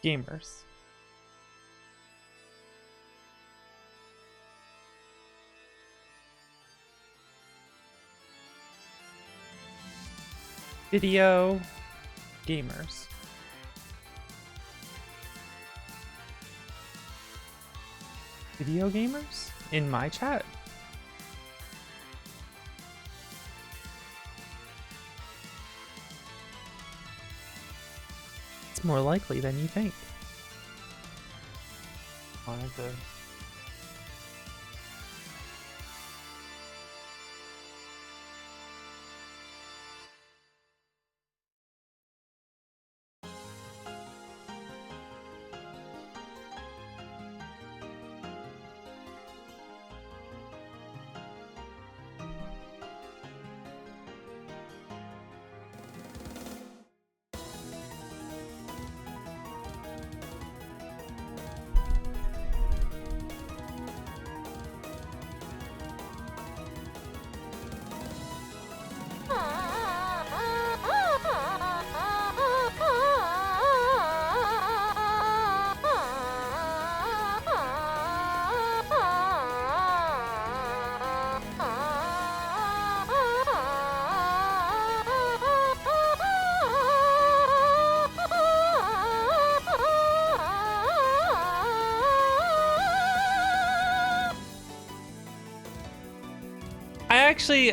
Gamers. Video gamers. Video gamers? In my chat? It's more likely than you think. Wanted to...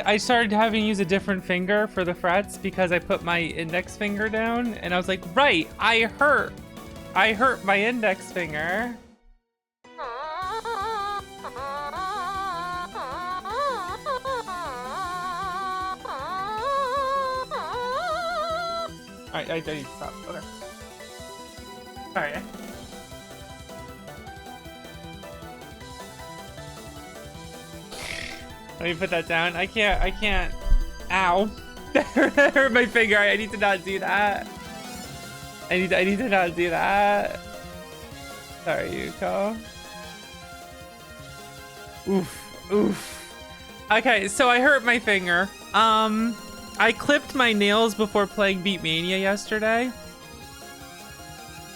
I started having to use a different finger for the frets because I put my index finger down and I was like, right, I hurt my index finger. Alright, I need to stop. Okay. Alright. Let me put that down. I can't. Ow. That hurt my finger. I need to not do that. I need to not do that. Sorry, Yuko. Oof. Oof. Okay, so I hurt my finger. I clipped my nails before playing Beatmania yesterday.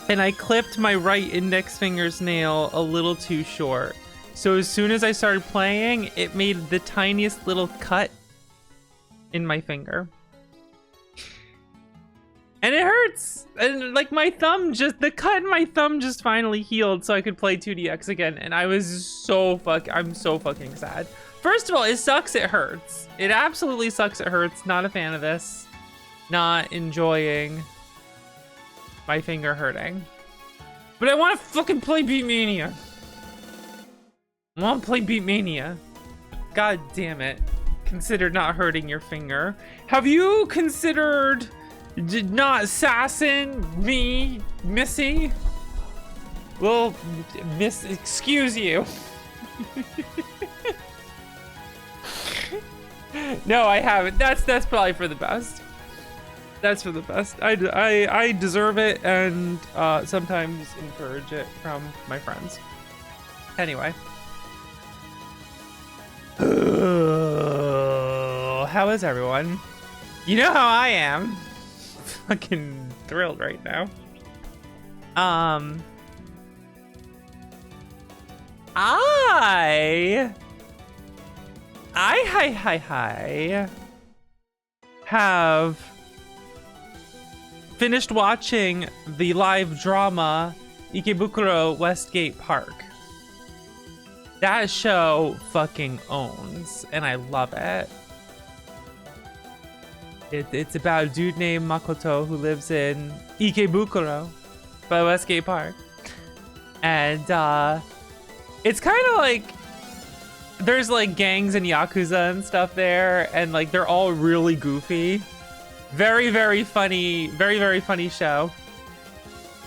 And I clipped my right index finger's nail a little too short. So as soon as I started playing, it made the tiniest little cut in my finger. And it hurts! And like my thumb the cut in my thumb just finally healed so I could play 2DX again. And I was I'm so fucking sad. First of all, it sucks, it hurts. It absolutely sucks, it hurts. Not a fan of this. Not enjoying my finger hurting. But I want to fucking play Beatmania. I want to play Beatmania. God damn it. Consider not hurting your finger. Have you considered not sassing me, Missy? Well, excuse you. No, I haven't. That's probably for the best. That's for the best. I deserve it and sometimes encourage it from my friends. Anyway. How is everyone? You know how I am. Fucking thrilled right now. I have finished watching the live drama Ikebukuro Westgate Park. That show fucking owns, and I love it. It's about a dude named Makoto who lives in Ikebukuro by Westgate Park. And it's kind of like, there's like gangs and Yakuza and stuff there, and like they're all really goofy. Very, very funny show.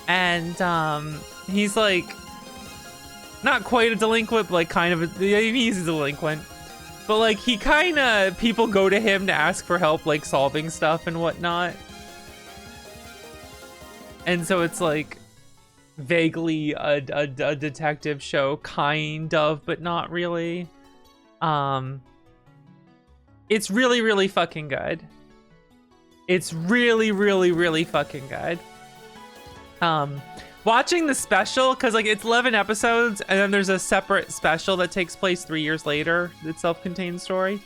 And he's like, not quite a delinquent, but like kind of he's a delinquent. But like he kind of, people go to him to ask for help, like solving stuff and whatnot. And so it's like vaguely a detective show, kind of, but not really. It's really, really fucking good. It's really, really, really fucking good. Watching the special, because like it's 11 episodes and then there's a separate special that takes place 3 years later. It's self-contained story.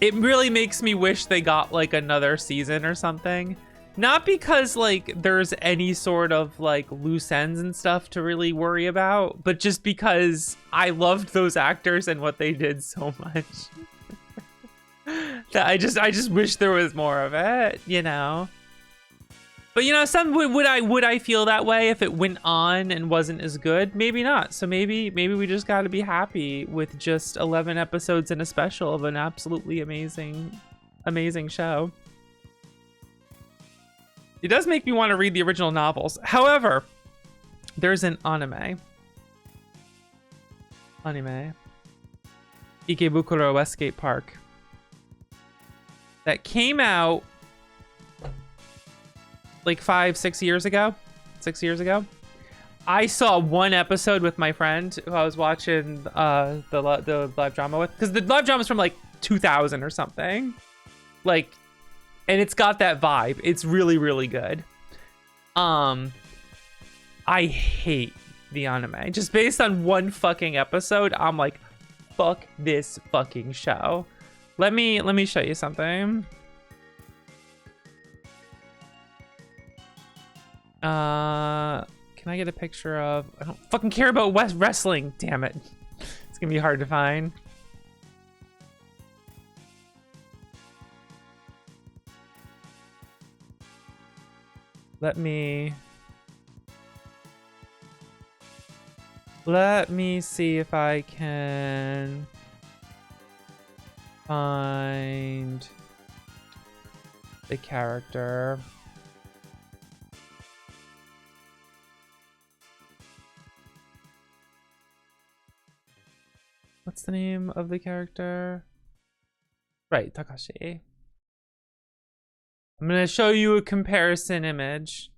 It really makes me wish they got like another season or something. Not because like there's any sort of like loose ends and stuff to really worry about, but just because I loved those actors and what they did so much. That I just wish there was more of it, you know. But you know, would I feel that way if it went on and wasn't as good? Maybe not. So maybe we just got to be happy with just 11 episodes and a special of an absolutely amazing show. It does make me want to read the original novels. However, there's an anime. Ikebukuro Escape Park. That came out like 5-6 years ago. 6 years ago. I saw one episode with my friend who I was watching the live drama with, because the live drama is from like 2000 or something. Like, and it's got that vibe. It's really, really good. I hate the anime. Just based on one fucking episode, I'm like, fuck this fucking show. Let me show you something. Can I get a picture of... I don't fucking care about wrestling, damn it. It's gonna be hard to find. Let me see if I can find the character. What's the name of the character? Right, Takashi. I'm gonna show you a comparison image.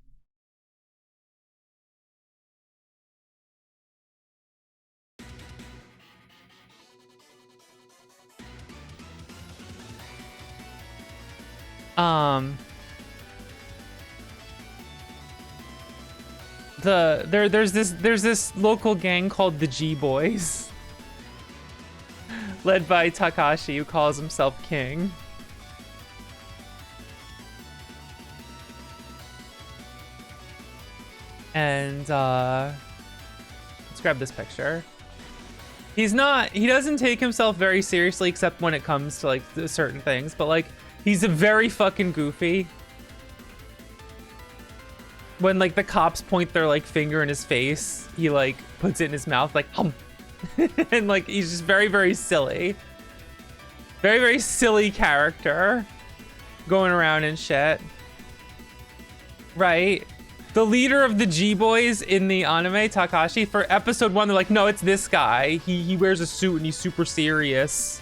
There's this local gang called the G Boys, led by Takashi, who calls himself King. And let's grab this picture. He doesn't take himself very seriously, except when it comes to like certain things, but like he's a very fucking goofy. When like the cops point their like finger in his face, he like puts it in his mouth like hum. And like he's just very, very silly. Very, very silly character going around and shit. Right? The leader of the G-Boys in the anime, Takashi, for episode 1, they're like, no, it's this guy. He wears a suit and he's super serious.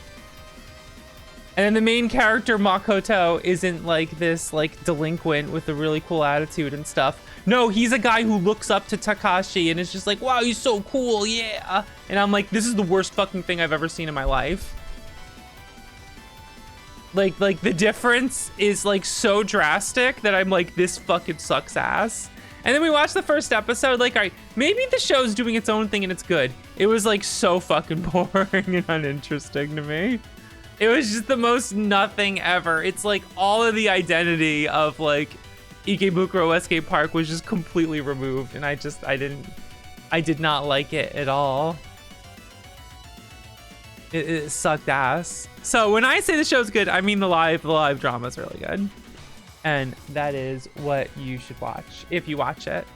And then the main character, Makoto, isn't like this like delinquent with a really cool attitude and stuff. No, he's a guy who looks up to Takashi and is just like, wow, he's so cool, yeah. And I'm like, this is the worst fucking thing I've ever seen in my life. Like the difference is like so drastic that I'm like, this fucking sucks ass. And then we watched the first episode, like, all right, maybe the show's doing its own thing and it's good. It was like so fucking boring and uninteresting to me. It was just the most nothing ever. It's like all of the identity of like Ikebukuro Escape Park was just completely removed, and I did not like it at all. It sucked ass. So when I say the show's good, I mean the live drama is really good. And that is what you should watch if you watch it.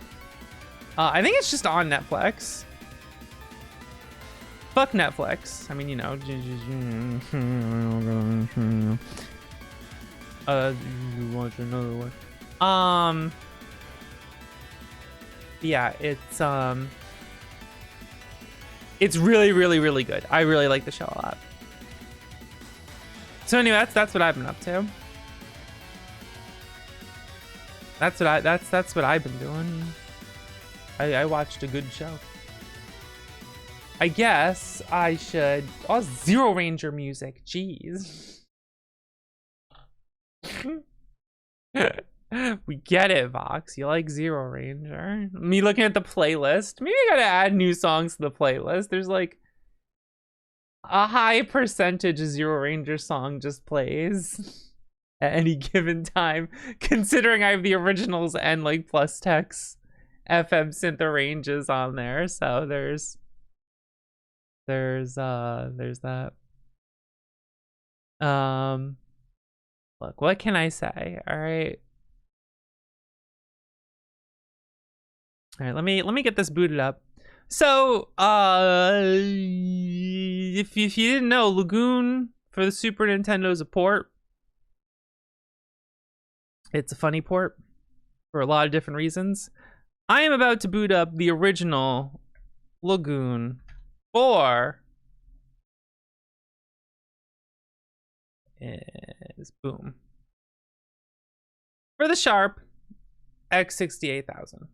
I think it's just on Netflix. Fuck Netflix. I mean, you know. You watch another one. Yeah, it's really, really, really good. I really like the show a lot. So anyway, that's what I've been up to. That's what I've been doing. I watched a good show. I guess I should... Oh, Zero Ranger music. Jeez. We get it, Vox. You like Zero Ranger. Me looking at the playlist. Maybe I gotta add new songs to the playlist. There's like a high percentage of Zero Ranger song just plays at any given time, considering I have the originals and like plus text FM synth arranges on there. So there's that. Look, what can I say? All right, let me get this booted up. So, if you didn't know, Lagoon for the Super Nintendo is a port. It's a funny port for a lot of different reasons. I am about to boot up the original Lagoon for boom, for the Sharp X68000.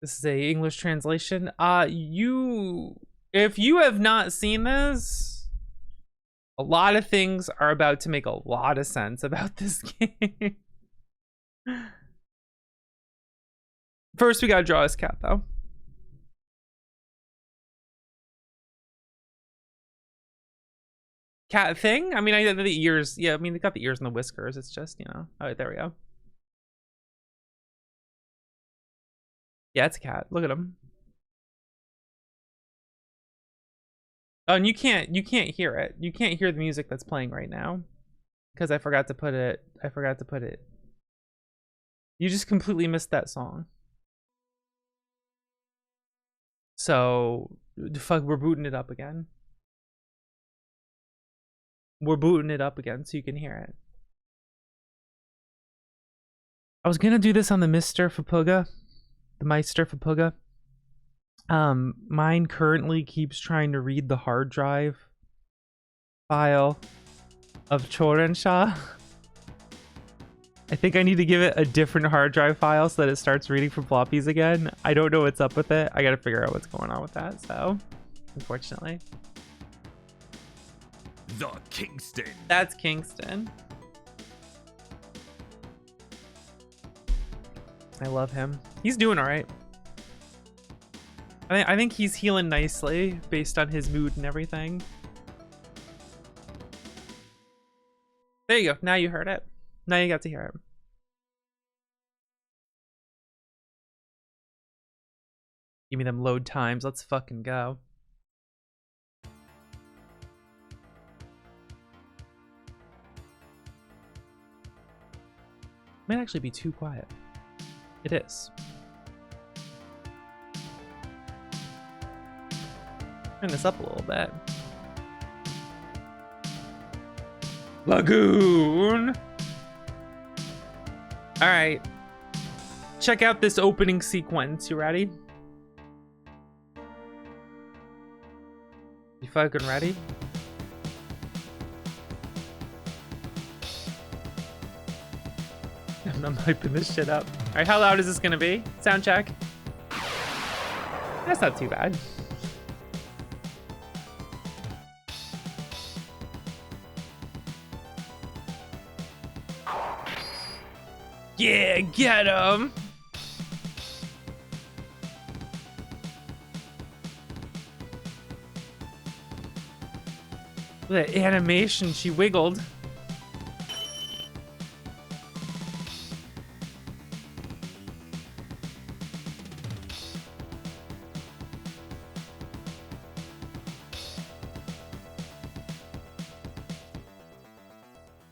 This is a English translation. If you have not seen this, a lot of things are about to make a lot of sense about this game. First, we gotta draw his cat, though. Cat thing? I mean, I the ears. Yeah, I mean, they got the ears and the whiskers. It's just, you know. All right, there we go. Yeah, it's a cat. Look at him. Oh, and you can't hear it. You can't hear the music that's playing right now because I forgot to put it. You just completely missed that song. So, fuck, we're booting it up again. We're booting it up again so you can hear it. I was gonna do this on the Mr. Fapuga. The Meister Fapuga. Mine currently keeps trying to read the hard drive file of Chorensha. I think I need to give it a different hard drive file so that it starts reading from floppies again. I don't know what's up with it. I gotta figure out what's going on with that, so unfortunately. The Kingston. That's Kingston. I love him. He's doing all right. I think he's healing nicely based on his mood and everything. There you go. Now you heard it. Now you got to hear it. Give me them load times. Let's fucking go. Might actually be too quiet. It is. Turn this up a little bit. Lagoon! Alright. Check out this opening sequence. You ready? You fucking ready? I'm hyping this shit up. Alright, how loud is this gonna be? Sound check. That's not too bad. Yeah, get him! That animation, she wiggled.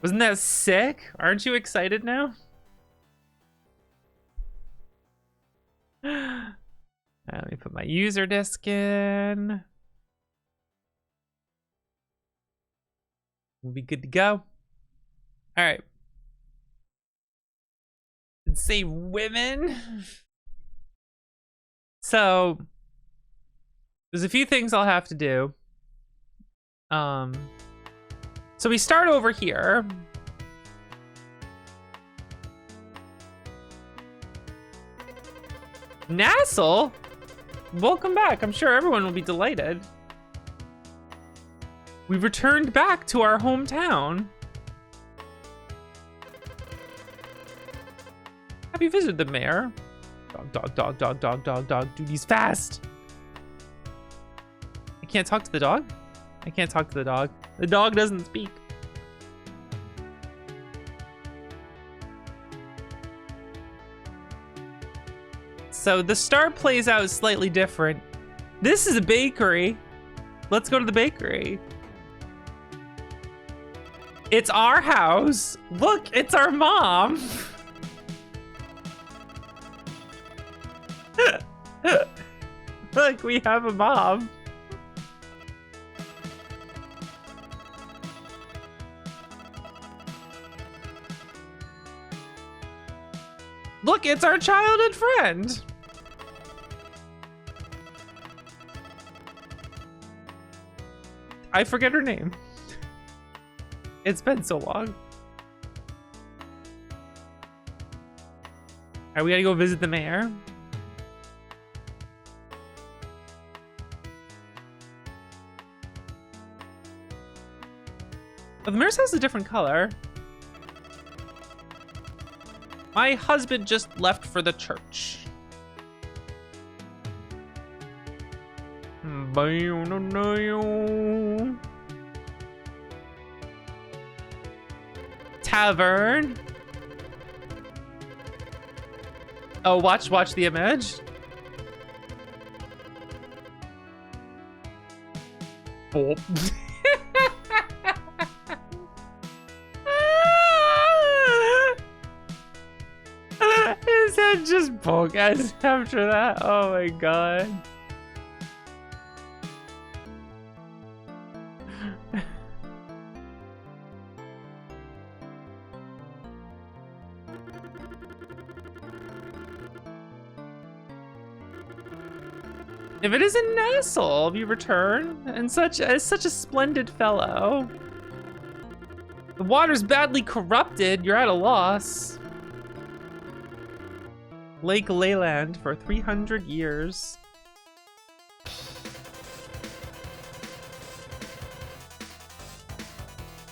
Wasn't that sick? Aren't you excited now? Let me put my user disk in. We'll be good to go. All right. Say women. So there's a few things I'll have to do. So we start over here. Nassel? Welcome back. I'm sure everyone will be delighted. We've returned back to our hometown. you visited the mayor? Dog, dog, dog, dog, dog, dog, dog. Dude, he's fast. I can't talk to the dog? I can't talk to the dog. The dog doesn't speak. So the start plays out slightly different. This is a bakery. Let's go to the bakery. It's our house. Look, it's our mom. Look, we have a mom. Look, it's our childhood friend. I forget her name. It's been so long. All right, we gotta go visit the mayor. Oh, the mayor's house is a different color. My husband just left for the church. Tavern. Oh, watch the image. Oh. His head just broke as after that. Oh my god. If it isn't Nestle, you return, and such a splendid fellow. The water's badly corrupted. You're at a loss. Lake Leyland for 300 years.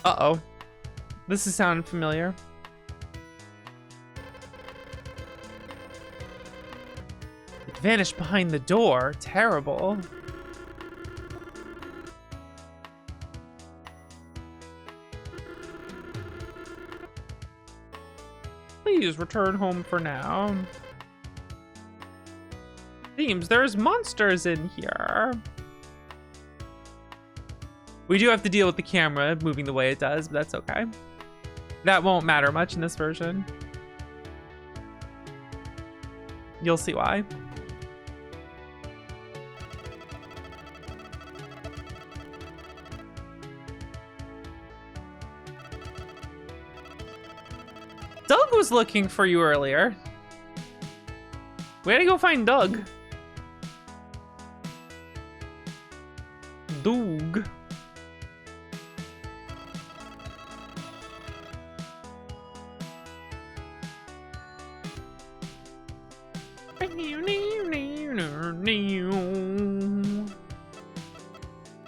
Uh-oh. This is sounding familiar. It vanished behind the door. Terrible. Please return home for now. Seems there's monsters in here. We do have to deal with the camera moving the way it does, but that's okay. That won't matter much in this version. You'll see why. Doug was looking for you earlier. We gotta go find Doug. Doug.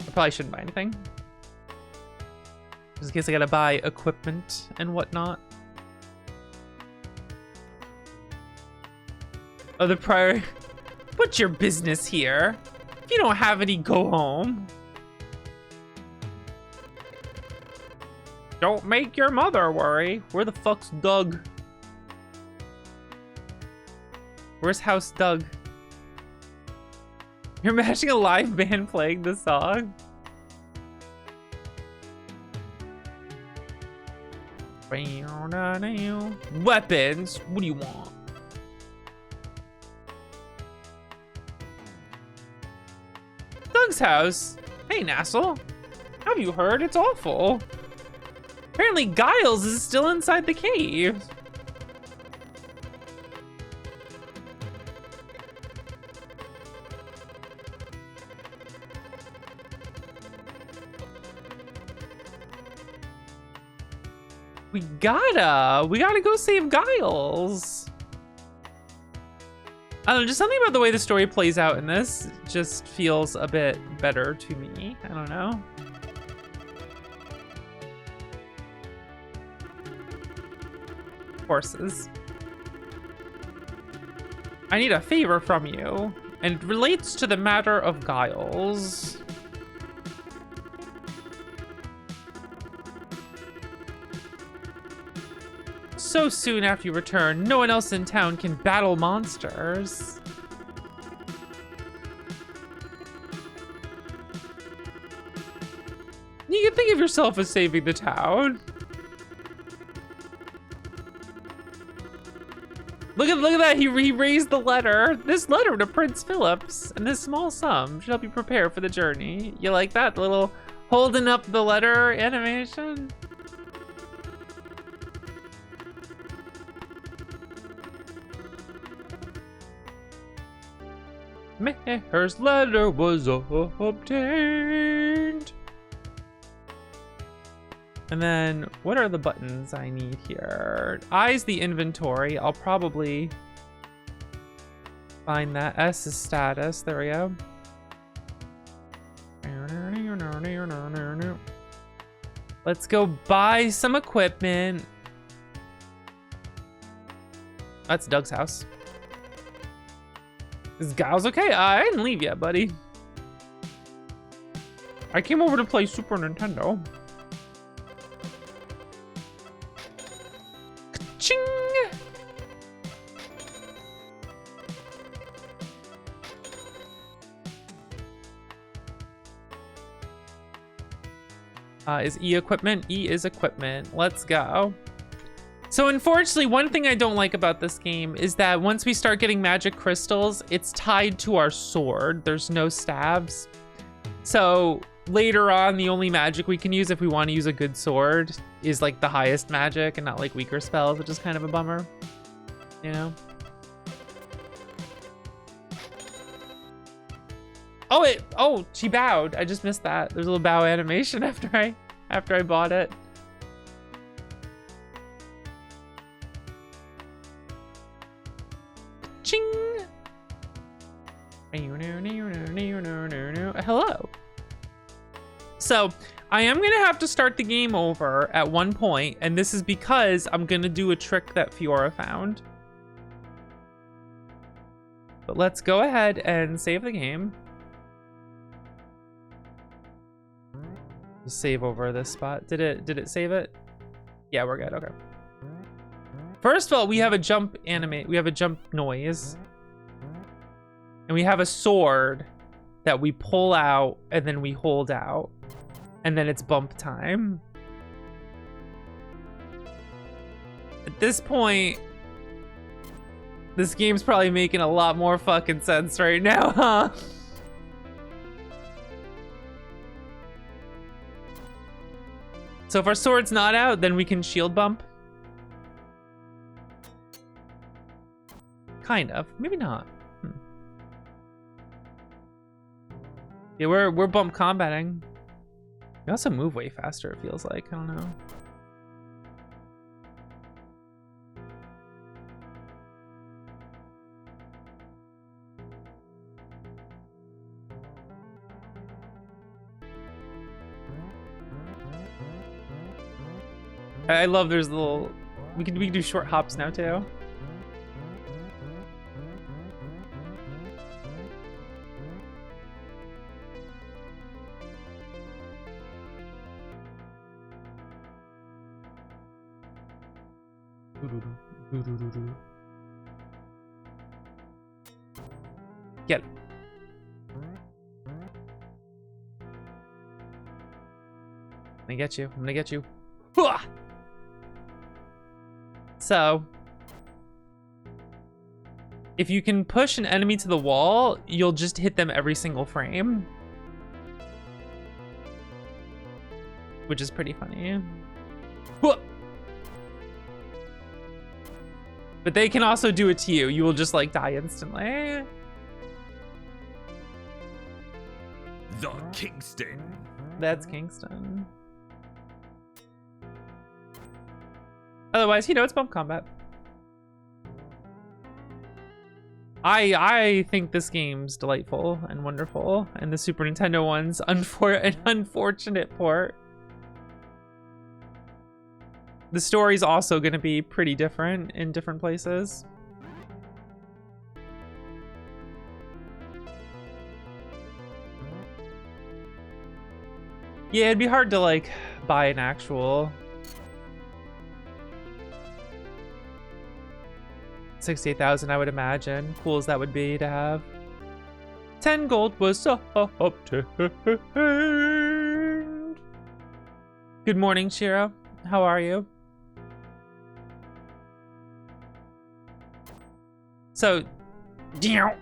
I probably shouldn't buy anything. Just in case I gotta buy equipment and whatnot. Oh, the prior. What's your business here? If you don't have any, go home. Don't make your mother worry. Where the fuck's Doug? Where's House Doug? You're imagining a live band playing this song? Weapons? What do you want? Doug's house? Hey, Nassel. Have you heard? It's awful. Apparently Giles is still inside the cave. We gotta go save Giles. I don't know, just something about the way the story plays out in this just feels a bit better to me. I don't know. Horses. I need a favor from you, and it relates to the matter of Giles. So soon after you return, no one else in town can battle monsters. You can think of yourself as saving the town. Look at that, he raised the letter. This letter to Prince Phillips, and this small sum should help you prepare for the journey. You like that little holding up the letter animation? Mayor's letter was obtained. And then, what are the buttons I need here? I's the inventory. I'll probably find that. S is status. There we go. Let's go buy some equipment. That's Doug's house. Is Giles okay? I didn't leave yet, buddy. I came over to play Super Nintendo. Ka-ching! Is E equipment? E is equipment. Let's go. So unfortunately, one thing I don't like about this game is that once we start getting magic crystals, it's tied to our sword. There's no stabs. So later on, the only magic we can use if we want to use a good sword is like the highest magic and not like weaker spells, which is kind of a bummer, you know? Oh, she bowed. I just missed that. There's a little bow animation after I bought it. Ching! Hello. So I am gonna have to start the game over at one point, and this is because I'm gonna do a trick that Fiora found. But let's go ahead and save the game. Just save over this spot. Did it save it? Yeah, we're good. Okay. First of all, we have a jump noise. And we have a sword that we pull out and then we hold out. And then it's bump time. At this point, this game's probably making a lot more fucking sense right now, huh? So if our sword's not out, then we can shield bump. Kind of, maybe not. Yeah, we're bump combating. We also move way faster, it feels like. I don't know. I love there's little, we can do short hops now too. Get it. I'm gonna get you. I'm gonna get you. Hooah! So, if you can push an enemy to the wall, you'll just hit them every single frame. Which is pretty funny. Hooah! But they can also do it to you. You will just like die instantly. The Kingston. That's Kingston. Otherwise, you know, it's bump combat. I think this game's delightful and wonderful, and the Super Nintendo one's an unfortunate port. The story's also going to be pretty different in different places. Yeah, it'd be hard to like buy an actual 68,000, I would imagine. Cool as that would be to have. 10 gold was obtained. Good morning, Shiro. How are you? So, see how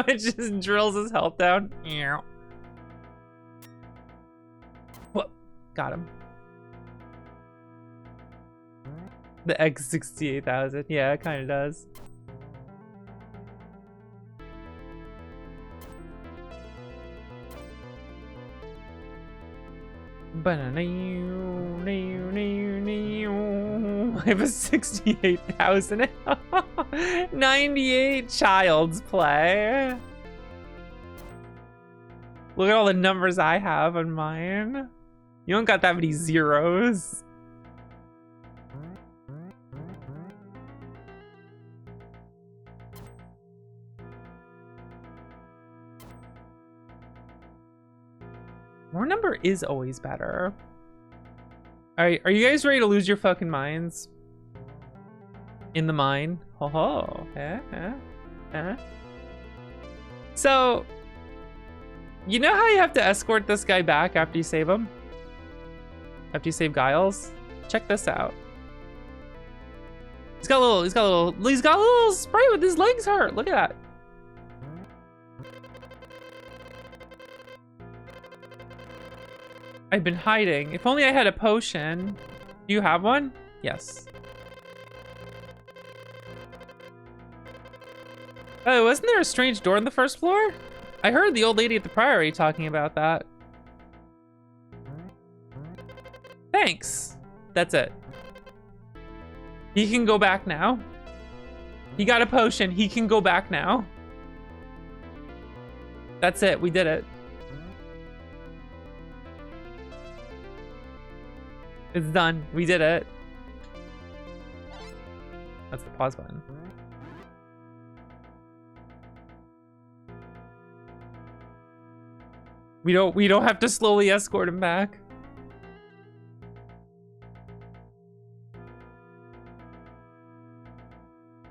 it just drills his health down? Whoop, got him. The X68000, yeah, it kind of does. I have a 68,000. 98 child's play. Look at all the numbers I have on mine. You don't got that many zeros. More number is always better. Alright, are you guys ready to lose your fucking minds? In the mine? Ho ho. So, you know how you have to escort this guy back after you save him? After you save Giles? Check this out. He's got a little spray with his legs hurt. Look at that. I've been hiding. If only I had a potion. Do you have one? Yes. Oh, wasn't there a strange door on the first floor? I heard the old lady at the Priory talking about that. Thanks. That's it. He can go back now. He got a potion. He can go back now. That's it. We did it. It's done. We did it. That's the pause button. We don't have to slowly escort him back.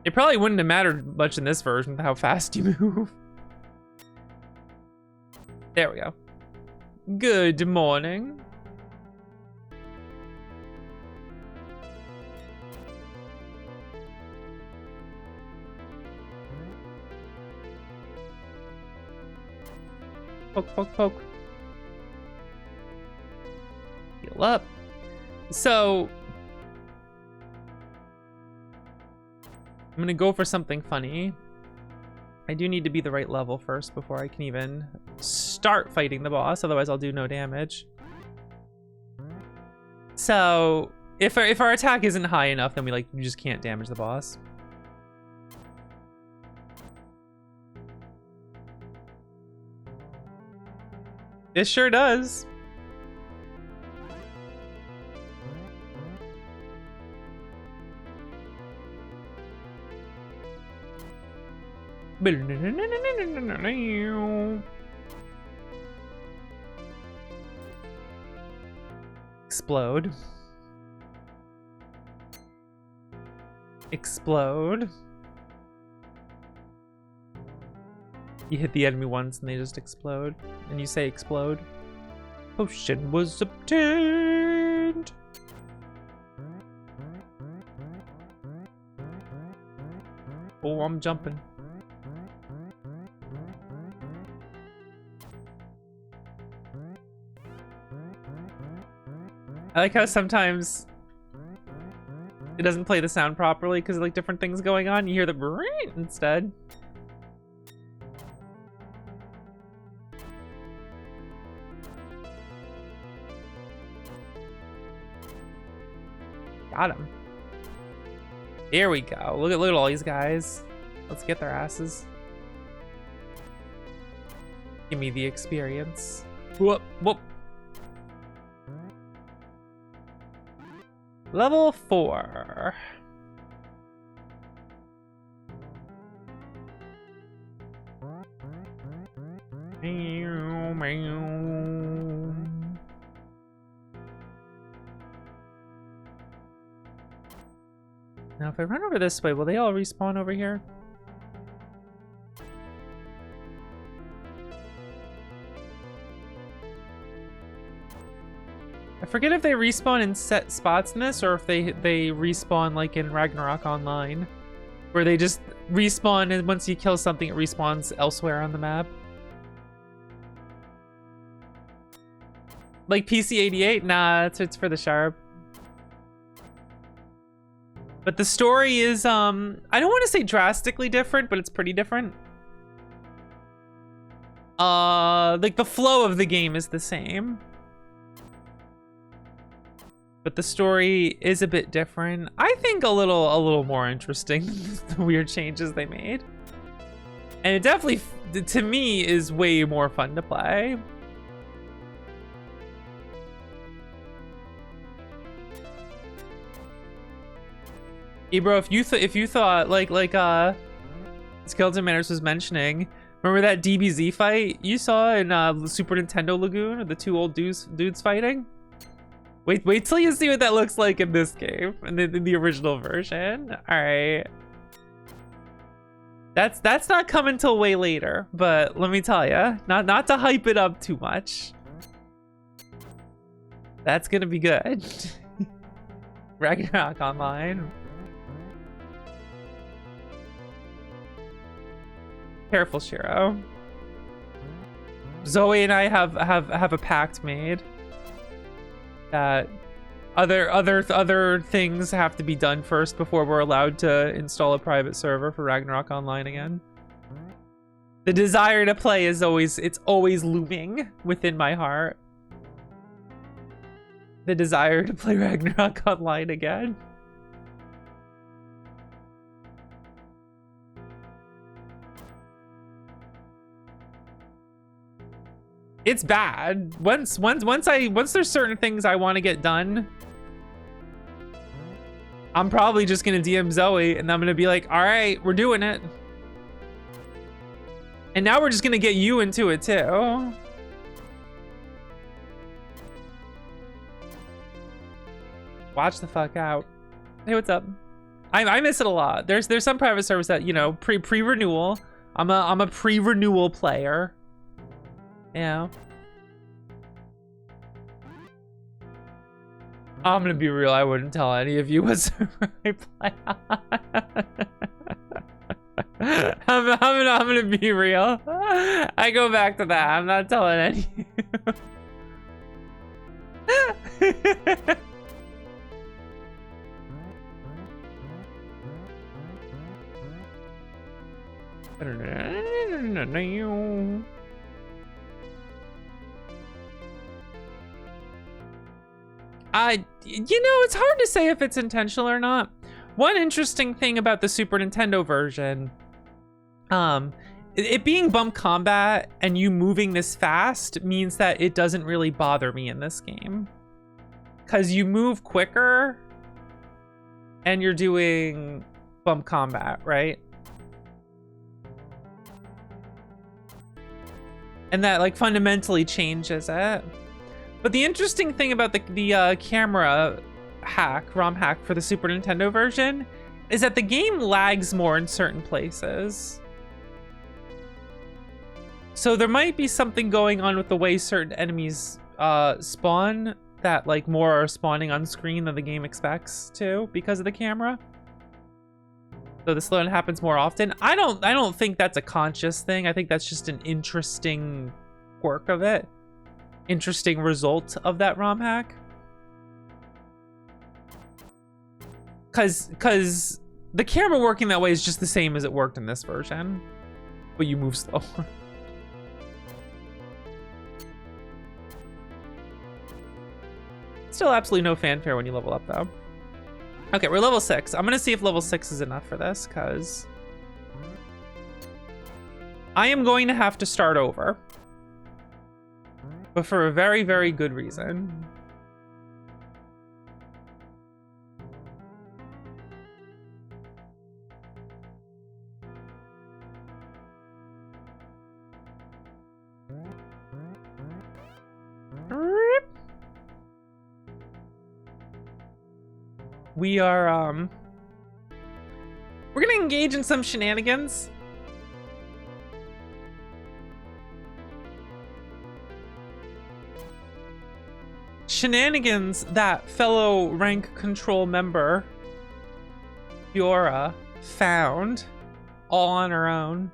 It probably wouldn't have mattered much in this version how fast you move. There we go. Good morning. Poke, poke, poke. Heal up. So, I'm gonna go for something funny. I do need to be the right level first before I can even start fighting the boss, otherwise I'll do no damage. So, if our attack isn't high enough, then we just can't damage the boss. It sure does. Explode. Explode. You hit the enemy once and they just explode. And you say explode. Potion was obtained. Oh, I'm jumping. I like how sometimes it doesn't play the sound properly because of different things going on. You hear the brrrr instead. Got him. Here we go. Look at all these guys. Let's get their asses. Give me the experience. Whoop, whoop. Level 4. Now, if I run over this way, will they all respawn over here? I forget if they respawn in set spots in this, or if they respawn like in Ragnarok Online, where they just respawn and once you kill something, it respawns elsewhere on the map. Like PC88? Nah, it's for the Sharp. But the story is, I don't want to say drastically different, but it's pretty different. Like the flow of the game is the same. But the story is a bit different. I think a little more interesting than the weird changes they made. And it definitely, to me, is way more fun to play. Ebro, if you thought like Skeleton Manners was mentioning, remember that DBZ fight you saw in Super Nintendo Lagoon, or the two old dudes fighting? Wait till you see what that looks like in this game, in the original version. All right, that's not coming till way later, but let me tell you, not to hype it up too much. That's gonna be good. Ragnarok Online. Careful, Shiro. Zoe and I have a pact made that other things have to be done first before we're allowed to install a private server for Ragnarok Online again. The desire to play is always looming within my heart. The desire to play Ragnarok Online again. It's bad. Once there's certain things I want to get done, I'm probably just gonna DM Zoe and I'm gonna be like, all right, we're doing it. And now we're just gonna get you into it too. Watch the fuck out. Hey, what's up? I miss it a lot. There's some private servers that, you know, pre-renewal. I'm a pre-renewal player. Yeah. I'm gonna be real, I wouldn't tell any of you what server I play on. I'm gonna be real. I go back to that. I'm not telling any of you. You know, it's hard to say if it's intentional or not. One interesting thing about the Super Nintendo version, it being bump combat and you moving this fast means that it doesn't really bother me in this game. Because you move quicker and you're doing bump combat, right? And that like fundamentally changes it. But the interesting thing about the camera hack, ROM hack for the Super Nintendo version, is that the game lags more in certain places. So there might be something going on with the way certain enemies spawn, that like more are spawning on screen than the game expects to because of the camera. So the slowdown happens more often. I don't think that's a conscious thing. I think that's just an interesting quirk of it. Interesting result of that ROM hack. Cause the camera working that way is just the same as it worked in this version, but you move slower. Still absolutely no fanfare when you level up though. Okay, we're level 6. I'm gonna see if level 6 is enough for this, cause I am going to have to start over. But for a very, very good reason. We are We're gonna engage in some shenanigans. Shenanigans that fellow rank control member Fiora found all on her own.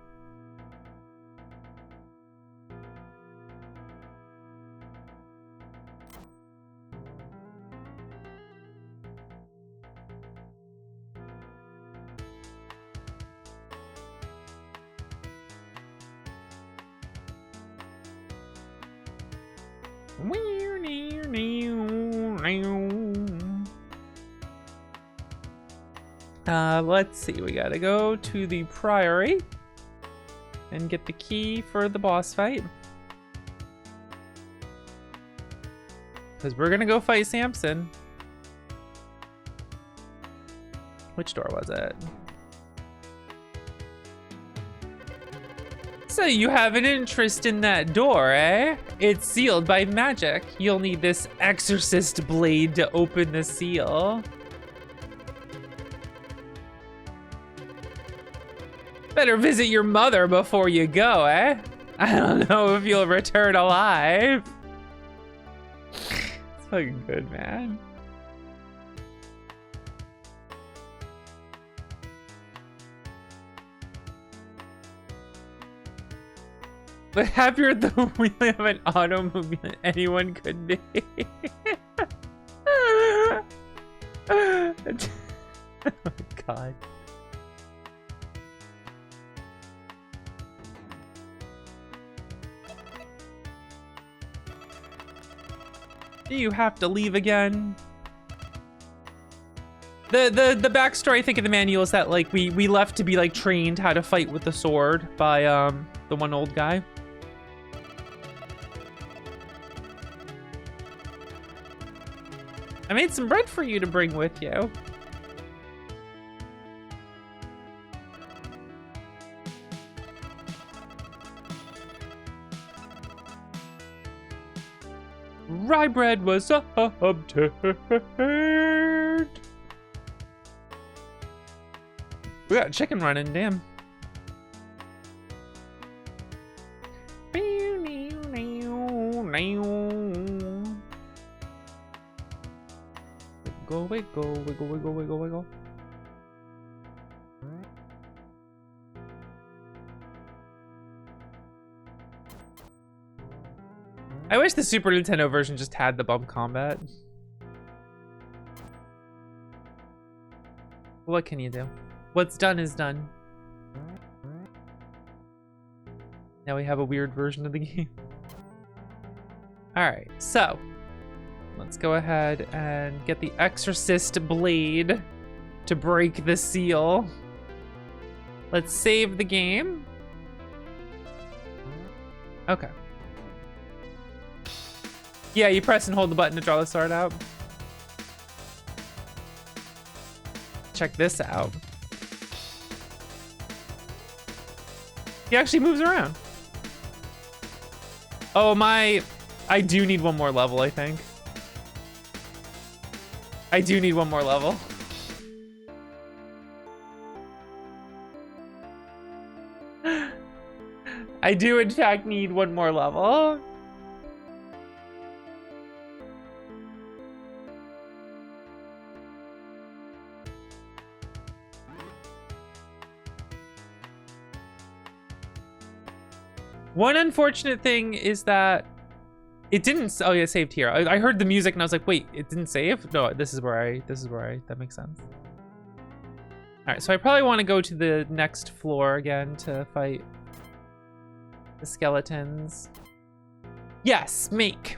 Let's see, we gotta go to the Priory and get the key for the boss fight. Because we're gonna go fight Samson. Which door was it? So you have an interest in that door, eh? It's sealed by magic. You'll need this exorcist blade to open the seal. Better visit your mother before you go, eh? I don't know if you'll return alive. It's fucking good, man. The happier the wheel of an automobile anyone could be. Oh my god. Do you have to leave again? The backstory, I think, in the manual is that like we left to be like trained how to fight with the sword by the one old guy. I made some bread for you to bring with you. Rye bread was obtained. We got chicken running, damn. Wiggle, wiggle, wiggle, wiggle, wiggle. I wish the Super Nintendo version just had the bump combat. What can you do? What's done is done. Now we have a weird version of the game. Alright, so let's go ahead and get the Exorcist blade to break the seal. Let's save the game. Okay. Yeah, you press and hold the button to draw the sword out. Check this out. He actually moves around. Oh my, I do need one more level, I think. I do need one more level. I do in fact need one more level. One unfortunate thing is that it didn't. Oh yeah, it saved here. I heard the music and I was like, wait, it didn't save? No, this is where I. That makes sense. All right, so I probably want to go to the next floor again to fight the skeletons. Yes, make.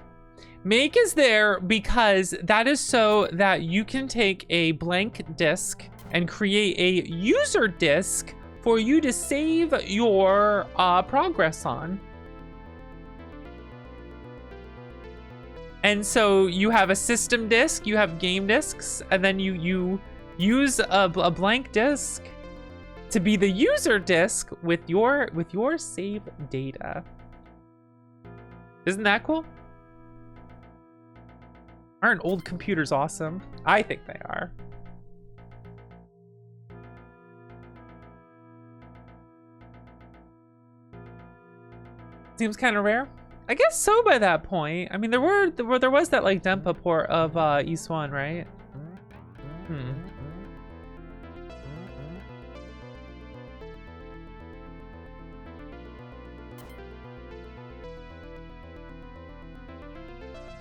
Make is there because that is so that you can take a blank disk and create a user disk for you to save your progress on. And so you have a system disk, you have game disks, and then you use a blank disk to be the user disk with your save data. Isn't that cool? Aren't old computers awesome? I think they are. Seems kind of rare. I guess so by that point. I mean, there was that like Dempa port of East 1, right?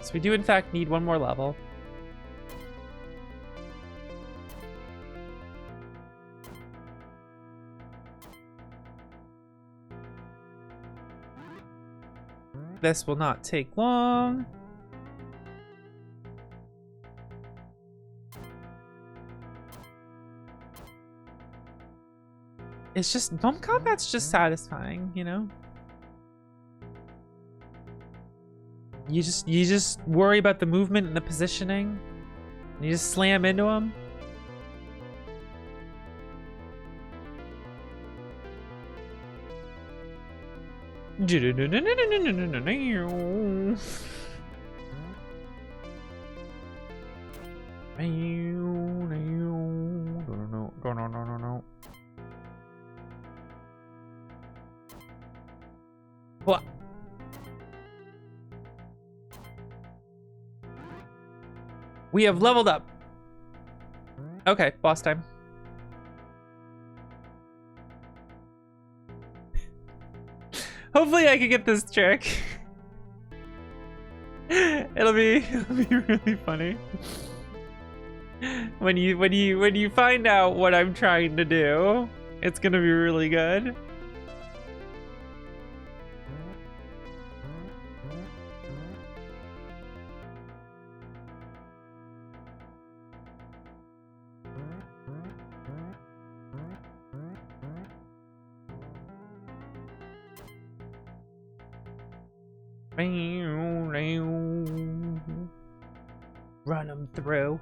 So we do in fact need one more level. This will not take long. It's just, bump combat's just satisfying, you know? You just worry about the movement and the positioning. And you just slam into them. What? We have leveled up. Okay, boss time. Hopefully I can get this trick. It'll be really funny. When you find out what I'm trying to do, it's gonna be really good. Run them through.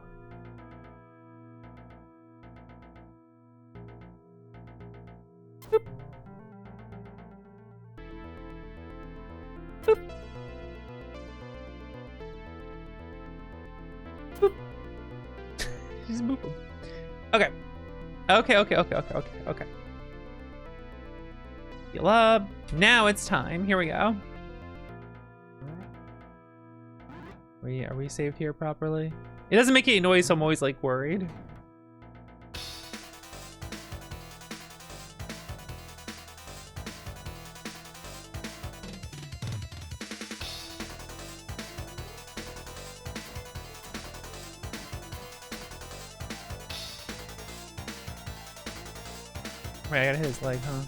Boop. Boop. Boop. Just boop them. Okay. Okay. Heal up. Now it's time. Here we go. Are we saved here properly? It doesn't make any noise, so I'm always like worried. Right, I gotta hit his leg, huh?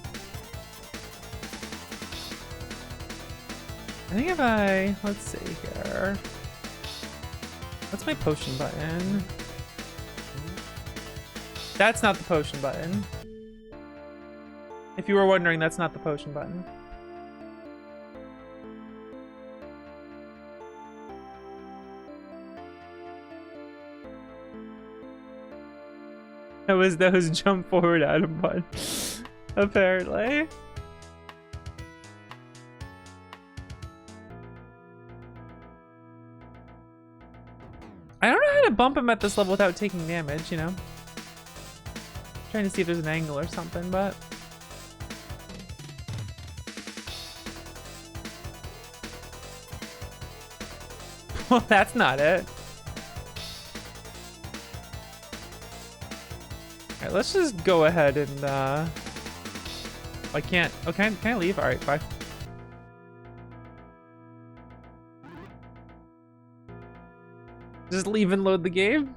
I think if I, let's see here. What's my potion button? That's not the potion button. If you were wondering, that's not the potion button. That was jump forward item button, apparently. I don't know how to bump him at this level without taking damage, you know? Trying to see if there's an angle or something, but... Well, that's not it. Alright, let's just go ahead and, I can't... Oh, can I leave? Alright, bye. Just leave and load the game.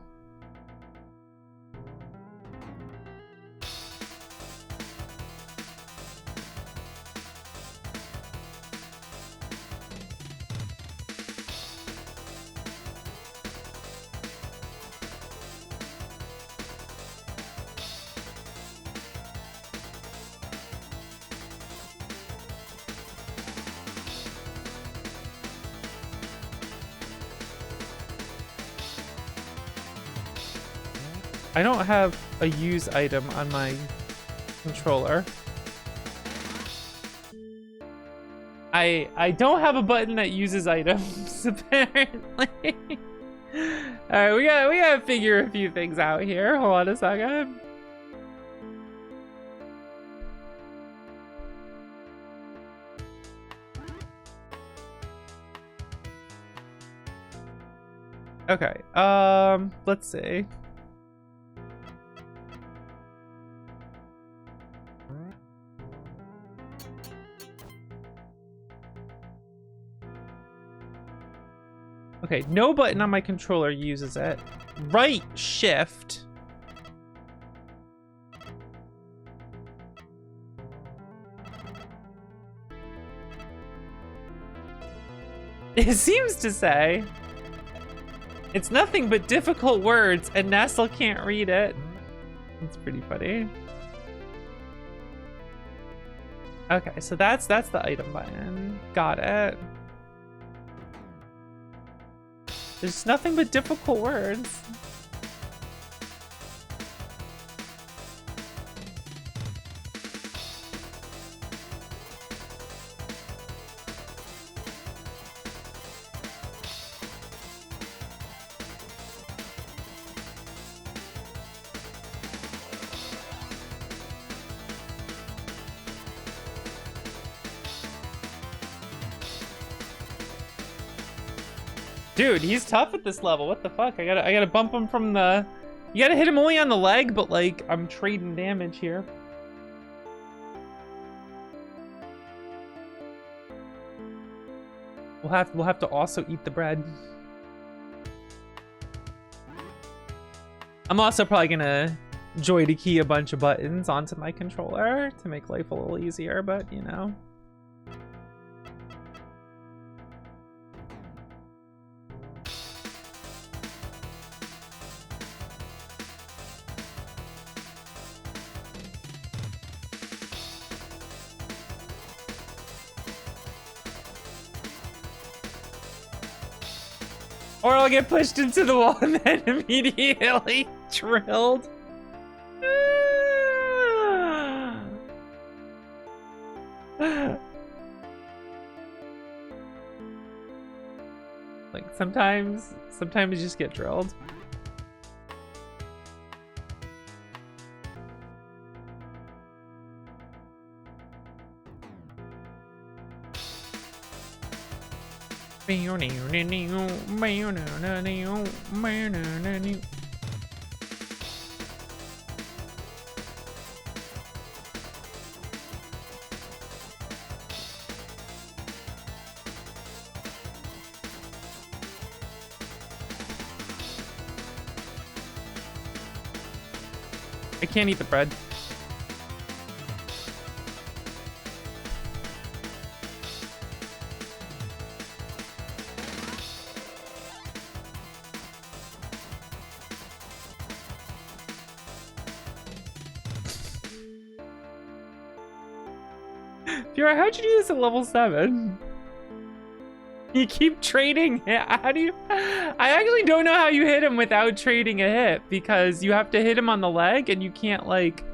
I don't have a use item on my controller. I don't have a button that uses items, apparently. Alright, we gotta figure a few things out here. Hold on a second. Okay, let's see. Okay, no button on my controller uses it. Right shift. It seems to say it's nothing but difficult words and Nestle can't read it. It's pretty funny. Okay, so that's the item button. Got it. There's nothing but difficult words. Dude, he's tough at this level. What the fuck? I gotta bump him from the... You gotta hit him only on the leg, but like, I'm trading damage here. We'll have to also eat the bread. I'm also probably gonna joy to key a bunch of buttons onto my controller to make life a little easier, but you know. Or I'll get pushed into the wall and then immediately drilled. Like sometimes you just get drilled. I can't eat the bread. Fiora, how'd you do this at level 7? You keep trading hit. How do you... I actually don't know how you hit him without trading a hit, because you have to hit him on the leg and you can't like...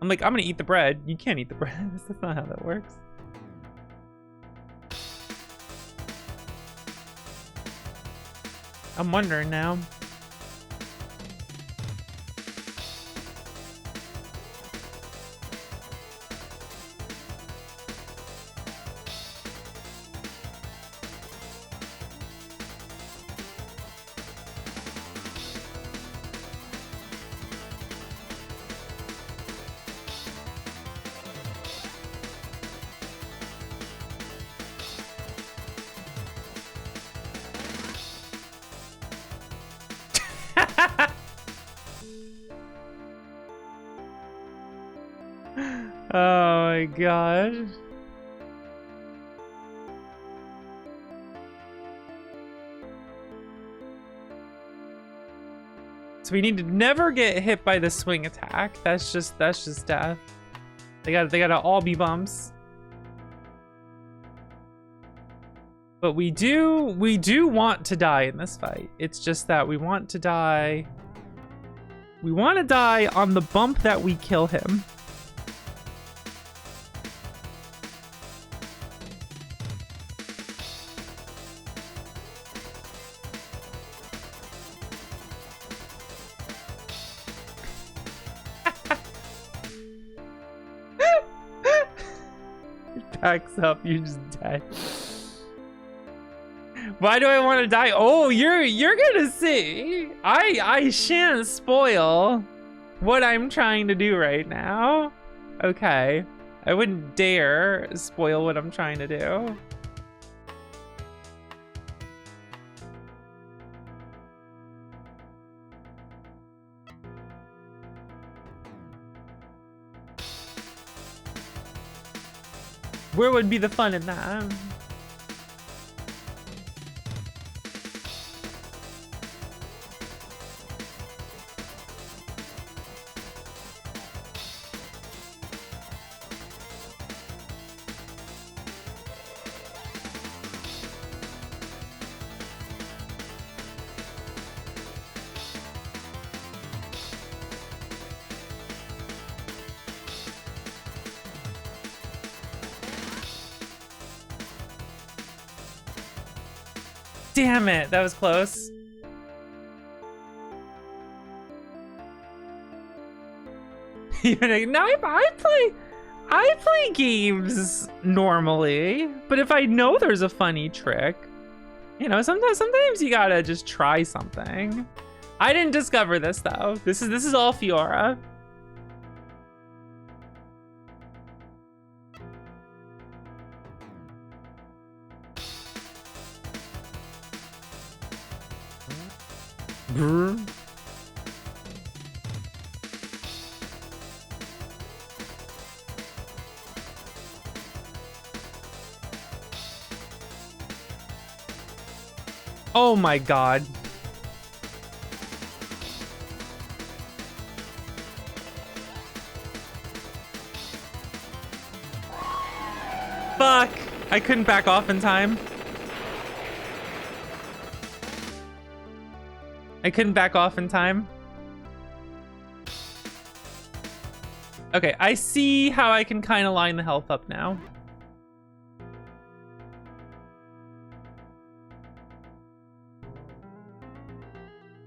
I'm like, I'm gonna eat the bread. You can't eat the bread. That's not how that works. I'm wondering now. Oh my gosh. So we need to never get hit by the swing attack. That's just death. They gotta all be bumps. But we do want to die in this fight. It's just that we want to die. We want to die on the bump that we kill him. backs up, you're just dead. Why do I want to die? Oh, you're gonna see. I shan't spoil what I'm trying to do right now. Okay. I wouldn't dare spoil what I'm trying to do. Where would be the fun in that? Damn it, that was close. Even now, I play games normally, but if I know there's a funny trick, you know, sometimes you gotta just try something. I didn't discover this though. This is all Fiora. Brr. Oh my god. Fuck! I couldn't back off in time. I couldn't back off in time. Okay, I see how I can kind of line the health up now.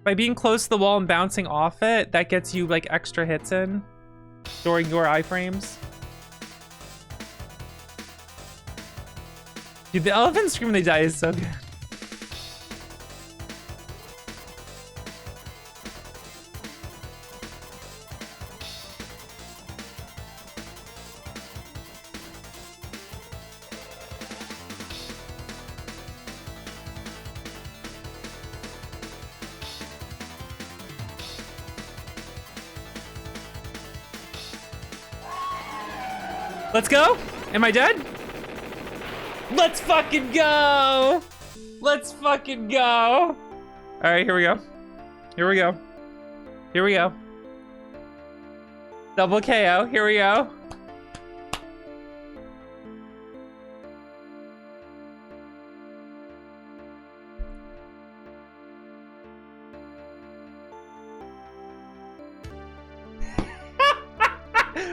By being close to the wall and bouncing off it, that gets you like extra hits in during your iframes. Dude, the elephant scream when they die is so good. Let's go. Am I dead? Let's fucking go. Let's fucking go. All right, here we go. Here we go. Here we go. Double KO. Here we go.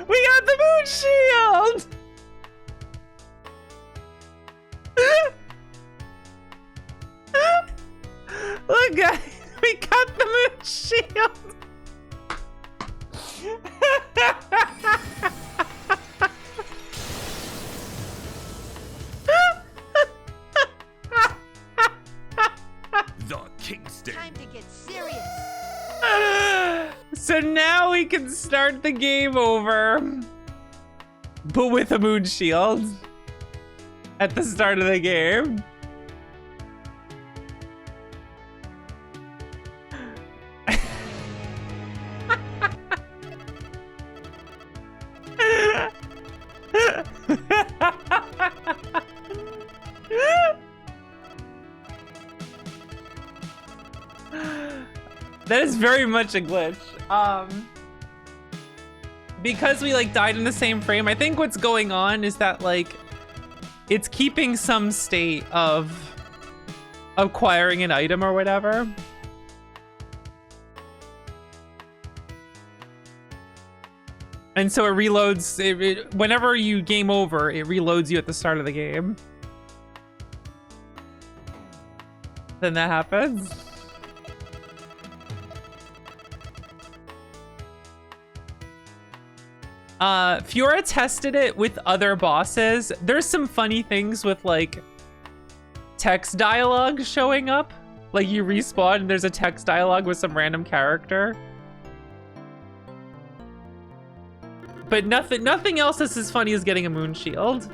We got the moon shield! Look, guys, we got the moon shield! The Kingston. Time to get serious. So now we can start the game over, but with a moon shield at the start of the game. That is very much a glitch. Because we like died in the same frame, I think what's going on is that like it's keeping some state of acquiring an item or whatever. And so it reloads, whenever you game over, it reloads you at the start of the game. Then that happens. Fiora tested it with other bosses. There's some funny things with like text dialogue showing up. Like you respawn and there's a text dialogue with some random character. But nothing else is as funny as getting a moon shield.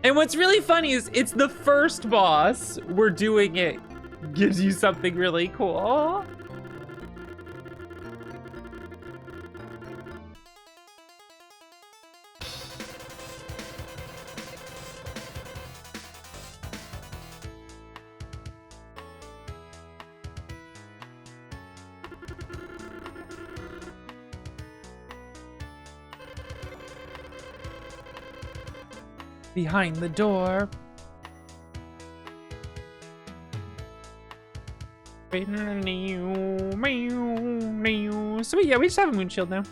And what's really funny is it's the first boss we're doing it gives you something really cool. Behind the door. So yeah, we just have a moon shield now.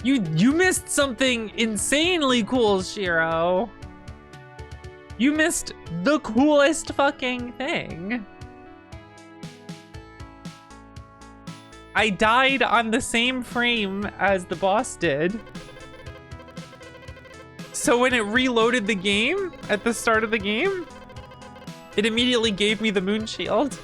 You missed something insanely cool, Shiro. You missed the coolest fucking thing. I died on the same frame as the boss did. So when it reloaded the game at the start of the game, it immediately gave me the moon shield.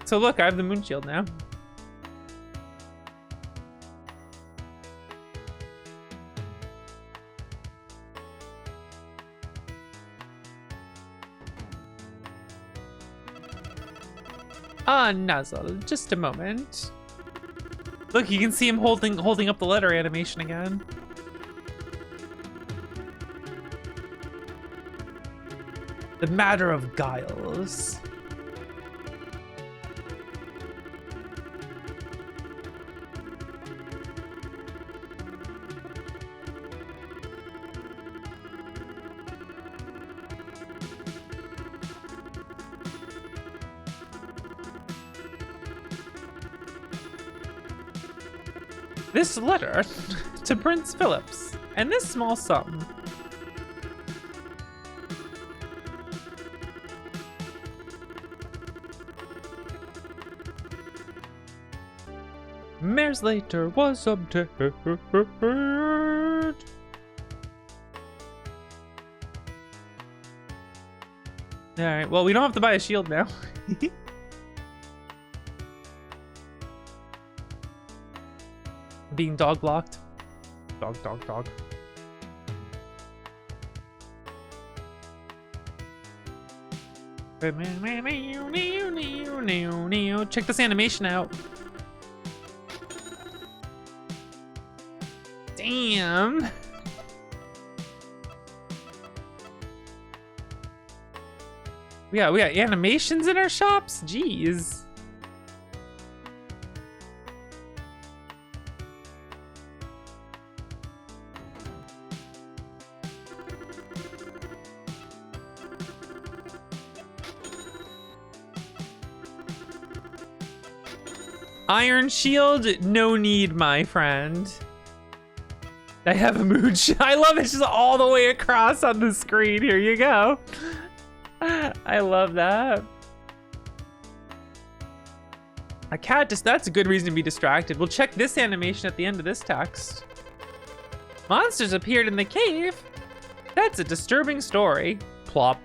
So look, I have the moon shield now. Nuzzle, just a moment. Look, you can see him holding up the letter animation again. The matter of Giles. This letter to Prince Phillips, and this small sum. Mares later was obtained. Alright, well, we don't have to buy a shield now. Being dog blocked. Dog. Check this animation out. Damn. We got animations in our shops? Jeez. Iron shield, no need, my friend. I have a moon shield. I love it, just all the way across on the screen. Here you go. I love that. A cat, that's a good reason to be distracted. We'll check this animation at the end of this text. Monsters appeared in the cave. That's a disturbing story. Plop.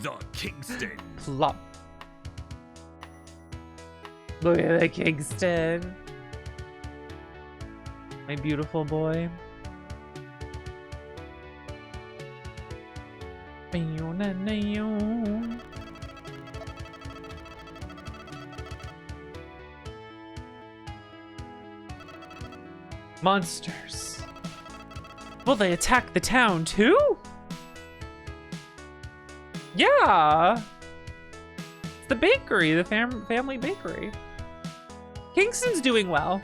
The Kingston. Plop. Look at the Kingston. My beautiful boy. Monsters. Will they attack the town too? Yeah. It's the bakery, the family bakery. Kingston's doing well.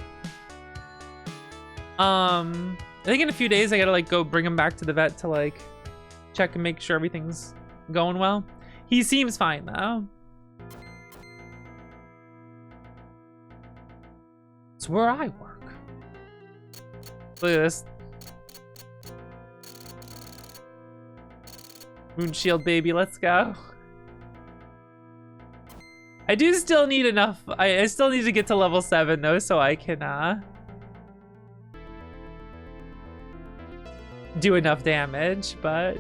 I think in a few days I gotta like go bring him back to the vet to like check and make sure everything's going well. He seems fine though. It's where I work. Look at this. Moon shield baby, let's go. I do still need enough. I still need to get to level 7 though, so I can do enough damage, but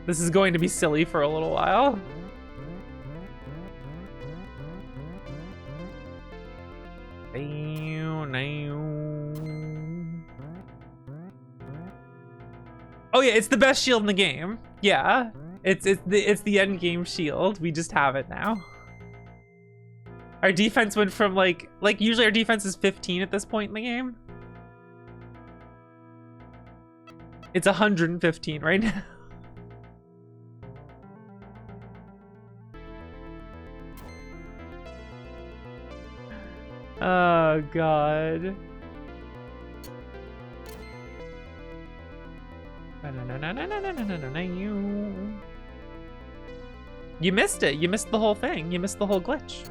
this is going to be silly for a little while. Oh yeah, it's the best shield in the game. Yeah, it's the end game shield. We just have it now. Our defense went from like usually our defense is 15 at this point in the game. It's 115 right now. Oh god. You missed it. You missed the whole thing. You missed the whole glitch.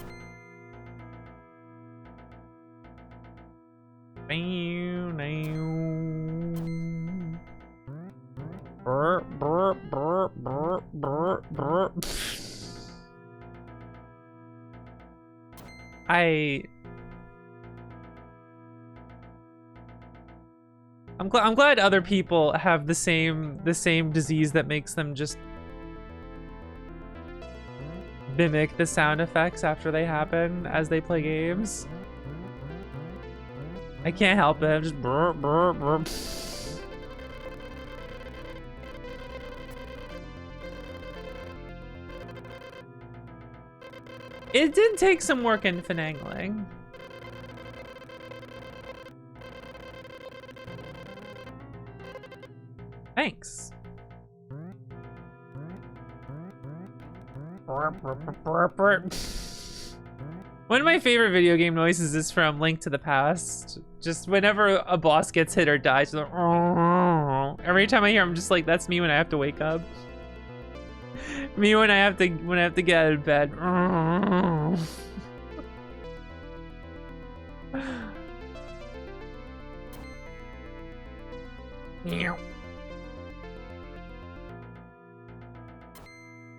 I'm glad other people have the same disease that makes them just mimic the sound effects after they happen as they play games. I can't help it. I'm just burp, burp, burp. It did take some work in finagling. Thanks. One of my favorite video game noises is from Link to the Past. Just whenever a boss gets hit or dies, every time I hear, I'm just like, that's me when I have to wake up. Me when I have to get out of bed.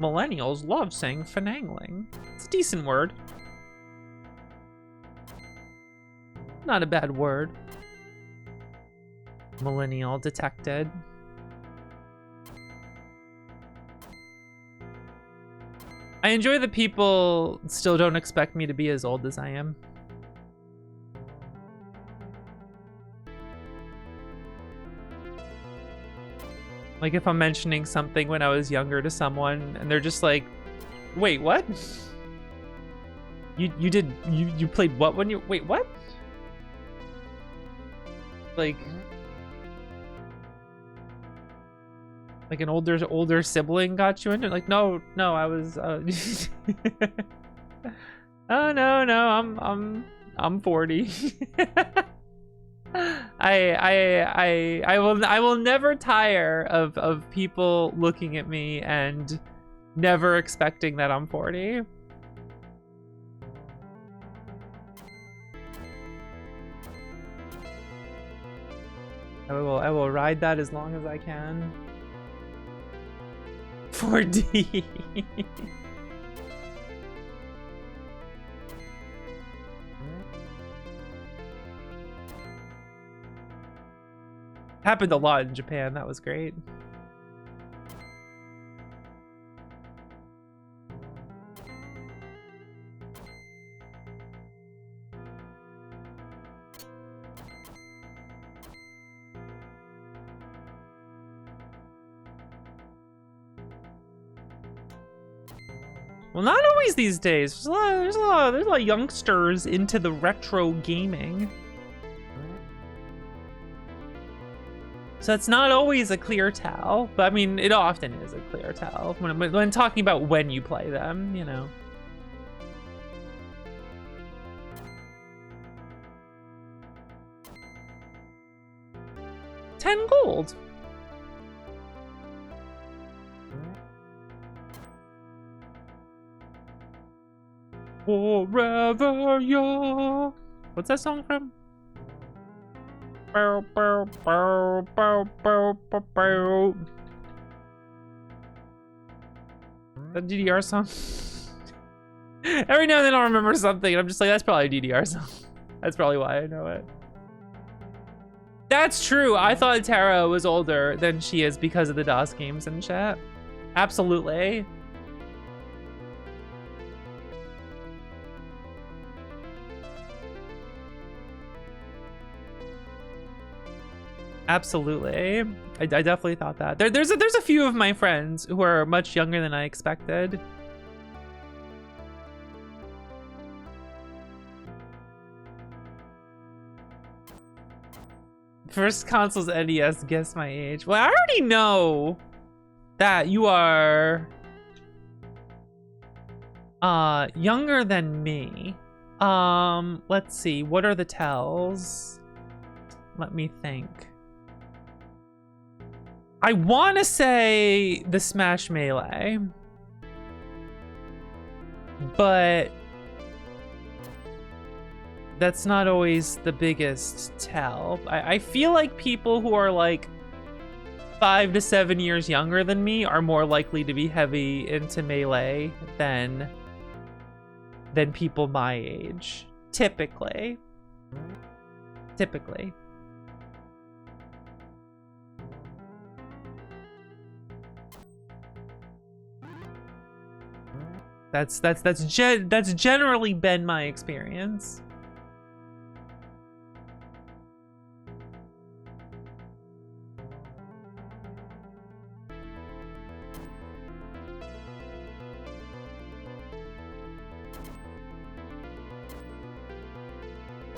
Millennials love saying finagling. It's a decent word. Not a bad word. Millennial detected. I enjoy that people still don't expect me to be as old as I am. Like if I'm mentioning something when I was younger to someone and they're just like, wait, what? You played what when you, wait, what? Like an older sibling got you into it? Like, no, I was oh no, I'm 40. I will never tire of people looking at me and never expecting that I'm 40. I will ride that as long as I can. 4D. Happened a lot in Japan. That was great. Well, not always these days. There's a lot of youngsters into the retro gaming. So it's not always a clear tell, but I mean, it often is a clear tell when talking about when you play them, you know. 10 gold. Forever young. What's that song from? Bow, bow, bow, bow, bow, bow, bow. That DDR song? Every now and then I'll remember something and I'm just like, that's probably a DDR song. That's probably why I know it. That's true. I thought Tara was older than she is because of the DOS games in chat. Absolutely. Absolutely. I definitely thought that. There's a few of my friends who are much younger than I expected. First console's NES, guess my age. Well, I already know that you are younger than me. Let's see. What are the tells? Let me think. I want to say the Smash Melee, but that's not always the biggest tell. I feel like people who are like 5 to 7 years younger than me are more likely to be heavy into Melee than people my age. Typically. That's generally been my experience.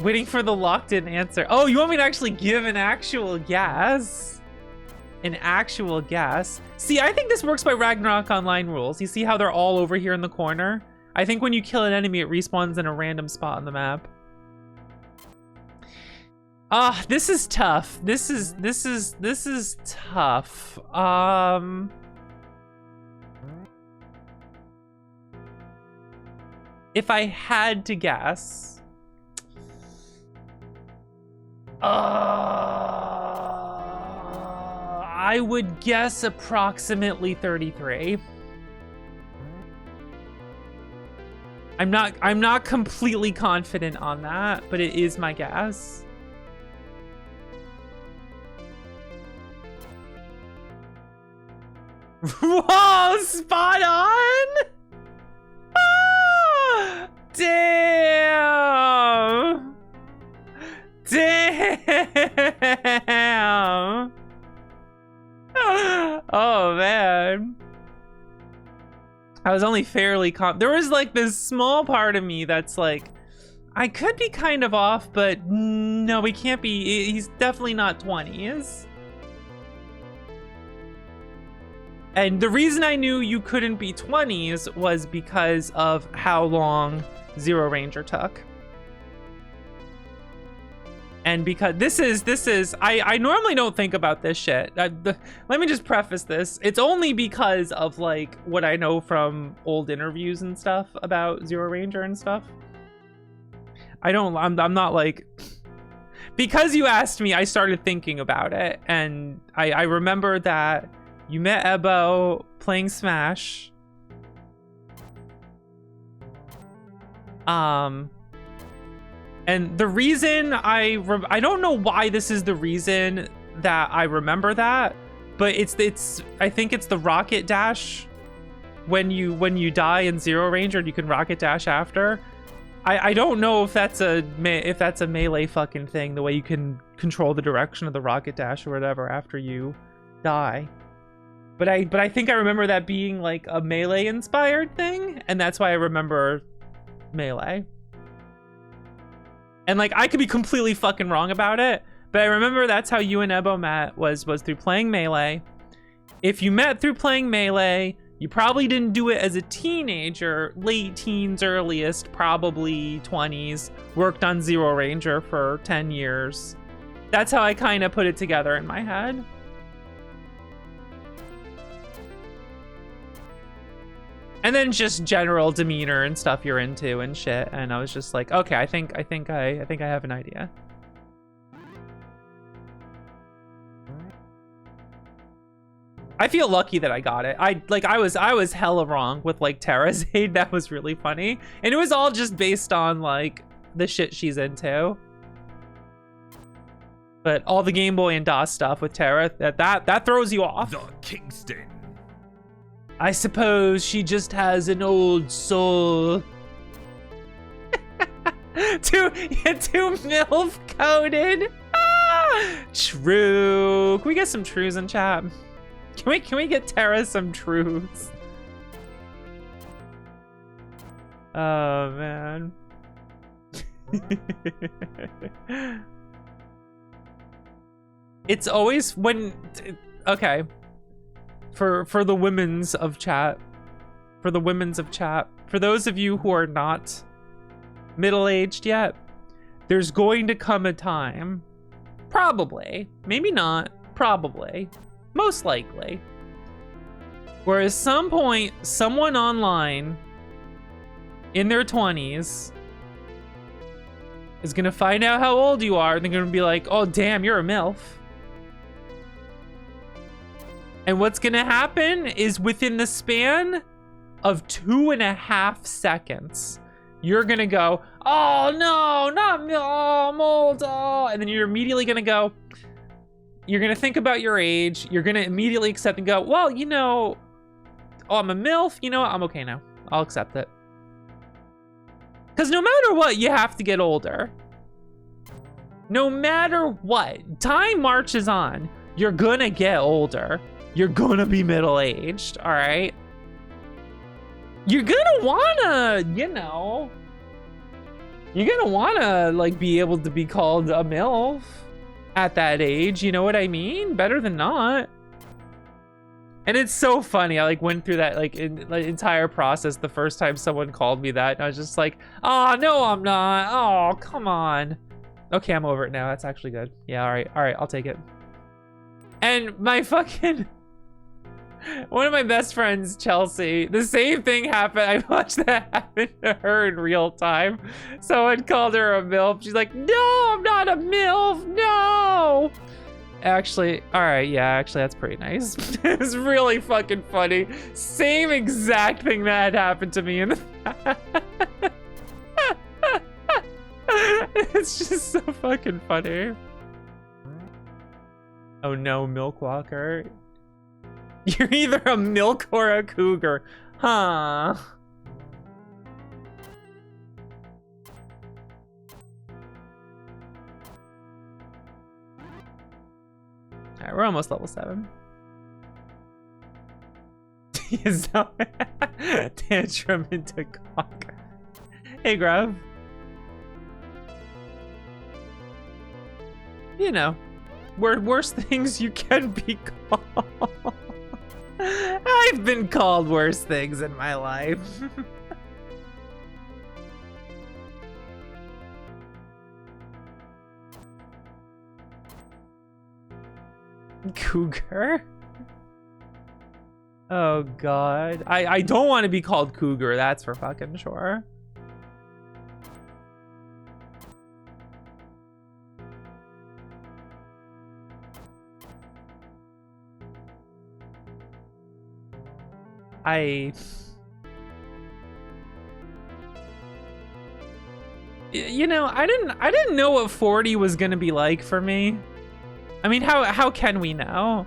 Waiting for the locked-in answer. Oh, you want me to actually give an actual guess? An actual guess. See, I think this works by Ragnarok Online rules. You see how they're all over here in the corner? I think when you kill an enemy, it respawns in a random spot on the map. Ah, this is tough. This is tough. If I had to guess, I would guess approximately 33. I'm not completely confident on that, but it is my guess. Whoa, spot on! Ah, damn! Damn! Oh man, I was only fairly there was like this small part of me that's like, I could be kind of off, but no, we can't be. He's definitely not 20s. And the reason I knew you couldn't be 20s was because of how long Zero Ranger took. And because this is, I normally don't think about this shit. Let me just preface this. It's only because of like what I know from old interviews and stuff about Zero Ranger and stuff. I'm not like, because you asked me, I started thinking about it. And I remember that you met Ebo playing Smash. And the reason I don't know why this is the reason that I remember that, but I think it's the rocket dash when you die in Zero Ranger and you can rocket dash after. I don't know if that's a melee fucking thing, the way you can control the direction of the rocket dash or whatever after you die. But I think I remember that being like a melee inspired thing, and that's why I remember Melee. And like, I could be completely fucking wrong about it, but I remember that's how you and Ebo met, was through playing Melee. If you met through playing Melee, you probably didn't do it as a teenager, late teens, earliest, probably 20s, worked on Zero Ranger for 10 years. That's how I kind of put it together in my head. And then just general demeanor and stuff you're into and shit. And I was just like, okay, I think I have an idea. I feel lucky that I got it. I was hella wrong with like Terra's aid. That was really funny. And it was all just based on like the shit she's into. But all the Game Boy and DOS stuff with Terra, that throws you off. The Kingston. I suppose she just has an old soul. too MILF coded. Ah, true. Can we get some trues in chat? Can we get Terra some trues? Oh man. It's always when okay. For the women's of chat. For the women's of chat. For those of you who are not middle-aged yet, there's going to come a time, probably, maybe not, probably, most likely, where at some point, someone online in their 20s is gonna find out how old you are, and they're gonna be like, oh damn, you're a MILF. And what's gonna happen is within the span of 2.5 seconds, you're gonna go, oh no, not me, oh, I'm old, oh. And then you're immediately gonna go, you're gonna think about your age, you're gonna immediately accept and go, well, you know, oh, I'm a MILF, you know what, I'm okay now, I'll accept it. Because no matter what, you have to get older. No matter what, time marches on, you're gonna get older. You're gonna be middle-aged, all right? You're gonna wanna, you know, you're gonna wanna like be able to be called a MILF at that age, you know what I mean? Better than not. And it's so funny, I like went through that like entire process the first time someone called me that, and I was just like, oh, no, I'm not, oh, come on. Okay, I'm over it now, that's actually good. Yeah, all right, I'll take it. And my fucking, one of my best friends, Chelsea, the same thing happened. I watched that happen to her in real time. Someone called her a MILF. She's like, no, I'm not a MILF, no. Actually, all right, yeah, actually, that's pretty nice. It was really fucking funny. Same exact thing that had happened to me in the It's just so fucking funny. Oh no, Milk Walker. You're either a milk or a cougar, huh? All right, we're almost level 7. Tantrum into cock. Hey, Grav. You know, worse things you can be called. I've been called worse things in my life. Cougar? Oh god. I don't want to be called cougar, that's for fucking sure. You know, I didn't know what 40 was gonna be like for me. I mean, how can we know?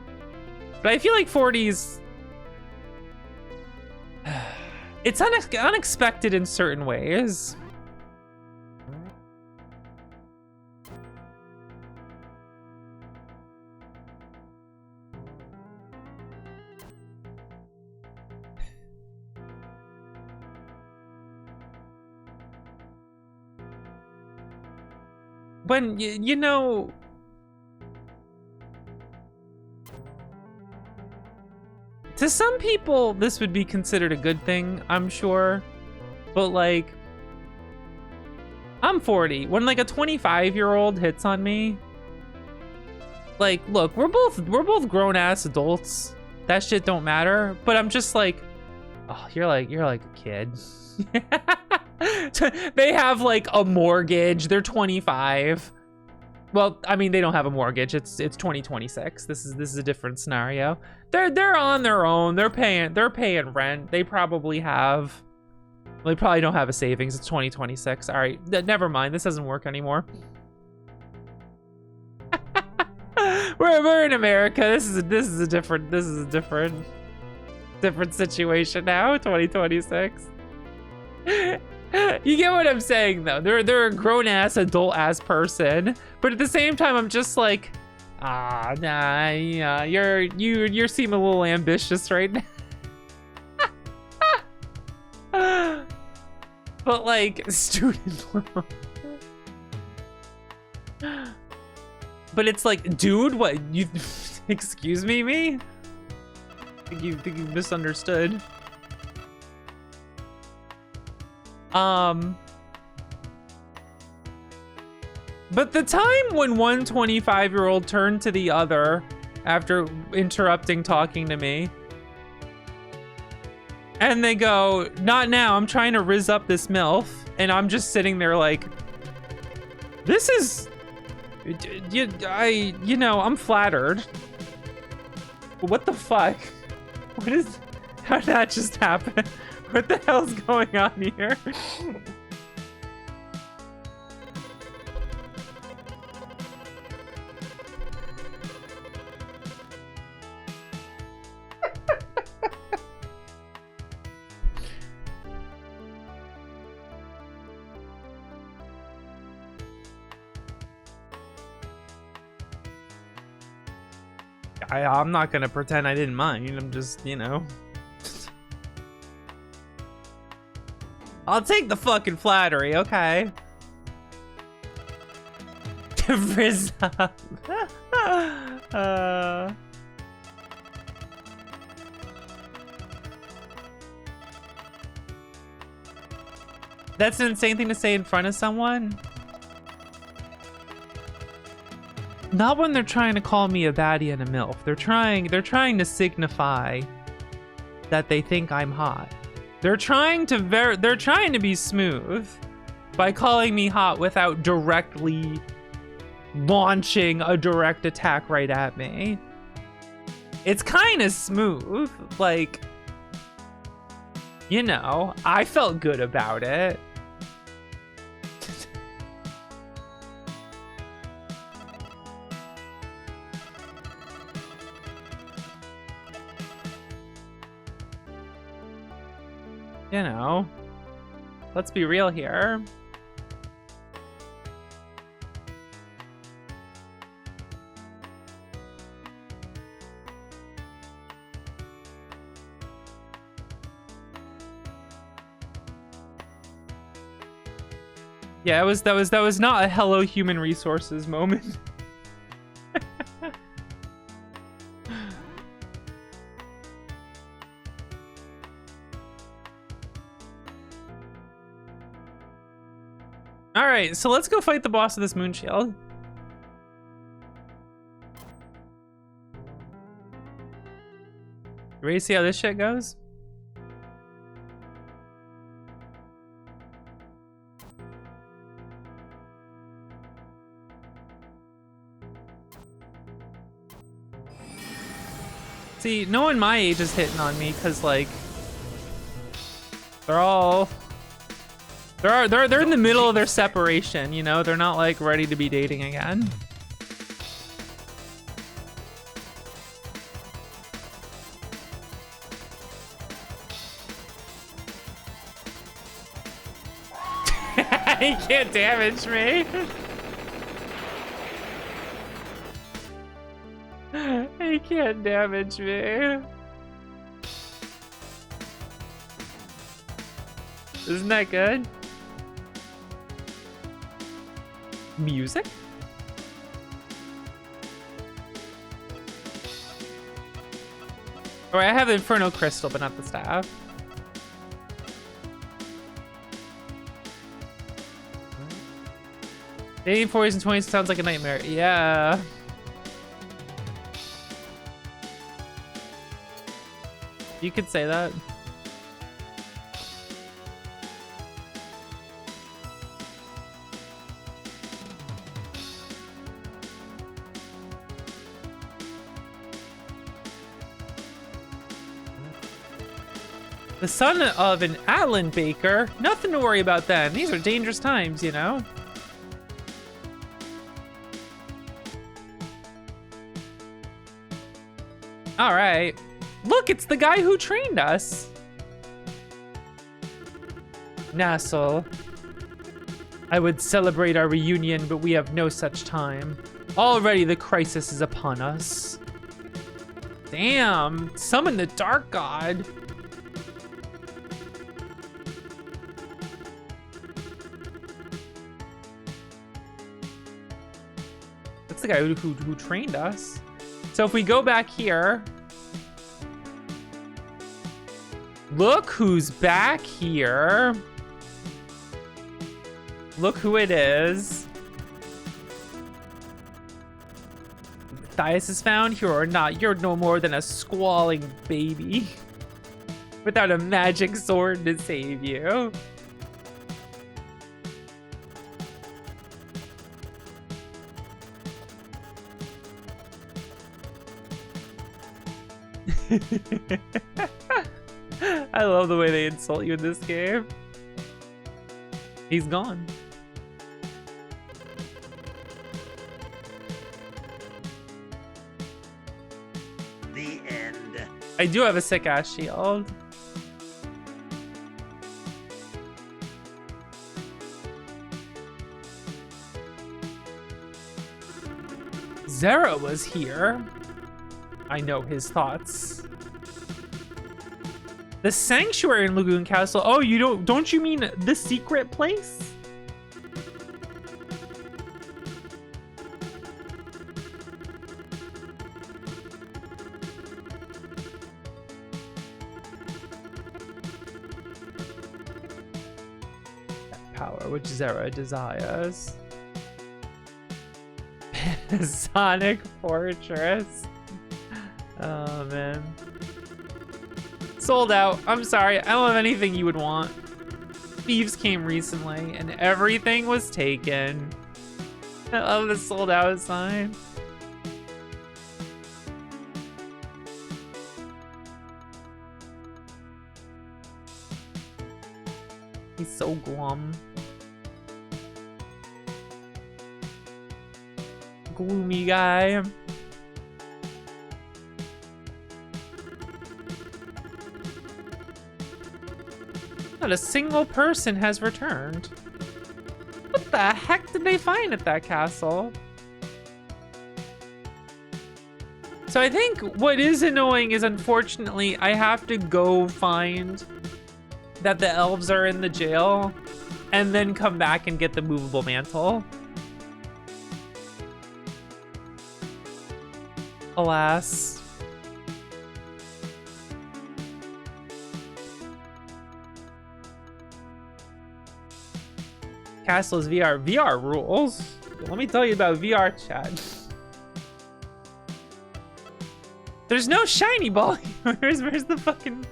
But I feel like 40's it's unexpected in certain ways. When, you know, to some people, this would be considered a good thing, I'm sure. But, like, I'm 40. When, like, a 25-year-old hits on me, Like, look, we're both grown ass adults. That shit don't matter. But I'm just like, oh, you're like a kid. They have like a mortgage. They're 25. Well, I mean, they don't have a mortgage. It's 2026. This is a different scenario. They're on their own. They're paying rent. They probably don't have a savings. It's 2026. All right, never mind. This doesn't work anymore. we're in America. This is a different situation now. 2026. You get what I'm saying, though. They're a grown-ass, adult-ass person, but at the same time, I'm just like, nah, yeah, you seem a little ambitious right now. But like, student loan. But it's like, dude, what you? Excuse me? Think you misunderstood. But the time when one 25-year-old turned to the other after interrupting talking to me, and they go, "Not now, I'm trying to rizz up this MILF," and I'm just sitting there like, this is, I'm flattered. What the fuck? How did that just happen? What the hell's going on here? I'm not gonna pretend I didn't mind. I'm just, I'll take the fucking flattery, okay? Frizz up. That's an insane thing to say in front of someone. Not when they're trying to call me a baddie and a MILF. They're trying to signify that they think I'm hot. They're trying to be smooth by calling me hot without directly launching a direct attack right at me. It's kind of smooth. Like, I felt good about it. Let's be real here. Yeah, that was not a hello human resources moment. All right, so let's go fight the boss of this moon shield. Ready to see how this shit goes? See, no one my age is hitting on me because, like, they're in the middle of their separation, They're not like ready to be dating again. He can't damage me. He can't damage me. Isn't that good? Music? Or I have the Inferno Crystal, but not the staff. Dating 40s and 20s sounds like a nightmare. Yeah. You could say that. The son of an Allen baker? Nothing to worry about then. These are dangerous times, you know? All right. Look, it's the guy who trained us. Nassau. I would celebrate our reunion, but we have no such time. Already the crisis is upon us. Damn, summon the Dark God. That's the guy who trained us. So if we go back here, look who's back here. Look who it is. Matthias is found here or not, you're no more than a squalling baby without a magic sword to save you. I love the way they insult you in this game. He's gone. The end. I do have a sick ass shield. Zera was here. I know his thoughts. The sanctuary in Lagoon Castle. Oh, don't you mean the secret place? That power which Zera desires. Sonic Fortress. Oh man. Sold out. I'm sorry. I don't have anything you would want. Thieves came recently and everything was taken. I love the sold out sign. He's so glum. Gloomy guy. Not a single person has returned. What the heck did they find at that castle? So I think what is annoying is, unfortunately, I have to go find that the elves are in the jail and then come back and get the movable mantle. Alas. Castle's VR. VR rules. Let me tell you about VR, chat. There's no shiny ball. Where's the fucking...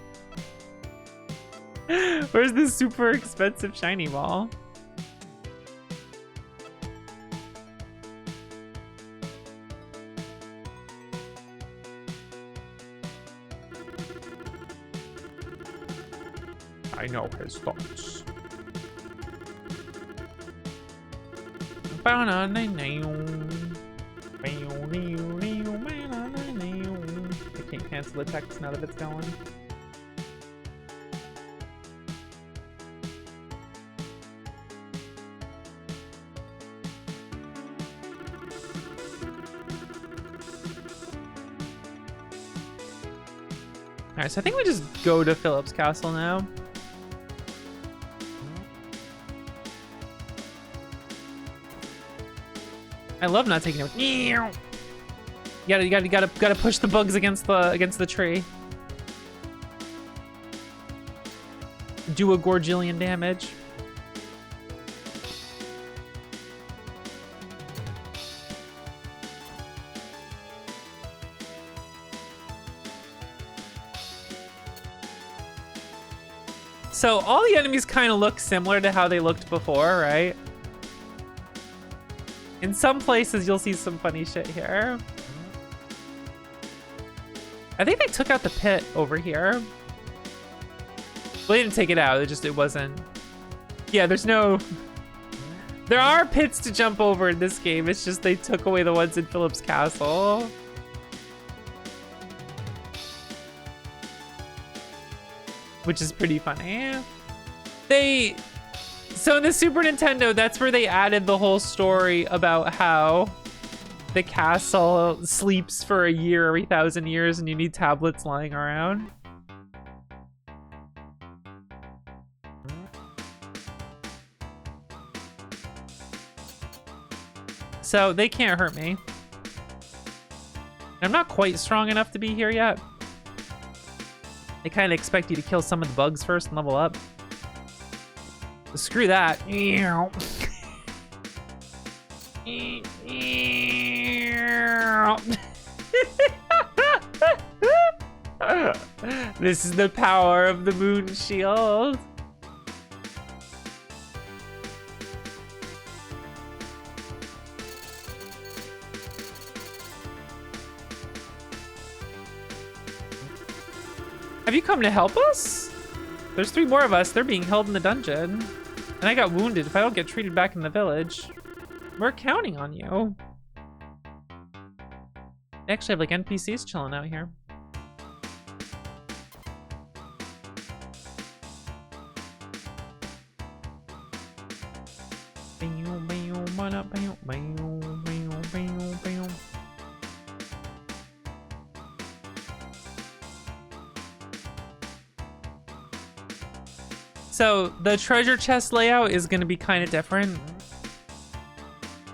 Where's the super expensive shiny ball? I know his thoughts. I can't cancel the text now that it's going. Alright, so I think we just go to Philip's castle now. I love not taking it. You gotta push the bugs against the tree. Do a Gorgillion damage. So all the enemies kind of look similar to how they looked before, right? In some places, you'll see some funny shit here. I think they took out the pit over here. Well, they didn't take it out. It wasn't. Yeah, there's no. There are pits to jump over in this game. It's just they took away the ones in Philip's Castle. Which is pretty funny. So in the Super Nintendo, that's where they added the whole story about how the castle sleeps for a year every 1,000 years and you need tablets lying around. So they can't hurt me. I'm not quite strong enough to be here yet. They kind of expect you to kill some of the bugs first and level up. But screw that. This is the power of the moon shield. Have you come to help us? There's 3 more of us. They're being held in the dungeon. And I got wounded. If I don't get treated back in the village, we're counting on you. They actually have like NPCs chilling out here. So the treasure chest layout is going to be kind of different.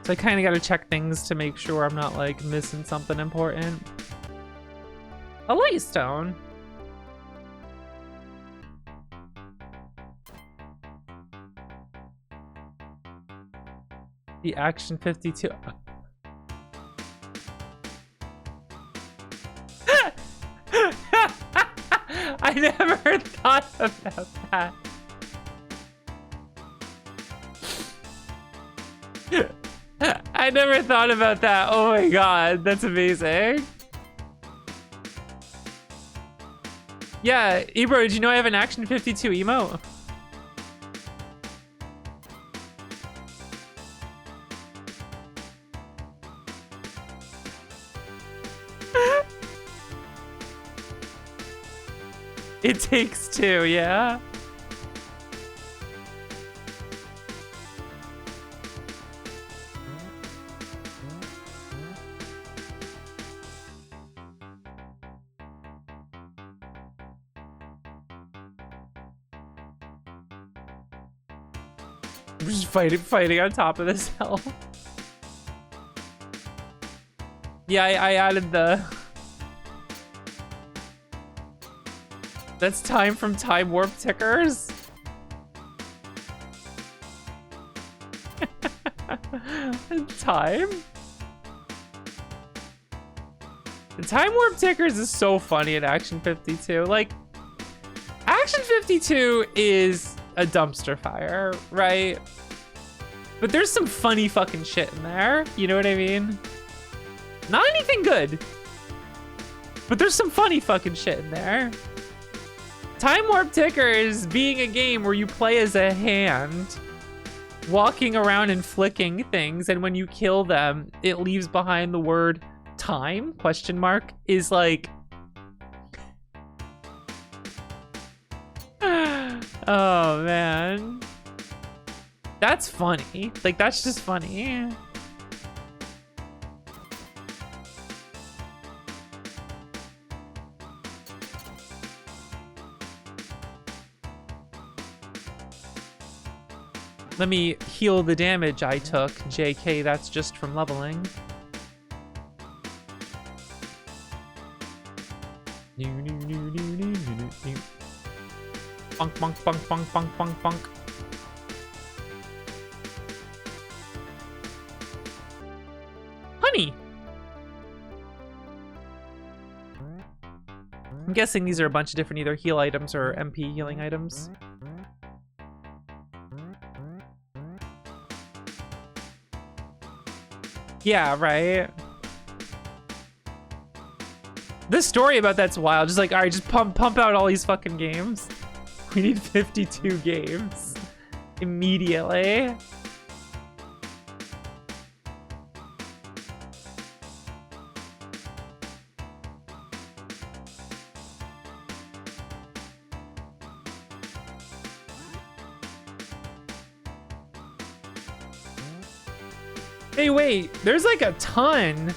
So I kind of got to check things to make sure I'm not like missing something important. A light stone. The Action 52. I never thought about that. I never thought about that. Oh my god, that's amazing. Yeah, Ebro, did you know I have an Action 52 emote? It takes 2, yeah. We're just fighting on top of this hill. Yeah, I added the... That's time from time warp tickers. Time? The time warp tickers is so funny in Action 52. Like, Action 52 is a dumpster fire, right? But there's some funny fucking shit in there. You know what I mean? Not anything good. But there's some funny fucking shit in there. Time Warp Tickers being a game where you play as a hand, walking around and flicking things, and when you kill them, it leaves behind the word time, question mark, is like... Oh, man. That's funny. Like, that's just funny. Let me heal the damage I took. JK, that's just from leveling. Bunk, bunk, bunk, bunk, bunk, bunk, bunk. Honey! I'm guessing these are a bunch of different either heal items or MP healing items. Yeah, right. This story about that's wild. Just like, all right, just pump out all these fucking games. We need 52 games immediately. Hey, wait, there's like a ton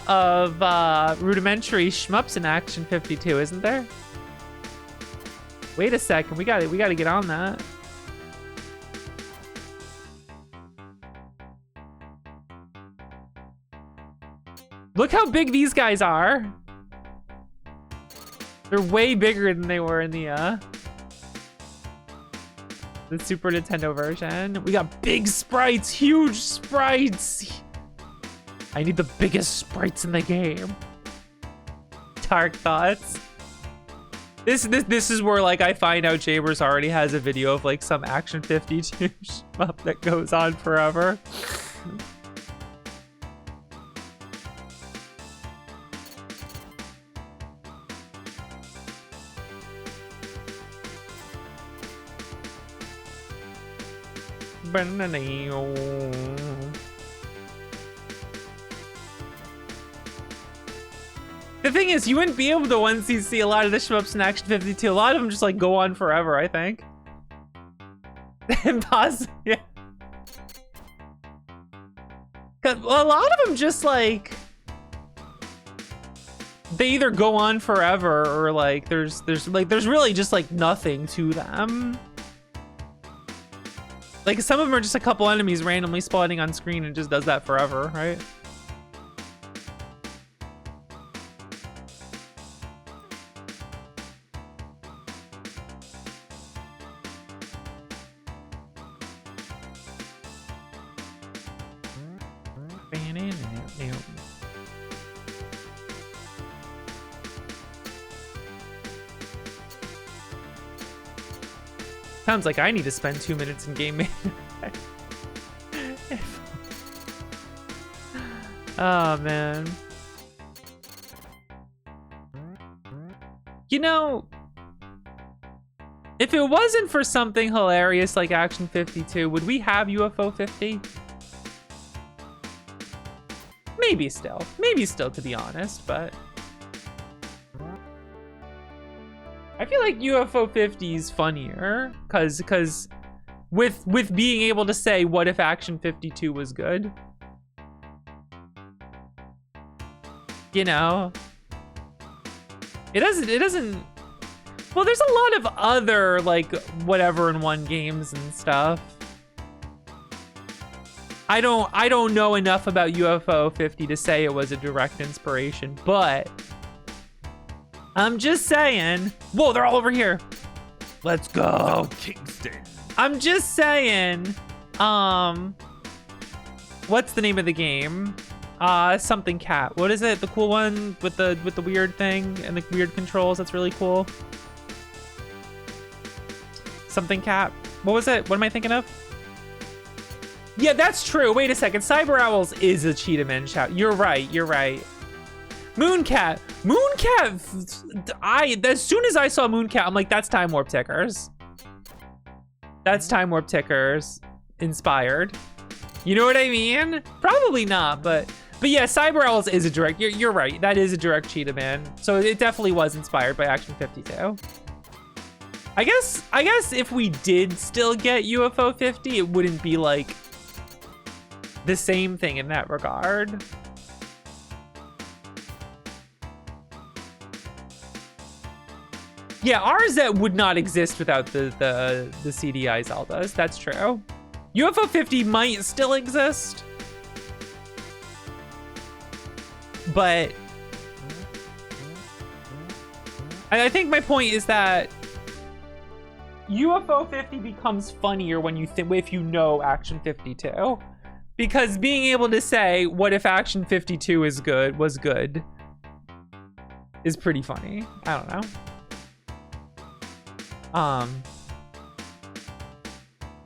of rudimentary shmups in Action 52, isn't there? Wait a second, we gotta get on that. Look how big these guys are. They're way bigger than they were in the Super Nintendo version. We got big sprites, huge sprites. I need the biggest sprites in the game. Dark thoughts. This is where like I find out Jabers already has a video of like some Action 52 shmup that goes on forever. The thing is, you wouldn't be able to once you see a lot of the shmups in Action 52. A lot of them just like go on forever, I think. Impossible, yeah. Cause a lot of them just like they either go on forever or like there's really just like nothing to them. Like some of them are just a couple enemies randomly spawning on screen and just does that forever, right? Sounds like I need to spend 2 minutes in game mode. Oh, man. You know, if it wasn't for something hilarious like Action 52, would we have UFO 50? Maybe still, to be honest, but I feel like UFO 50 is funnier because with being able to say what if Action 52 was good, you know, it doesn't. Well, there's a lot of other like whatever in one games and stuff. I don't know enough about UFO 50 to say it was a direct inspiration, but I'm just saying. Whoa, they're all over here. Let's go. Kingston. I'm just saying. What's the name of the game? Something cat. What is it? The cool one with the weird thing and the weird controls. That's really cool. Something cat. What was it? What am I thinking of? Yeah, that's true. Wait a second. Cyber Owls is a Cheetah shout. You're right. Mooncat. As soon as I saw Mooncat, I'm like, that's Time Warp Tickers. That's Time Warp Tickers inspired. You know what I mean? Probably not, but yeah, Cyber Owls is a direct. You're right. That is a direct Cheetah Man. So it definitely was inspired by Action 52. I guess if we did still get UFO 50, it wouldn't be like the same thing in that regard. Yeah, RZ would not exist without the CDI Zeldas. That's true. UFO 50 might still exist, but I think my point is that UFO 50 becomes funnier when if you know Action 52. Because being able to say, what if Action 52 was good, is pretty funny. I don't know.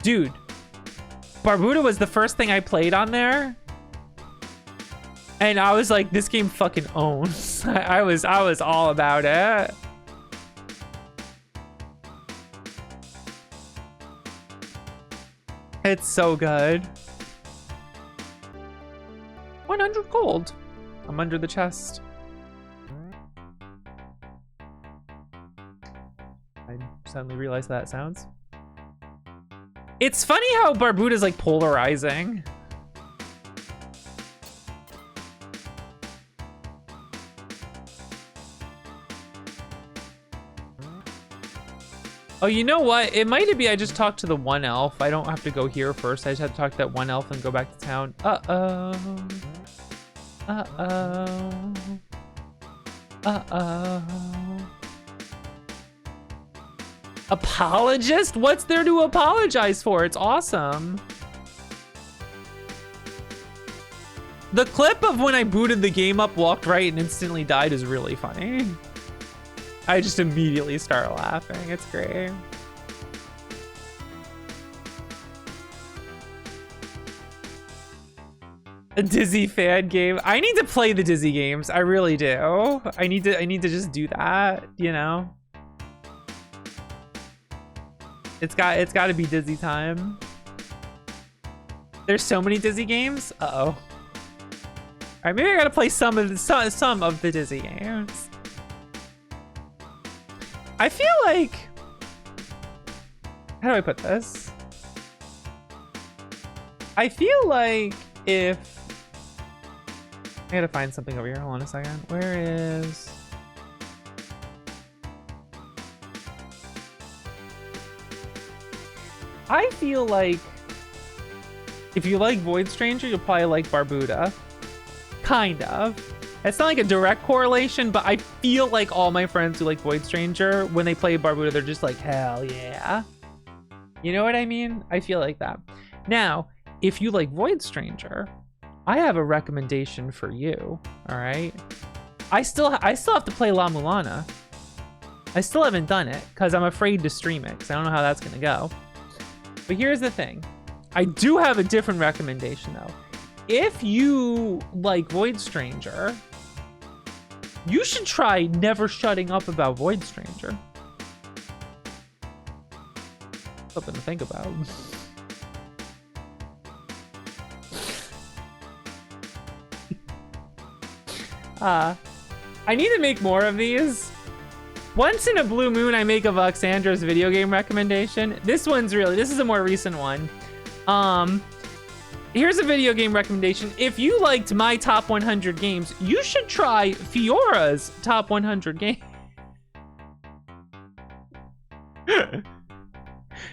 Dude, Barbuda was the first thing I played on there. And I was like, this game fucking owns. I was all about it. It's so good. 100 gold. I'm under the chest. I suddenly realized how that sounds. It's funny how Barbuda's like polarizing. Oh, you know what? It might be I just talked to the one elf. I don't have to go here first. I just have to talk to that one elf and go back to town. Uh-oh. Uh-oh. Uh-oh. Apologist? What's there to apologize for? It's awesome. The clip of when I booted the game up, walked right, and instantly died is really funny. I just immediately start laughing. It's great. A Dizzy fan game. I need to play the Dizzy games. I really do. I need to just do that, you know. It's got to be Dizzy time. There's so many Dizzy games. Uh-oh. All right, maybe I got to play some of the Dizzy games. I feel like, how do I put this? I feel like if, I gotta find something over here. Hold on a second. Where is, I feel like if you like Void Stranger, you'll probably like Barbuda. Kind of. It's not like a direct correlation, but I feel like all my friends who like Void Stranger, when they play Barbuda, they're just like, hell yeah. You know what I mean? I feel like that. Now, if you like Void Stranger, I have a recommendation for you, all right? I still have to play La Mulana. I still haven't done it because I'm afraid to stream it because I don't know how that's gonna go. But here's the thing. I do have a different recommendation though. If you like Void Stranger, you should try never shutting up about Void Stranger. Something to think about. I need to make more of these. Once in a blue moon, I make a Voxandra's video game recommendation. This is a more recent one. Here's a video game recommendation. If you liked my top 100 games, you should try Fiora's top 100 games.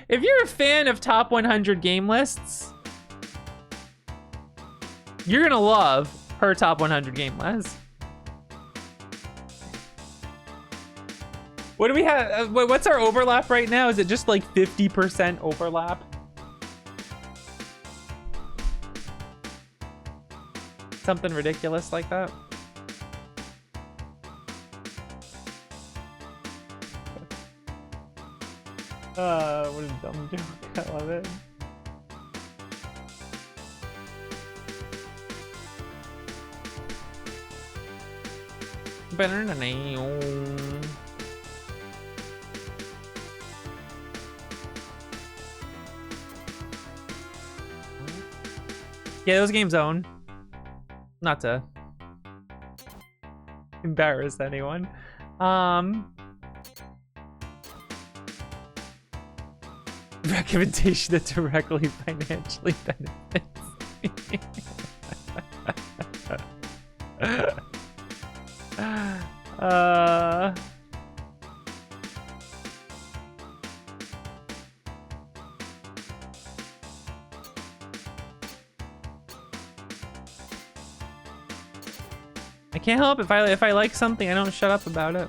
If you're a fan of top 100 game lists, you're gonna love her top 100 game list. What do we have? What's our overlap right now? Is it just like 50% overlap? Something ridiculous like that. What a dumb joke. I love it. Yeah, those games own. Not to embarrass anyone. Recommendation that directly financially benefits me. I can't help if I like something, I don't shut up about it.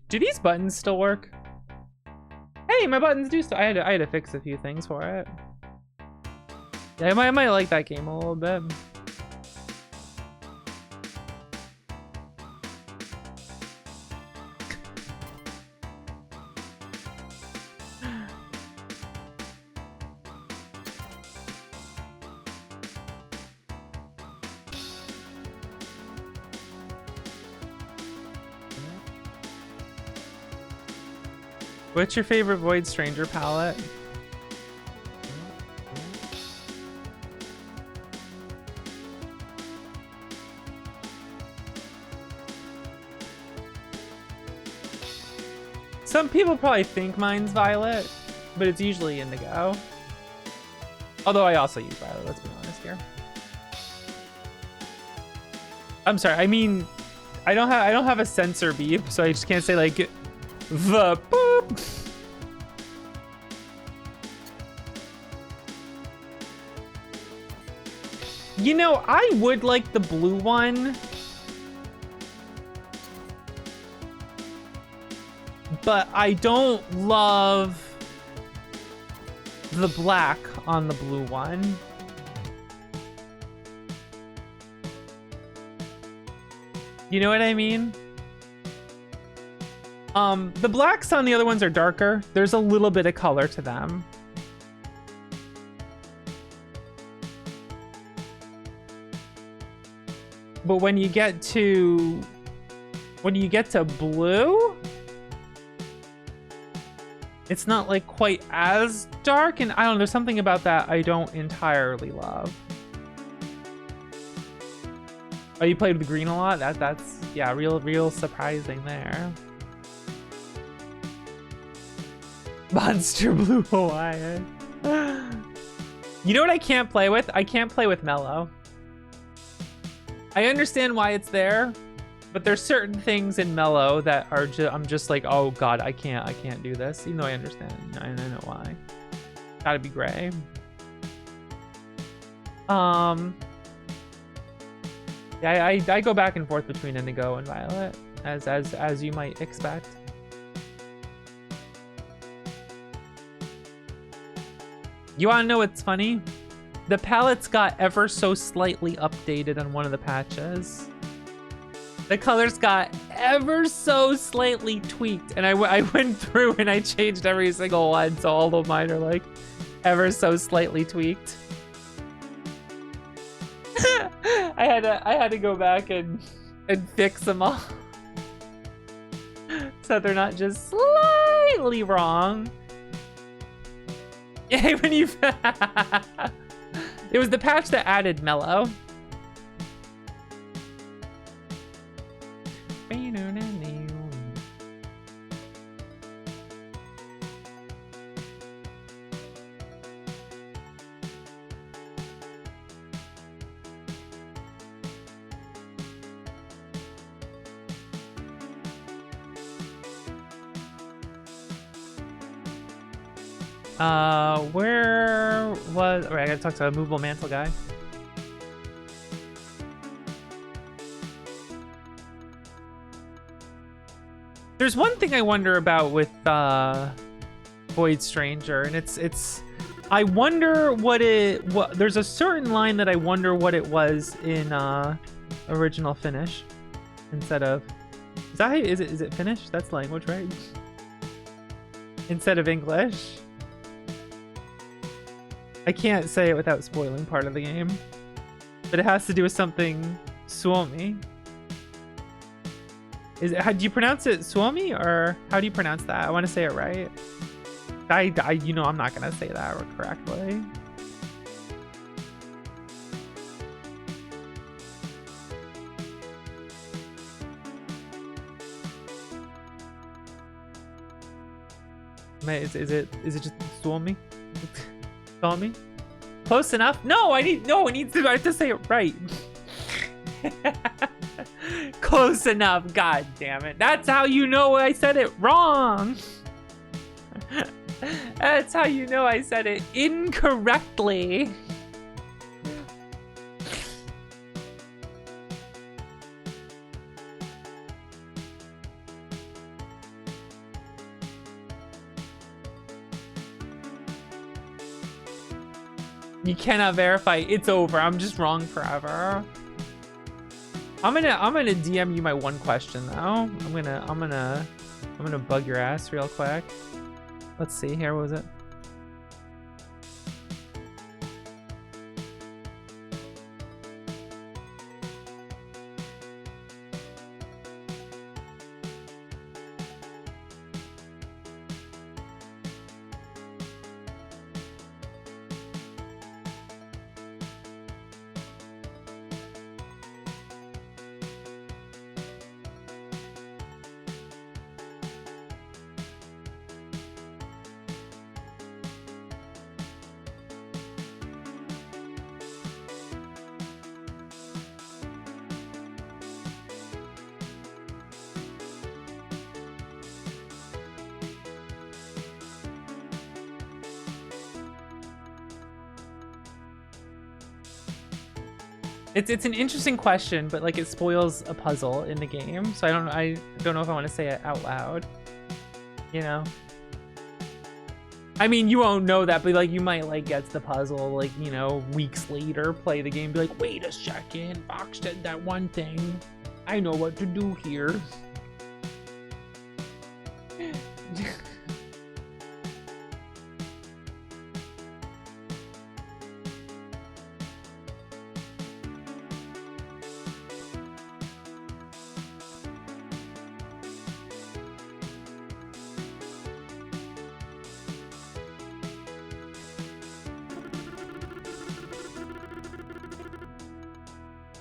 Do these buttons still work? Hey, my buttons do stuff. I had to fix a few things for it. Yeah, I might like that game a little bit. What's your favorite Void Stranger palette? Some people probably think mine's Violet, but it's usually Indigo. Although I also use Violet, let's be honest here. I'm sorry, I mean, I don't have a sensor beep, so I just can't say like the boop. You know, I would like the blue one, but I don't love the black on the blue one. You know what I mean? The blacks on the other ones are darker. There's a little bit of color to them. But when you get to blue, it's not like quite as dark, and I don't know, there's something about that I don't entirely love. Oh, you played with green a lot? That's yeah, real surprising there. Monster Blue Hawaiian. You know what I can't play with? I can't play with Mellow. I understand why it's there, but there's certain things in Mellow that are I'm just like, oh god, I can't do this, even though I understand. I know why. Gotta be gray. Yeah, I go back and forth between Indigo and Violet, as you might expect. You wanna know what's funny? The palettes got ever so slightly updated on one of the patches. The colors got ever so slightly tweaked, and I went through and I changed every single one, so all of mine are like ever so slightly tweaked. I had to go back and fix them all so they're not just slightly wrong. Yeah, when you it was the patch that added Mellow. Where was... Alright, I gotta talk to a movable mantle guy. There's one thing I wonder about with Void Stranger, and it's I wonder what there's a certain line that I wonder what it was in original Finnish instead of... Is it Finnish? That's language, right? Instead of English. I can't say it without spoiling part of the game, but it has to do with something Suomi. Do you pronounce it Suomi, or how do you pronounce that? I want to say it right. You know, I'm not gonna say that correctly. Is it just Suomi? Suomi? Close enough? No, I have to say it right. Close enough, god damn it. That's how you know I said it wrong. That's how you know I said it incorrectly. You cannot verify. It's over. I'm just wrong forever. I'm gonna DM you my one question though. I'm gonna bug your ass real quick. Let's see here. What was it? It's an interesting question, but like it spoils a puzzle in the game, so I don't know if I want to say it out loud. You know. I mean, you won't know that, but like you might like get the puzzle like, you know, weeks later, play the game, be like, wait a second, Fox said that one thing. I know what to do here.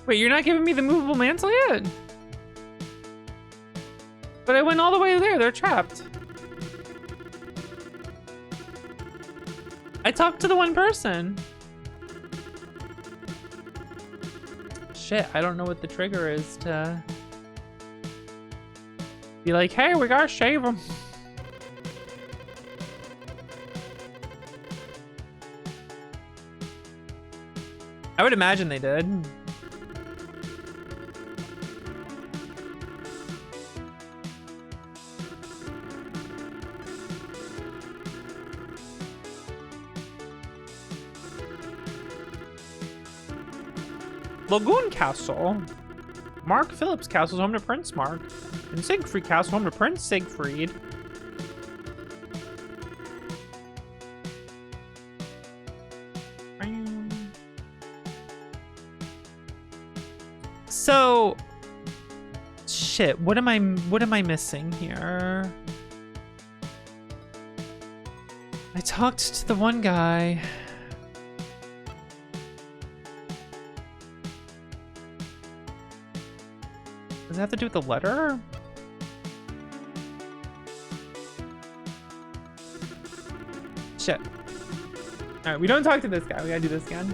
Wait, you're not giving me the movable mantle yet? But I went all the way there. They're trapped. I talked to the one person. Shit, I don't know what the trigger is to be like, hey, we gotta shave them. I would imagine they did. Lagoon Castle. Mark Phillips Castle is home to Prince Mark. And Siegfried Castle home to Prince Siegfried. So shit, what am I missing here? I talked to the one guy. Does it have to do with the letter? Shit. Alright, we don't talk to this guy. We gotta do this again.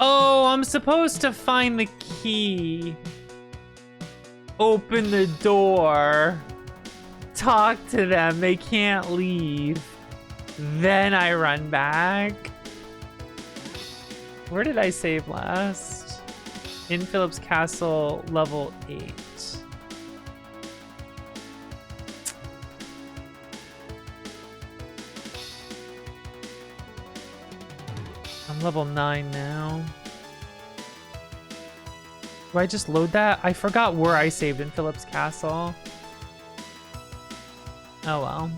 Oh, I'm supposed to find the key. Open the door. Talk to them. They can't leave. Then I run back. Where did I save last? In Phillips Castle, level 8. I'm level 9 now. Do I just load that? I forgot where I saved in Phillips Castle. Oh well.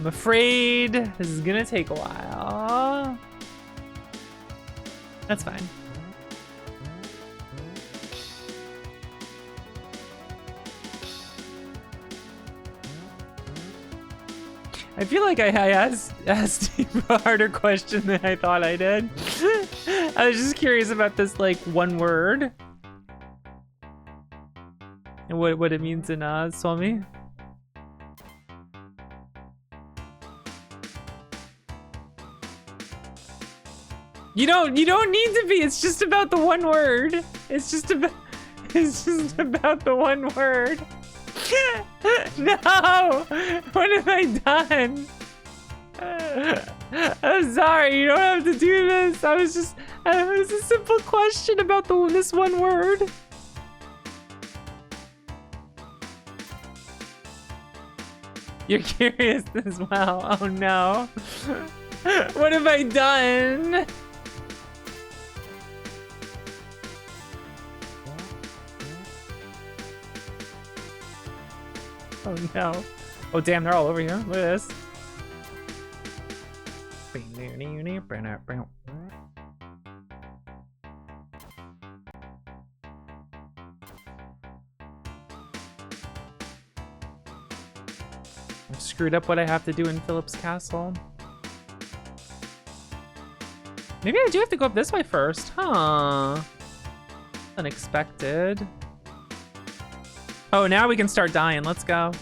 I'm afraid this is gonna take a while. That's fine. I feel like I asked you a harder question than I thought I did. I was just curious about this like one word and what it means in Swami. You don't need to be. It's just about the one word. It's just about the one word. No! What have I done? I'm sorry, you don't have to do this. It was a simple question about this one word. You're curious as well. Oh no. What have I done? Oh no. Oh damn, they're all over here. Look at this. I've screwed up what I have to do in Philip's castle. Maybe I do have to go up this way first, huh? Unexpected. Oh, now we can start dying. Let's go.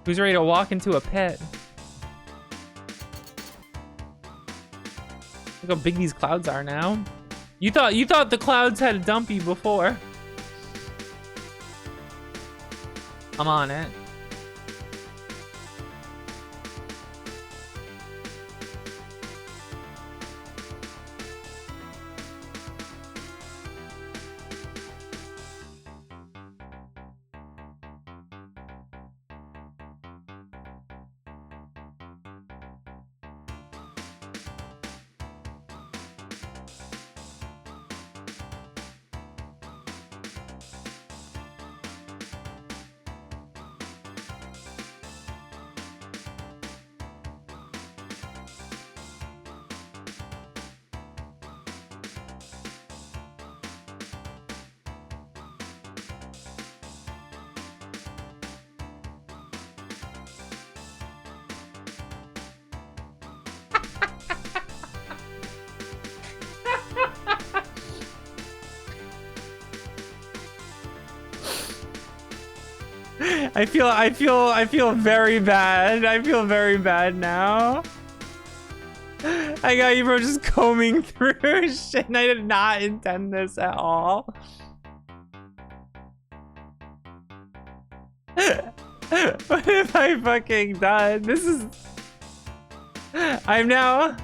Who's ready to walk into a pit? Look how big these clouds are now. You thought the clouds had a dumpy before. I'm on it. I feel very bad. I feel very bad now. I got you, bro, just combing through shit, and I did not intend this at all. What have I fucking done? This is... I'm now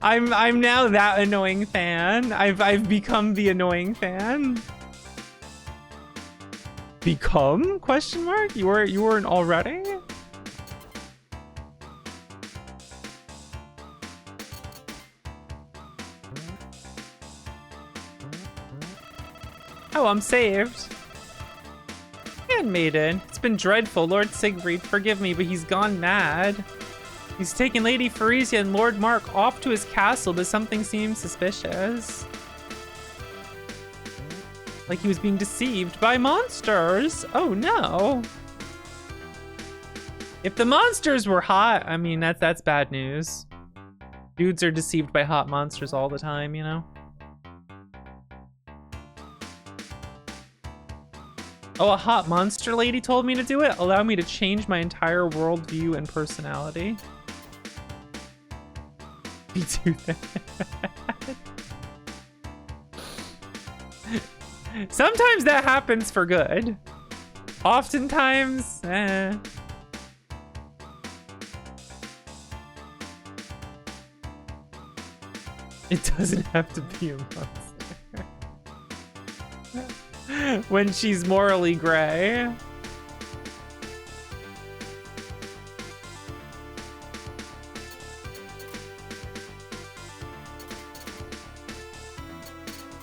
that annoying fan. I've become the annoying fan. Become? Question mark? You weren't already? Oh, I'm saved. Handmaiden. It's been dreadful. Lord Siegfried, forgive me, but he's gone mad. He's taken Lady Farisia and Lord Mark off to his castle, but something seems suspicious. Like he was being deceived by monsters. Oh no. If the monsters were hot, I mean, that's bad news. Dudes are deceived by hot monsters all the time, you know? Oh, a hot monster lady told me to do it? Allow me to change my entire worldview and personality. Me too. Sometimes that happens for good. Oftentimes, eh. It doesn't have to be a monster. When she's morally gray.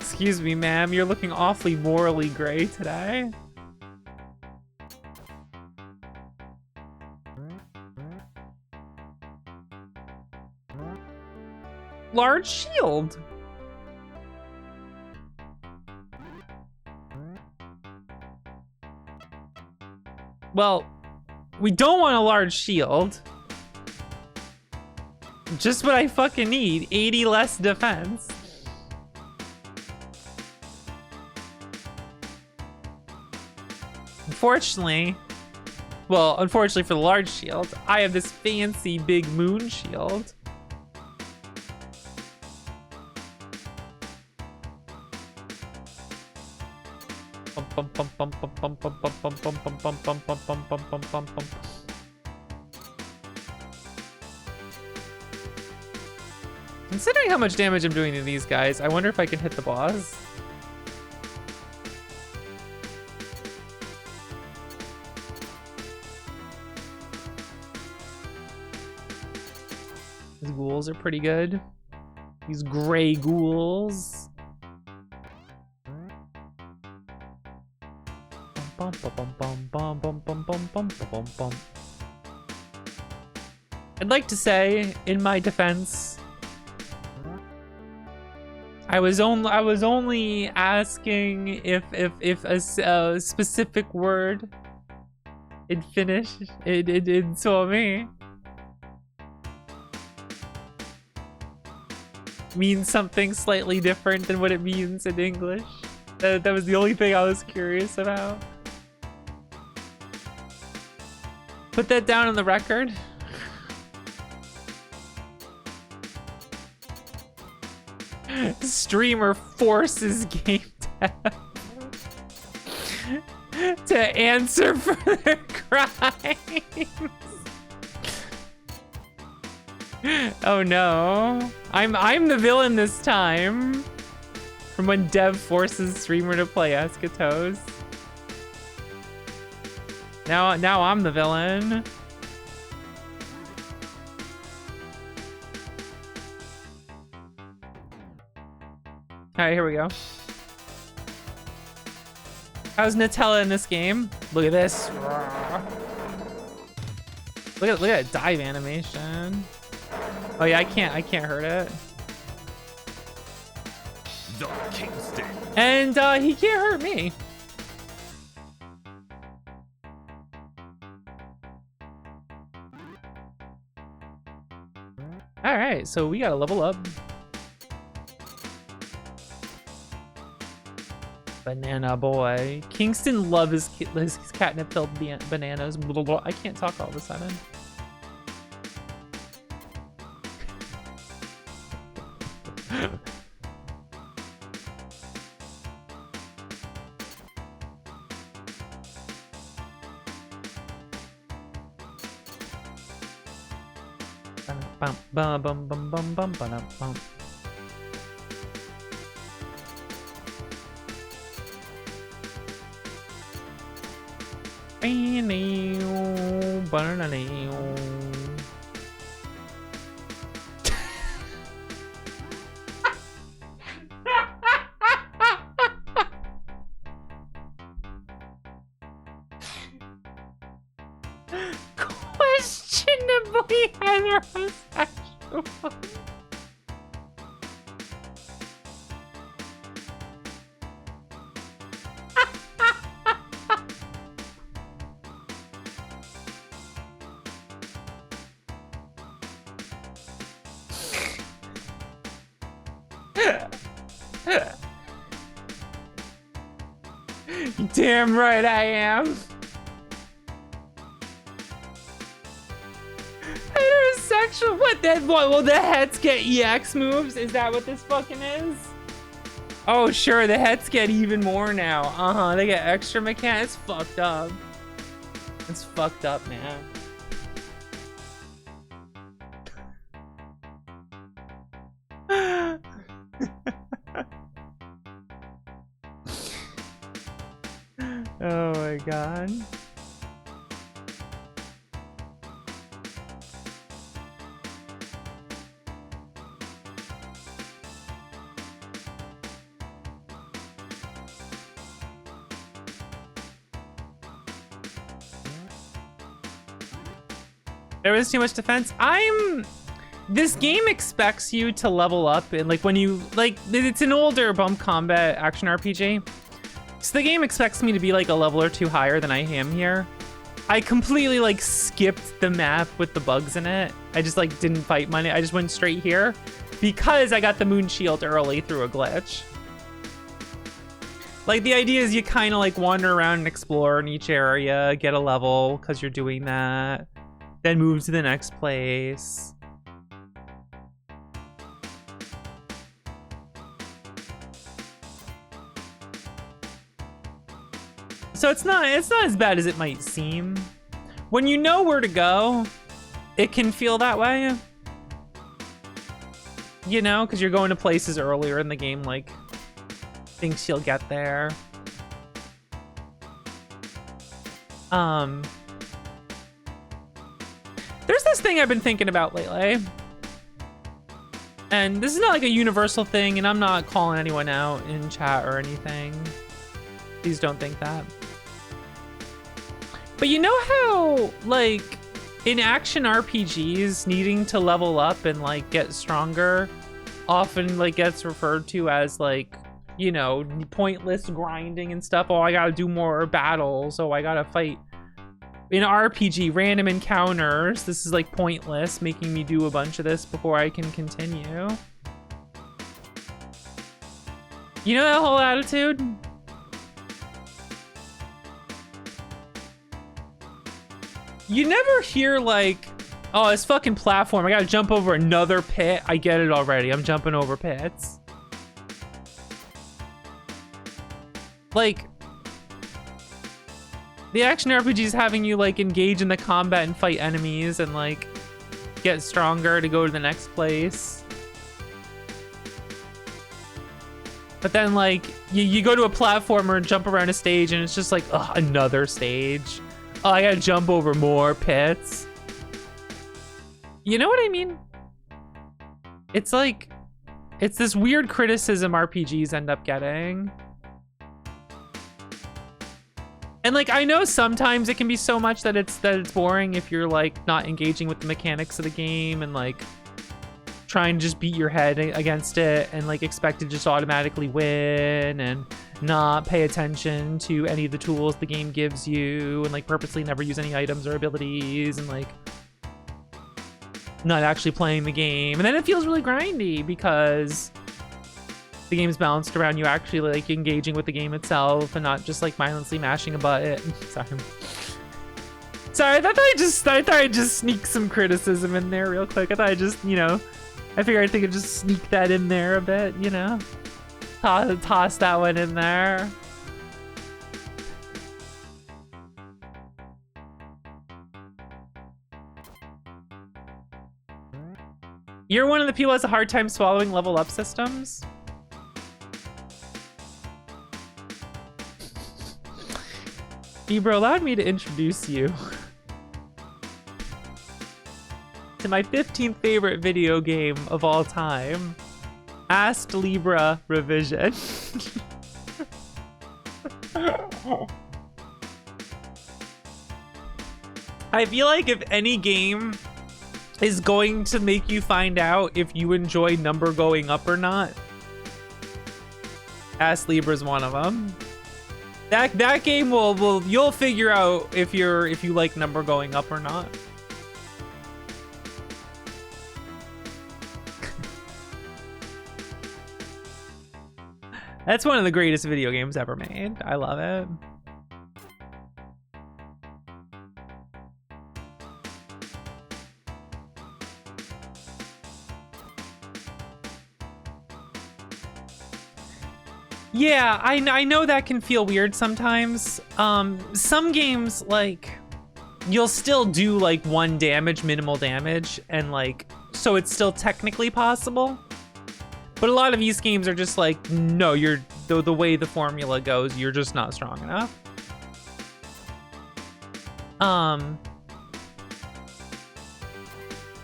Excuse me, ma'am, you're looking awfully morally gray today. Large shield. Well, we don't want a large shield. Just what I fucking need. 80 less defense. Unfortunately, Well, unfortunately for the large shield, I have this fancy big moon shield. Considering how much damage I'm doing to these guys, I wonder if I can hit the boss. These ghouls are pretty good. These gray ghouls. I'd like to say, in my defense, I was only asking if a specific word in Finnish it saw me means something slightly different than what it means in English. That was the only thing I was curious about. Put that down on the record. Streamer forces game dev to answer for their crimes. Oh no. I'm the villain this time. From when dev forces streamer to play Eschatos. Now I'm the villain. Alright, here we go. How's Nutella in this game? Look at this. Look at that dive animation. Oh yeah, I can't hurt it. The Kingston. And he can't hurt me. Alright, so we gotta level up. Banana boy. Kingston loves his catnip filled bananas. I can't talk all of a sudden. Bum bum bum bum bum bum bum. Questionably heterosexual. Damn right I am. Heterosexual? What? What? Will the heads get EX moves? Is that what this fucking is? Oh sure, the heads get even more now. Uh-huh, they get extra mechanics. It's fucked up. It's fucked up, man. Oh my god. There was too much defense. This game expects you to level up, and like when you it's an older bump combat action RPG. So the game expects me to be like a level or two higher than I am here. I completely like skipped the map with the bugs in it. I just like didn't fight money. I just went straight here because I got the moon shield early through a glitch. Like, the idea is you kind of like wander around and explore in each area, get a level because you're doing that, then move to the next place. So it's not as bad as it might seem. When you know where to go, it can feel that way. You know, because you're going to places earlier in the game, like, thinks you'll get there. There's this thing I've been thinking about lately. And this is not like a universal thing, and I'm not calling anyone out in chat or anything. Please don't think that. But you know how, like, in action RPGs, needing to level up and, like, get stronger often, like, gets referred to as, like, you know, pointless grinding and stuff. Oh, I gotta do more battles. Oh, I gotta fight. In RPG, random encounters, this is, like, pointless, making me do a bunch of this before I can continue. You know that whole attitude? You never hear like, oh, this fucking platform, I gotta jump over another pit. I get it already. I'm jumping over pits. Like, the action RPG is having you like engage in the combat and fight enemies and like get stronger to go to the next place. But then like you go to a platformer and jump around a stage and it's just like, ugh, another stage. Oh, I gotta jump over more pits. You know what I mean? It's like, it's this weird criticism RPGs end up getting. And like, I know sometimes it can be so much that it's boring if you're like not engaging with the mechanics of the game and like trying to just beat your head against it and like expect to just automatically win and not pay attention to any of the tools the game gives you and like purposely never use any items or abilities and like not actually playing the game. And then it feels really grindy because the game's balanced around you actually like engaging with the game itself and not just like mindlessly mashing a button. Sorry, I thought I'd just sneak some criticism in there real quick. I thought I'd just, you know, I figured I could just sneak that in there a bit, you know? Toss that one in there. You're one of the people who has a hard time swallowing level up systems? Libra allowed me to introduce you to my 15th favorite video game of all time. Asked Libra revision. I feel like if any game is going to make you find out if you enjoy number going up or not, Ask Libra's one of them. That game will you'll figure out if you like number going up or not. That's one of the greatest video games ever made. I love it. Yeah, I know that can feel weird sometimes. Some games, like, you'll still do like 1 damage, minimal damage, and like, so it's still technically possible. But a lot of these games are just like, no, you're the way the formula goes, you're just not strong enough.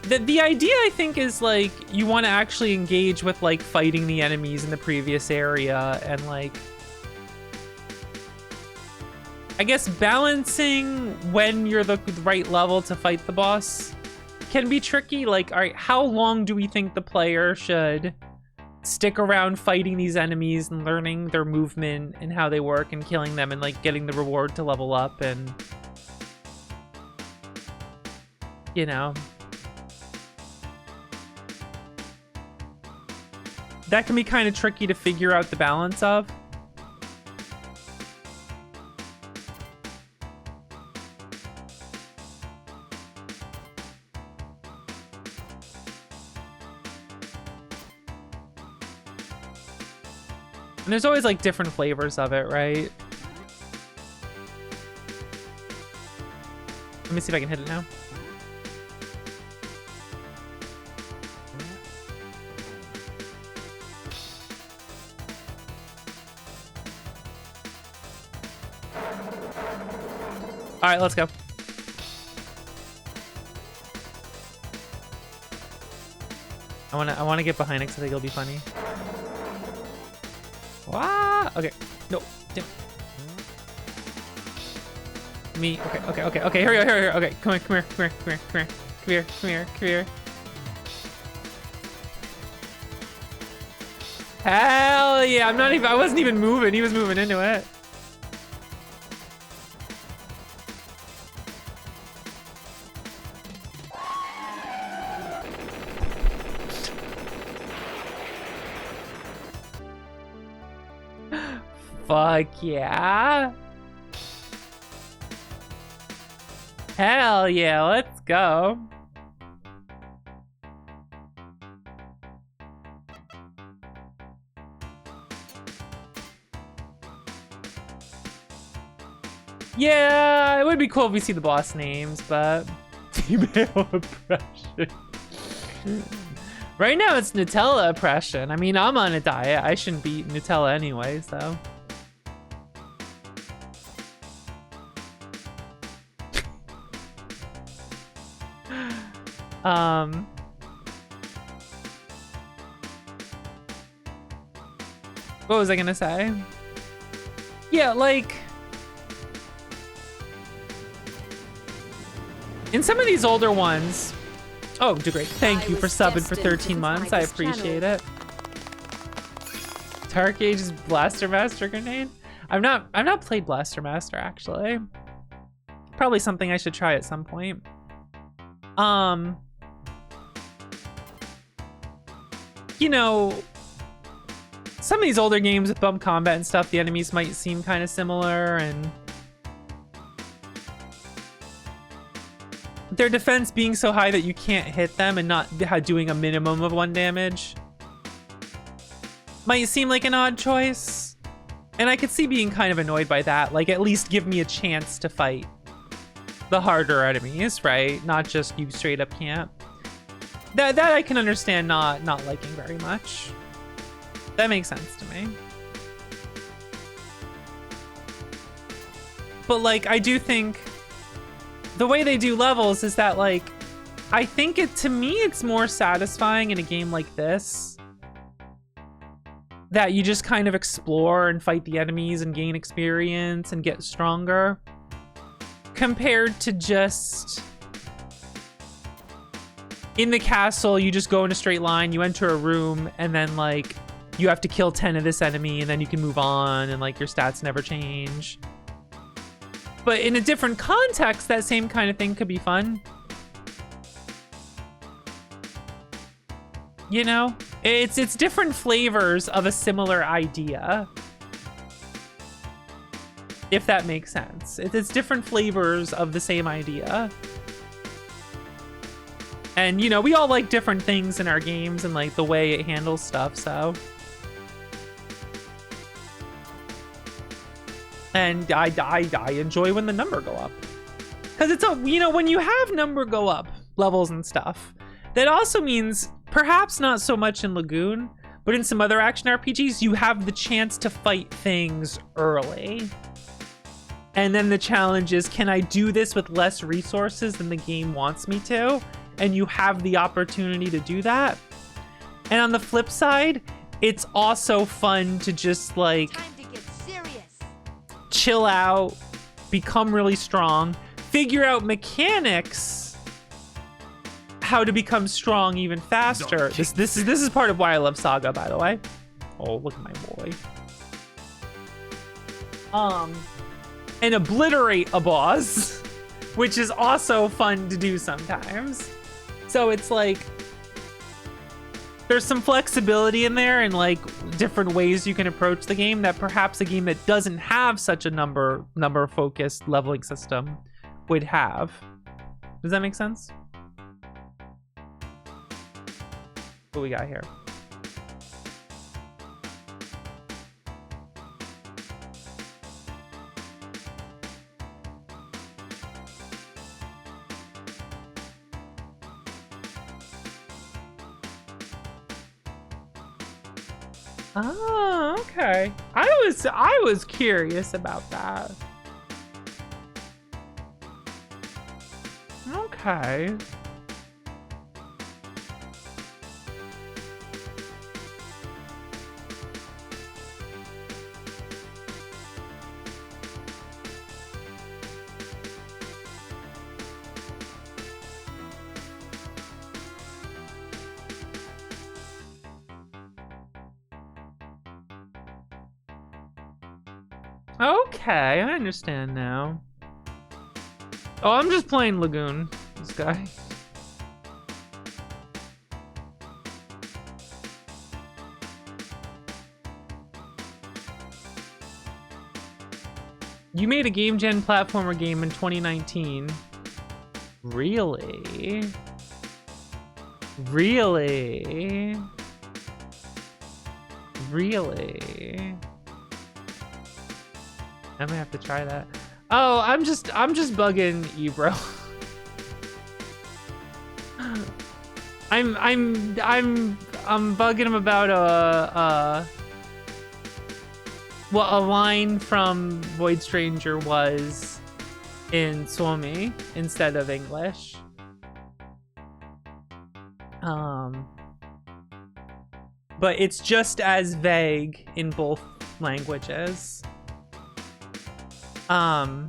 The idea, I think, is like you want to actually engage with like fighting the enemies in the previous area and like, I guess balancing when you're the right level to fight the boss can be tricky. Like, all right, how long do we think the player should stick around fighting these enemies and learning their movement and how they work and killing them and like getting the reward to level up? And, you know, that can be kind of tricky to figure out the balance of. And there's always like different flavors of it, right? Let me see if I can hit it now. All right, let's go. I wanna get behind it because I think it'll be funny. Wow. Okay. No. Damn. Me. Okay. Here we go. Okay. Come here. Hell yeah! I wasn't even moving. He was moving into it. Fuck yeah. Hell yeah, let's go. Yeah, it would be cool if we see the boss names, but female oppression. Right now it's Nutella oppression. I mean, I'm on a diet. I shouldn't be eating Nutella anyway, so. What was I gonna say? Yeah, like in some of these older ones. Oh, great. Thank you for subbing for 13 months. I appreciate it. Dark Ages Blaster Master grenade? I've not played Blaster Master actually. Probably something I should try at some point. You know, some of these older games with bump combat and stuff, the enemies might seem kind of similar, and their defense being so high that you can't hit them and not doing a minimum of 1 damage might seem like an odd choice. And I could see being kind of annoyed by that. Like, at least give me a chance to fight the harder enemies, right? Not just you straight up can't. That I can understand not liking very much. That makes sense to me. But like, I do think the way they do levels is that, like, I think to me it's more satisfying in a game like this that you just kind of explore and fight the enemies and gain experience and get stronger, compared to just in the castle you just go in a straight line, you enter a room, and then like you have to kill 10 of this enemy and then you can move on, and like your stats never change. But in a different context, that same kind of thing could be fun. You know, it's different flavors of a similar idea, if that makes sense. It's different flavors of the same idea. And, you know, we all like different things in our games and like the way it handles stuff, so. And I enjoy when the number go up. Because it's you know, when you have number go up levels and stuff, that also means, perhaps not so much in Lagoon, but in some other action RPGs, you have the chance to fight things early. And then the challenge is, can I do this with less resources than the game wants me to? And you have the opportunity to do that. And on the flip side, it's also fun to just like chill out, become really strong, figure out mechanics, how to become strong even faster. This is part of why I love Saga, by the way. Oh, look at my boy. And obliterate a boss, which is also fun to do sometimes. So it's like there's some flexibility in there and like different ways you can approach the game that perhaps a game that doesn't have such a number focused leveling system would have. Does that make sense? What we got here? Oh, okay. I was curious about that. Okay. Okay, I understand now. Oh, I'm just playing Lagoon, this guy. You made a game gen platformer game in 2019. Really? Really? Really? I might have to try that. Oh, I'm just bugging you, bro. I'm bugging him about what a line from Void Stranger was in Suomi instead of English. But it's just as vague in both languages. How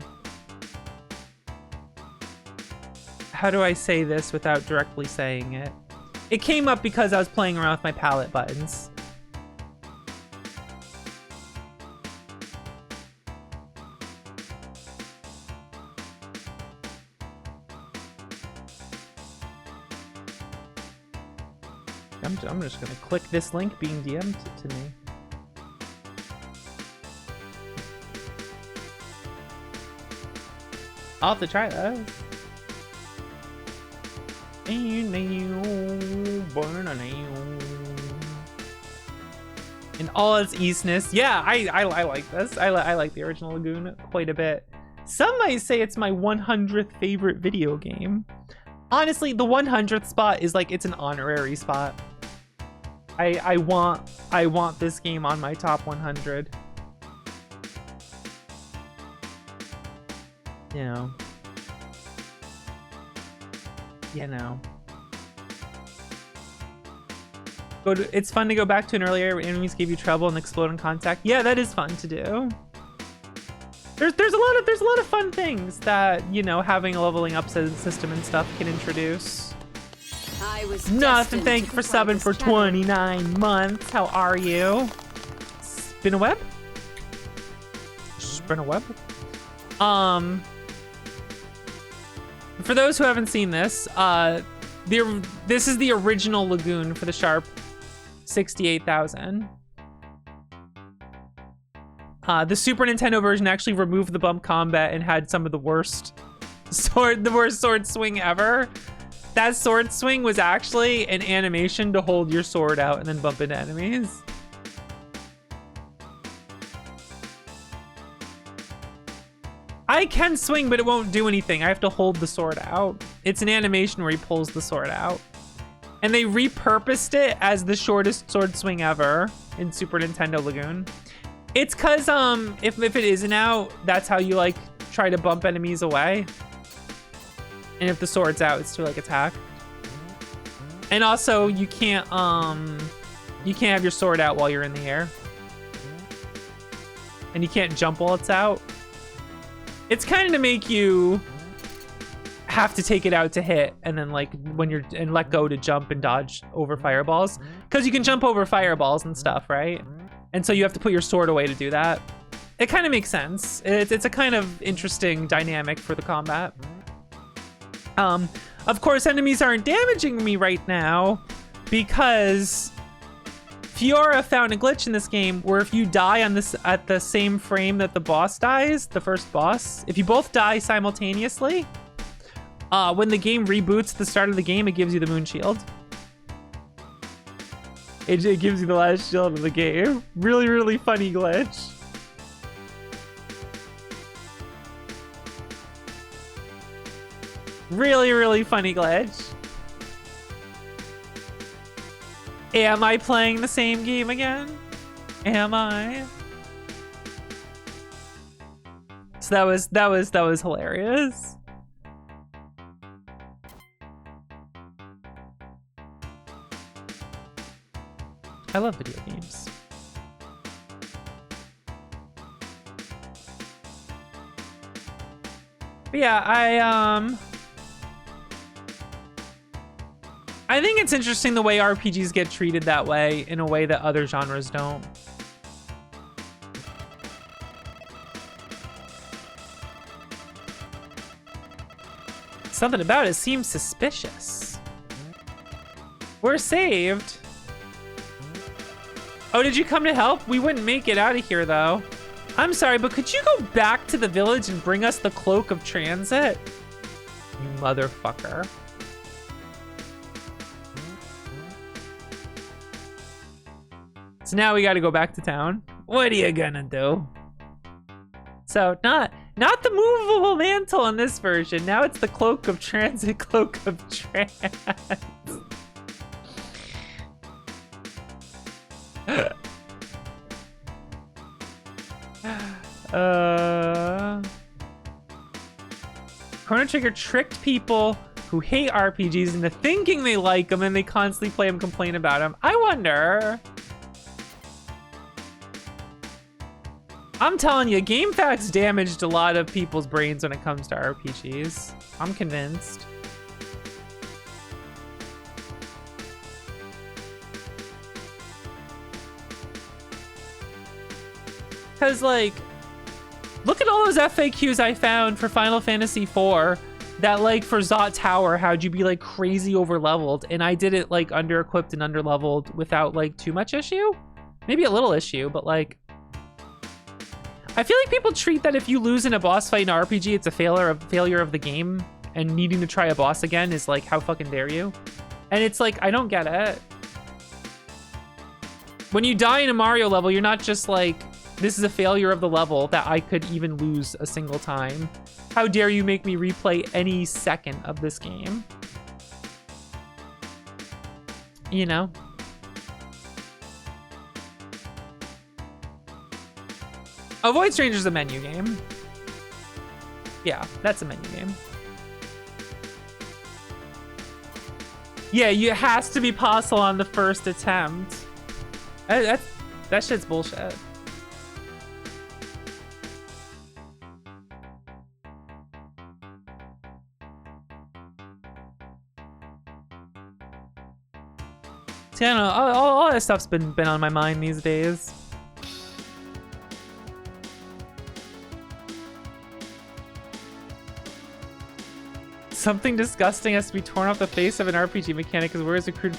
do I say this without directly saying it? It came up because I was playing around with my palette buttons. I'm just gonna click this link being DM'd to me. I'll have to try that. In all its easiness. Yeah, I like this. I like the original Lagoon quite a bit. Some might say it's my 100th favorite video game. Honestly, the 100th spot is like, it's an honorary spot. I want this game on my top 100. You know. You know. It's fun to go back to an earlier where enemies gave you trouble and explode in contact. Yeah, that is fun to do. There's a lot of fun things that, you know, having a leveling up system and stuff can introduce. Nothing. Thank you for subbing for 29 months. How are you? Spin a web? Spin a web? For those who haven't seen this, this is the original Lagoon for the Sharp 68,000. The Super Nintendo version actually removed the bump combat and had some of the worst sword swing ever. That sword swing was actually an animation to hold your sword out and then bump into enemies. I can swing, but it won't do anything. I have to hold the sword out. It's an animation where he pulls the sword out. And they repurposed it as the shortest sword swing ever in Super Nintendo Lagoon. It's cause if it isn't out, that's how you like try to bump enemies away. And if the sword's out, it's to like attack. And also you can't have your sword out while you're in the air. And you can't jump while it's out. It's kind of to make you have to take it out to hit, and then like when you're and let go to jump and dodge over fireballs, because you can jump over fireballs and stuff, right? And so you have to put your sword away to do that. It kind of makes sense. It's a kind of interesting dynamic for the combat. Of course, enemies aren't damaging me right now because Fiora found a glitch in this game where if you die on this at the same frame that the boss dies, the first boss, if you both die simultaneously, when the game reboots at the start of the game, it gives you the moon shield. It gives you the last shield of the game. Really, really funny glitch. Really, really funny glitch. Am I playing the same game again? Am I? So that was hilarious. I love video games. But yeah, I think it's interesting the way RPGs get treated that way in a way that other genres don't. Something about it seems suspicious. We're saved. Oh, did you come to help? We wouldn't make it out of here, though. I'm sorry, but could you go back to the village and bring us the Cloak of Transit? You motherfucker. So now we gotta go back to town. What are you gonna do? So not the movable mantle in this version. Now it's the Cloak of Transit, Cloak of Trans. Chrono Trigger tricked people who hate RPGs into thinking they like them, and they constantly play them, complain about them. I wonder. I'm telling you, GameFAQs damaged a lot of people's brains when it comes to RPGs. I'm convinced. Because, like, look at all those FAQs I found for Final Fantasy IV that, like, for Zot Tower, how'd you be, like, crazy over-leveled? And I did it, like, under-equipped and under-leveled without, like, too much issue? Maybe a little issue, but, like, I feel like people treat that if you lose in a boss fight in an RPG, it's a failure of the game, and needing to try a boss again is, like, how fucking dare you? And it's like, I don't get it. When you die in a Mario level, you're not just like, this is a failure of the level that I could even lose a single time. How dare you make me replay any second of this game? You know? Avoid Strangers is a menu game. Yeah, that's a menu game. Yeah, it has to be possible on the first attempt. That shit's bullshit. See, I don't know. All that stuff's been on my mind these days. Something disgusting has to be torn off the face of an RPG mechanic, because where is the crude?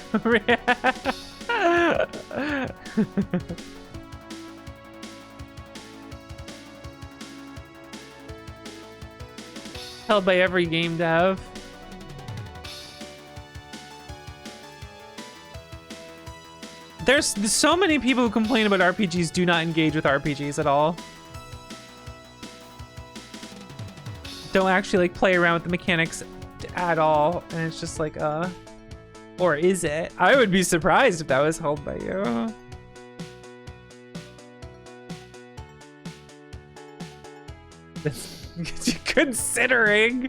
Held by every game dev. There's so many people who complain about RPGs do not engage with RPGs at all. Don't actually like play around with the mechanics at all, and it's just like or is it? I would be surprised if that was held by you. Considering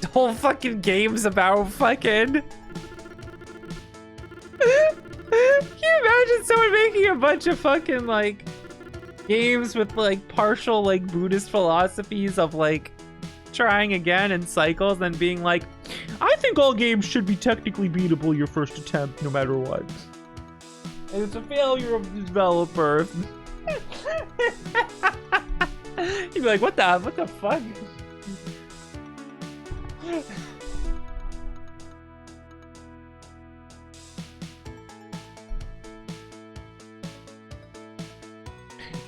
the whole fucking game's about fucking can you imagine someone making a bunch of fucking like games with like partial like Buddhist philosophies of like trying again in cycles, and being like, I think all games should be technically beatable your first attempt no matter what. And it's a failure of the developer. You'd be like, what the fuck?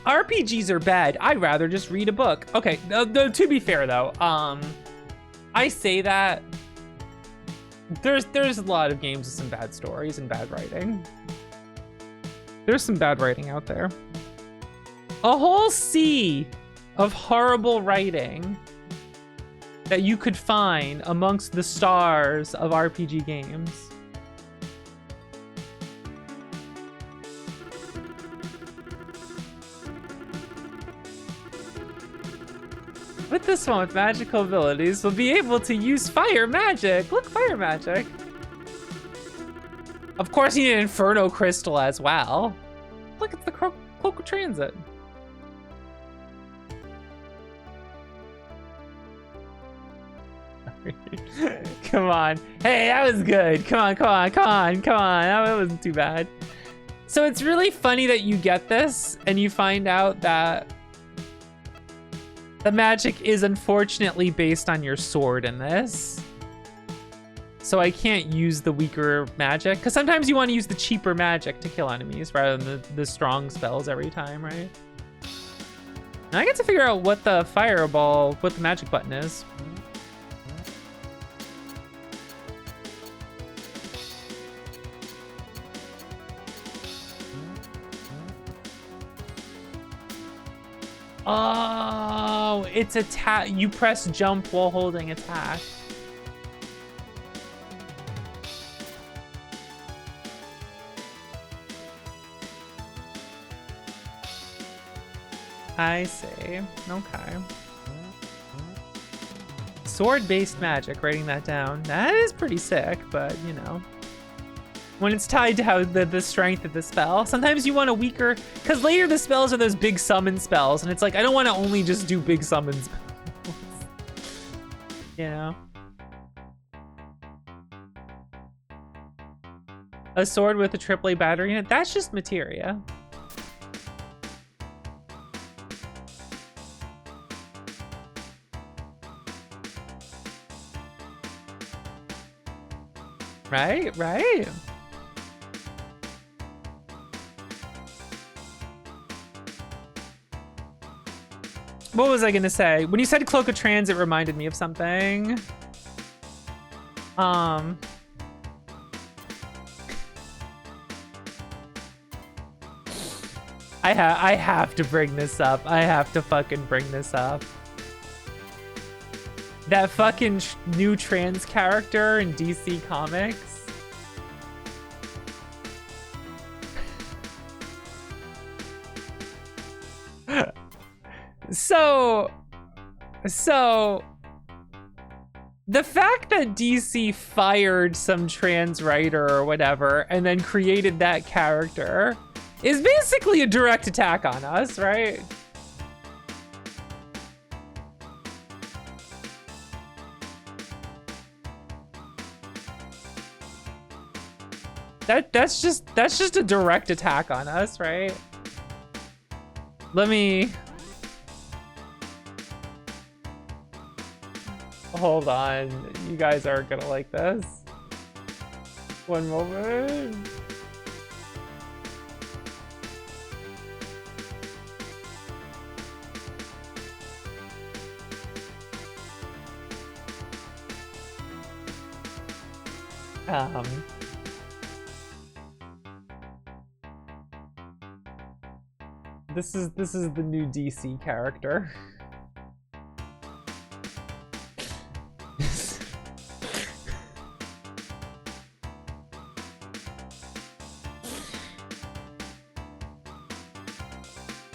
RPGs are bad. I'd rather just read a book. Okay, to be fair though, I say that there's a lot of games with some bad stories and bad writing. There's some bad writing out there. A whole sea of horrible writing that you could find amongst the stars of RPG games. With this one with magical abilities, we'll be able to use fire magic. Look, fire magic. Of course, you need an Inferno Crystal as well. Look, it's the Cloak of Transit. Come on. Hey, that was good. Come on, come on, come on, come on. That wasn't too bad. So it's really funny that you get this and you find out that the magic is unfortunately based on your sword in this. So I can't use the weaker magic, because sometimes you want to use the cheaper magic to kill enemies rather than the strong spells every time, right? Now I get to figure out what the what the magic button is. Oh, it's attack. You press jump while holding attack. I see. Okay. Sword-based magic, writing that down. That is pretty sick, but you know. When it's tied to how the strength of the spell. Sometimes you want a weaker, because later the spells are those big summon spells, and it's like, I don't want to only just do big summon spells. You know? A sword with a AAA battery in it, that's just materia. Right, right. What was I gonna say? When you said Cloak of Transit, it reminded me of something. I have to bring this up. I have to fucking bring this up. That fucking new trans character in DC Comics. So the fact that DC fired some trans writer or whatever and then created that character is basically a direct attack on us, right? That's just a direct attack on us, right? Let me hold on. You guys aren't gonna like this. One moment. This is the new DC character.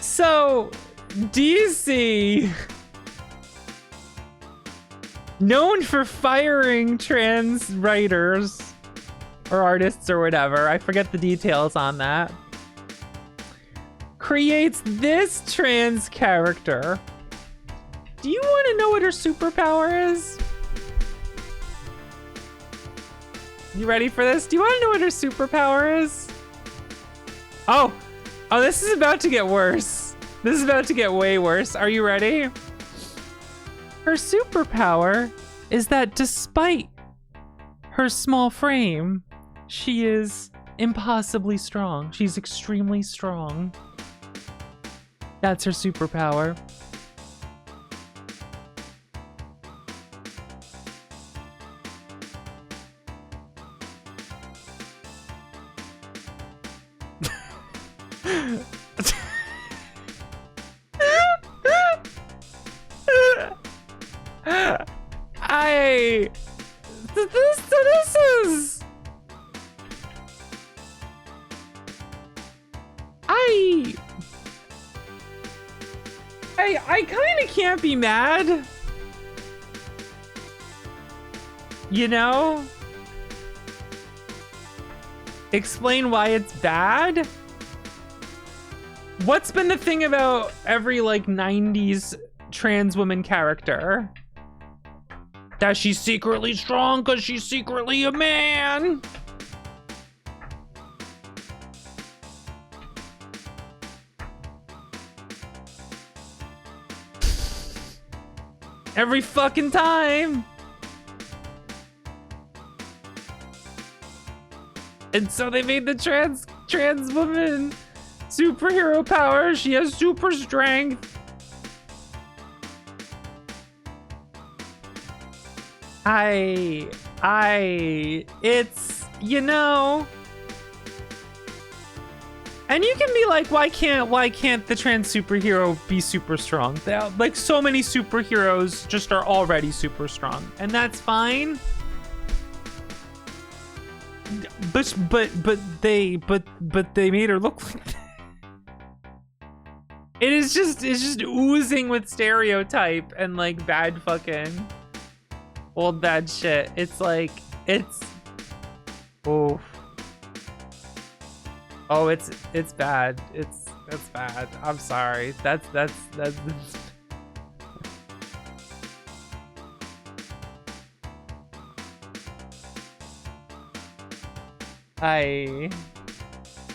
So, DC, known for firing trans writers or artists or whatever, I forget the details on that, creates this trans character. Do you want to know what her superpower is? You ready for this? Do you want to know what her superpower is? Oh, this is about to get worse. This is about to get way worse. Are you ready? Her superpower is that despite her small frame, she is impossibly strong. She's extremely strong. That's her superpower. This is... I I kind of can't be mad. You know? Explain why it's bad? What's been the thing about every like 90s trans woman character? That she's secretly strong because she's secretly a man. Every fucking time. And so they made the trans woman superhero power. She has super strength. It's, you know. And you can be like, why can't the trans superhero be super strong? Like so many superheroes just are already super strong, and that's fine. But they made her look like that. It's just oozing with stereotype and like bad fucking old bad shit. It's like it's oh it's bad. It's bad. I'm sorry. That's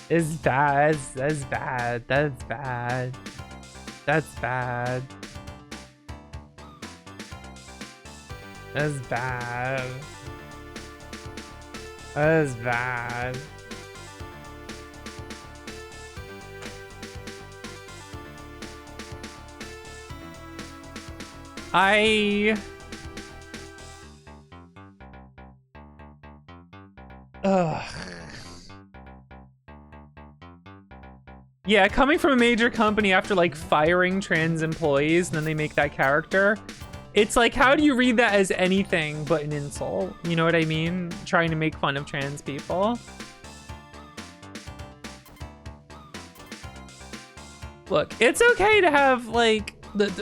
it's bad. That's bad. That's bad. That's bad. That's bad. That's bad. Ugh. Yeah, coming from a major company after like firing trans employees and then they make that character, it's like, how do you read that as anything but an insult? You know what I mean? Trying to make fun of trans people. Look, it's okay to have like look.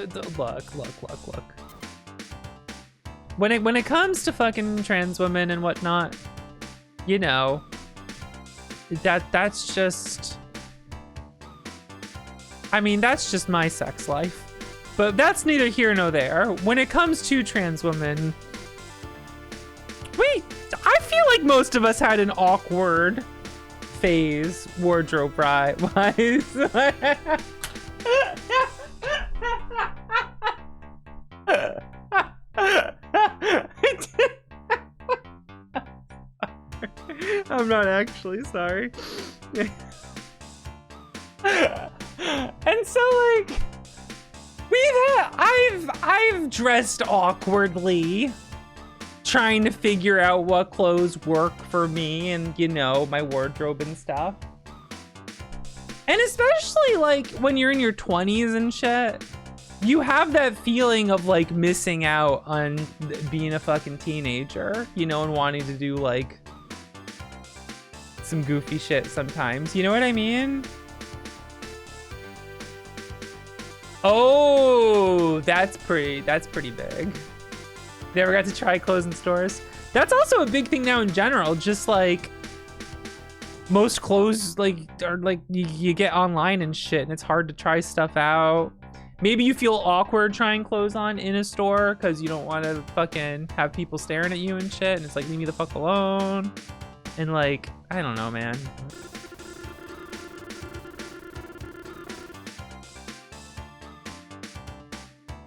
When it comes to fucking trans women and whatnot, you know, that's just, I mean, that's just my sex life. But that's neither here nor there. When it comes to trans women, I feel like most of us had an awkward phase wardrobe wise. I'm not actually sorry. And so like I've dressed awkwardly trying to figure out what clothes work for me and, you know, my wardrobe and stuff. And especially like when you're in your 20s and shit, you have that feeling of like missing out on being a fucking teenager, you know, and wanting to do like some goofy shit sometimes. You know what I mean? Oh, that's pretty big. You ever got to try clothes in stores? That's also a big thing now in general. Just like most clothes like are like you get online and shit, and it's hard to try stuff out. Maybe you feel awkward trying clothes on in a store because you don't want to fucking have people staring at you and shit, and it's like, leave me the fuck alone. And like, I don't know, man.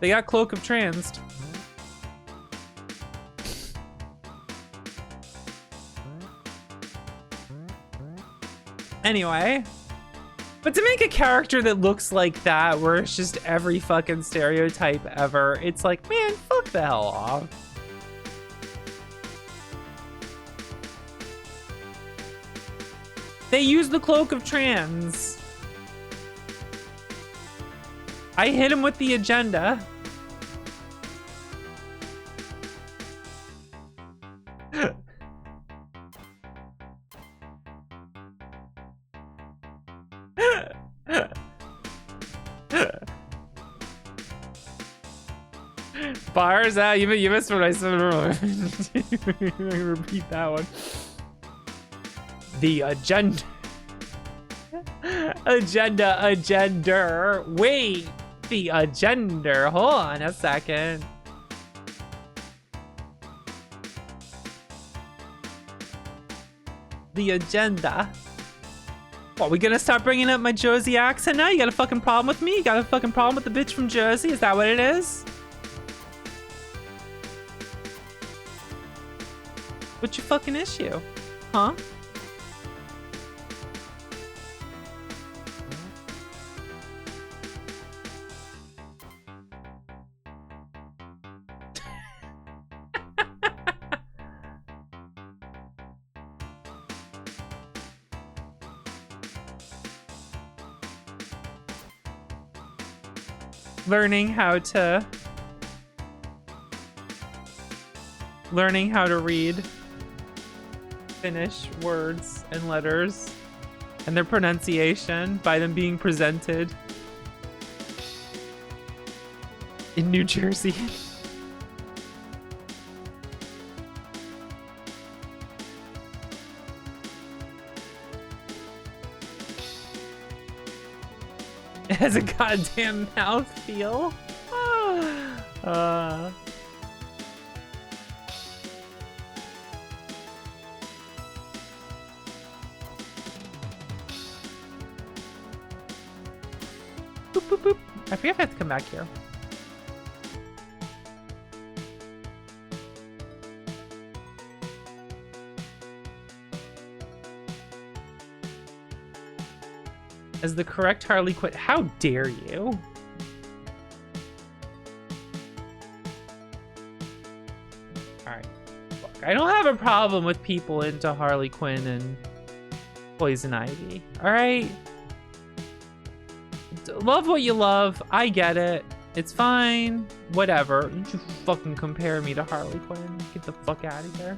They got Cloak of Trans. Anyway, but to make a character that looks like that, where it's just every fucking stereotype ever, it's like, man, fuck the hell off. They use the Cloak of Trans. I hit him with the agenda. Bars? Ah, you missed what I said earlier. Let me repeat that one. The agenda. Agenda. Wait, the agenda. Hold on a second. The agenda. What, we gonna start bringing up my Jersey accent now? You got a fucking problem with me? You got a fucking problem with the bitch from Jersey? Is that what it is? What's your fucking issue? Huh? Learning how to read Finnish words and letters and their pronunciation by them being presented in New Jersey. It has a goddamn mouth feel. Boop, boop, boop. I forget if I have to come back here. As the correct Harley Quinn. How dare you? Alright. Look, I don't have a problem with people into Harley Quinn and Poison Ivy. Alright? Love what you love. I get it. It's fine. Whatever. Don't you fucking compare me to Harley Quinn. Get the fuck out of here.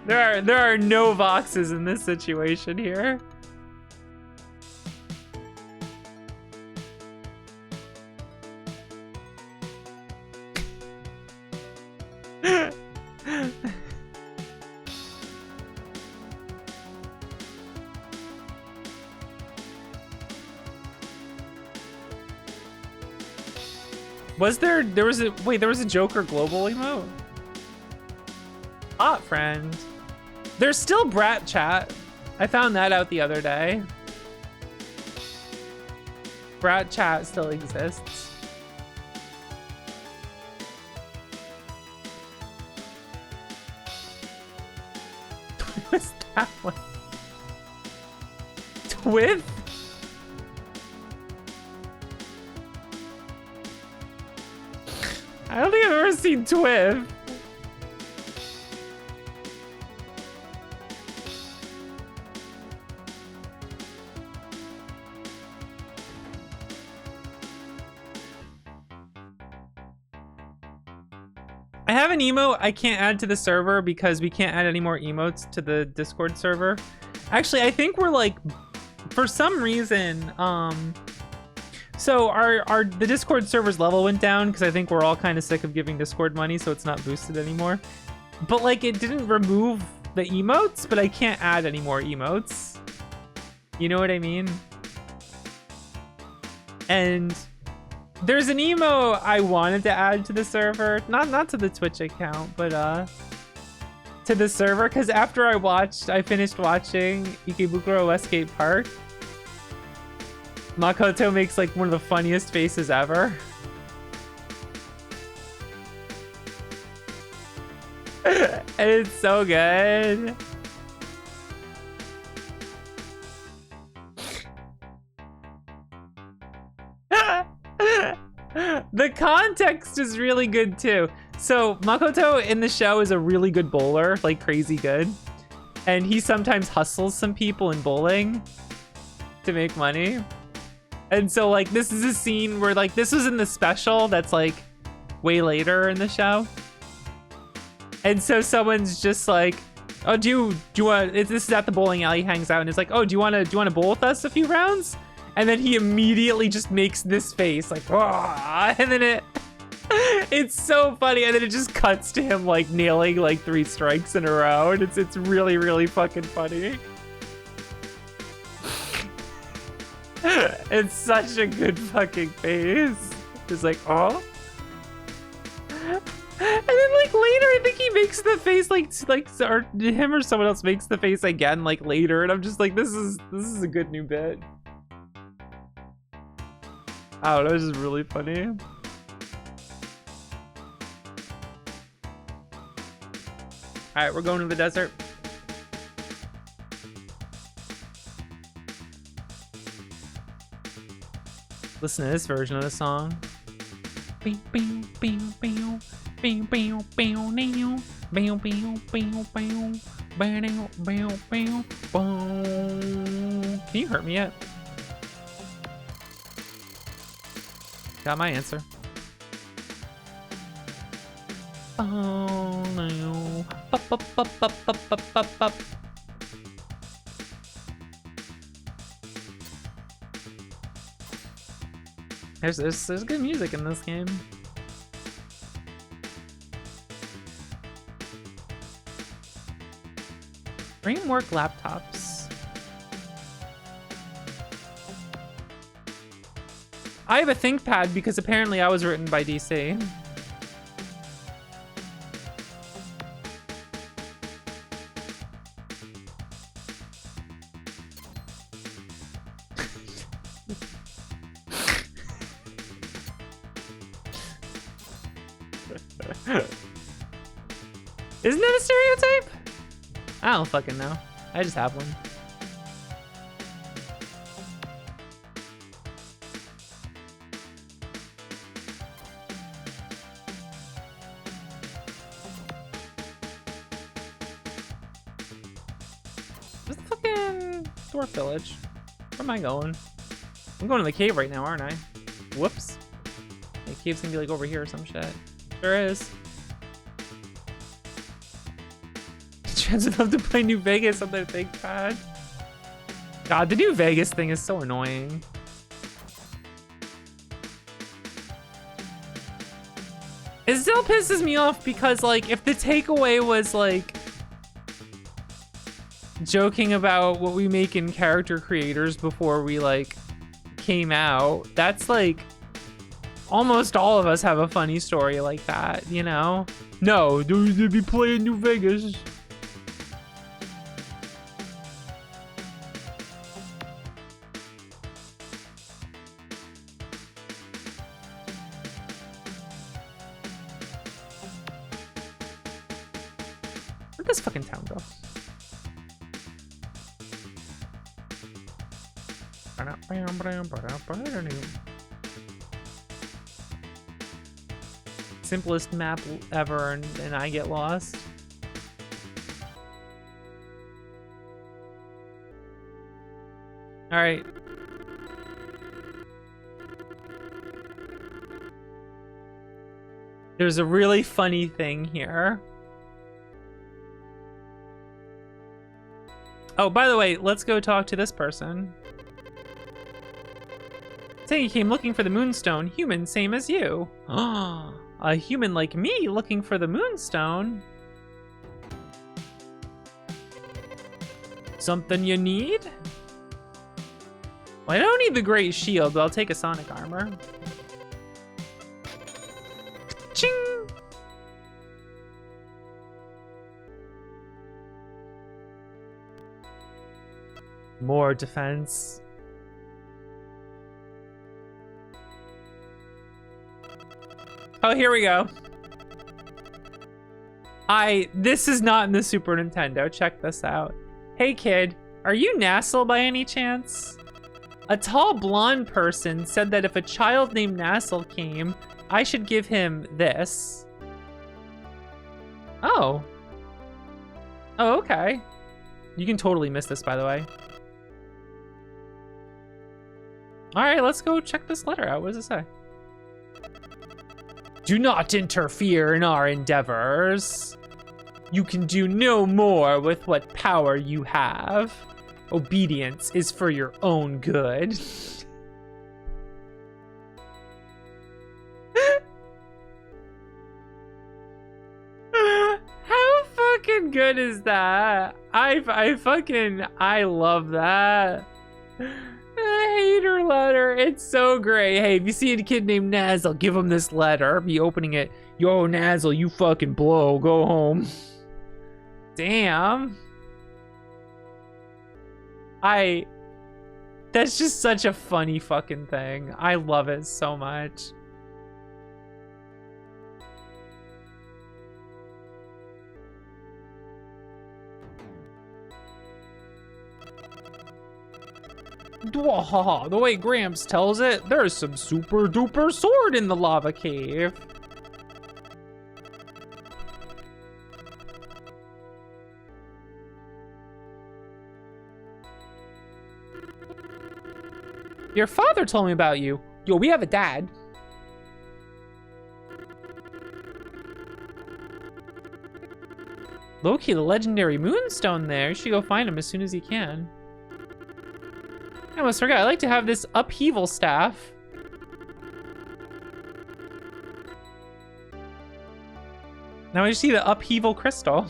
There are no boxes in this situation here. There was a Joker global emote? Hot friend. There's still Brat Chat. I found that out the other day. Brat Chat still exists. What's that one? Twith? I don't think I've ever seen Twith. I have an emote I can't add to the server because we can't add any more emotes to the Discord server. Actually, I think we're like, for some reason, so the Discord server's level went down because I think we're all kind of sick of giving Discord money, so it's not boosted anymore. But like, it didn't remove the emotes, but I can't add any more emotes. You know what I mean? And there's an emo I wanted to add to the server, not to the Twitch account, but to the server, because after I finished watching Ikebukuro Westgate Park, Makoto makes like one of the funniest faces ever. And it's so good. The context is really good too. So Makoto in the show is a really good bowler, like crazy good. And he sometimes hustles some people in bowling to make money. And so like this is a scene where like this was in the special that's like way later in the show. And so someone's just like, Oh, do you want? This is at the bowling alley. He hangs out and it's like, oh, do you want to bowl with us a few rounds? And then he immediately just makes this face like, "Wah," and then it's so funny. And then it just cuts to him like nailing like 3 strikes in a row, and it's really really fucking funny. It's such a good fucking face. It's like, oh. And then like later, I think he makes the face like or him or someone else makes the face again like later, and I'm just like, this is a good new bit. I don't know, it's just really funny. All right, we're going to the desert. Listen to this version of the song. Can you hurt me yet? Got my answer. There's good music in this game. Framework laptops. I have a ThinkPad because apparently I was written by DC. Isn't that a stereotype? I don't fucking know. I just have one. Where's the fucking Dwarf Village? Where am I going? I'm going to the cave right now, aren't I? Whoops. The cave's gonna be like over here or some shit. Sure is. Chance would love to play New Vegas on their ThinkPad. God, the New Vegas thing is so annoying. It still pisses me off because, like, if the takeaway was, like, joking about what we make in character creators before we, like, came out, that's, like, almost all of us have a funny story like that, you know? No, they'd be playing New Vegas. Where'd this fucking town go? Simplest map ever, and I get lost. All right. There's a really funny thing here. Oh, by the way, let's go talk to this person. Saying he came looking for the Moonstone. Human, same as you. A human like me looking for the Moonstone? Something you need? Well, I don't need the Great Shield, but I'll take a Sonic Armor. Ching! More defense. Oh, here we go. This is not in the Super Nintendo. Check this out. Hey kid, are you Nassel by any chance? A tall blonde person said that if a child named Nassel came, I should give him this. Oh. Oh, okay. You can totally miss this, by the way. All right, let's go check this letter out. What does it say? Do not interfere in our endeavors. You can do no more with what power you have. Obedience is for your own good. How fucking good is that? I love that. A hater letter. It's so great. Hey, if you see a kid named Nazzle, give him this letter. Be opening it. Yo, Nazzle, you fucking blow. Go home. Damn. That's just such a funny fucking thing. I love it so much. The way Gramps tells it, there's some super duper sword in the lava cave. Your father told me about you. Yo, we have a dad. Loki, the legendary moonstone there. You should go find him as soon as you can. I almost forgot. I like to have this upheaval staff. Now I see the upheaval crystal.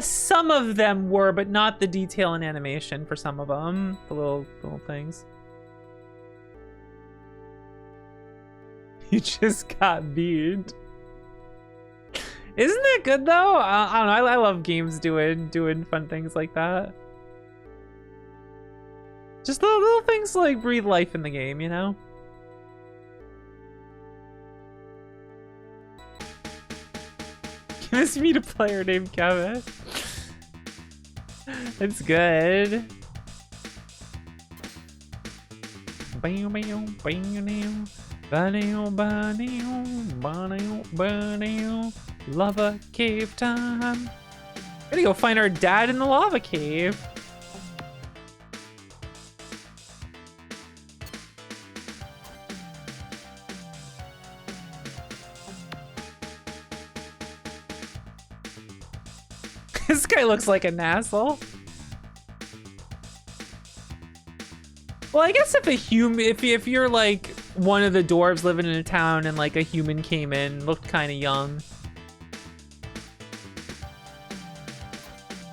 Some of them were, but not the detail and animation for some of them. The little things. You just got beat. Isn't that good though? I don't know. I love games doing fun things like that. Just little things like breathe life in the game, you know? Let's meet a player named Kevin. It's good. Lava cave time. Gotta go find our dad in the lava cave. This guy looks like a Nazzle. Well, I guess if a human, if you're like one of the dwarves living in a town and like a human came in, looked kind of young,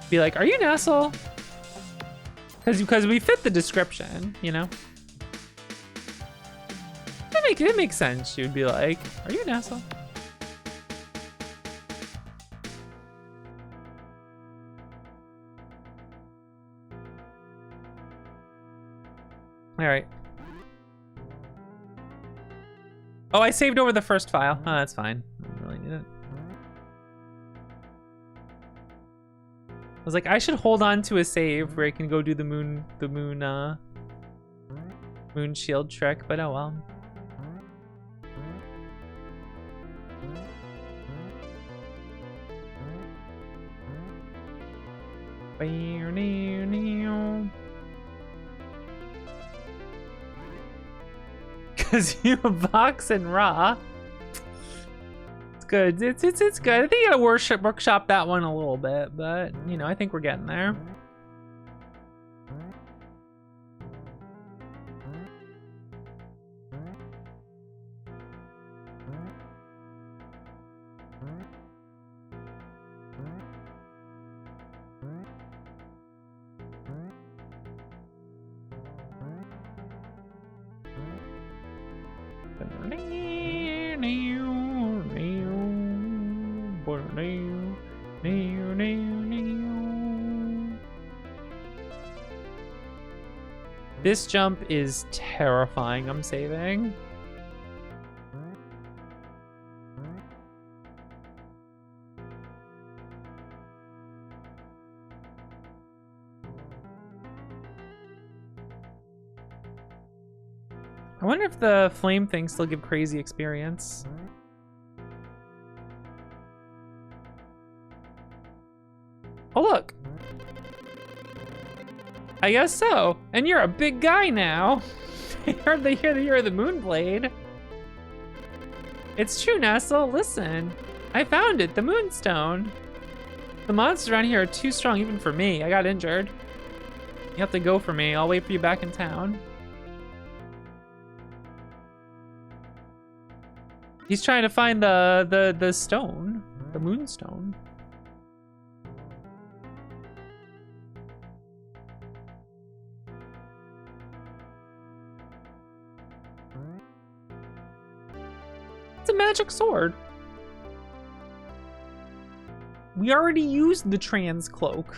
be like, "Are you Nazzle?" Because we fit the description, you know. It makes sense. You'd be like, "Are you Nazzle?" All right. Oh, I saved over the first file. Oh, that's fine. I don't really need it. I was like, I should hold on to a save where I can go do the moon shield trick, but oh well. Because you box and raw. It's good. It's good. I think you gotta workshop that one a little bit, but you know, I think we're getting there. This jump is terrifying. I'm saving. I wonder if the flame things still give crazy experience. Oh, look. I guess so. And you're a big guy now. You're the Moonblade. It's true, Nazzle. Listen. I found it, the Moonstone. The monsters around here are too strong even for me. I got injured. You have to go for me. I'll wait for you back in town. He's trying to find the stone, the Moonstone. It's a magic sword. We already used the trans cloak.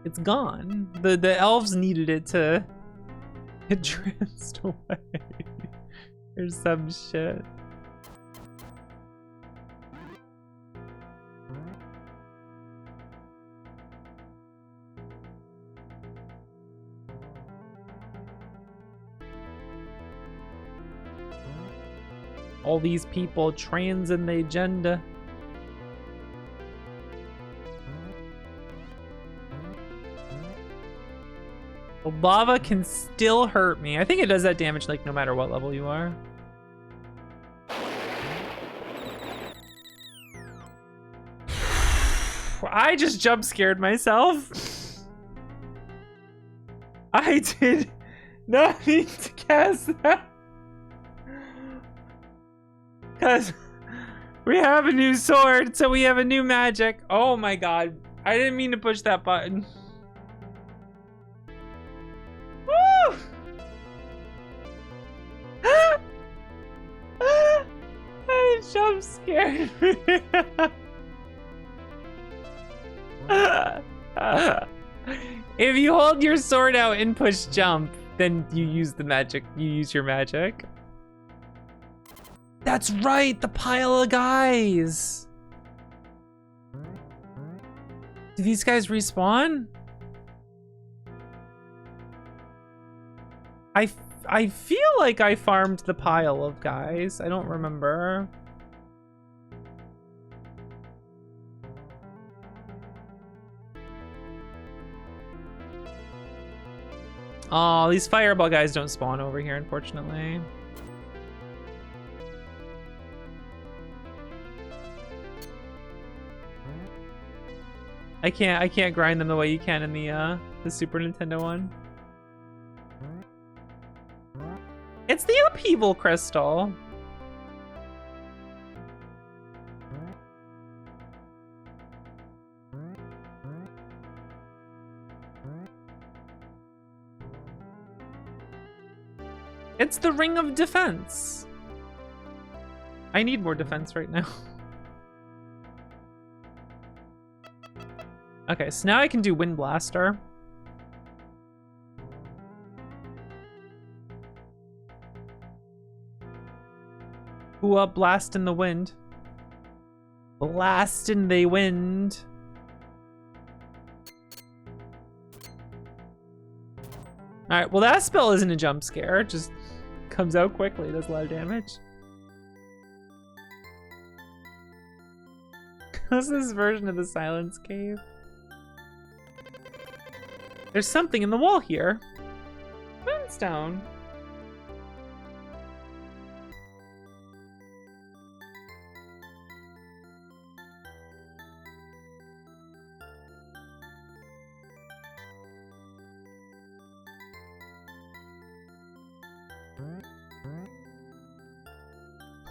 It's gone. The elves needed it to get tranced away. Or some shit. All these people trans in the agenda. The lava can still hurt me. I think it does that damage like no matter what level you are. I just jump scared myself. I did not need to cast that. Because we have a new sword, so we have a new magic. Oh my god. I didn't mean to push that button. Woo! I jump scared me. If you hold your sword out and push jump, then you use the magic. You use your magic. That's right, the pile of guys. Do these guys respawn? I feel like I farmed the pile of guys. I don't remember. Oh, these fireball guys don't spawn over here, unfortunately. I can't grind them the way you can in the Super Nintendo one. It's the upheaval crystal. It's the ring of defense. I need more defense right now. Okay, so now I can do Wind Blaster. Ooh, up, blast in the wind. Blast in the wind. Alright, well that spell isn't a jump scare. It just comes out quickly, does a lot of damage. What's this version of the Silence Cave? There's something in the wall here. Moonstone.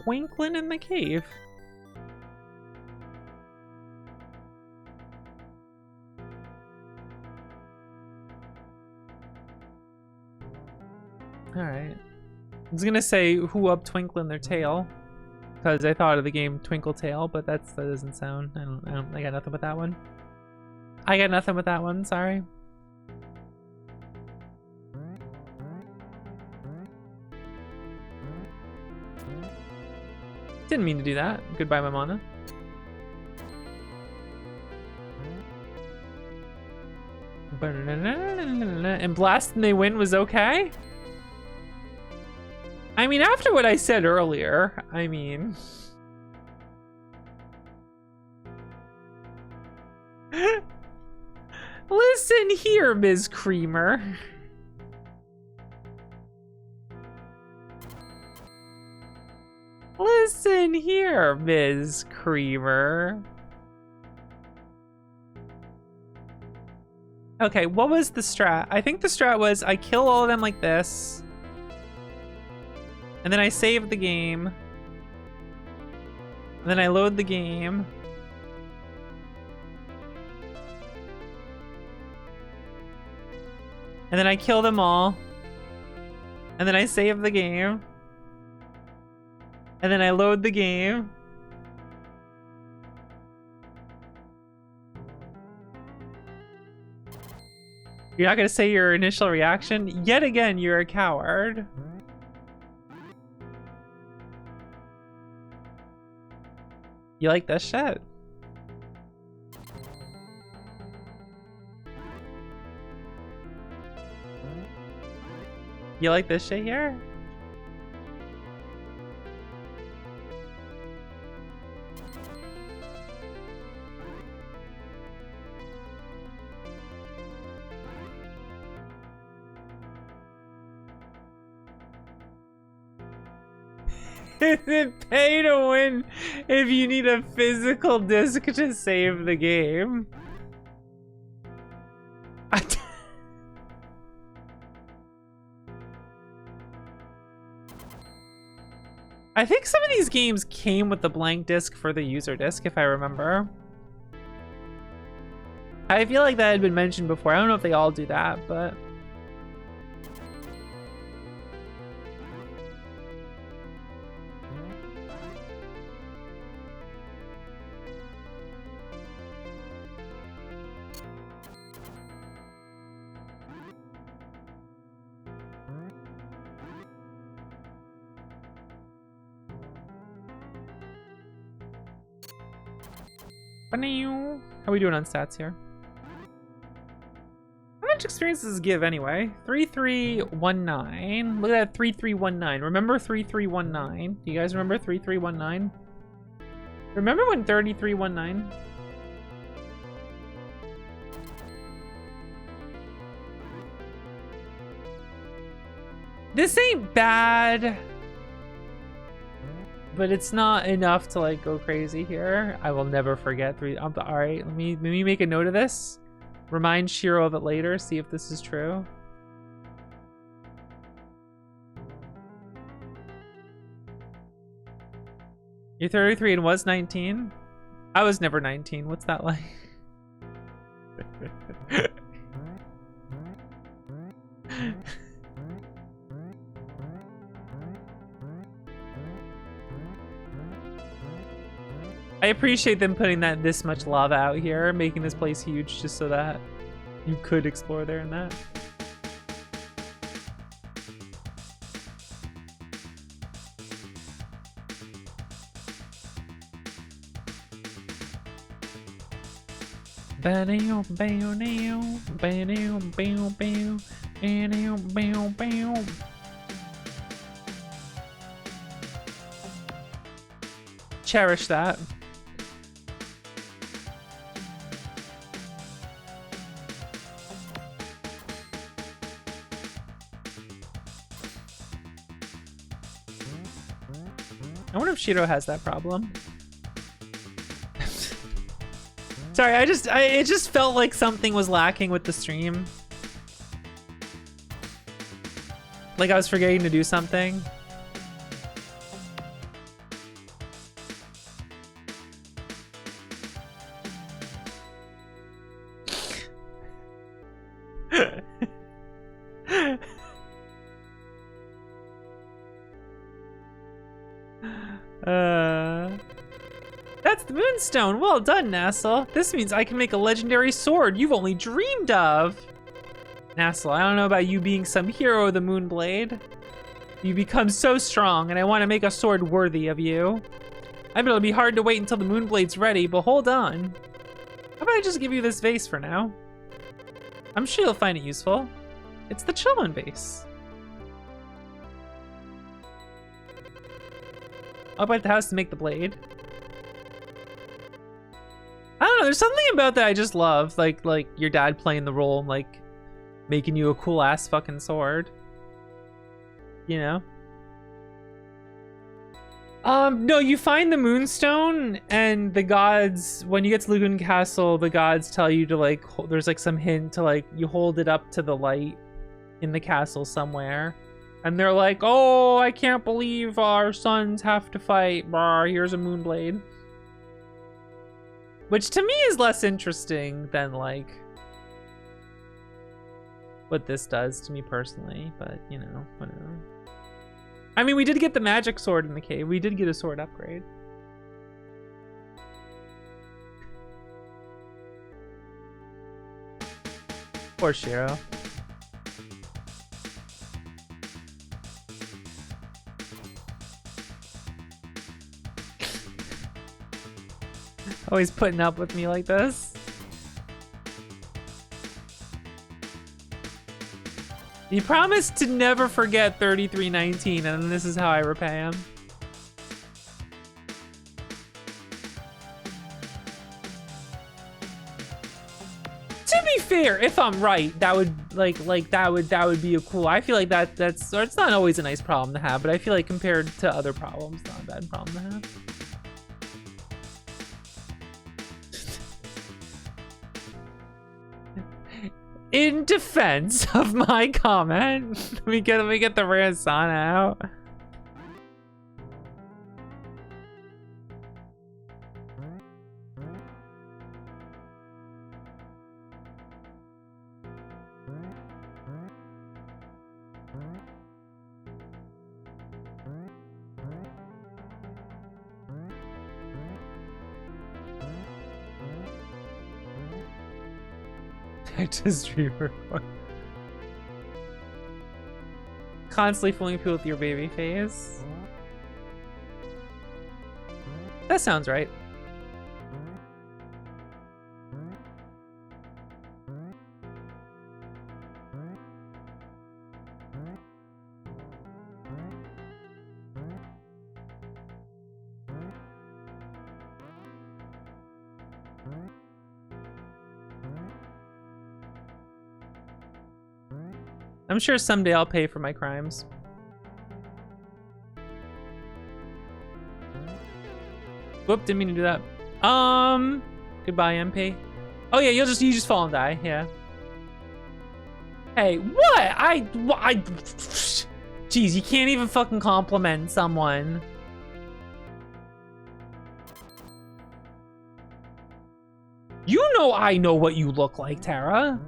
Twinkling in the cave. Alright. I was gonna say who up twinkling their tail, because I thought of the game Twinkle Tail, but that doesn't sound. I got nothing with that one. I got nothing with that one. Sorry. Didn't mean to do that. Goodbye, my mana. And Blast and They Win was okay? I mean, after what I said earlier, I mean... Listen here, Ms. Creamer. Listen here, Ms. Creamer. Okay, what was the strat? I think the strat was I kill all of them like this. And then I save the game. And then I load the game. And then I kill them all. And then I save the game. And then I load the game. You're not gonna say your initial reaction? Yet again, you're a coward. You like this shit? You like this shit here? Pay to win if you need a physical disc to save the game. I think some of these games came with the blank disc for the user disc, if I remember. I feel like that had been mentioned before. I don't know if they all do that, but... How are we doing on stats here? How much experience does this give anyway? 3319. Look at that 3319. Remember 3319? Do you guys remember 3319? Remember when 3319? This ain't bad. But it's not enough to like go crazy here. I will never forget three. All right, let me make a note of this. Remind Shiro of it later. See if this is true. You're 33 and was 19. I was never 19. What's that like? I appreciate them putting this much lava out here, making this place huge just so that you could explore there and that. Cherish that. I wonder if Shiro has that problem. Sorry, it just felt like something was lacking with the stream. Like I was forgetting to do something. That's the moonstone. Well done, Nassel. This means I can make a legendary sword you've only dreamed of. Nassel, I don't know about you being some hero of the Moonblade. You become so strong, and I want to make a sword worthy of you. I bet it'll be hard to wait until the Moonblade's ready, but hold on. How about I just give you this vase for now? I'm sure you'll find it useful. It's the Chillin vase. I'll buy the house to make the blade. I don't know, there's something about that I just love. Like your dad playing the role and like making you a cool ass fucking sword. You know? No, you find the moonstone, and the gods, when you get to Lagoon Castle, the gods tell you to like, there's like some hint to like, you hold it up to the light in the castle somewhere. And they're like, oh, I can't believe our sons have to fight. Brr, here's a moonblade. Which to me is less interesting than like what this does to me personally, but you know, whatever. I mean, we did get the magic sword in the cave. We did get a sword upgrade. Poor Shiro. Always putting up with me like this. He promised to never forget 3319, and this is how I repay him. To be fair, if I'm right, that would that would be a cool. I feel like that's or it's not always a nice problem to have, but I feel like compared to other problems, not a bad problem to have. In defense of my comment, let me get the Ransana out. I just record. Constantly fooling people with your baby face. That sounds right. I'm sure someday I'll pay for my crimes. Whoop, didn't mean to do that. Goodbye, MP. Oh yeah, you just fall and die, yeah. Hey, what? Jeez, you can't even fucking compliment someone. You know I know what you look like, Tara.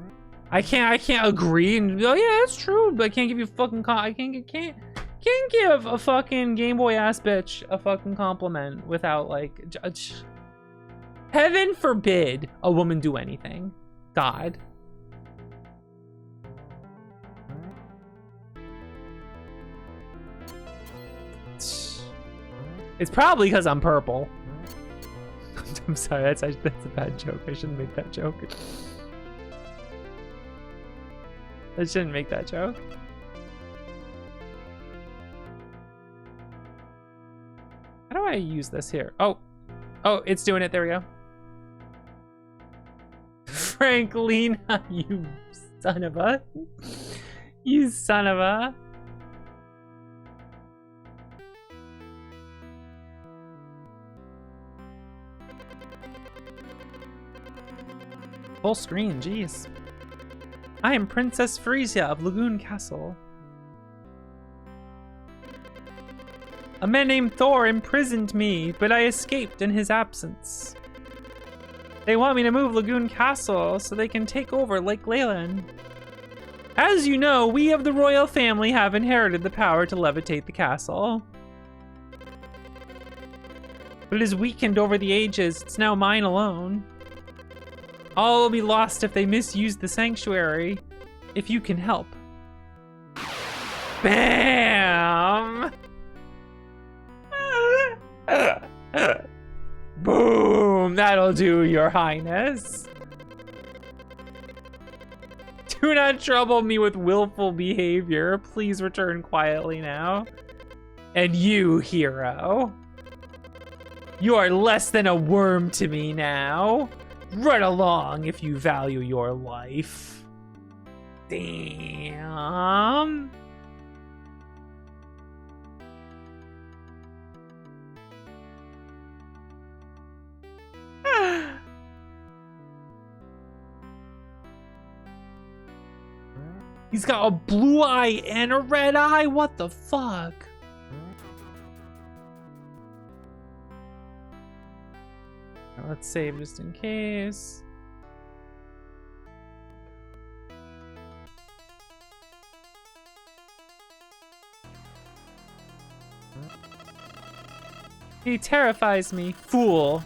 I can't agree and oh yeah, that's true, but I can't give you a fucking can't give a fucking Game Boy ass bitch a fucking compliment without like heaven forbid a woman do anything. God. It's probably because I'm purple. I'm sorry, that's a bad joke. I shouldn't make that joke. I shouldn't make that joke. How do I use this here? Oh, it's doing it. There we go. Franklina, you son of a. You son of a. Full screen, jeez. I am Princess Frisia of Lagoon Castle. A man named Thor imprisoned me, but I escaped in his absence. They want me to move Lagoon Castle so they can take over Lake Leyland. As you know, we of the royal family have inherited the power to levitate the castle. But it is weakened over the ages, it's now mine alone. All will be lost if they misuse the sanctuary. If you can help. Bam! Boom! That'll do, Your Highness. Do not trouble me with willful behavior. Please return quietly now. And you, hero. You are less than a worm to me now. Run along if you value your life. Damn. He's got a blue eye and a red eye. What the fuck? Let's save just in case. He terrifies me. Fool.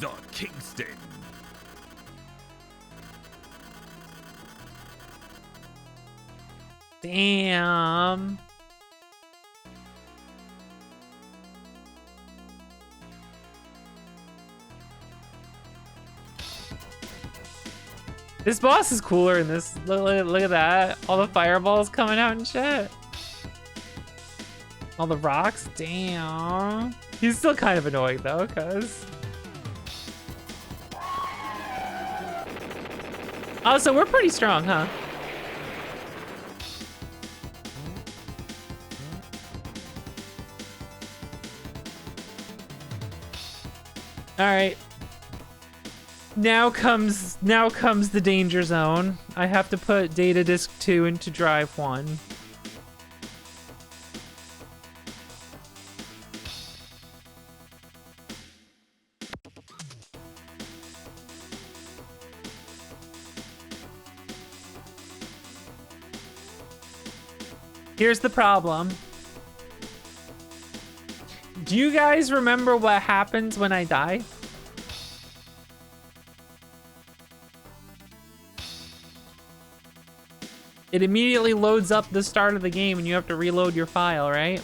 The Kingston. Damn. This boss is cooler in this. Look at that. All the fireballs coming out and shit. All the rocks. Damn. He's still kind of annoying though, cuz. Oh, so we're pretty strong, huh? All right. Now comes the danger zone. I have to put data disk 2 into drive 1. Here's the problem. Do you guys remember what happens when I die? It immediately loads up the start of the game and you have to reload your file, right?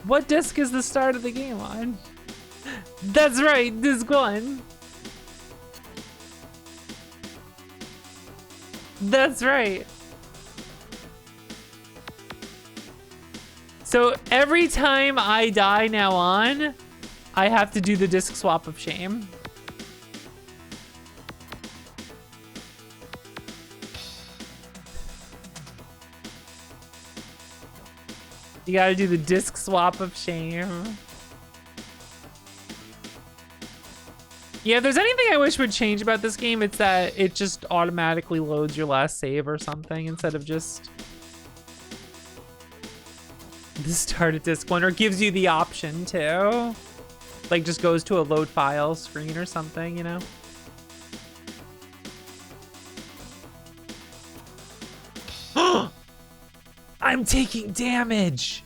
What disk is the start of the game on? That's right, disk 1. That's right. So every time I die now on, I have to do the disk swap of shame. You gotta do the disk swap of shame. Yeah, if there's anything I wish would change about this game, it's that it just automatically loads your last save or something instead of just the start at disk 1, or gives you the option to. Like just goes to a load file screen or something, you know? I'm taking damage.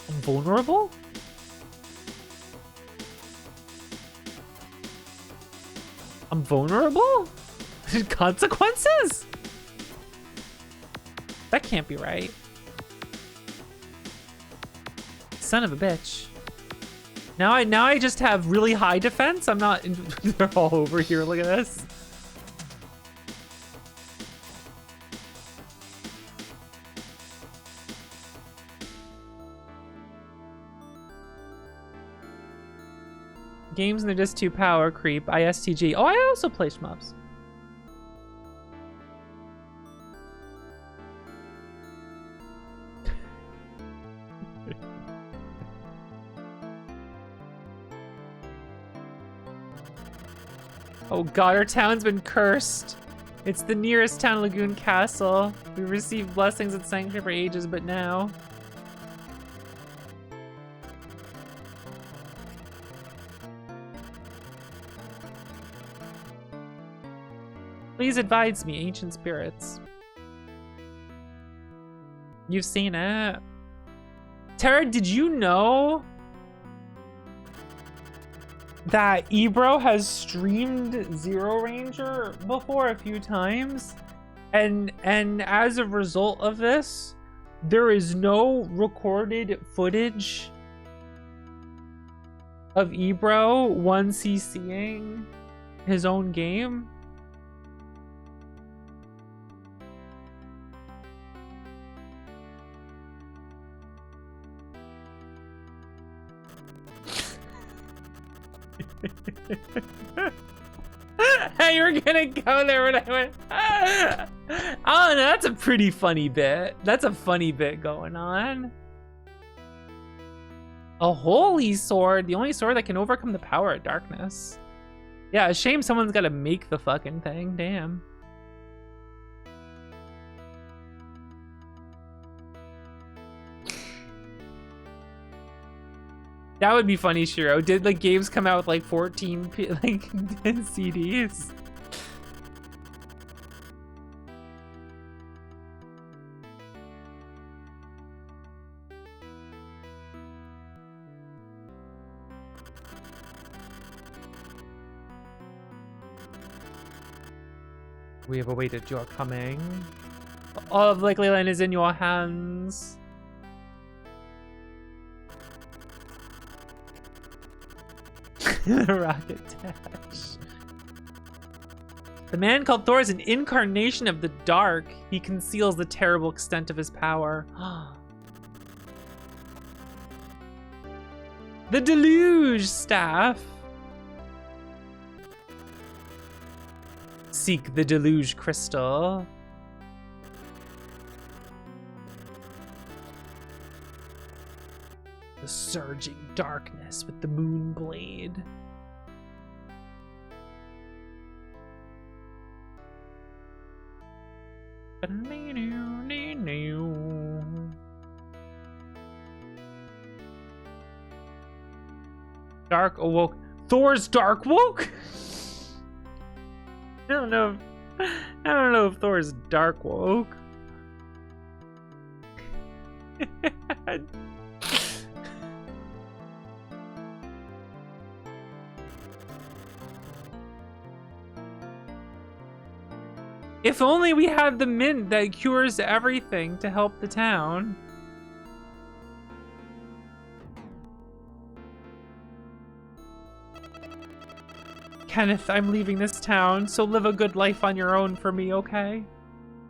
I'm vulnerable? I'm vulnerable? Consequences? That can't be right. Son of a bitch. Now I just have really high defense. I'm not. They're all over here. Look at this. Games in the Disc 2 power creep. ISTG. Oh, I also play shmups. Oh god, our town's been cursed. It's the nearest town, Lagoon Castle. We received blessings at Sanctuary for ages, but now... Please advise me, ancient spirits. You've seen it. Tara, did you know that Ebro has streamed Zero Ranger before a few times? And as a result of this, there is no recorded footage of Ebro once he's seeing his own game. Hey, you were gonna go there when I went. Oh no, that's a pretty funny bit. That's a funny bit going on. A holy sword, the only sword that can overcome the power of darkness. Yeah, a shame someone's gotta make the fucking thing, damn. That would be funny, Shiro. Did like games come out with like 14 like CDs? We have awaited your coming. All of Lake Leyland is in your hands. Rocket dash. The man called Thor is an incarnation of the dark. He conceals the terrible extent of his power. The Deluge Staff. Seek the Deluge Crystal. The surging darkness with the moon blade. Dark awoke. Thor's dark woke? I don't know if Thor's dark woke. If only we had the mint that cures everything to help the town. Kenneth, I'm leaving this town, so live a good life on your own for me, okay?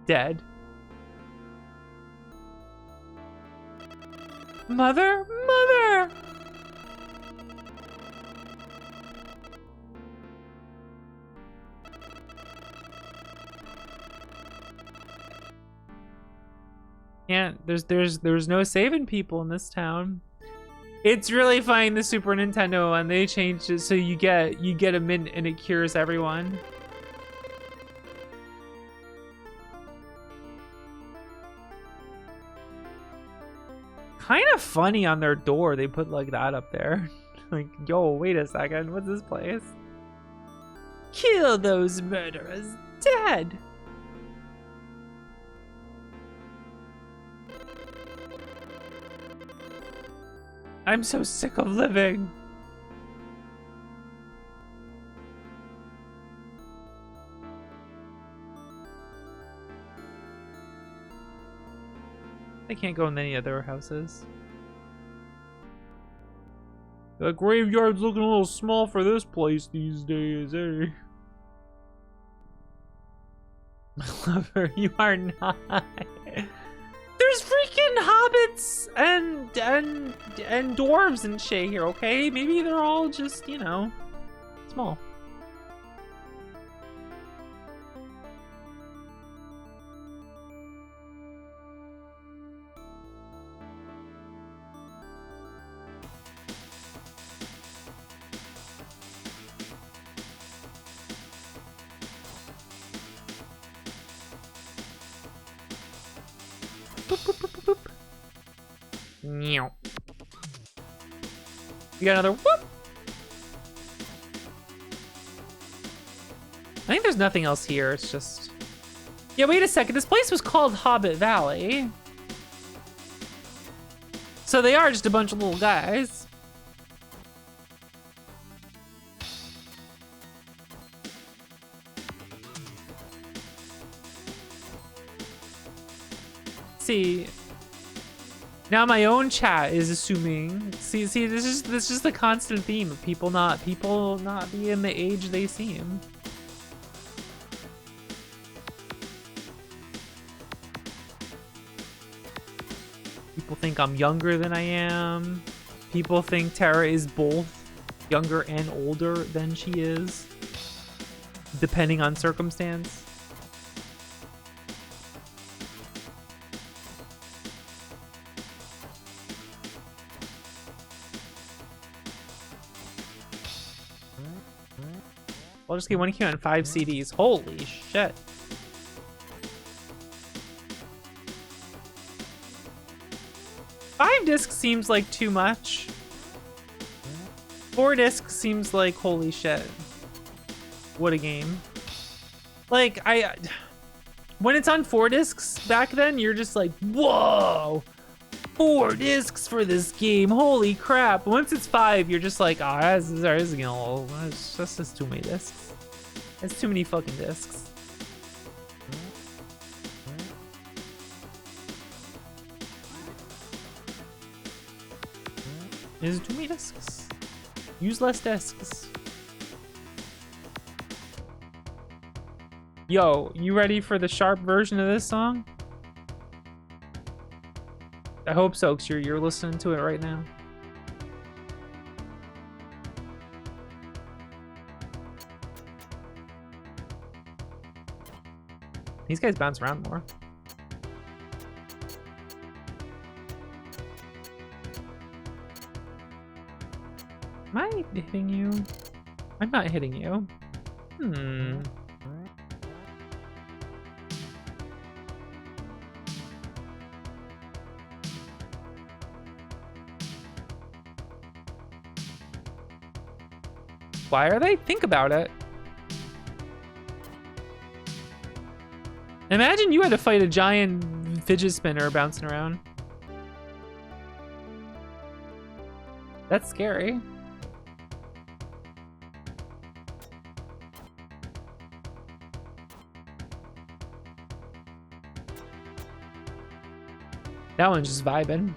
Dead. Mother? Mother! Can't. There's no saving people in this town. It's really funny, the Super Nintendo, and they changed it so you get a mint and it cures everyone. Kind of funny on their door they put like that up there. Like, yo, wait a second, what's this place? Kill those murderers dead. I'm so sick of living. I can't go in any other houses. The graveyard's looking a little small for this place these days, eh? My lover, you are not. There's freaking hobbits and dwarves and shit here, okay? Maybe they're all just, you know, small. You got another whoop. I think there's nothing else here. It's just... Yeah, wait a second. This place was called Hobbit Valley. So they are just a bunch of little guys. See... Now my own chat is assuming. See, this is the constant theme of people not being the age they seem. People think I'm younger than I am. People think Tara is both younger and older than she is, depending on circumstance. Baldur's Gate 1 came out in 5 CDs. Holy shit. Five discs seems like too much. 4 discs seems like holy shit. What a game. Like, when it's on 4 discs back then, you're just like, whoa, 4 discs for this game, holy crap. Once it's 5, you're just like, oh, that's getting a little, that's just too many discs. That's too many fucking discs. Is it too many discs? Use less discs. Yo, you ready for the sharp version of this song? I hope so, because you're listening to it right now. These guys bounce around more. Am I hitting you? I'm not hitting you. Why are they? Think about it. Imagine you had to fight a giant fidget spinner bouncing around. That's scary. That one's just vibing.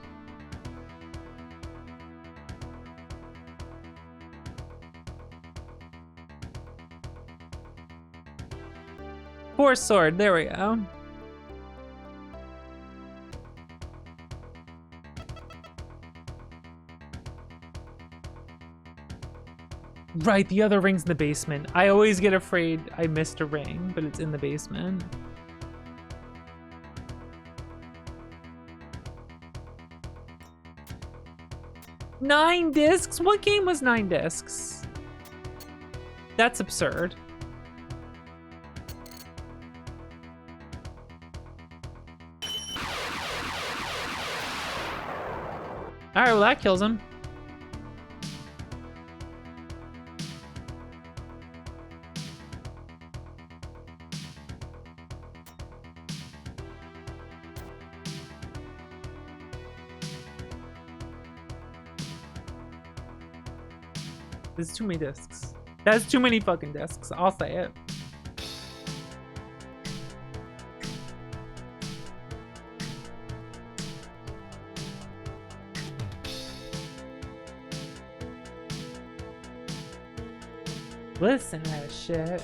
Force sword, there we go. Right, the other ring's in the basement. I always get afraid I missed a ring, but it's in the basement. Nine discs? What game was 9 discs? That's absurd. Alright, well that kills him. There's too many discs. That's too many fucking discs. I'll say it. Listen to that shit.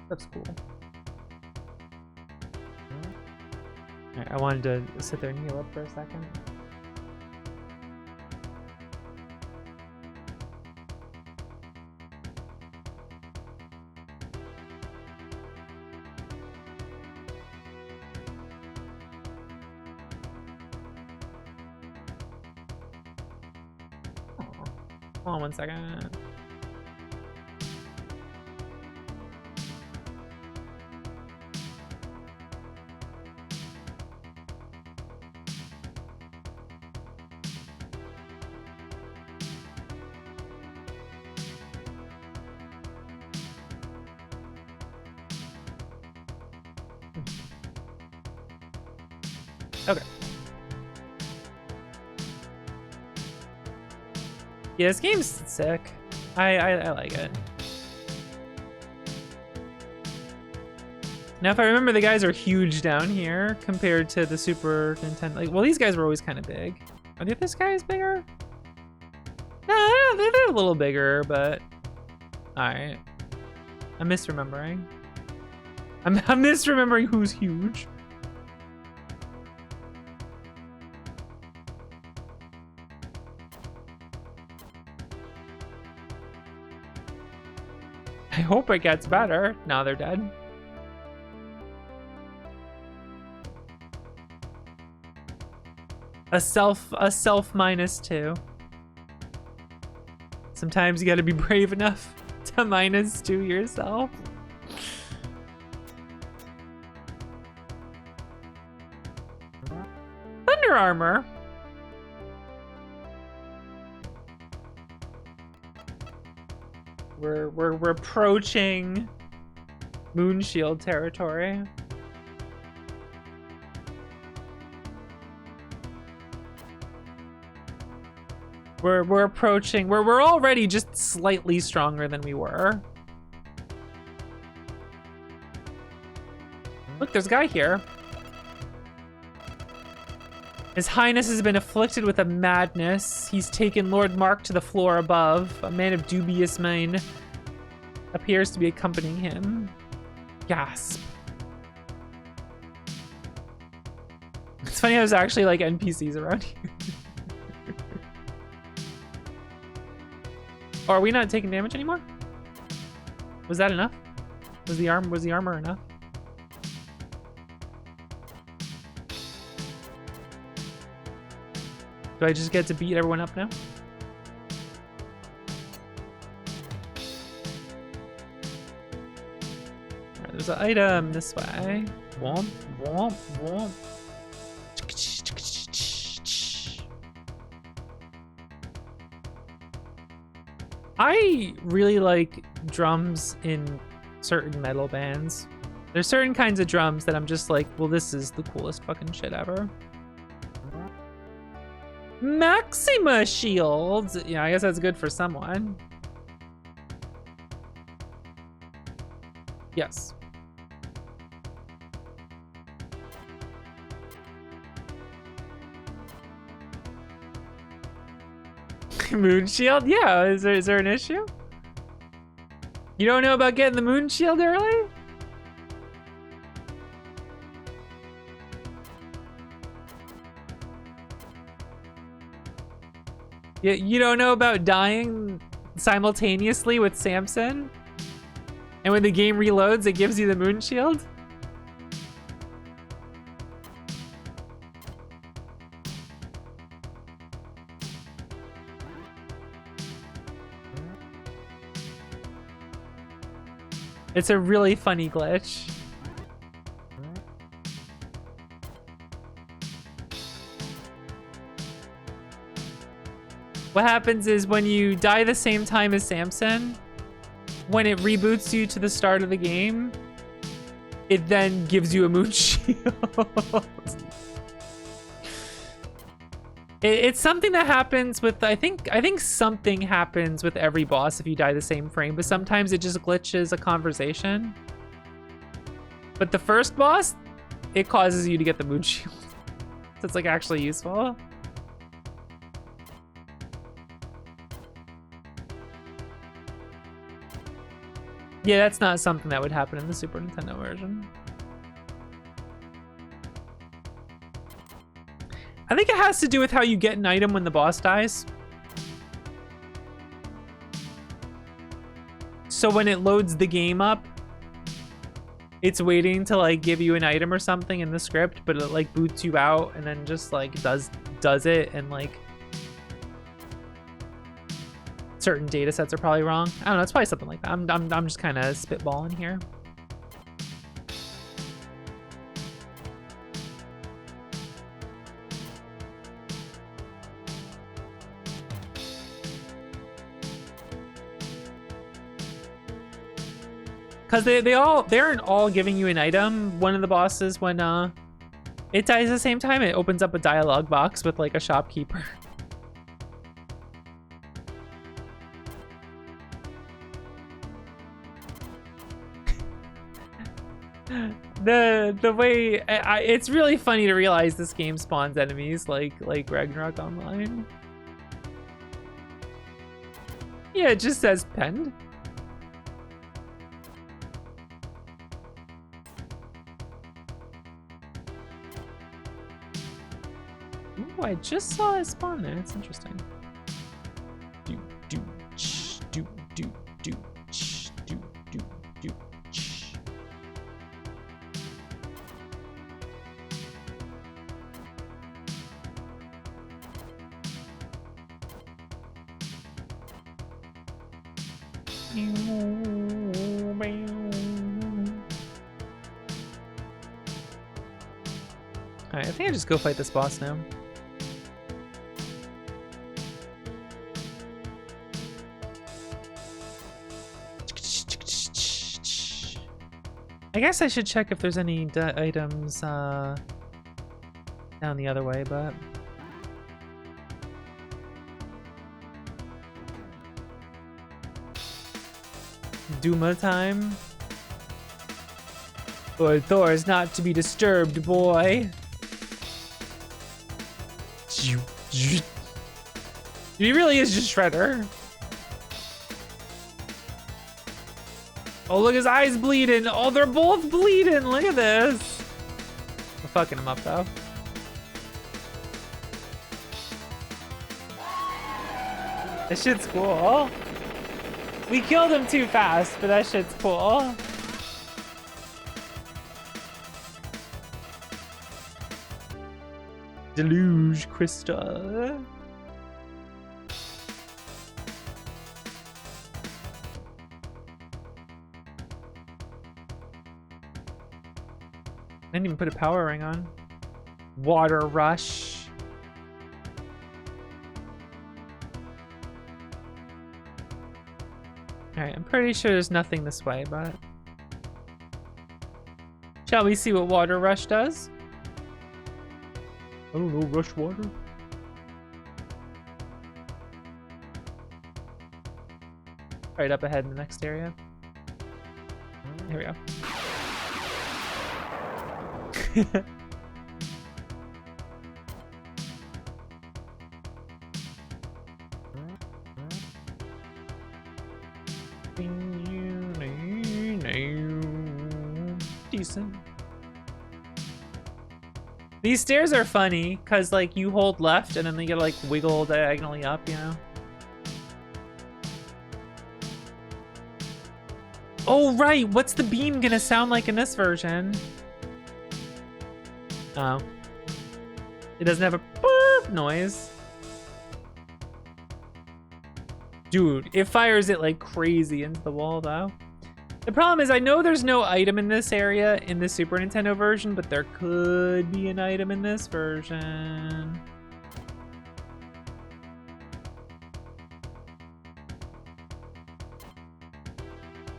That's cool. Alright, I wanted to sit there and heal up for a second. Hold on 1 second. Okay. Yeah, this game's sick. I like it. Now, if I remember, the guys are huge down here compared to the Super Nintendo. Like, well, these guys were always kind of big. Are this guys bigger? No, they're a little bigger, but all right. I'm misremembering. I'm misremembering who's huge. I hope it gets better. Now they're dead. A self -2. Sometimes you gotta be brave enough to -2 yourself. Thunder armor. We're approaching Moon Shield territory. We're approaching. We're already just slightly stronger than we were. Look, there's a guy here. His Highness has been afflicted with a madness. He's taken Lord Mark to the floor above. A man of dubious mien appears to be accompanying him. Gasp. It's funny how there's actually like NPCs around here. Oh, are we not taking damage anymore? Was that enough? Was the armor enough? Do I just get to beat everyone up now? Alright, there's an item this way. Womp, womp, womp. I really like drums in certain metal bands. There's certain kinds of drums that I'm just like, well, this is the coolest fucking shit ever. Maxima shields. Yeah, I guess that's good for someone. Yes. Moon shield? Yeah, is there an issue? You don't know about getting the moon shield early? You don't know about dying simultaneously with Samson? And when the game reloads, it gives you the moon shield? It's a really funny glitch. What happens is when you die the same time as Samson, when it reboots you to the start of the game, it then gives you a moon shield. It's something that happens with, I think something happens with every boss if you die the same frame, but sometimes it just glitches a conversation. But the first boss, it causes you to get the moon shield. So it's like actually useful. Yeah, that's not something that would happen in the Super Nintendo version. I think it has to do with how you get an item when the boss dies. So when it loads the game up, it's waiting to like give you an item or something in the script, but it like boots you out and then just like does it, and like certain data sets are probably wrong. I don't know, it's probably something like that. I'm just kind of spitballing here. Because they aren't all giving you an item. One of the bosses, when it dies at the same time, it opens up a dialogue box with like a shopkeeper. the way it's really funny to realize this game spawns enemies like Ragnarok Online. Yeah, it just says penned. Ooh, I just saw it spawn there. It's interesting. Do do ch, do do do ch, do do do ch. Alright, I think I just go fight this boss now. I guess I should check if there's any items down the other way, but... Duma time. Lord Thor is not to be disturbed, boy. He really is just Shredder. Oh, look, his eyes bleeding. Oh, they're both bleeding. Look at this. We're fucking him up, though. This shit's cool. We killed him too fast, but that shit's cool. Deluge Crystal. I didn't even put a power ring on. Water rush. Alright, I'm pretty sure there's nothing this way, but... Shall we see what water rush does? I don't know, rush water? Right up ahead in the next area. Here we go. Decent. These stairs are funny because like you hold left and then they get like wiggle diagonally up, you know? Oh right, what's the beam gonna sound like in this version? Oh. It doesn't have a boop noise. Dude, it fires it like crazy into the wall though. The problem is I know there's no item in this area in the Super Nintendo version, but there could be an item in this version.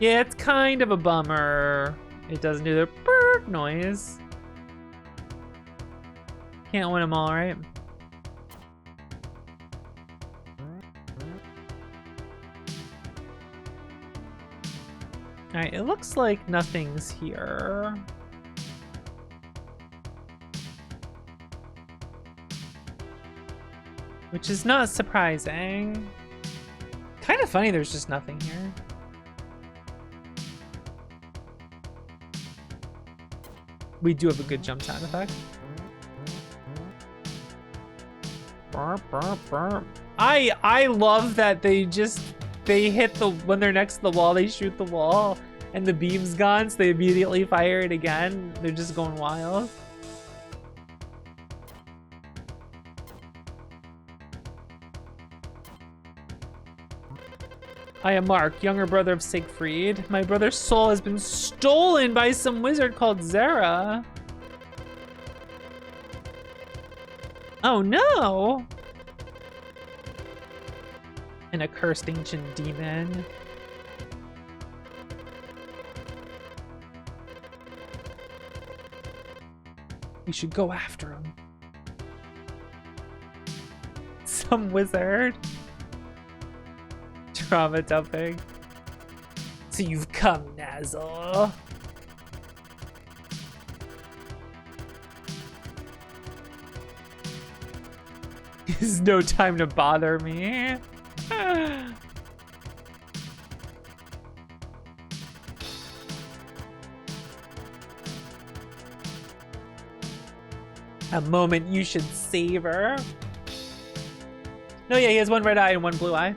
Yeah, it's kind of a bummer. It doesn't do the burp noise. Can't win them all, right? All right, it looks like nothing's here. Which is not surprising. Kind of funny there's just nothing here. We do have a good jump sound effect. Burp, burp, burp. I love that they hit the, when they're next to the wall, they shoot the wall and the beam's gone, so they immediately fire it again. They're just going wild. I am Mark, younger brother of Siegfried. My brother's soul has been stolen by some wizard called Zara. Oh no! An accursed ancient demon. We should go after him. Some wizard. Trauma dumping. So you've come, Nazzle. There's no time to bother me. A moment you should savor. No, yeah, he has one red eye and one blue eye.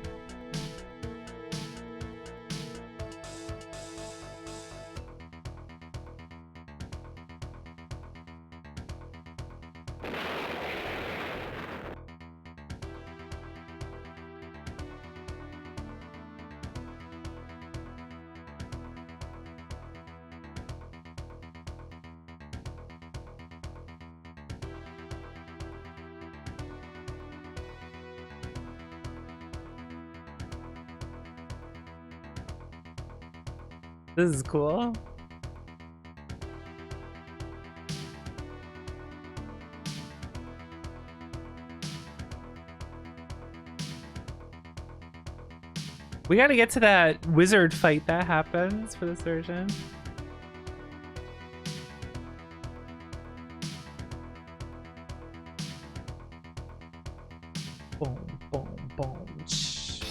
This is cool. We gotta get to that wizard fight that happens for the surgeon. Boom, boom, boom. Shh.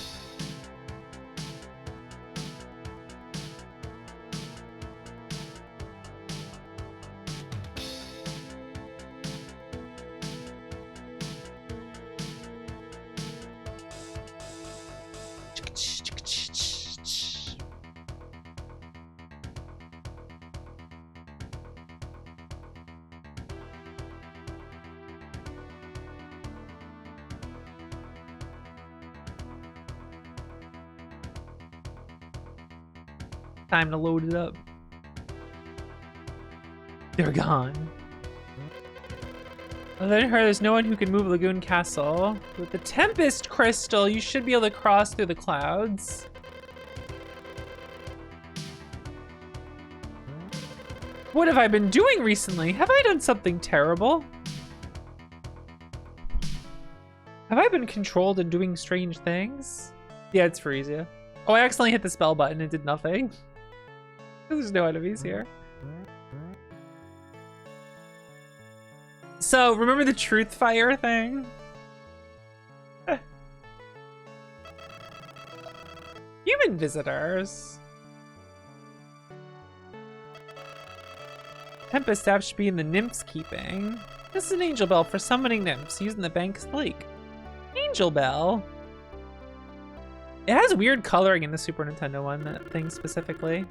Time to load it up. They're gone. Well, then there's no one who can move Lagoon Castle. With the Tempest Crystal, you should be able to cross through the clouds. What have I been doing recently? Have I done something terrible? Have I been controlled and doing strange things? Yeah, it's Frisia. Oh, I accidentally hit the spell button and did nothing. There's no enemies here. So, remember the truth fire thing? Human visitors. Tempest staff should be in the nymph's keeping. This is an angel bell for summoning nymphs using the Bank's Lake. Angel bell? It has weird coloring in the Super Nintendo one, that thing specifically.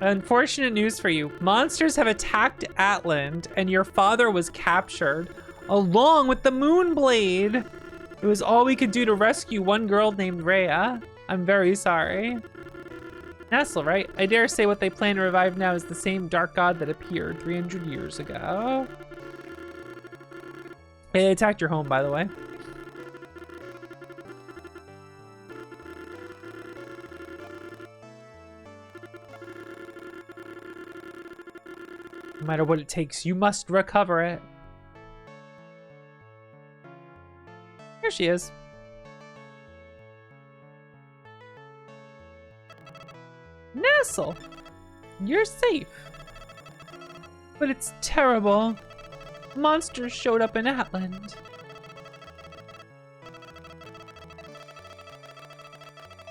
Unfortunate news for you. Monsters have attacked Atland, and your father was captured, along with the Moonblade. It was all we could do to rescue one girl named Rhea. I'm very sorry. Nestle, right? I dare say what they plan to revive now is the same dark god that appeared 300 years ago. They attacked your home, by the way. No matter what it takes, you must recover it. Here she is. Nestle, you're safe. But it's terrible. Monsters showed up in Atland.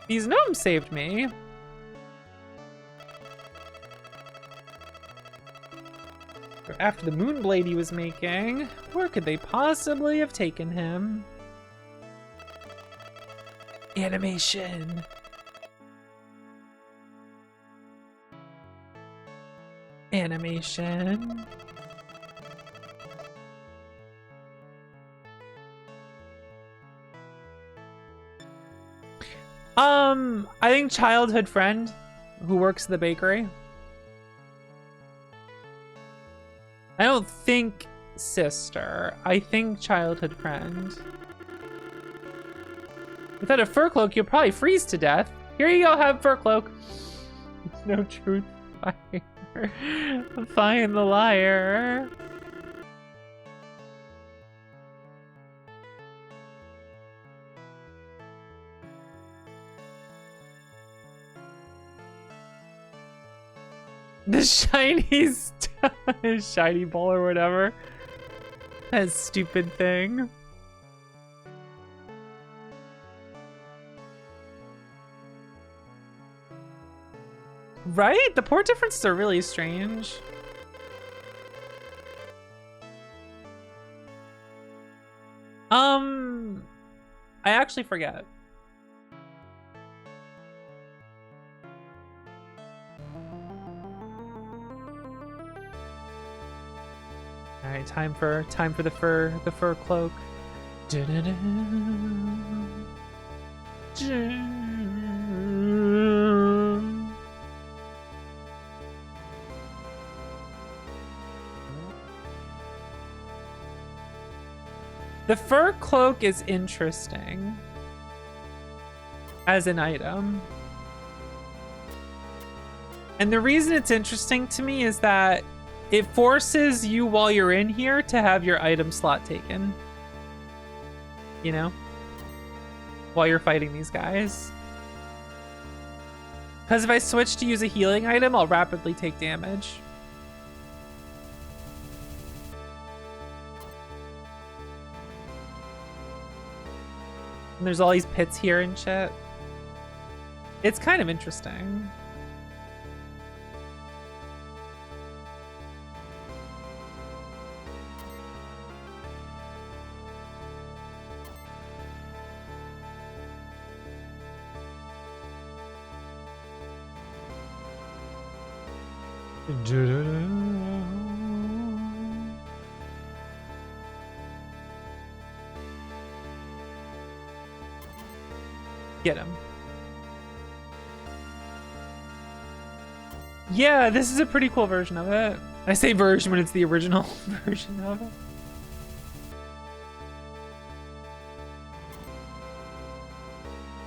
These gnomes saved me. After the Moonblade he was making, where could they possibly have taken him? Animation. Animation. I think childhood friend who works at the bakery. I don't think sister. I think childhood friend. Without a fur cloak, you'll probably freeze to death. Here you go, have fur cloak. No truth fire. Find the liar. The shiny shiny ball or whatever. That stupid thing. Right? The port differences are really strange. I actually forget. All right, time for the fur cloak. The fur cloak is interesting as an item. And the reason it's interesting to me is that it forces you while you're in here to have your item slot taken. You know? While you're fighting these guys. Because if I switch to use a healing item, I'll rapidly take damage. And there's all these pits here and shit. It's kind of interesting. Get him. Yeah, this is a pretty cool version of it. I say version when it's the original version of it.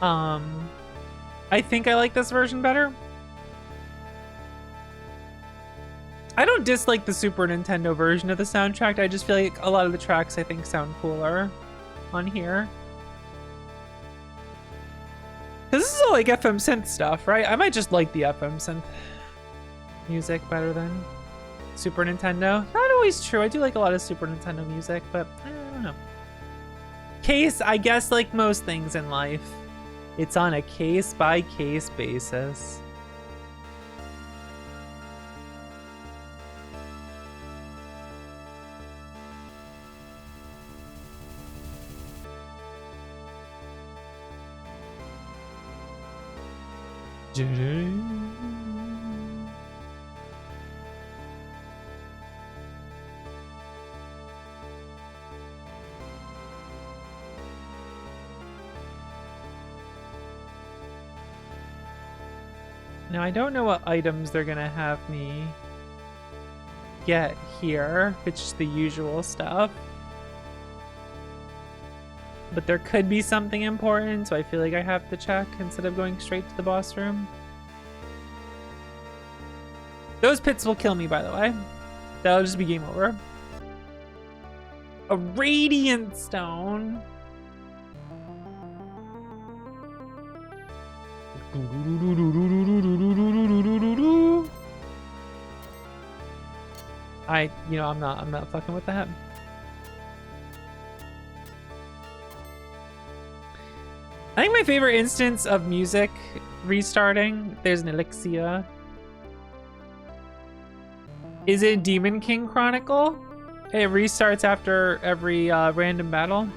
I think I like this version better. I don't dislike the Super Nintendo version of the soundtrack. I just feel like a lot of the tracks I think sound cooler on here. Because this is all like FM synth stuff, right? I might just like the FM synth music better than Super Nintendo. Not always true. I do like a lot of Super Nintendo music, but I don't know. Case, I guess like most things in life, it's on a case-by-case basis. Now, I don't know what items they're gonna have me get here. It's just the usual stuff. But there could be something important, so I feel like I have to check instead of going straight to the boss room. Those pits will kill me, by the way. That'll just be game over. A Radiant Stone. I'm not fucking with that. I think my favorite instance of music restarting, there's an elixir, is in Demon King Chronicle. It restarts after every random battle.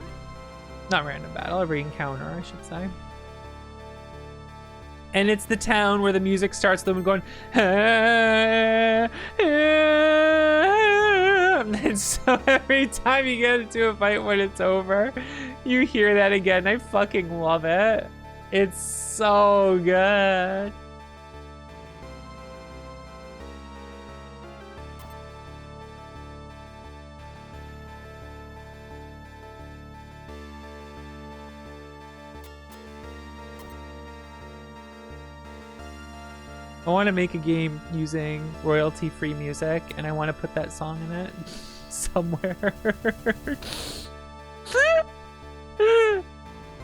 Not random battle, every encounter, I should say. And it's the town where the music starts, them going, ah, ah. And so every time you get into a fight when it's over, you hear that again. I fucking love it. It's so good. I want to make a game using royalty-free music, and I want to put that song in it somewhere.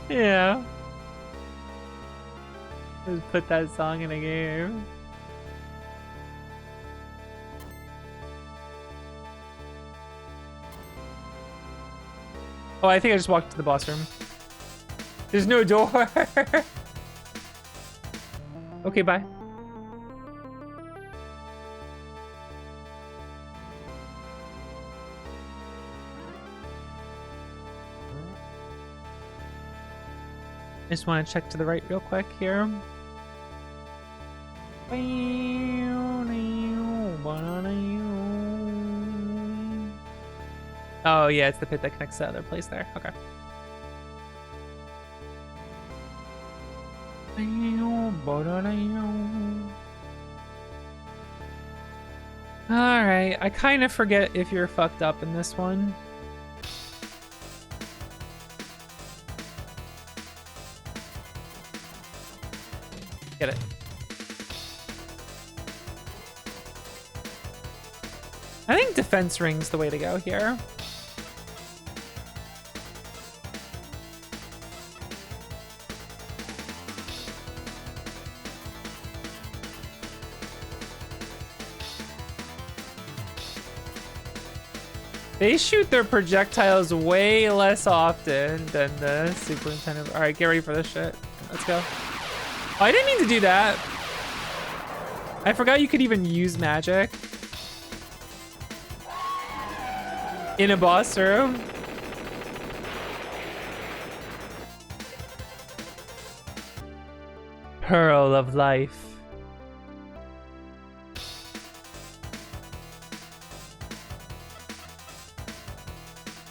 Yeah. Just put that song in a game. Oh, I think I just walked to the boss room. There's no door. Okay, bye. I just want to check to the right real quick here. Oh yeah, it's the pit that connects to the other place there. Okay. Alright, I kind of forget if you're fucked up in this one. Get it. I think defense ring's the way to go here. They shoot their projectiles way less often than the Super Nintendo. All right, get ready for this shit. Let's go. Oh, I didn't mean to do that. I forgot you could even use magic in a boss room. Pearl of Life.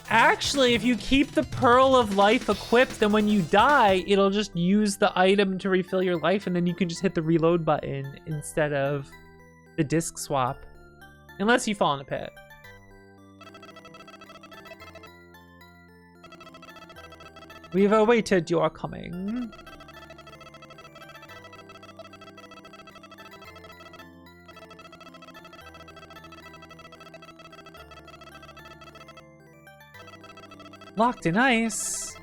Actually, if you keep the Pearl of Life equipped, then when you die, it'll just use the item to refill your life, and then you can just hit the reload button instead of the disc swap. Unless you fall in a pit. We've awaited your coming. Locked in ice.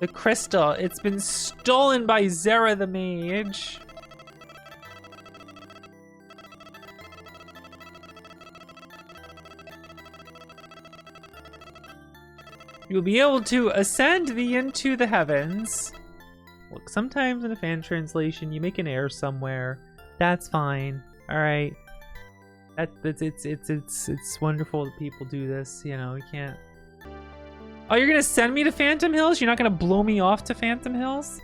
The crystal. It's been stolen by Zera the Mage. You'll be able to ascend thee into the heavens. Look, sometimes in a fan translation, you make an error somewhere. That's fine. All right. It's wonderful that people do this. You know, you can't. Oh, you're gonna send me to Phantom Hills? You're not gonna blow me off to Phantom Hills?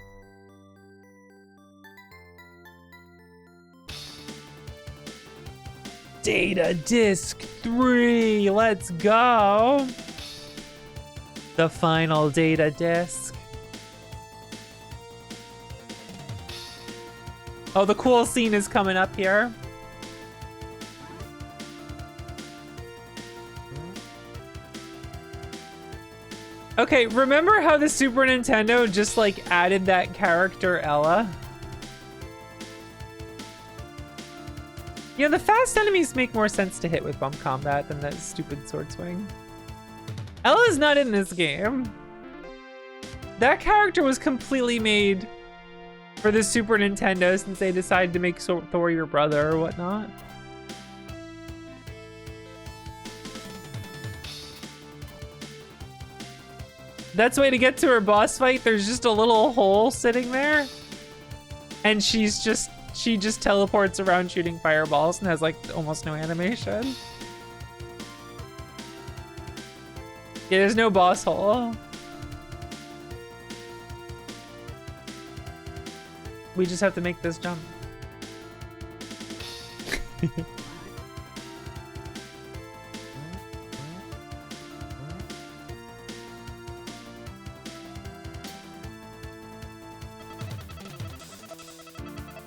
Data Disc 3. Let's go. The final data disc. Oh, the cool scene is coming up here. Okay, remember how the Super Nintendo just like added that character Ella? You know, the fast enemies make more sense to hit with bump combat than that stupid sword swing. Ella's not in this game. That character was completely made for the Super Nintendo since they decided to make Thor your brother or whatnot. That's the way to get to her boss fight. There's just a little hole sitting there. And she just teleports around shooting fireballs and has like almost no animation. Yeah, there's no boss hole. We just have to make this jump.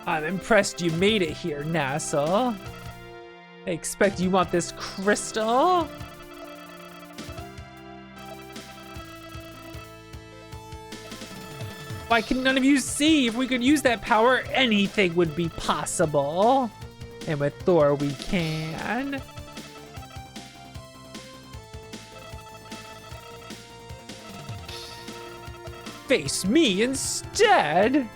I'm impressed you made it here, NASA. I expect you want this crystal. Why can none of you see? If we could use that power, anything would be possible. And with Thor, we can. Face me instead.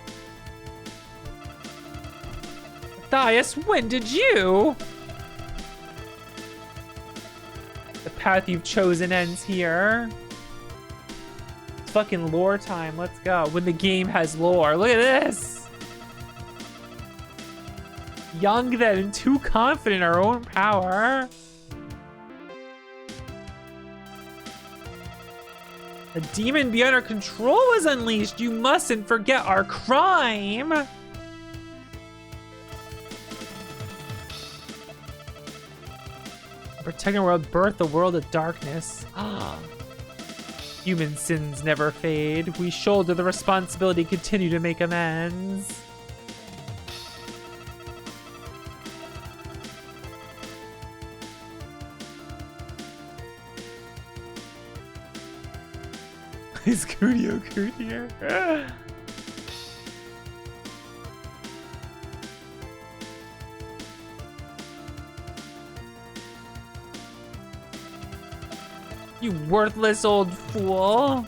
Matthias, when did you? The path you've chosen ends here. It's fucking lore time. Let's go. When the game has lore. Look at this. Young then and too confident in our own power. A demon beyond our control was unleashed. You mustn't forget our crime. Protecting our world, birth the world of darkness. Ah. Human sins never fade. We shoulder the responsibility to continue to make amends. Is Kudio here? You worthless old fool.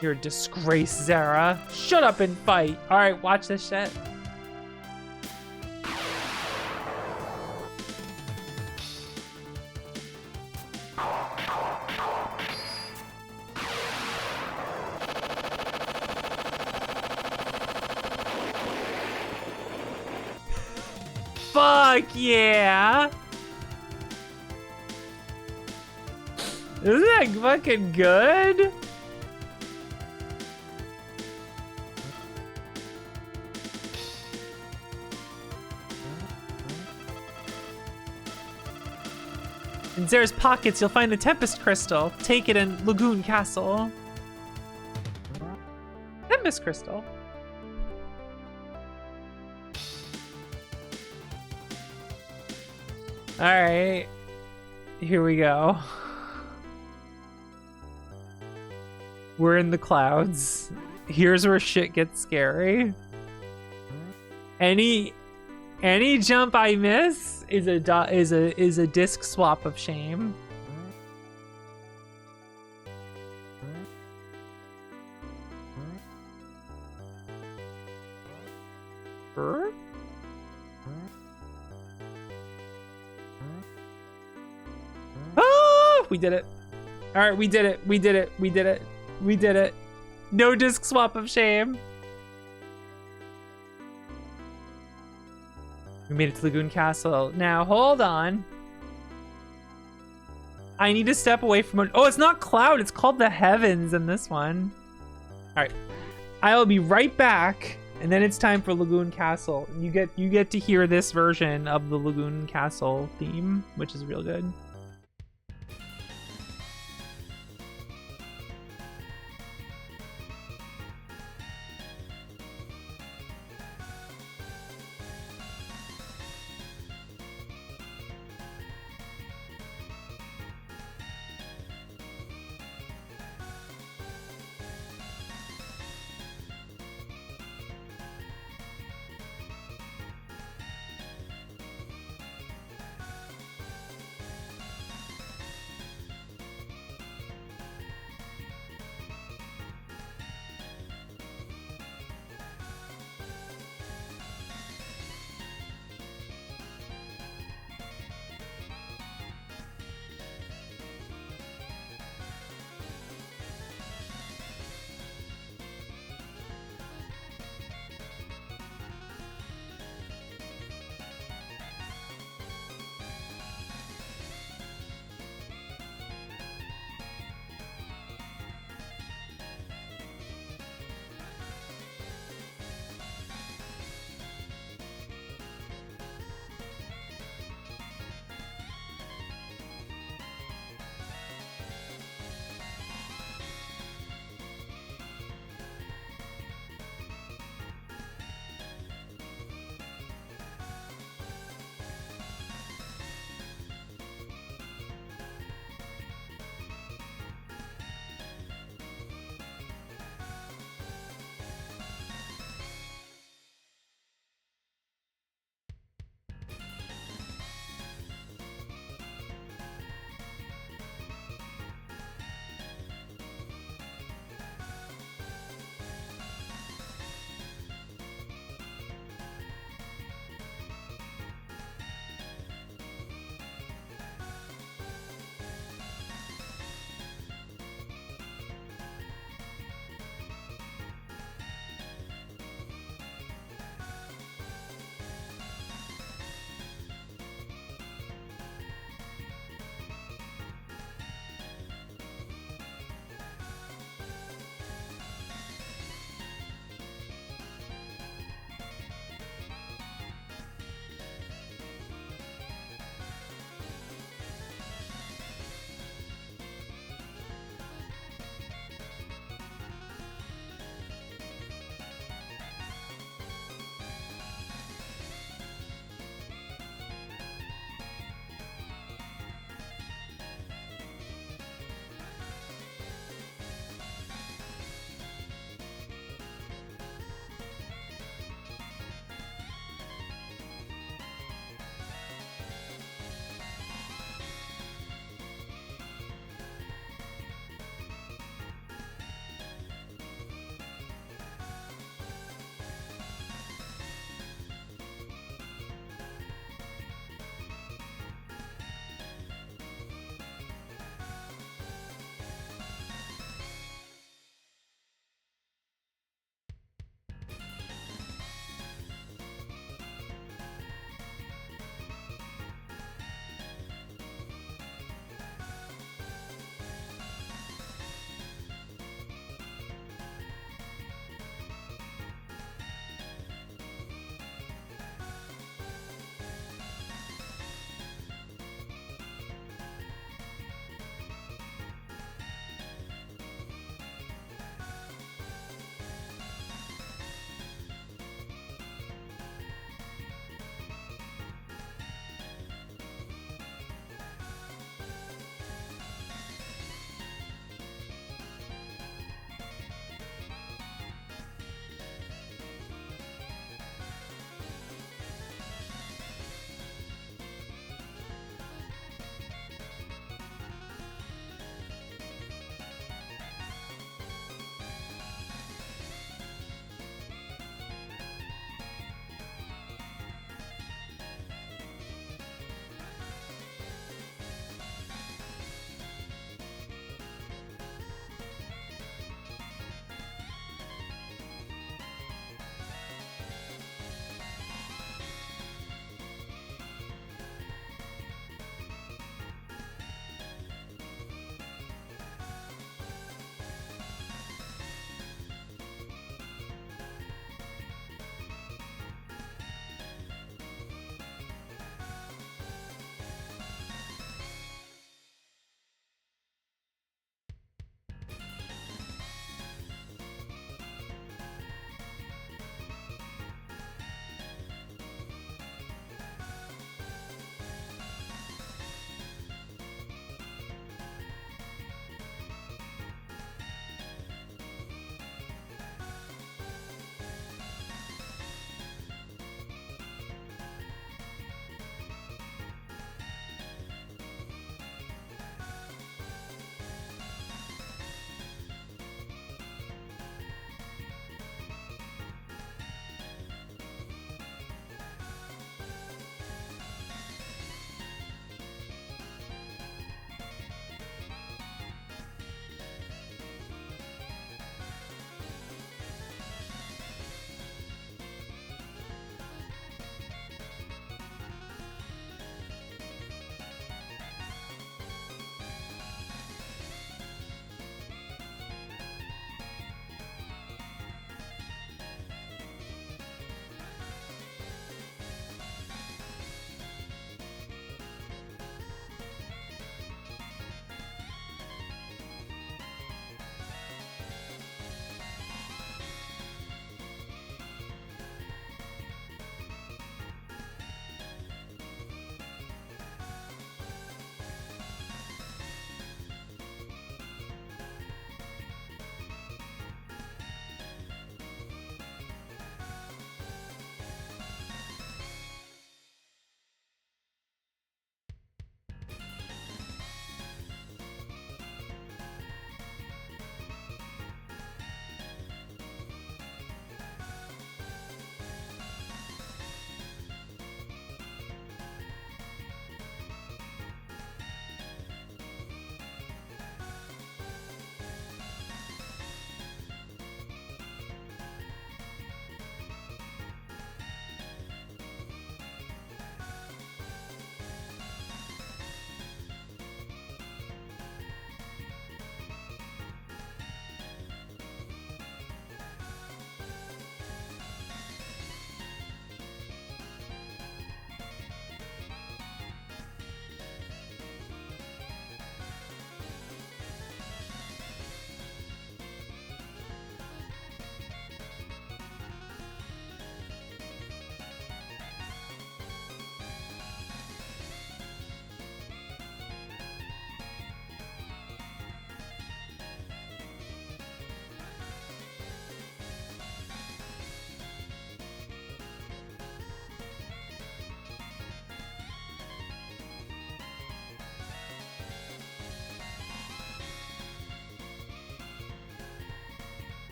You're a disgrace, Zara. Shut up and fight. All right, watch this shit. Fuck yeah. Isn't that fucking good? In Zara's pockets, you'll find the Tempest Crystal. Take it in Lagoon Castle. Tempest Crystal. All right, here we go. We're in the clouds. Here's where shit gets scary. Any jump I miss is a disc swap of shame. Brr? Ah! We did it. All right, we did it. We did it. We did it. We did it. No disc swap of shame. We made it to Lagoon Castle. Now, hold on. I need to step away from it. Oh, it's not Cloud. It's called the Heavens in this one. All right. I'll be right back. And then it's time for Lagoon Castle. You get to hear this version of the Lagoon Castle theme, which is real good.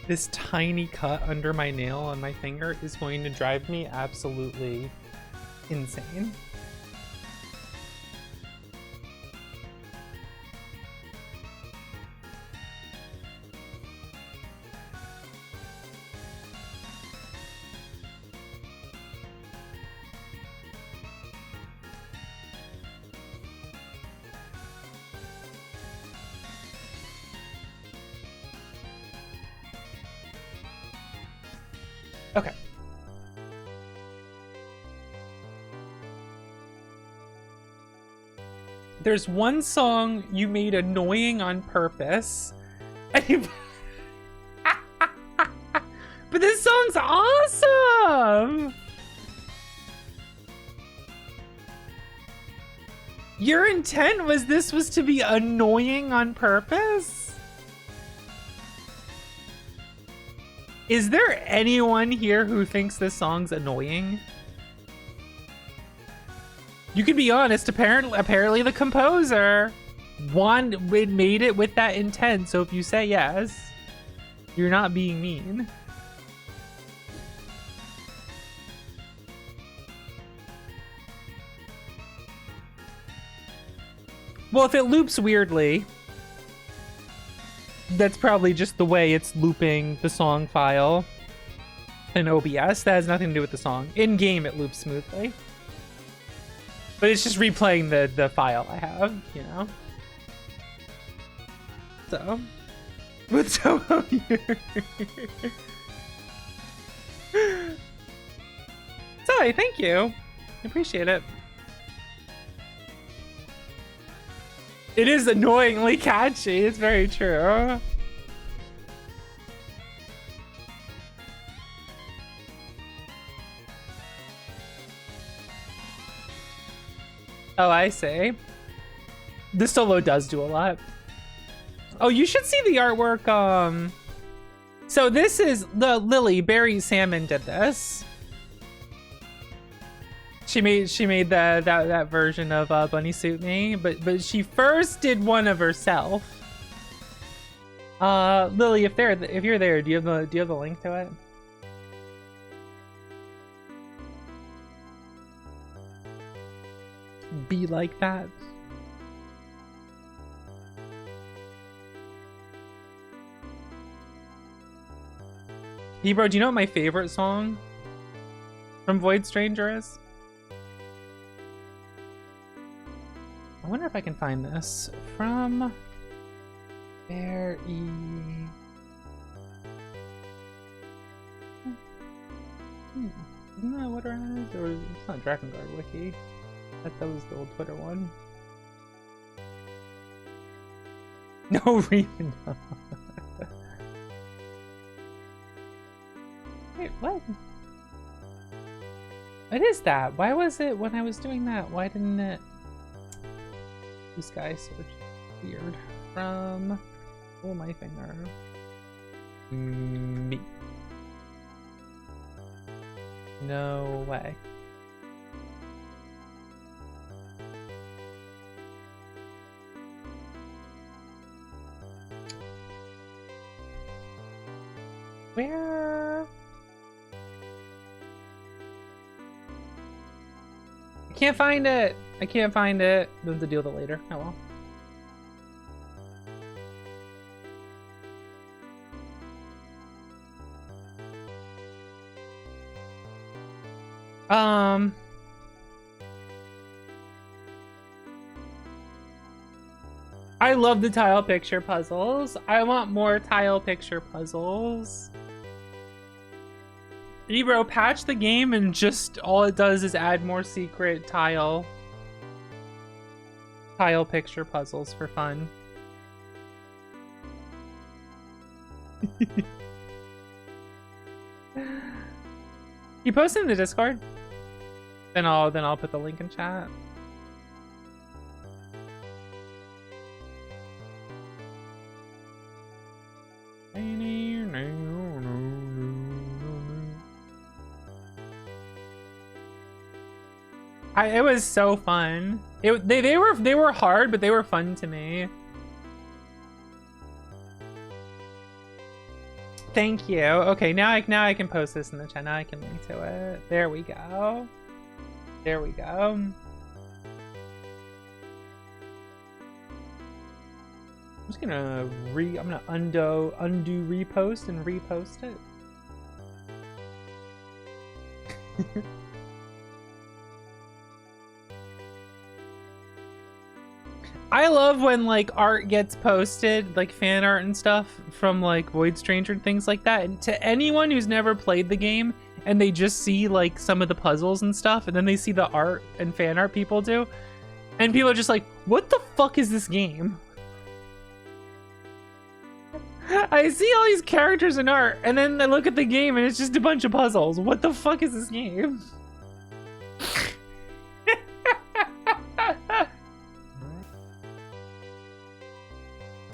This tiny cut under my nail on my finger is going to drive me absolutely insane. Okay. There's one song you made annoying on purpose. And you... But this song's awesome! Your intent was this was to be annoying on purpose? Is there anyone here who thinks this song's annoying? You can be honest, apparently the composer made it with that intent, so if you say yes, you're not being mean. Well, if it loops weirdly, that's probably just the way it's looping the song file in OBS. That has nothing to do with the song. In game, it loops smoothly. But it's just replaying the file I have, you know? So. What's so here? Sorry, thank you. I appreciate it. It is annoyingly catchy. It's very true. Oh, I see. The solo does do a lot. Oh, you should see the artwork. So this is the Lily Barry Salmon did this. She made that version of Bunny Suit Me, but she first did one of herself. Lily, if you're there, do you have the link to it? Be like that. Ebro, do you know what my favorite song from Void Stranger is? I wonder if I can find this from Bear E. Isn't that what it is? Or it's not Drakengard Wiki. That was the old Twitter one. No reason. Wait, what? What is that? Why was it when I was doing that? Why didn't it? This guy search weird from my finger. Me. No way. Where? I can't find it. I can't find it. We'll have to deal with it later. Oh well. I love the tile picture puzzles. I want more tile picture puzzles. Ebro, patch the game and just all it does is add more secret tile picture puzzles for fun. You post it in the Discord? Then I'll put the link in chat. It was so fun. They were hard, but they were fun to me. Thank you. Okay, now I can post this in the chat. Now I can link to it. There we go. There we go. I'm just gonna I'm gonna undo repost and repost it. I love when like art gets posted, like fan art and stuff from like Void Stranger and things like that. And to anyone who's never played the game and they just see like some of the puzzles and stuff, and then they see the art and fan art people do, and people are just like, what the fuck is this game? I see all these characters and art, and then I look at the game and it's just a bunch of puzzles. What the fuck is this game?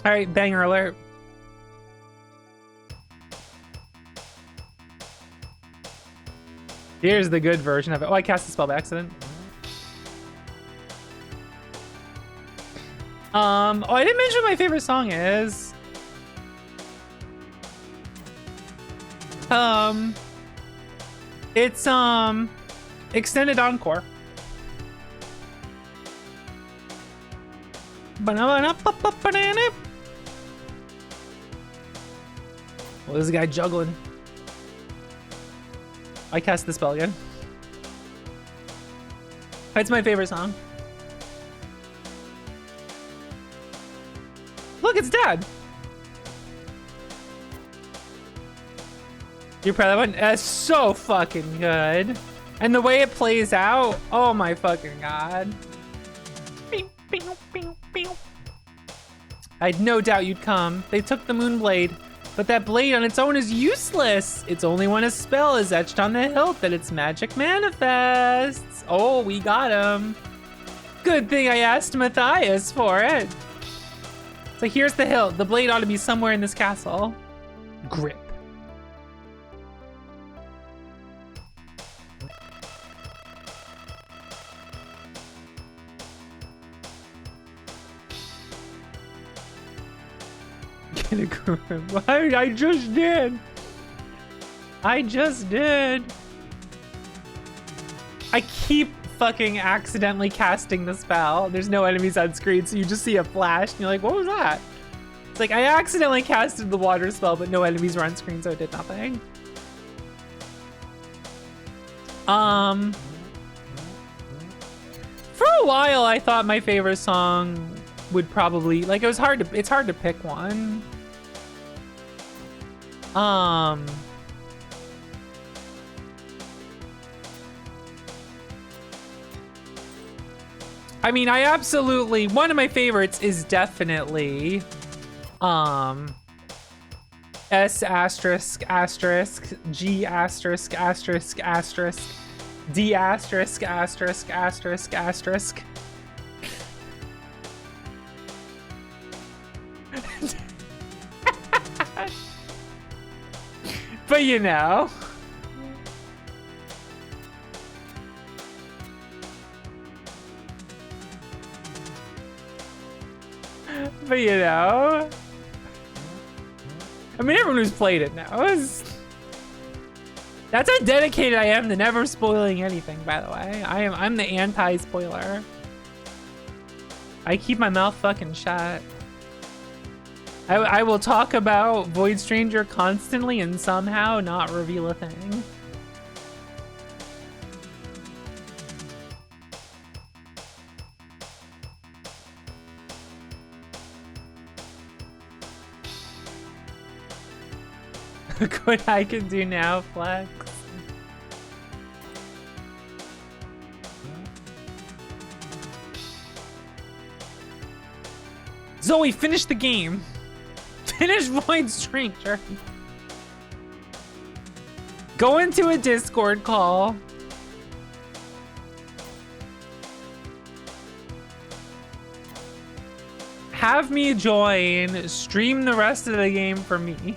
All right, banger alert. Here's the good version of it. Oh, I cast the spell by accident. Oh, I didn't mention what my favorite song is. It's Extended Encore. Well, this guy juggling. I cast the spell again. It's my favorite song. Look, it's Dad. You're proud of that one? That's so fucking good. And the way it plays out, oh my fucking god. I had no doubt you'd come. They took the Moonblade, but that blade on its own is useless. It's only when a spell is etched on the hilt that its magic manifests. Oh, we got him. Good thing I asked Matthias for it. So here's the hilt. The blade ought to be somewhere in this castle. Grip. Get a grip. I just did. I just did. I keep fucking accidentally casting the spell. There's no enemies on screen, so you just see a flash and you're like, what was that? It's like I accidentally casted the water spell, but no enemies were on screen, so it did nothing. For a while I thought my favorite song would probably, like, it's hard to pick one. I mean, I absolutely, one of my favorites is definitely S asterisk asterisk G asterisk asterisk asterisk D asterisk asterisk asterisk asterisk. But you know. But you know. I mean, everyone who's played it knows. That's how dedicated I am to never spoiling anything, by the way. I'm the anti-spoiler. I keep my mouth fucking shut. I will talk about Void Stranger constantly and somehow not reveal a thing. Look what I can do now, Flex. Zoe, finish the game. Finish Void Stranger. Go into a Discord call. Have me join. Stream the rest of the game for me.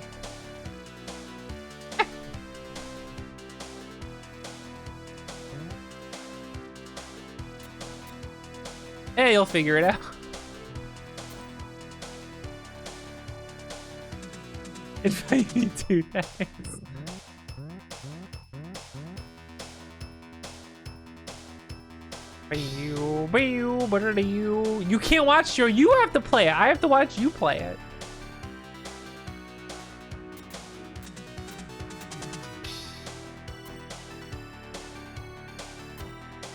Hey, you'll figure it out. Invite me 2 days. You can't watch your. You have to play it. I have to watch you play it.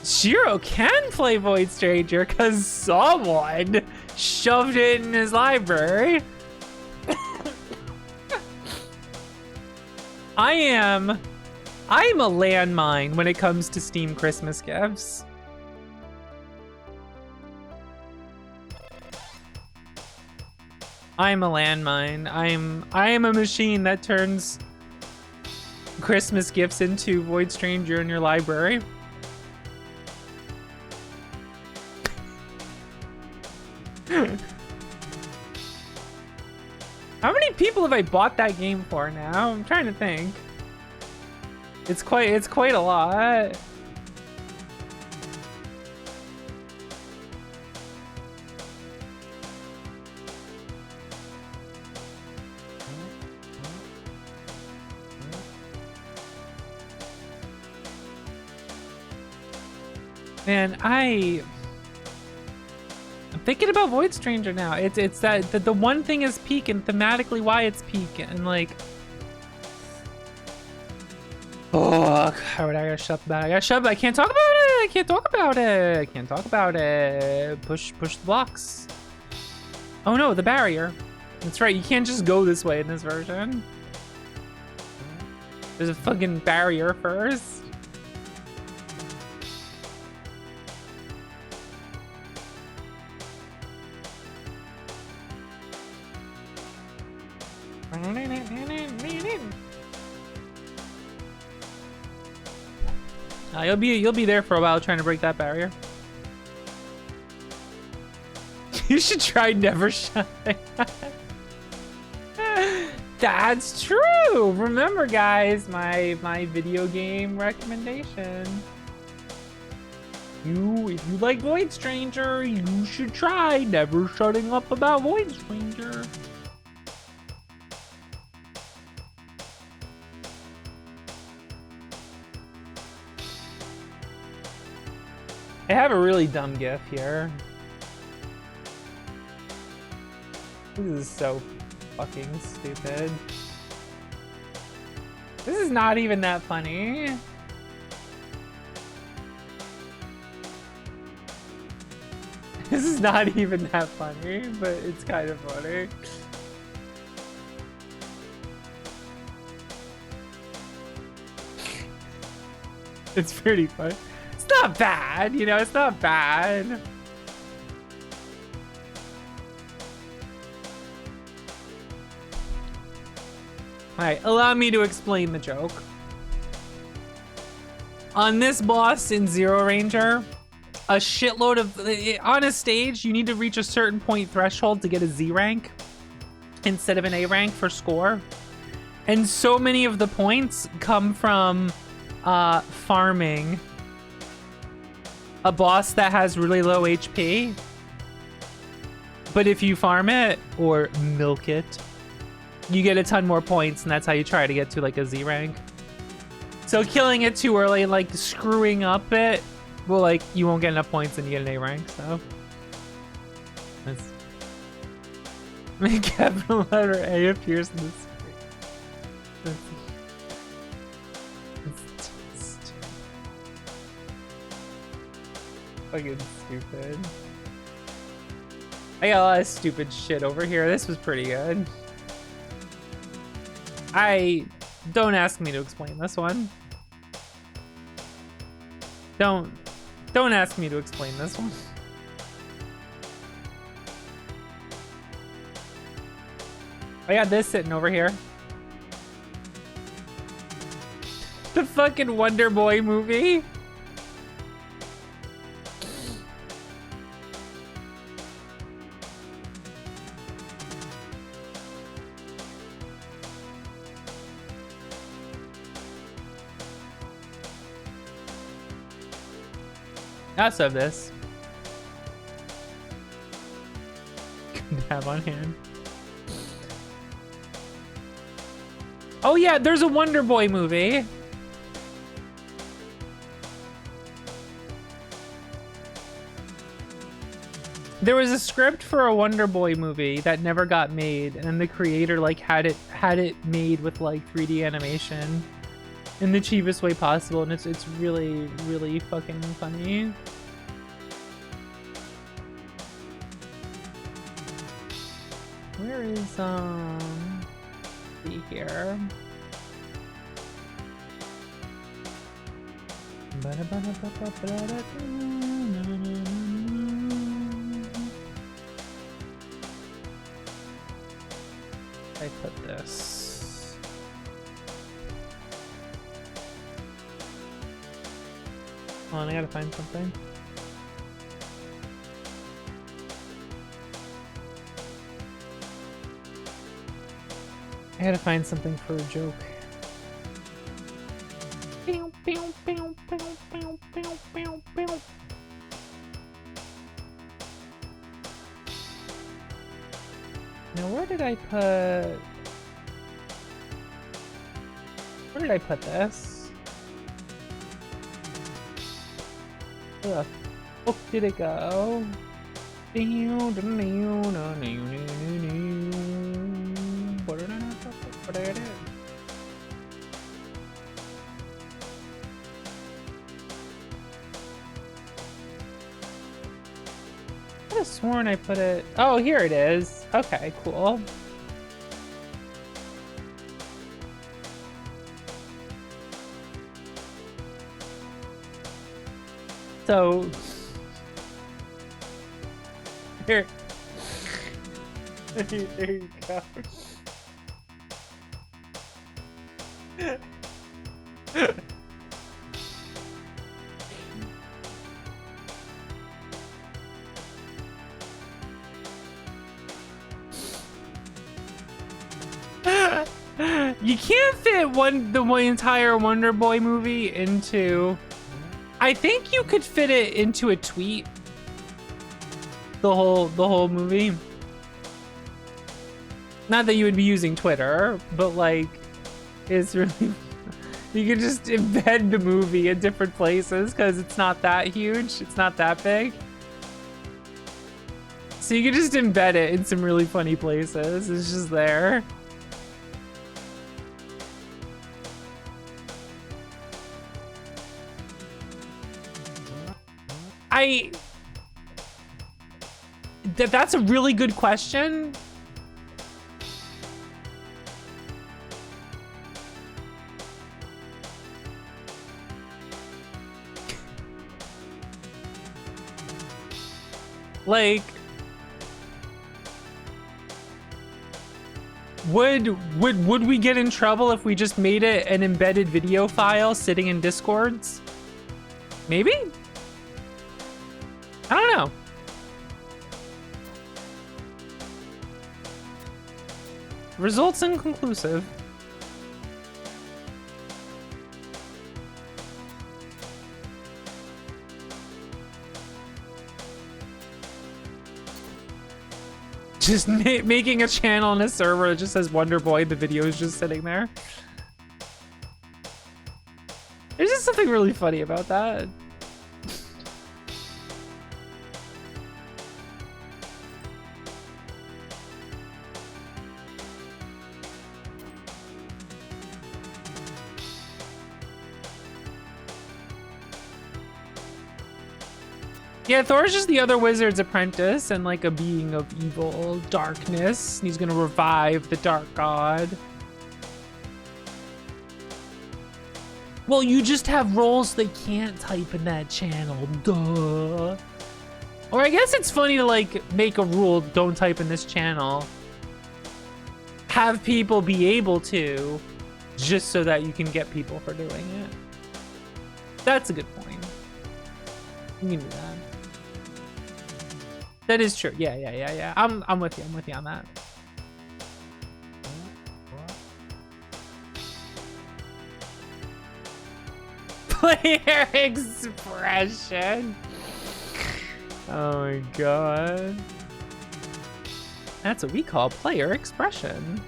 Shiro can play Void Stranger because someone shoved it in his library. I'm a landmine when it comes to Steam Christmas gifts. I'm a landmine. I am a machine that turns Christmas gifts into Void Stranger in your library. How many people have I bought that game for now? I'm trying to think. It's quite a lot. Man, I'm thinking about Void Stranger now. It's that the one thing is peak and thematically why it's peak and like. Oh, how would I gotta shut that? I gotta shut. I can't talk about it. I can't talk about it. I can't talk about it. Push the blocks. Oh no, the barrier. That's right. You can't just go this way in this version. There's a fucking barrier first. You'll be there for a while trying to break that barrier. You should try never shutting. That's true. Remember, guys, my video game recommendation. If you like Void Stranger, you should try never shutting up about Void Stranger. I have a really dumb GIF here. This is so fucking stupid. This is not even that funny. This is not even that funny, but it's kind of funny. It's pretty fun. It's not bad, you know, it's not bad. Alright, allow me to explain the joke. On this boss in Zero Ranger, a shitload of... On a stage, you need to reach a certain point threshold to get a Z rank instead of an A rank for score. And so many of the points come from farming a boss that has really low HP. But if you farm it or milk it, you get a ton more points, and that's how you try to get to like a Z rank. So killing it too early and like screwing up it, well, like you won't get enough points and you get an A rank. So that's capital letter A appears in this. That's fucking stupid. I got a lot of stupid shit over here. This was pretty good. Don't ask me to explain this one. Don't ask me to explain this one. I got this sitting over here. The fucking Wonder Boy movie. I also have this. Good to have on hand. Oh yeah, there's a Wonder Boy movie. There was a script for a Wonder Boy movie that never got made, and then the creator like had it made with like 3D animation in the cheapest way possible, and it's really, really fucking funny. Where is see here. I put this. Hold on, I gotta find something. I gotta find something for a joke. Now, where did I put this? Where the fuck did it go? What did I do? I could have sworn I put it. Oh, here it is. Okay, cool. So here. There you go. You can't fit the entire Wonder Boy movie into. I think you could fit it into a tweet. The whole movie. Not that you would be using Twitter, but like, it's really. You could just embed the movie in different places because it's not that huge. It's not that big. So you could just embed it in some really funny places. It's just there. That's a really good question. Like, would we get in trouble if we just made it an embedded video file sitting in Discords? Maybe? I don't know. Results inconclusive. Just making a channel on a server that just says Wonder Boy, the video is just sitting there. There's just something really funny about that. Yeah, Thor's just the other wizard's apprentice and like a being of evil darkness. He's gonna revive the dark god. Well, you just have roles they can't type in that channel, duh. Or I guess it's funny to like make a rule, don't type in this channel. Have people be able to, just so that you can get people for doing it. That's a good point. You can do that. That is true. Yeah. I'm with you. I'm with you on that. Player expression. Oh my god. That's what we call player expression.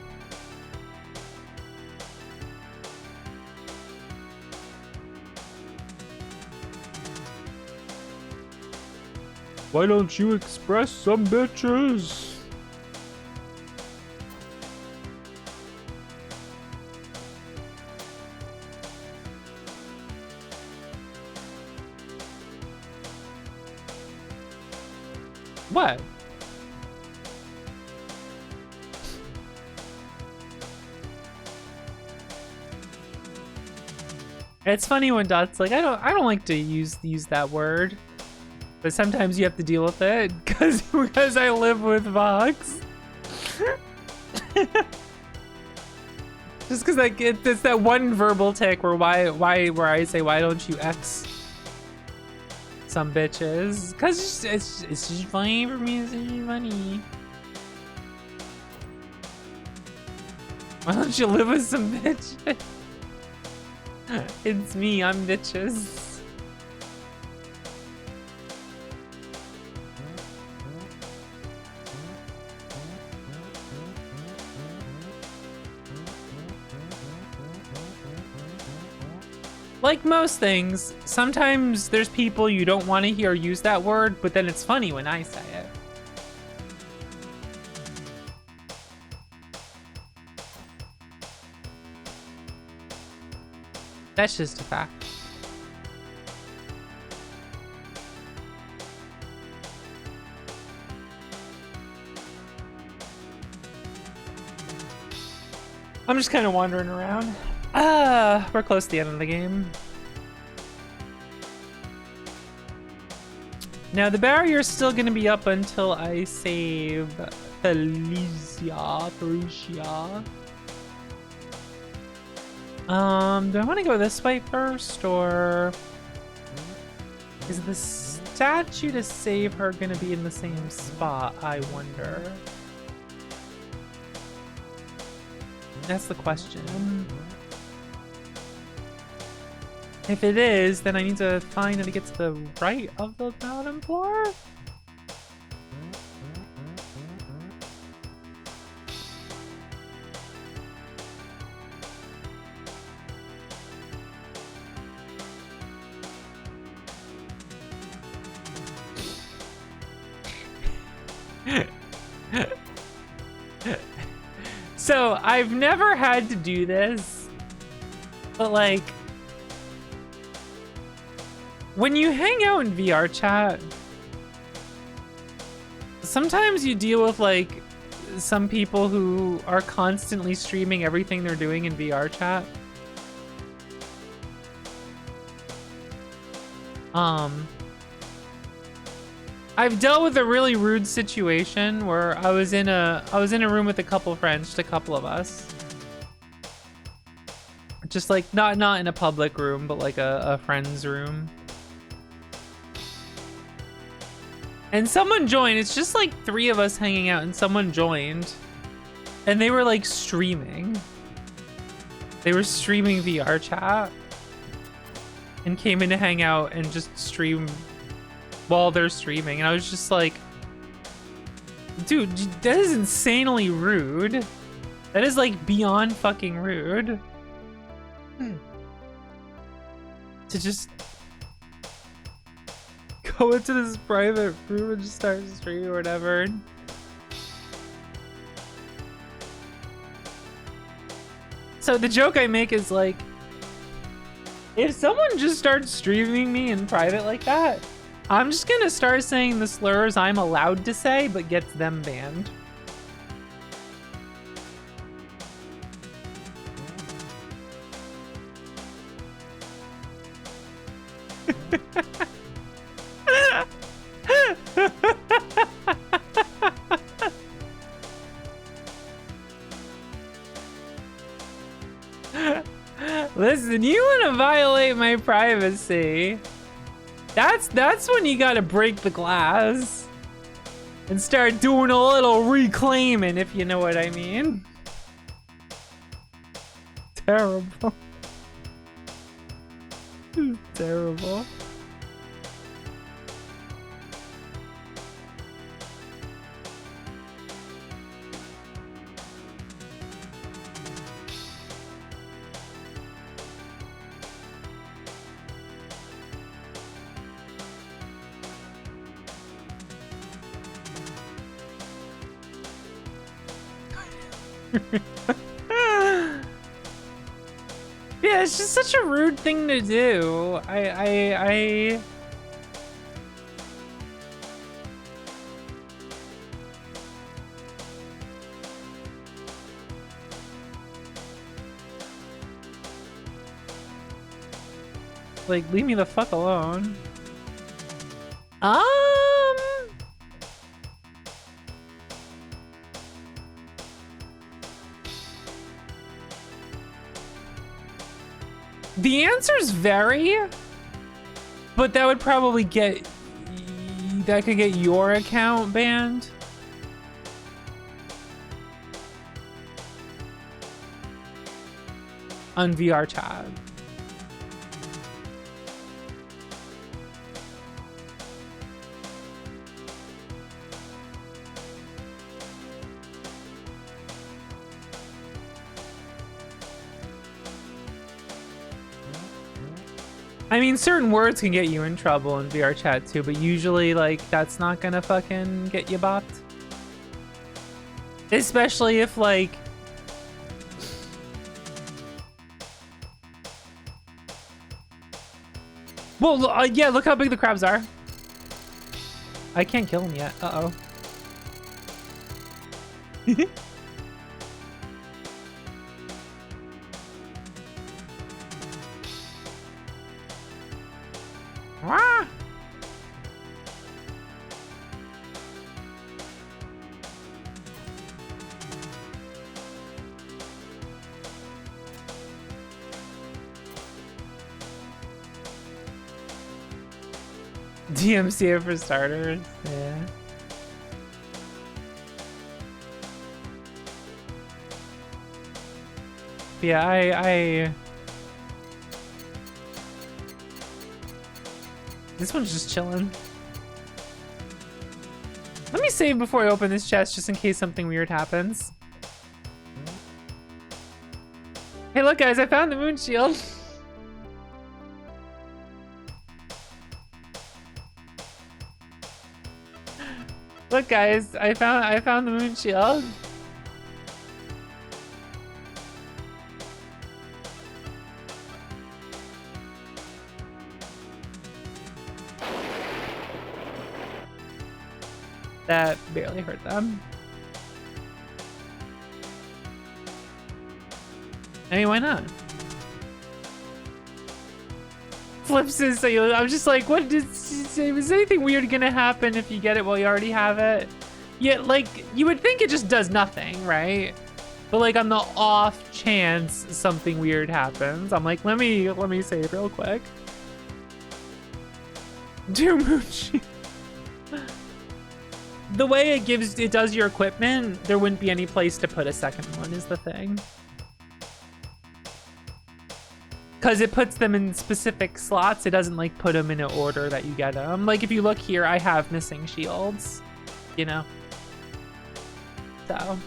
Why don't you express some bitches? What? It's funny when Dot's like, I don't like to use that word, but sometimes you have to deal with it because I live with Vox. Just because like it's that one verbal tick where where I say why don't you X some bitches? Because it's just funny for me. It's just funny. Why don't you live with some bitches? It's me, I'm bitches. Like most things, sometimes there's people you don't want to hear use that word, but then it's funny when I say it. That's just a fact. I'm just kind of wandering around. We're close to the end of the game. Now the barrier's still gonna be up until I save Felicia. Do I want to go this way first, or is the statue to save her gonna be in the same spot? I wonder. That's the question. If it is, then I need to find how to get to the right of the bottom floor. So I've never had to do this, but like when you hang out in VR chat, sometimes you deal with like some people who are constantly streaming everything they're doing in VR chat. I've dealt with a really rude situation where I was in a room with a couple friends, just a couple of us. Just like not in a public room, but like a friend's room. And someone joined. It's just like 3 of us hanging out, and someone joined. And they were like streaming. They were streaming VR chat. And came in to hang out and just stream while they're streaming. And I was just like, dude, that is insanely rude. That is like beyond fucking rude. To just go into this private room and just start streaming or whatever. So the joke I make is like, if someone just starts streaming me in private like that, I'm just gonna start saying the slurs I'm allowed to say, but gets them banned. Listen, you want to violate my privacy. That's when you gotta break the glass and start doing a little reclaiming, if you know what I mean. Terrible. Terrible. Yeah, it's just such a rude thing to do. I like, leave me the fuck alone. The answers vary, but that would probably that could get your account banned. On VR chat. I mean, certain words can get you in trouble in VR chat too, but usually, like, that's not gonna fucking get you bopped. Especially if, like... Well, yeah, look how big the crabs are. I can't kill them yet. Uh-oh. Ah! DMCA for starters, yeah. Yeah, I this one's just chilling. Let me save before I open this chest just in case something weird happens. Hey, look, guys, I found the moon shield. Look, guys, I found the moon shield. That barely hurt them. I mean, why not? Flips is so I'm just like, what is anything weird gonna happen if you get it while you already have it? Yeah, like, you would think it just does nothing, right? But like, on the off chance something weird happens, I'm like, let me save real quick. Do Moochie. The way it does your equipment, there wouldn't be any place to put a second one is the thing. Because it puts them in specific slots, it doesn't like put them in an order that you get them. Like if you look here, I have missing shields, you know? So.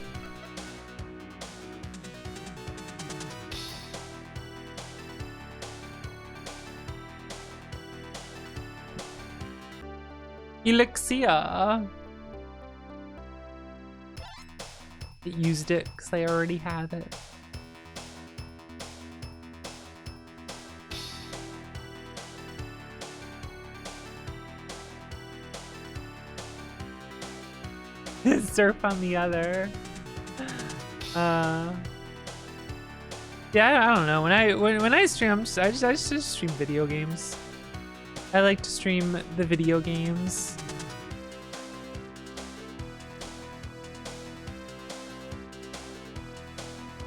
Elixir. It used it because I already have it. Surf on the other. Yeah, I don't know. When I stream, I just stream video games. I like to stream the video games.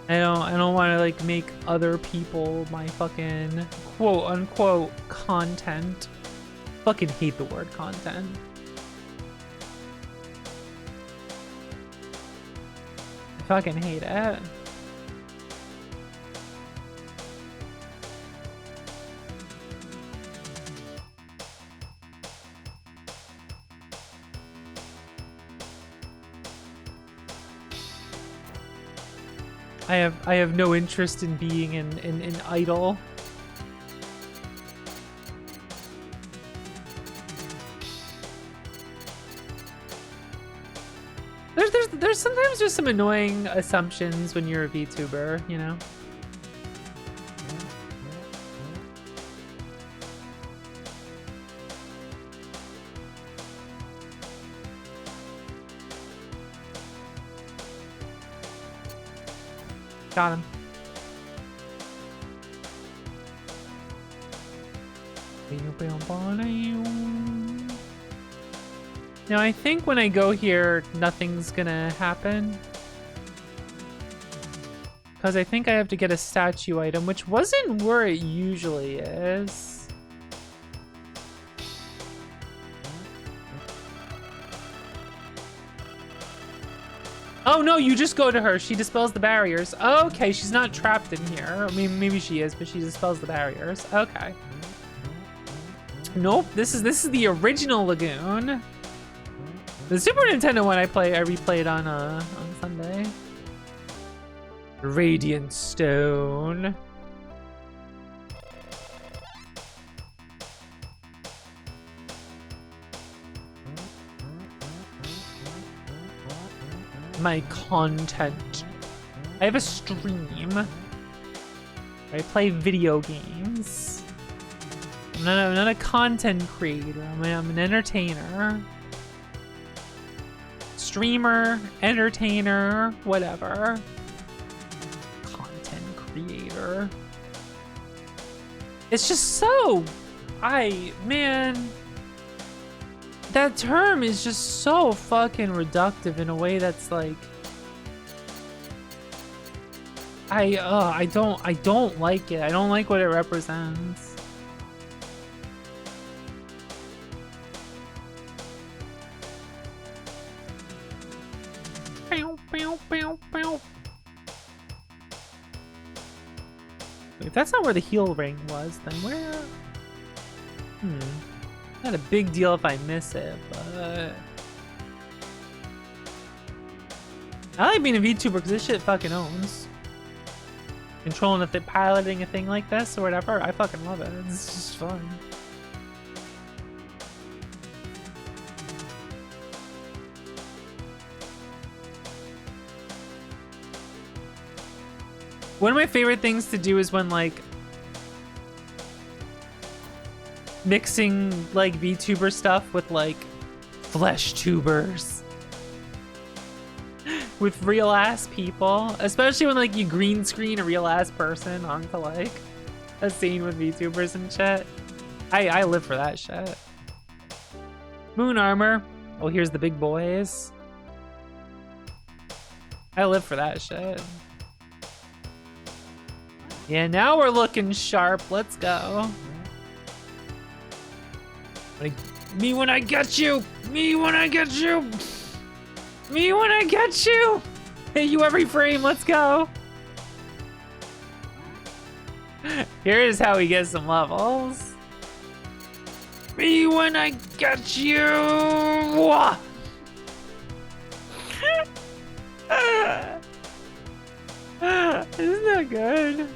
I don't want to like make other people my fucking quote unquote content. Fucking hate the word content. I fucking hate it. I have no interest in being an idol. sometimes there's some annoying assumptions when you're a VTuber, you know? Got him. Now I think when I go here, nothing's gonna happen. Because I think I have to get a statue item, which wasn't where it usually is. Oh no, you just go to her. She dispels the barriers. Okay, she's not trapped in here. I mean, maybe she is, but she dispels the barriers. Okay. Nope, this is the original Lagoon. The Super Nintendo one I replayed on Sunday. Radiant Stone. My content. I have a stream. I play video games. I'm not a content creator. I'm an entertainer. Streamer, entertainer, whatever. Content creator. It's just so... man... That term is just so fucking reductive in a way that's like... I don't like it. I don't like what it represents. If that's not where the heal ring was, then where? Not a big deal if I miss it, but... I like being a VTuber because this shit fucking owns. Controlling a piloting a thing like this or whatever, I fucking love it. It's just fun. One of my favorite things to do is when, like, mixing, like, VTuber stuff with, like, flesh tubers. With real-ass people. Especially when, like, you green screen a real-ass person onto, like, a scene with VTubers and shit. I live for that shit. Moon armor. Oh, here's the big boys. I live for that shit. Yeah, now we're looking sharp. Let's go. Me when I get you! Me when I get you! Me when I get you! Hit you every frame, let's go! Here's how we get some levels. Me when I get you! Isn't that good?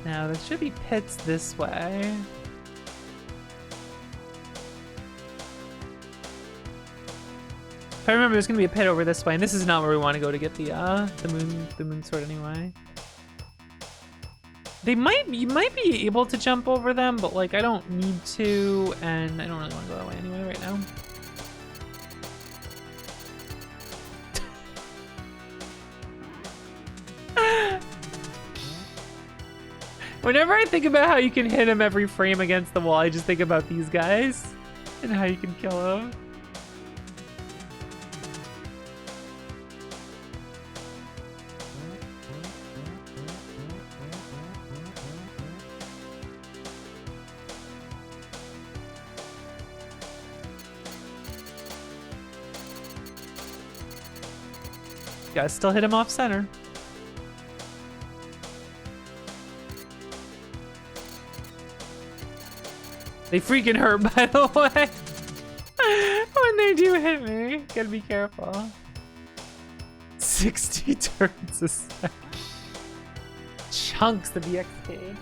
Now, there should be pits this way. If I remember, there's gonna be a pit over this way, and this is not where we want to go to get the moon sword anyway. You might be able to jump over them, but like I don't need to, and I don't really want to go that way anyway right now. Whenever I think about how you can hit him every frame against the wall, I just think about these guys and how you can kill them. Gotta still hit him off center. They freaking hurt, by the way. When they do hit me, gotta be careful. 60 turns a second. Chunks of the XP.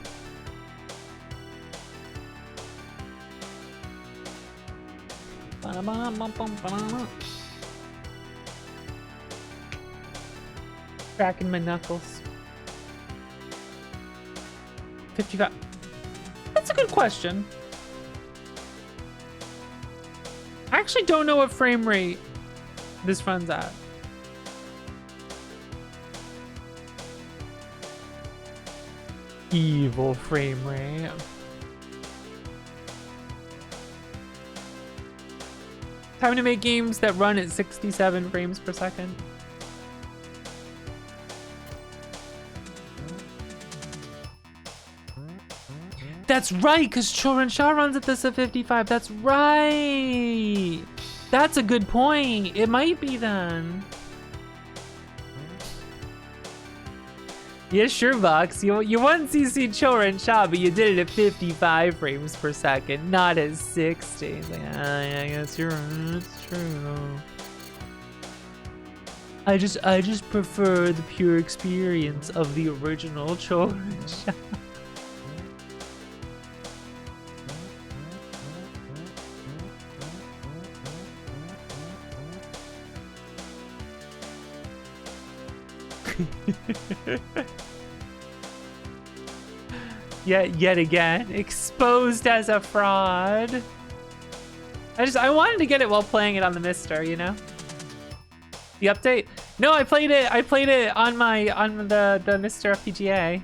Cracking my knuckles. 55. That's a good question. I actually don't know what frame rate this runs at. Evil frame rate. Time to make games that run at 67 frames per second. That's right, because Children Shaw runs at this at 55. That's right. That's a good point. It might be then. Yeah, sure, Vox. You once CC Children Shaw, but you did it at 55 frames per second, not at 60. It's like, I guess you're right. It's true. I just prefer the pure experience of the original Children Shaw. Yet again, exposed as a fraud. I wanted to get it while playing it on the Mister, you know? The update? No, I played it on the Mister FPGA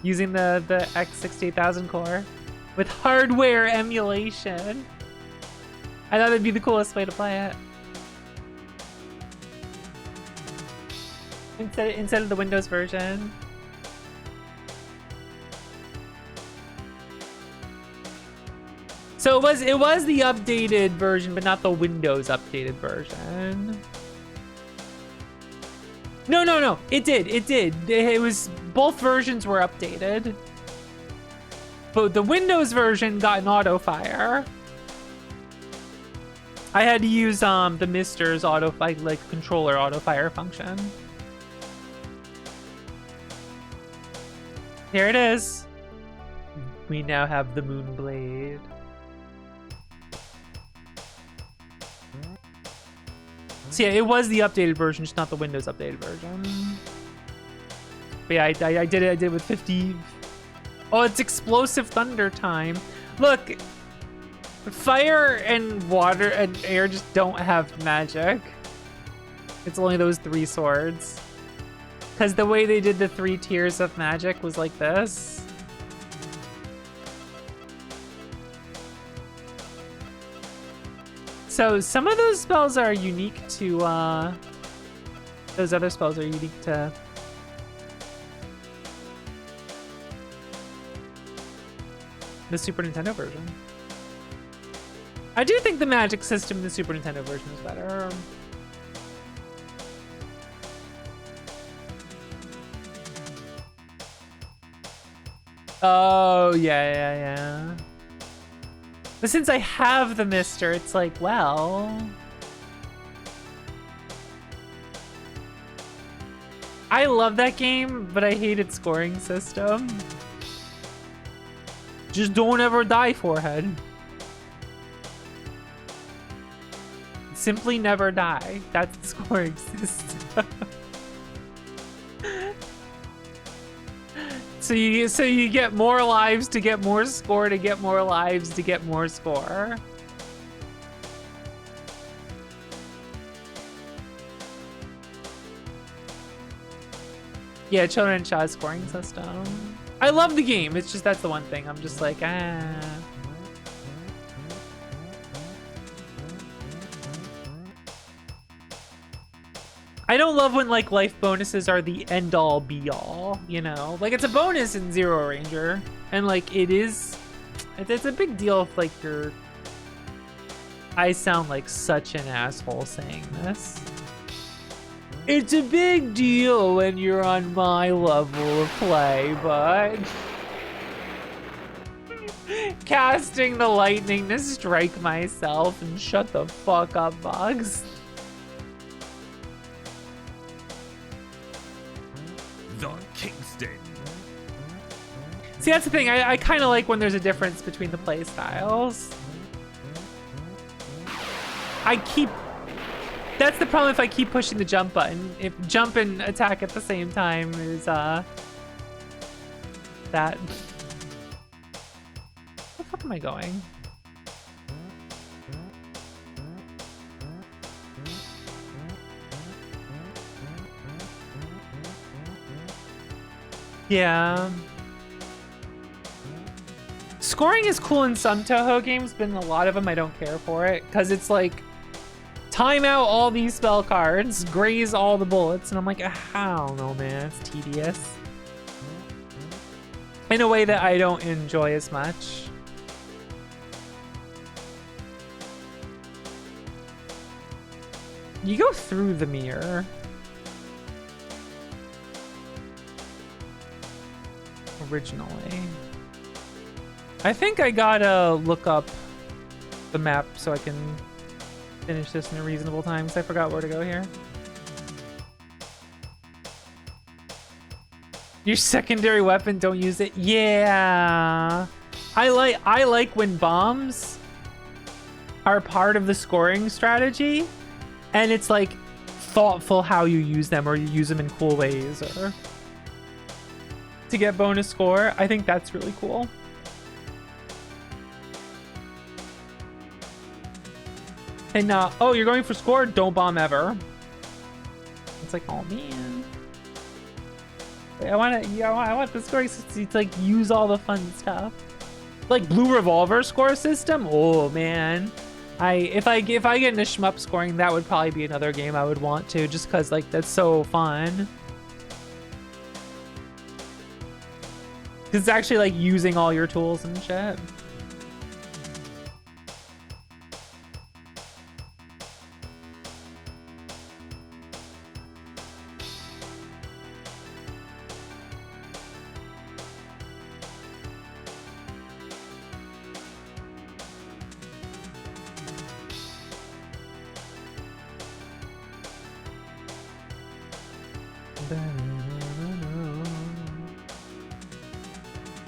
using the X68000 core with hardware emulation. I thought it'd be the coolest way to play it. Instead of the Windows version. So it was the updated version, but not the Windows updated version. No, it did. It was, both versions were updated. But the Windows version got an auto fire. I had to use the Mister's auto fire, like controller auto fire function. Here it is. We now have the Moonblade. So yeah, it was the updated version, just not the Windows updated version. But yeah, I did it with 50. Oh, it's explosive thunder time. Look, fire and water and air just don't have magic. It's only those 3 swords. Because the way they did the 3 tiers of magic was like this. So some of those spells are unique to, those other spells are unique to the Super Nintendo version. I do think the magic system in the Super Nintendo version is better. Oh, yeah. But since I have the Mister, it's like, well... I love that game, but I hate its scoring system. Just don't ever die, Forehead. Simply never die. That's the scoring system. So you get more lives to get more score to get more lives to get more score. Yeah, Children Shaw's scoring system. I love the game. It's just that's the one thing. I'm just like, I don't love when like life bonuses are the end all be all, you know? Like it's a bonus in Zero Ranger and like it's a big deal if like I sound like such an asshole saying this. It's a big deal when you're on my level of play, but casting the lightning to strike myself and shut the fuck up, Bugs. Kingston. See, that's the thing. I kind of like when there's a difference between the play styles. I keep... That's the problem if I keep pushing the jump button. If jump and attack at the same time is, that. Where the fuck am I going? Yeah. Scoring is cool in some Toho games, but in a lot of them I don't care for it. Because it's like, time out all these spell cards, graze all the bullets, and I'm like, I don't know, man, it's tedious. In a way that I don't enjoy as much. You go through the mirror. Originally. I think I gotta look up the map so I can finish this in a reasonable time, because I forgot where to go here. Your secondary weapon, don't use it. Yeah. I like when bombs are part of the scoring strategy and it's like thoughtful how you use them, or you use them in cool ways, or to get bonus score. I think that's really cool. And oh, you're going for score? Don't bomb ever. It's like, oh man. I want the scoring system to like use all the fun stuff. Like Blue Revolver score system. Oh man. If I get into shmup scoring, that would probably be another game I would want to, just cause like that's so fun. Cause it's actually like using all your tools and shit.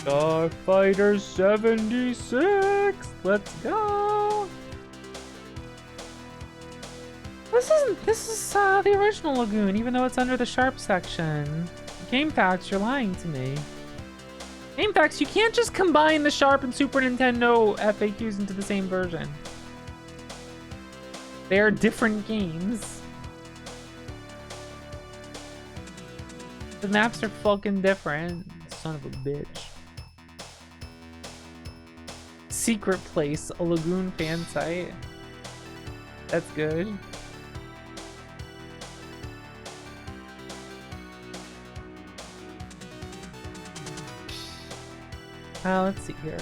Starfighter 76. Let's go. This is the original Lagoon, even though it's under the sharp section. Game Facts, you're lying to me. Game Facts, you can't just combine the sharp and Super Nintendo FAQs into the same version. They are different games. The maps are fucking different. Son of a bitch. Secret Place, a Lagoon fan site. That's good. Let's see here.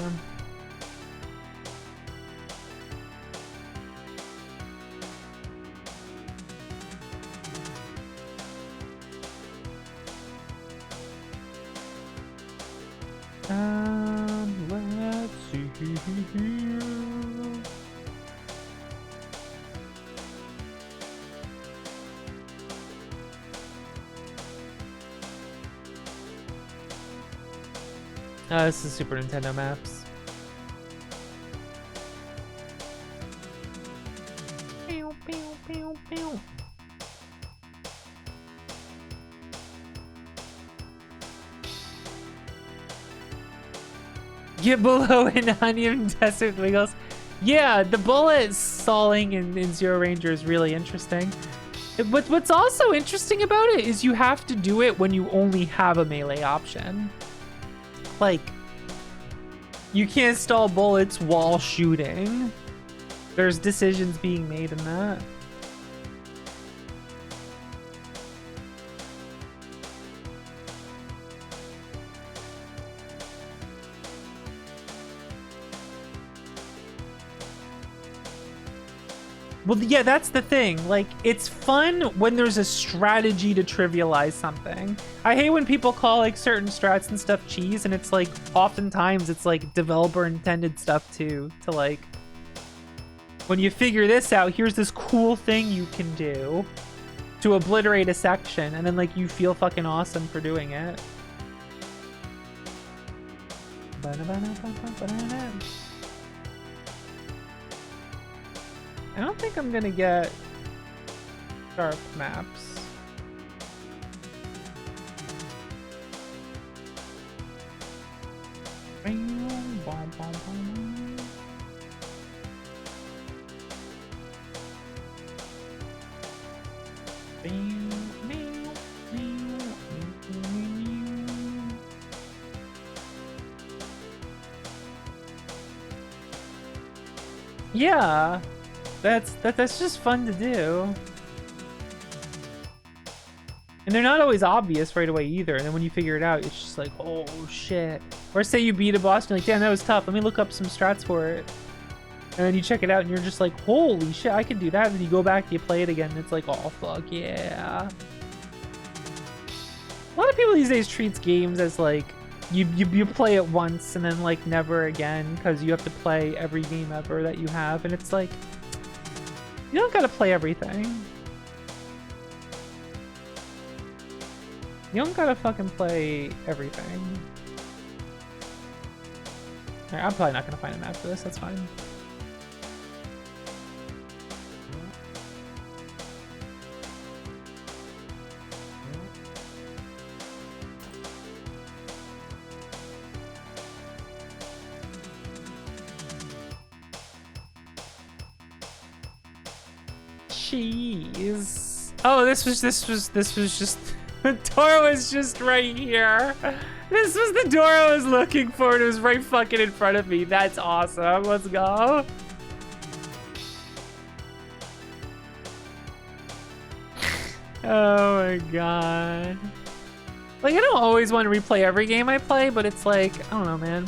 Let's see here. This is Super Nintendo maps. Pew, pew, pew, pew. Get below in Onion Desert Wiggles. Yeah, the bullet stalling in Zero Ranger is really interesting. But what's also interesting about it is you have to do it when you only have a melee option. Like, you can't stall bullets while shooting. There's decisions being made in that. Well, yeah, that's the thing. Like, it's fun when there's a strategy to trivialize something. I hate when people call, like, certain strats and stuff cheese, and it's, like, oftentimes it's, like, developer-intended stuff, too. To, like, when you figure this out, here's this cool thing you can do to obliterate a section, and then, like, you feel fucking awesome for doing it. I don't think I'm gonna get sharp maps. Yeah, that's just fun to do. And they're not always obvious right away either. And then when you figure it out, it's just like, oh shit. Or say you beat a boss and you're like, damn, that was tough. Let me look up some strats for it. And then you check it out and you're just like, holy shit, I can do that. And then you go back, you play it again, and it's like, oh fuck yeah. A lot of people these days treats games as like, you play it once and then like never again because you have to play every game ever that you have. And it's like, you don't gotta play everything. You don't gotta fucking play everything. Alright, I'm probably not gonna find a map for this, that's fine. Jeez. Oh, this was just the door was just right here. This was the door I was looking for. It was right fucking in front of me. That's awesome. Let's go. Oh my god. Like, I don't always want to replay every game I play, but it's like, I don't know, man.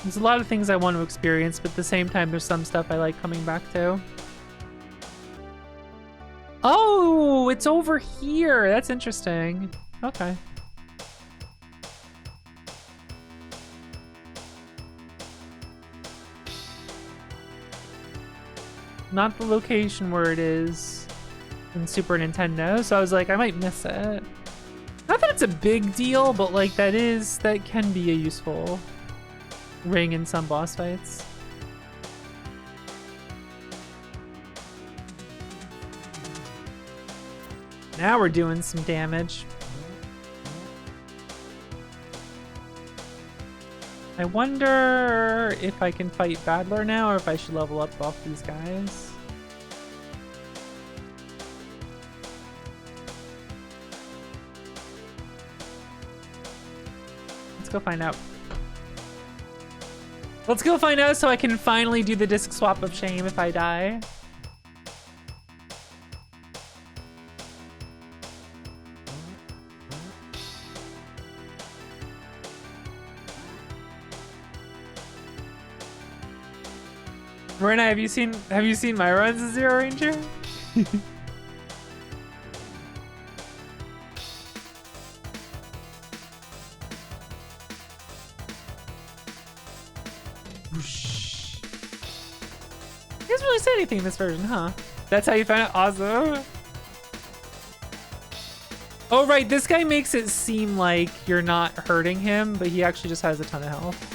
There's a lot of things I want to experience, but at the same time, there's some stuff I like coming back to. Oh, it's over here. That's interesting. Okay. Not the location where it is in Super Nintendo, so I was like, I might miss it. Not that it's a big deal, but like that can be a useful ring in some boss fights. Now we're doing some damage. I wonder if I can fight Battler now or if I should level up off these guys. Let's go find out. Let's go find out so I can finally do the disc swap of shame if I die. Marina, have you seen my runs as Zero Ranger? He doesn't really say anything in this version, huh? That's how you found it? Awesome. Oh, right. This guy makes it seem like you're not hurting him, but he actually just has a ton of health.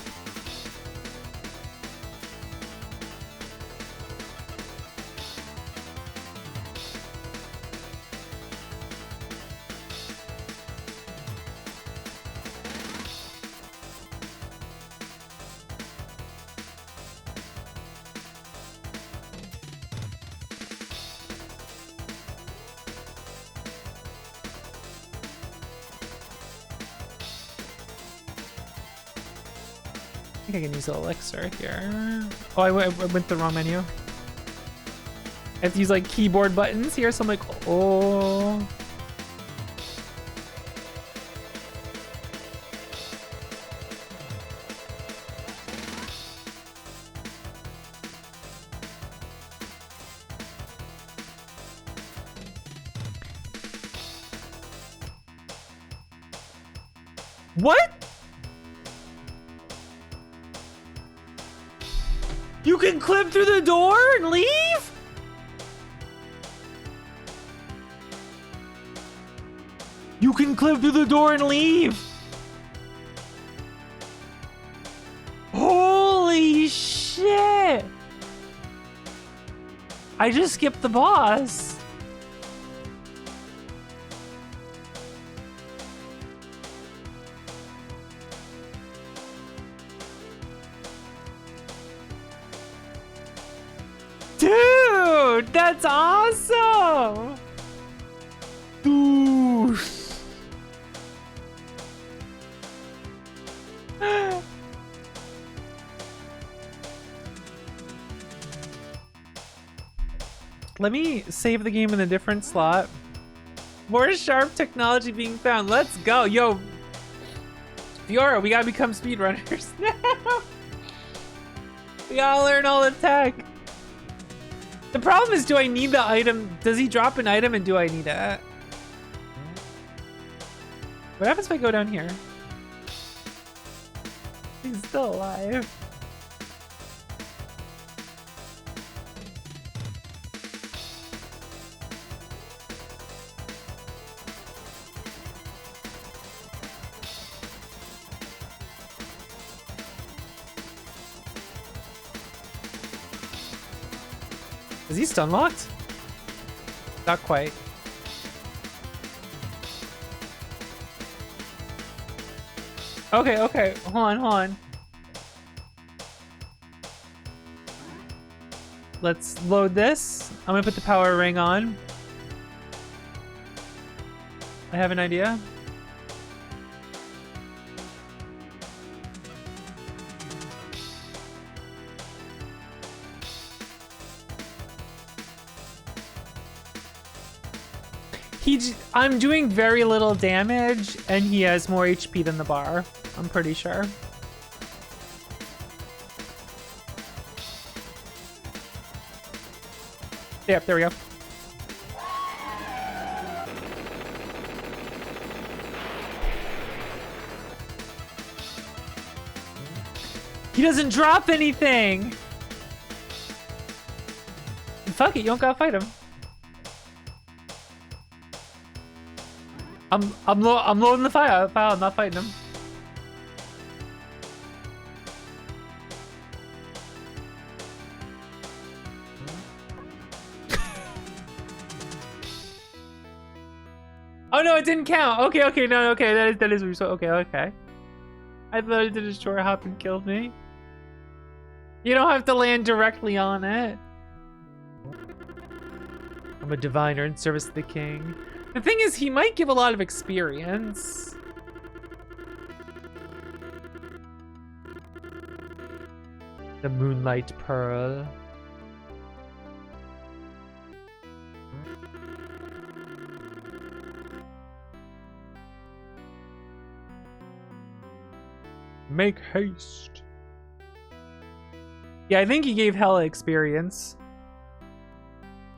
I think I can use the elixir here. Oh, I went the wrong menu. I have to use like keyboard buttons here, so I'm like, oh. What? You can clip through the door and leave? You can clip through the door and leave. Holy shit. I just skipped the boss. Dude, that's awesome. Dude. Let me save the game in a different slot. More sharp technology being found. Let's go. Yo, Fiora, we gotta become speedrunners now. We gotta learn all the tech. The problem is, do I need the item? Does he drop an item and do I need it? What happens if I go down here? He's still alive. Is he stun locked? Not quite. Okay, okay. Hold on, hold on. Let's load this. I'm gonna put the power ring on. I have an idea. I'm doing very little damage, and he has more HP than the bar. I'm pretty sure. Yep, there we go. He doesn't drop anything. Fuck it, you don't gotta fight him. I'm loading the file. I'm not fighting him. Oh no, it didn't count. Okay, okay, no, okay, that is what you're so okay. I thought it did a short hop and killed me. You don't have to land directly on it. I'm a diviner in service to the king. The thing is, he might give a lot of experience. The Moonlight Pearl. Make haste. Yeah, I think he gave hella experience.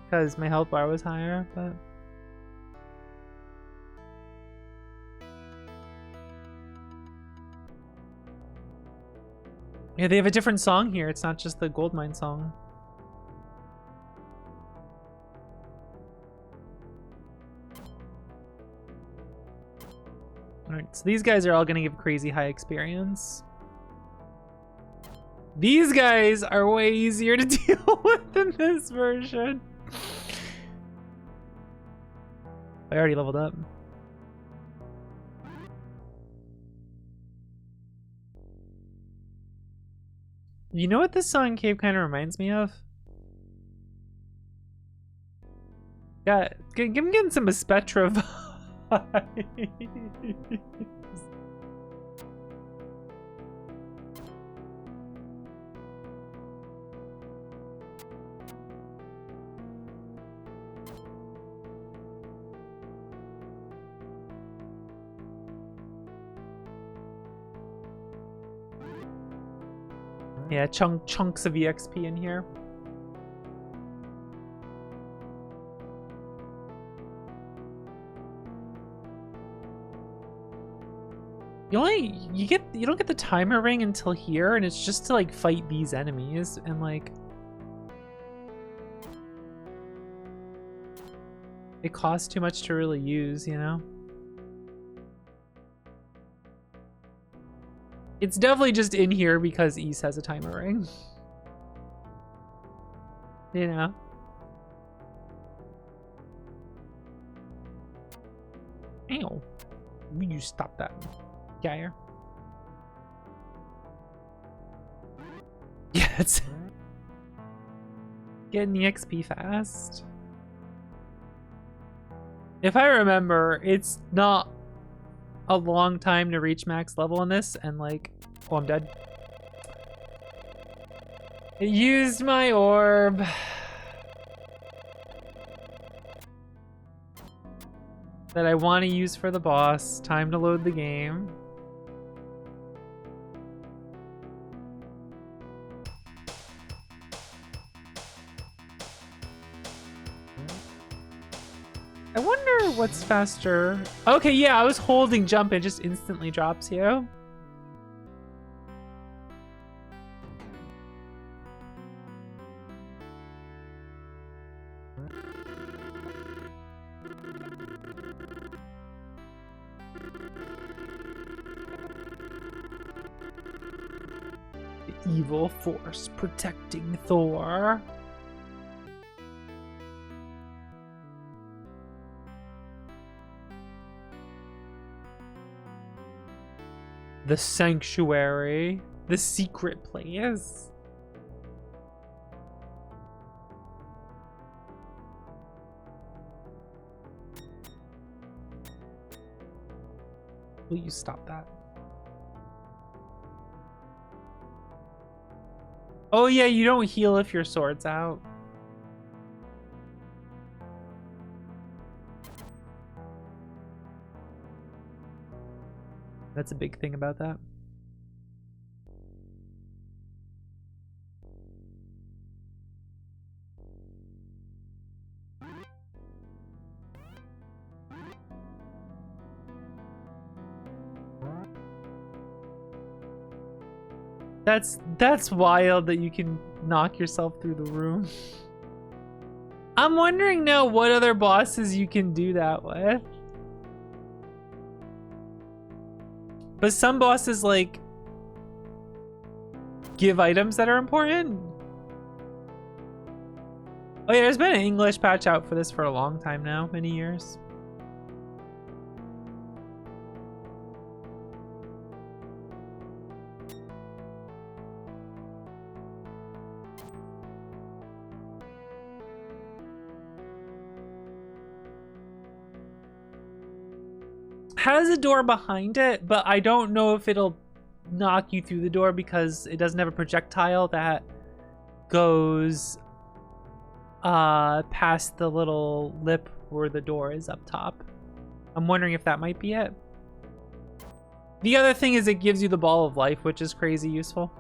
Because my health bar was higher, but... Yeah, they have a different song here. It's not just the Goldmine song. Alright, so these guys are all gonna give crazy high experience. These guys are way easier to deal with than this version. I already leveled up. You know what this song Cave kind of reminds me of? Yeah, I'm getting some Spectra vibes. Yeah, chunks of EXP in here. You don't get the timer ring until here, and it's just to like fight these enemies and like it costs too much to really use, you know? It's definitely just in here because East has a timer ring. You know? Ow. Will you stop that, Geyer? Yeah, it's getting the XP fast. If I remember, it's not a long time to reach max level in this, and like, oh, I'm dead. I used my orb. That I want to use for the boss. Time to load the game. I wonder what's faster. Okay, yeah, I was holding jump and it just instantly drops you. The evil force protecting Thor. The sanctuary, the secret place. Will you stop that? Oh yeah, you don't heal if your sword's out. That's a big thing about that. That's wild that you can knock yourself through the room. I'm wondering now what other bosses you can do that with. But some bosses, like, give items that are important. Oh yeah, there's been an English patch out for this for a long time now, many years. Has a door behind it, but I don't know if it'll knock you through the door because it doesn't have a projectile that goes past the little lip where the door is up top. I'm wondering if that might be it. The other thing is it gives you the ball of life, which is crazy useful.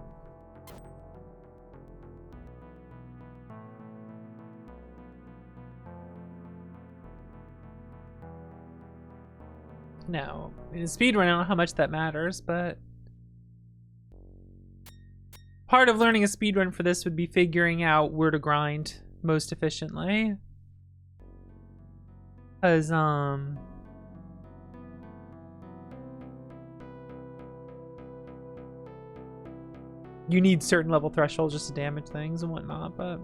Now, in a speedrun, I don't know how much that matters, but part of learning a speedrun for this would be figuring out where to grind most efficiently. Because, you need certain level thresholds just to damage things and whatnot, but...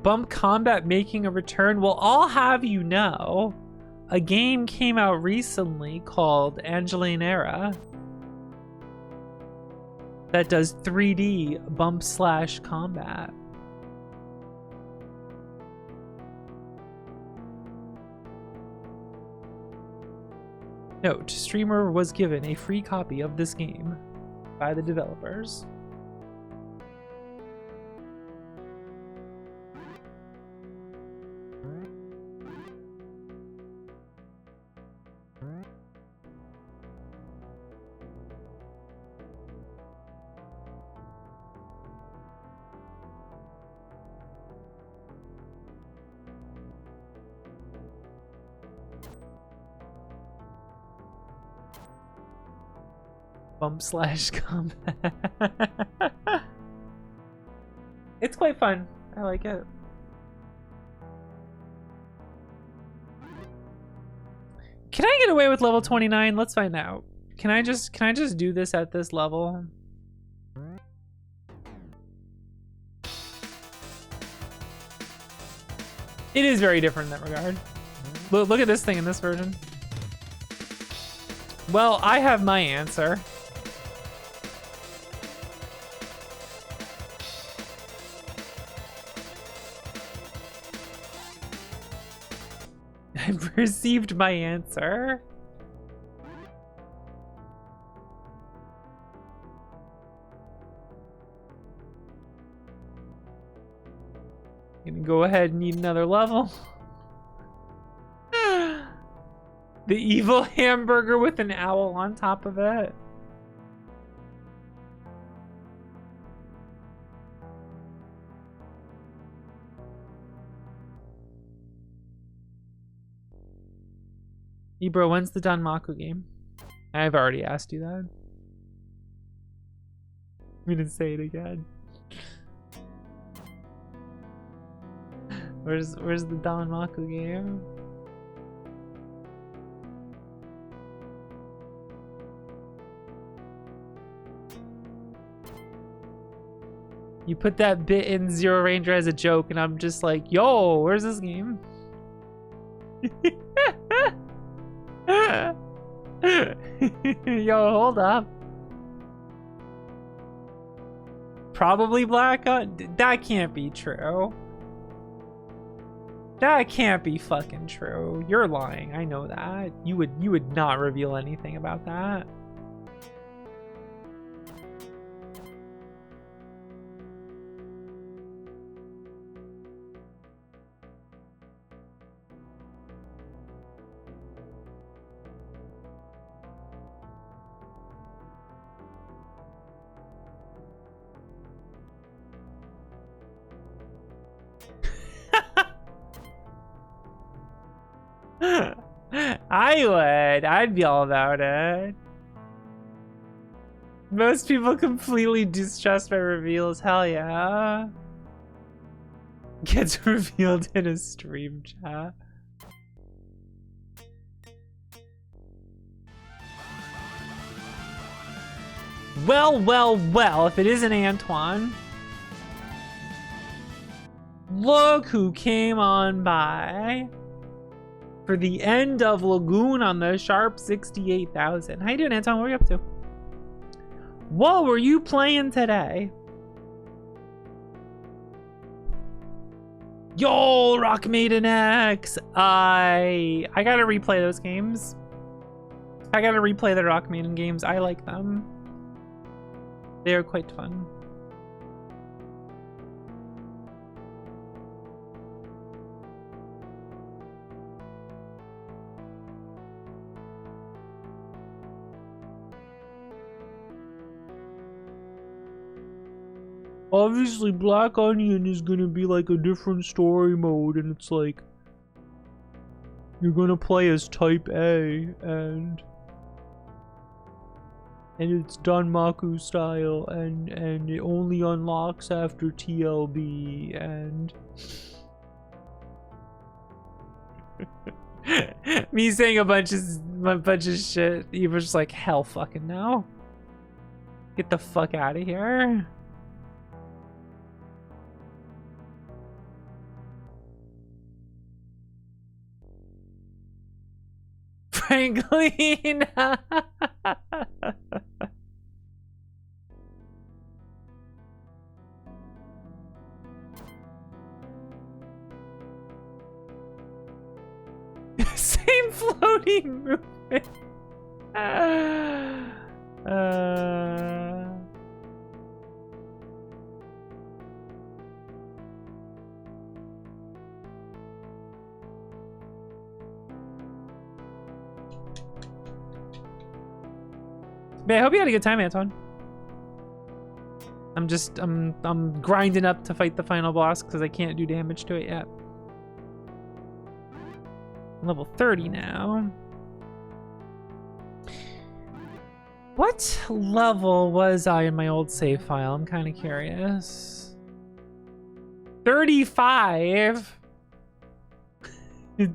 Bump combat making a return. Well, I'll have you know, a game came out recently called Angeline Era that does 3D bump slash combat. Note, streamer was given a free copy of this game by the developers. Bump slash combat. It's quite fun. I like it. Can I get away with level 29? Let's find out. Can I just do this at this level? It is very different in that regard. Look at this thing in this version. Well, I have my answer. I've received my answer. Gonna go ahead and eat another level. The evil hamburger with an owl on top of it. Ebro, when's the Danmaku game? I've already asked you that. I'm gonna say it again. Where's the Danmaku game? You put that bit in Zero Ranger as a joke, and I'm just like, yo, where's this game? Yo, hold up. Probably Black Hunt? That can't be true. That can't be fucking true. You're lying. I know that. You would not reveal anything about that. I would. I'd be all about it. Most people completely distrust my reveals. Hell yeah. Gets revealed in a stream chat. Well, well, well, if it isn't Antoine. Look who came on by for the end of Lagoon on the sharp 68,000. How you doing, Anton? What are you up to? What were you playing today? Yo, Rock Maiden X. I gotta replay those games. I gotta replay the Rock Maiden games. I like them. They are quite fun. Obviously, Black Onion is gonna be like a different story mode, and it's like you're gonna play as Type A, and it's Danmaku style, and it only unlocks after TLB, and me saying a bunch of shit. He was just like, hell fucking no. Get the fuck out of here. Franklin. Same floating movement. Man, I hope you had a good time, Anton. I'm grinding up to fight the final boss because I can't do damage to it yet. I'm level 30 now. What level was I in my old save file? I'm kind of curious. 35?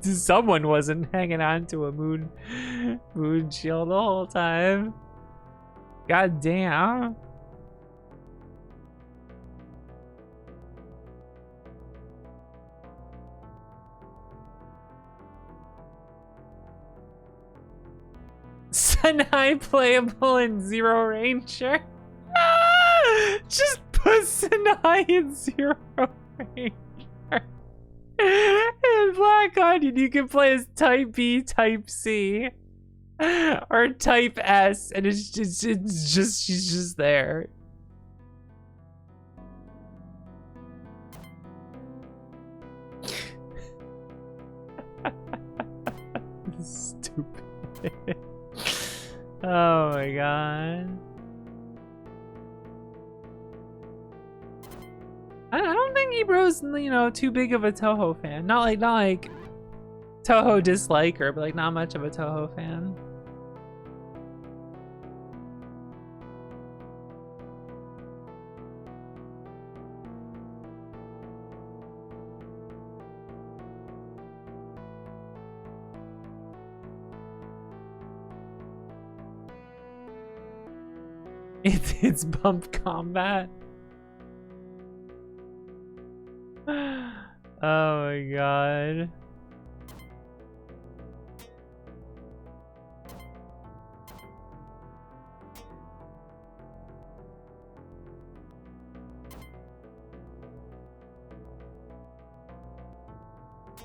Someone wasn't hanging on to a moon shield the whole time. God damn. Sanai playable in Zero Ranger. Just put Sanai in Zero Ranger. In Black Onion, you can play as Type B, Type C, or Type S, and it's just she's just there. Stupid. Oh my god. I don't think Ebro's, you know, too big of a Toho fan. Not like Toho disliker, but like not much of a Toho fan. It's bump combat. Oh my god.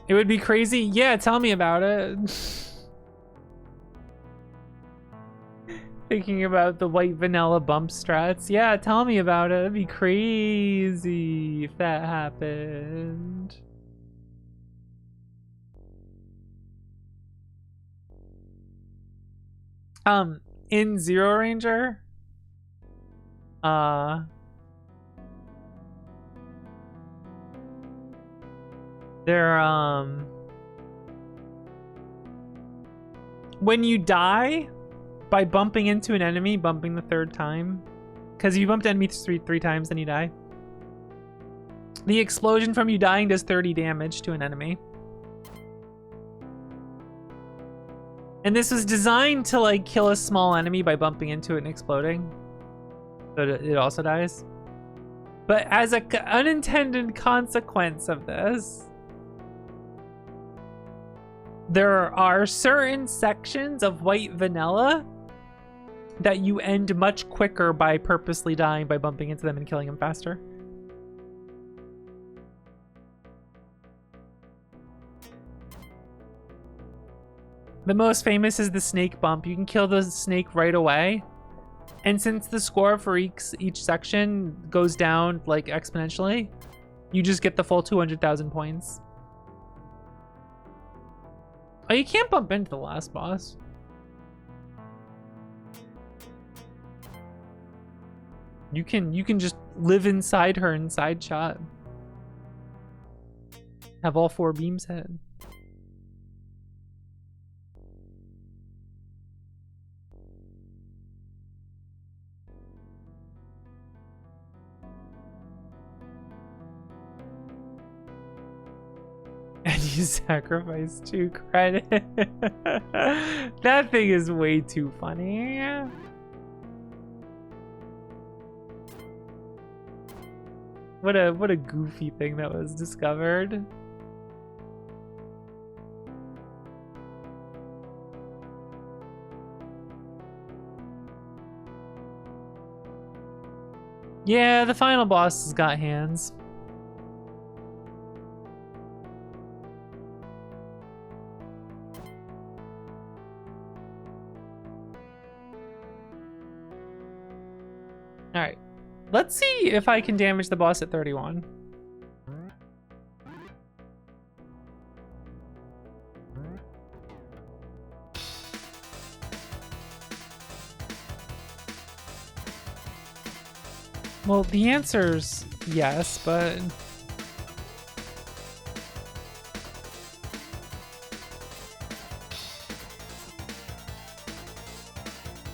It would be crazy. Yeah, tell me about it. Thinking about the white vanilla bump strats. Yeah, tell me about it. It'd be crazy if that happened. In Zero Ranger, when you die by bumping into an enemy, bumping the third time, because you bumped enemies three times, then you die. The explosion from you dying does 30 damage to an enemy. And this was designed to like kill a small enemy by bumping into it and exploding. So it also dies. But as an unintended consequence of this, there are certain sections of white vanilla that you end much quicker by purposely dying by bumping into them and killing them faster. The most famous is the snake bump. You can kill the snake right away. And since the score for each section goes down like exponentially, you just get the full 200,000 points. Oh, you can't bump into the last boss. You can just live inside her in side shot. Have all 4 beams hit. And you sacrifice 2 credit. That thing is way too funny. What a goofy thing that was discovered. Yeah, the final boss has got hands. All right, let's see if I can damage the boss at 31. Well, the answer's yes, but...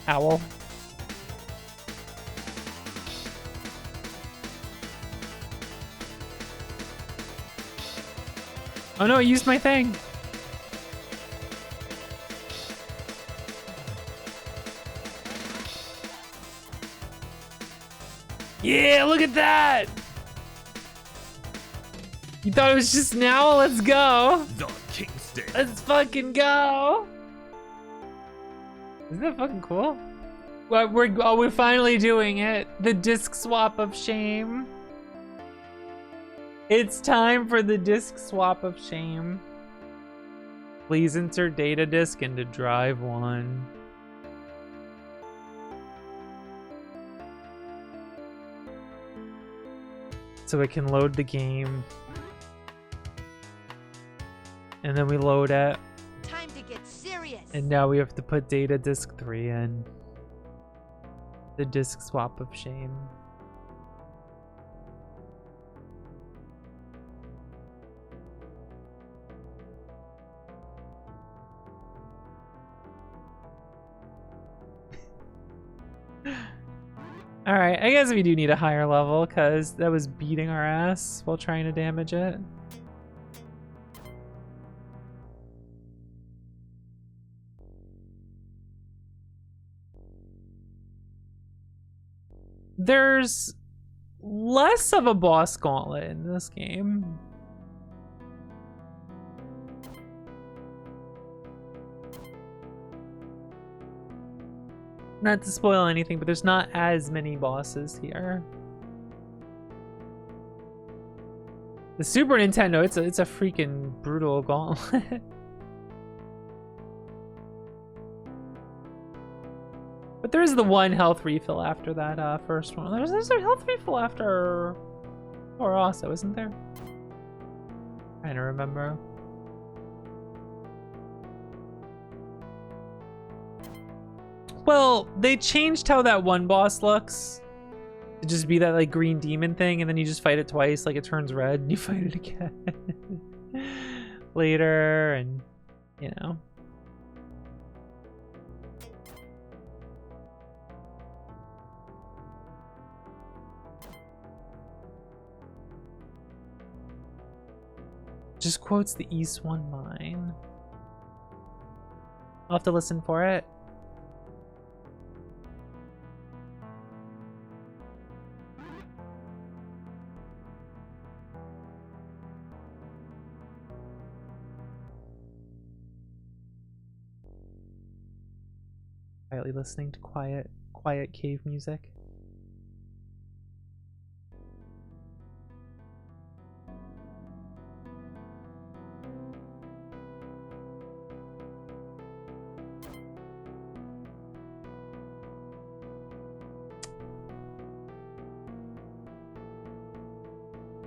Owl. Oh no, I used my thing. Yeah, look at that! You thought it was just now? Let's go. The King Stage. Let's fucking go. Isn't that fucking cool? Well, we're finally doing it. The disc swap of shame. It's time for the disc swap of shame. Please insert data disk into drive 1. So it can load the game. And then we load it. Time to get serious. And now we have to put data disk 3 in. The disc swap of shame. Alright, I guess we do need a higher level because that was beating our ass while trying to damage it. There's less of a boss gauntlet in this game. Not to spoil anything, but there's not as many bosses here. The Super Nintendo, it's a freaking brutal gauntlet. But there's the one health refill after that first one. There's a health refill after or also, isn't there? Trying to remember. Well, they changed how that one boss looks to just be that like green demon thing, and then you just fight it twice, like it turns red and you fight it again later, and you know. Just quotes the East One Mine. I'll have to listen for it. Quietly listening to quiet cave music.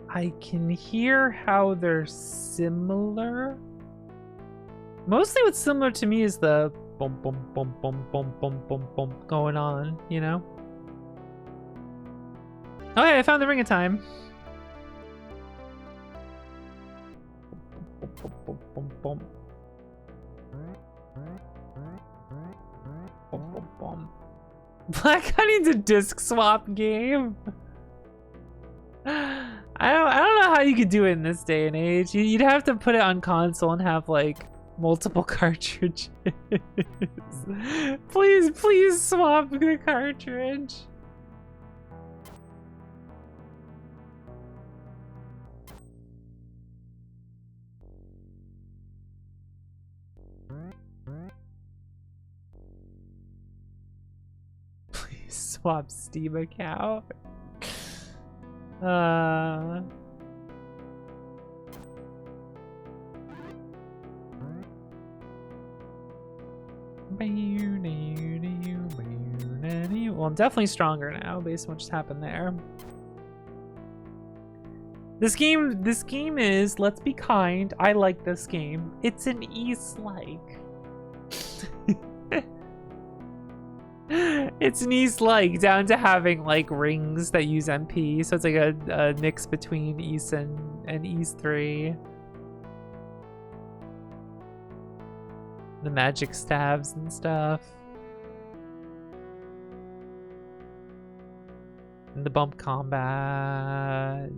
I can hear how they're similar. Mostly what's similar to me is the boom, boom, boom, boom, boom, boom, boom, boom going on, you know? Oh yeah, I found the Ring of Time. Boom, boom, boom, boom, boom. Boom, boom, boom. Black Honey's a disc swap game. I don't know how you could do it in this day and age. You'd have to put it on console and have like multiple cartridges. Please swap the cartridge. Please swap Steam account. Well, I'm definitely stronger now based on what just happened there. This game is, let's be kind, I like this game. It's an East-like. It's an East-like, down to having like rings that use MP, so it's like a mix between East and East 3. The magic stabs and stuff. And the bump combat.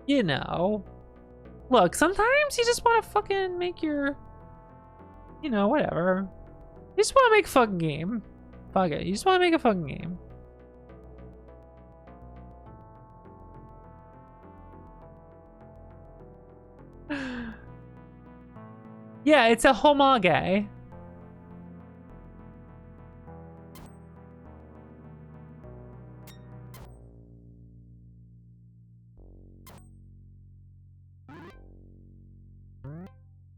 You know. Look, sometimes you just want to fucking make your... You know, whatever. You just want to make a fucking game. fuck it. You just want to make a fucking game. Yeah, it's a homage. Alright,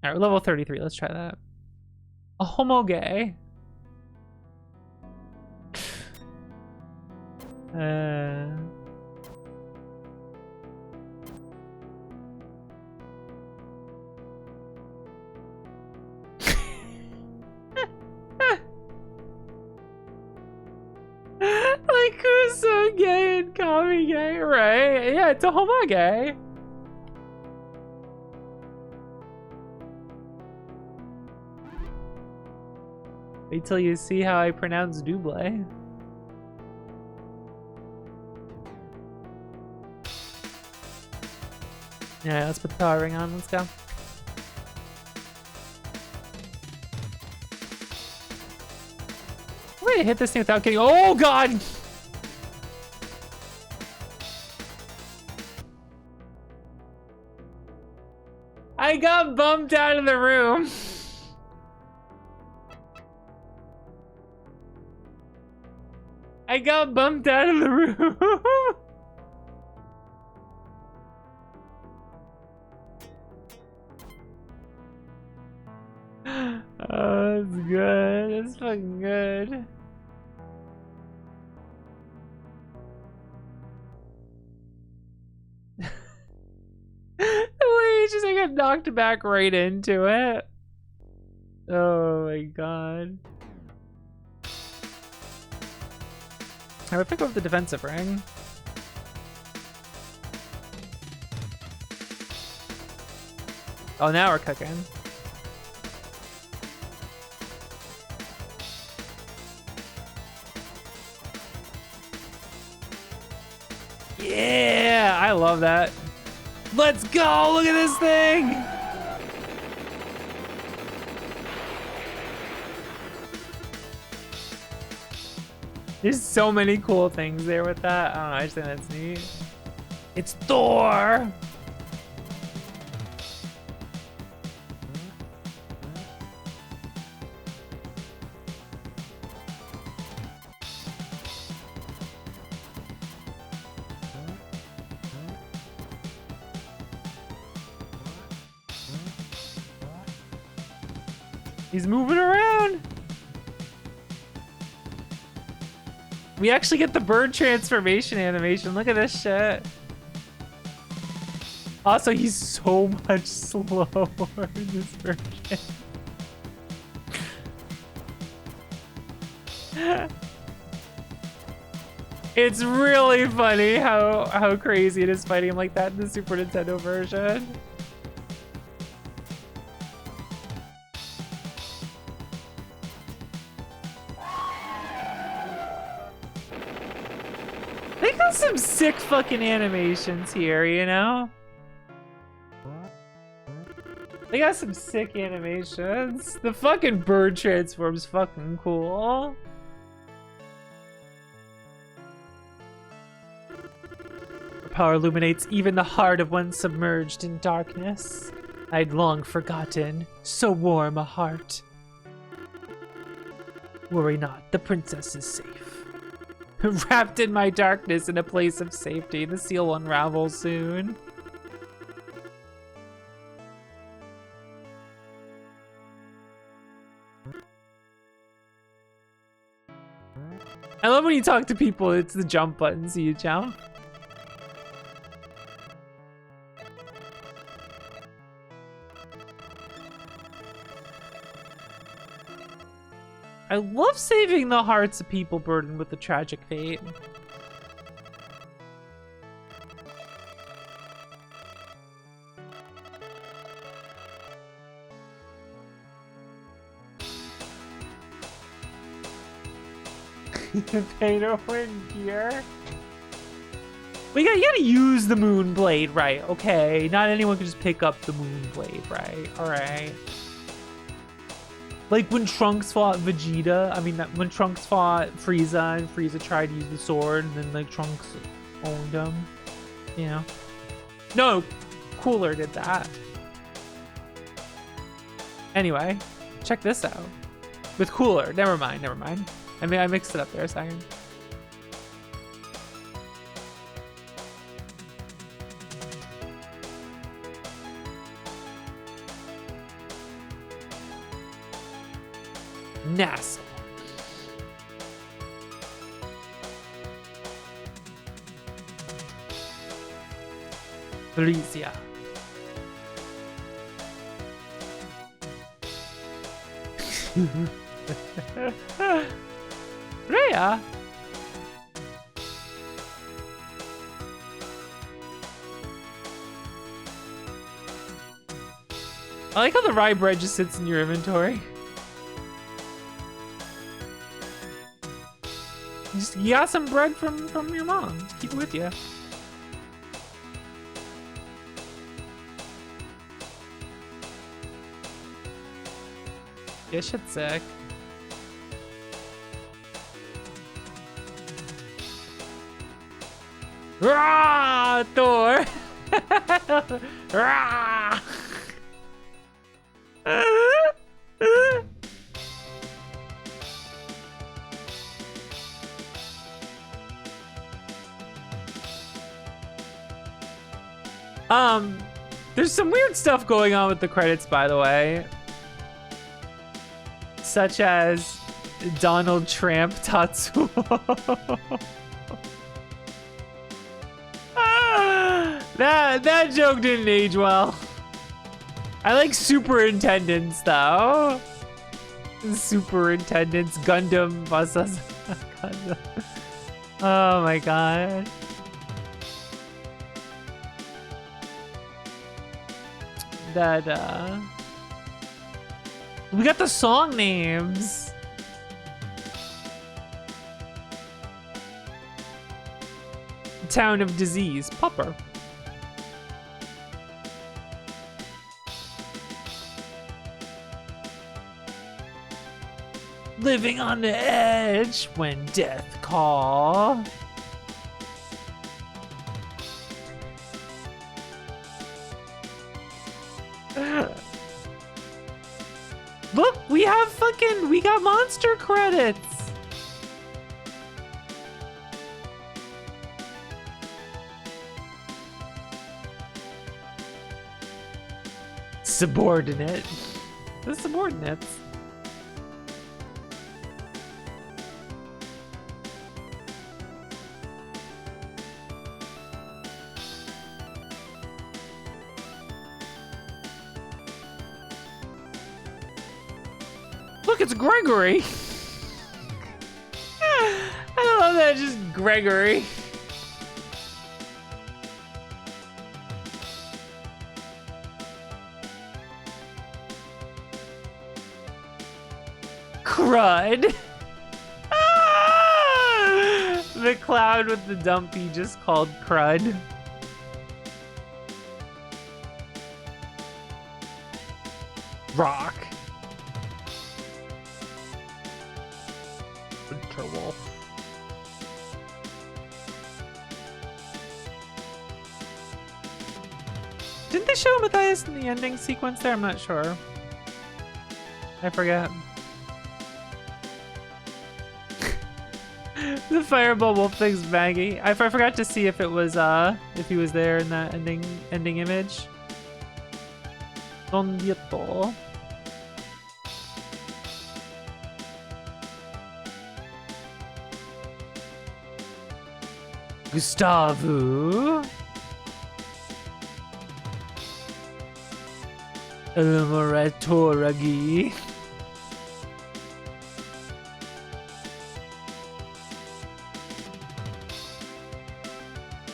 we're level 33. Let's try that. A homage. Like, who's so gay and Kami gay, right? Yeah, it's a homage. Wait till you see how I pronounce double. Yeah, let's put the power ring on. Let's go. Wait, I hit this thing without getting. Oh god! I got bumped out of the room. I got bumped out of the room. Oh, that's good. That's fucking good. Just I got knocked back right into it. Oh my god. I would pick up the defensive ring. Oh, now we're cooking. Yeah, I love that. Let's go! Look at this thing! There's so many cool things there with that. I don't know, I just think that's neat. It's Thor! He's moving around. We actually get the bird transformation animation. Look at this shit. Also, he's so much slower in this version. It's really funny how crazy it is fighting him like that in the Super Nintendo version. They got some sick fucking animations here, you know? They got some sick animations. The fucking bird transform's fucking cool. Her power illuminates even the heart of one submerged in darkness. I'd long forgotten so warm a heart. Worry not, the princess is safe. Wrapped in my darkness in a place of safety, the seal will unravel soon. I love when you talk to people, it's the jump button, so you jump. I love saving the hearts of people burdened with a tragic fate. Pay to win gear. You gotta use the moon blade, right? Okay, not anyone can just pick up the moon blade, right? All right. Like when Trunks fought Vegeta, when Trunks fought Frieza and Frieza tried to use the sword and then like Trunks owned him, you know? No, Cooler did that. Anyway, check this out. With Cooler, never mind. I mean, I mixed it up there a second. NASA. Felicia. Rhea. I like how the rye bread just sits in your inventory. You got some bread from your mom. Just keep it with you. Yeah, shit's sick. Rah, Thor. Rah. There's some weird stuff going on with the credits, by the way. Such as Donald Trump Tatsuo. That joke didn't age well. I like superintendents though. Superintendents, Gundam versus Gundam. Oh my god. That we got the song names. Town of Disease, Pupper. Living on the edge when death call. Look, we got monster credits. Subordinate. The subordinates. Look, it's Gregory. I love that, just Gregory. Crud. The cloud with the dumpy just called Crud. Rock. Winterwolf. Didn't they show Matthias in the ending sequence there? I'm not sure. I forget. The fireball wolf thing's Maggie. I forgot to see if it was if he was there in that ending image. Don Dieto. Gustavo. Elmoratoragi.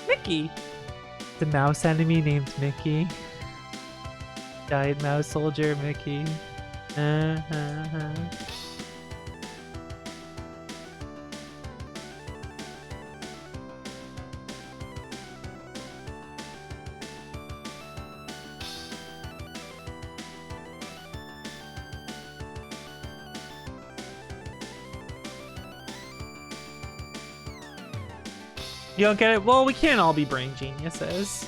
Mickey. The mouse enemy named Mickey. Giant mouse soldier Mickey. You don't get it? Well, we can't all be brain geniuses.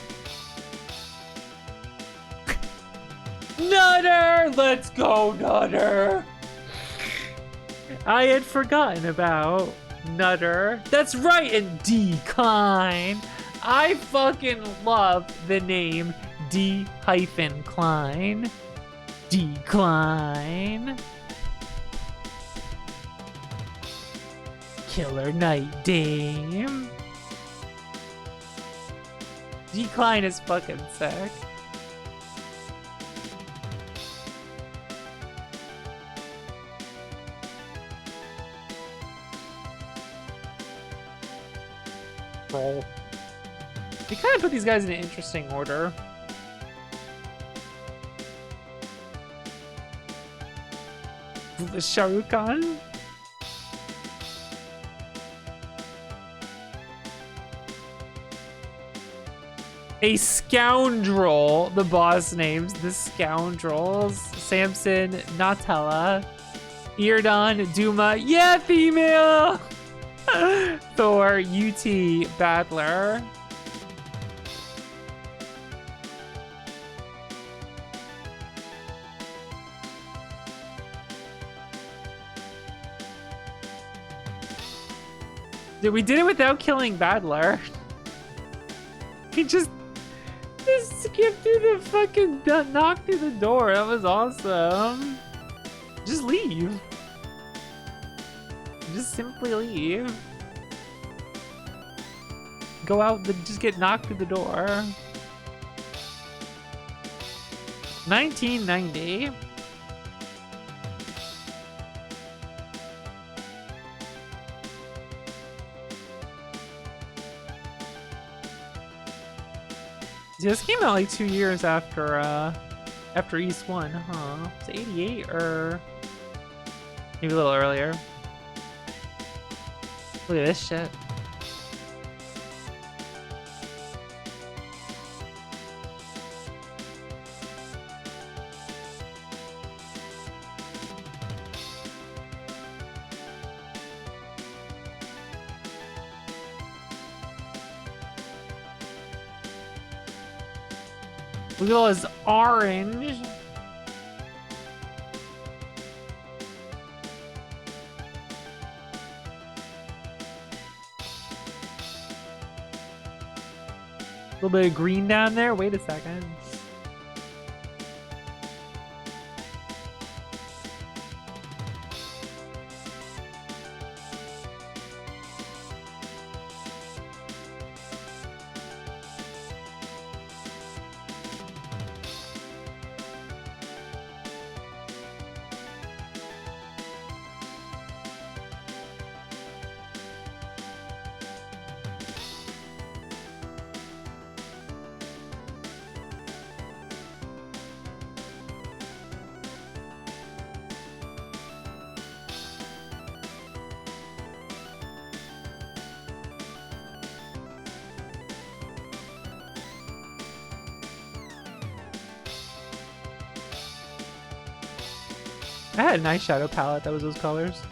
Nutter! Let's go, Nutter! I had forgotten about Nutter. That's right, and Decline. I fucking love the name D-Klein. Decline. Killer Night Dame. Decline is fucking sick. Roll. We kind of put these guys in an interesting order. Shah Rukh Khan. A scoundrel. The boss names the scoundrels. Samson, Natella, Eardon, Duma. Yeah, female. Thor, UT, Battler. Dude, we did it without killing Battler. He just skipped through the fucking knock through the door. That was awesome. Just leave. Just simply leave. Go out, just get knocked through the door. 1990. This came out like 2 years after East 1, huh? It's 88 or maybe a little earlier. Look at this shit. Look at all this orange. A little bit of green down there. Wait a second. I had a nice shadow palette that was those colors.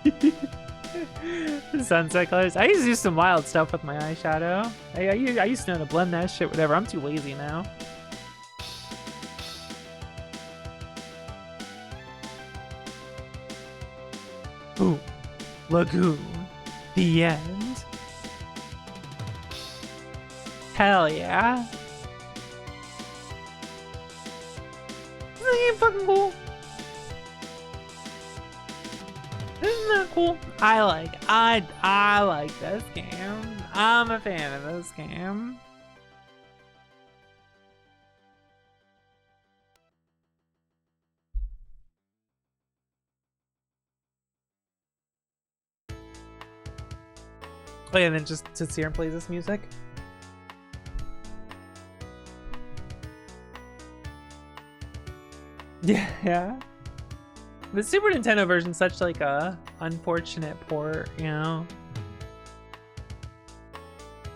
The sunset colors. I used to do some wild stuff with my eyeshadow. I used to know how to blend that shit, whatever. I'm too lazy now. Ooh, Lagoon. The end. Hell yeah. Isn't that fucking cool? Isn't that cool? I like this game. I'm a fan of this game. Oh yeah, and then just sits here and plays this music. Yeah. The Super Nintendo version's such like a unfortunate port, you know.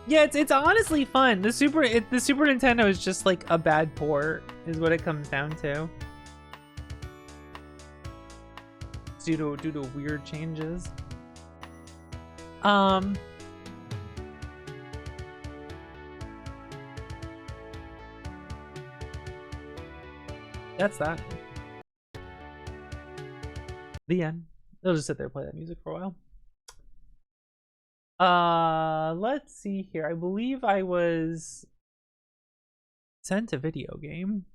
Yeah, it's honestly fun. The Super Nintendo is just like a bad port, is what it comes down to. It's due to weird changes. That's that. The end. They'll just sit there and play that music for a while. Let's see here. I believe I was sent a video game.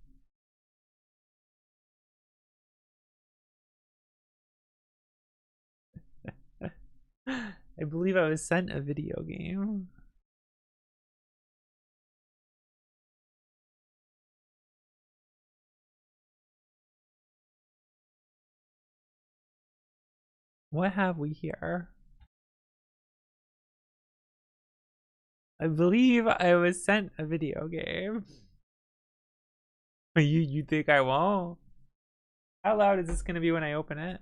I believe I was sent a video game. What have we here? I believe I was sent a video game. You think I won't? How loud is this gonna be when I open it?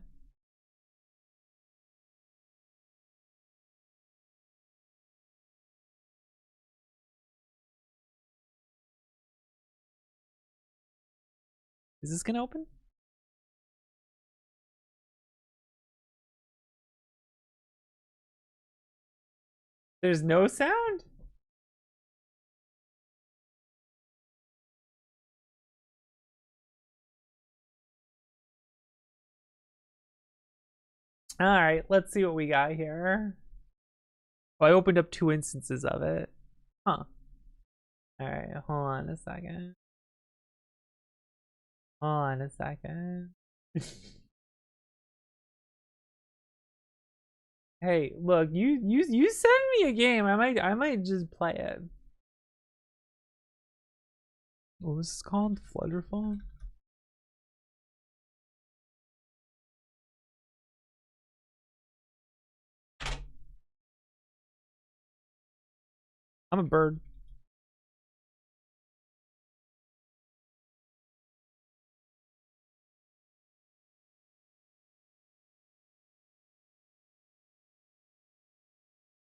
Is this gonna open? There's no sound? All right, let's see what we got here. Oh, I opened up 2 instances of it. Huh. All right, hold on a second. Hold on a second. Hey, look, you send me a game. I might just play it. What was this called? Flutterfall? I'm a bird.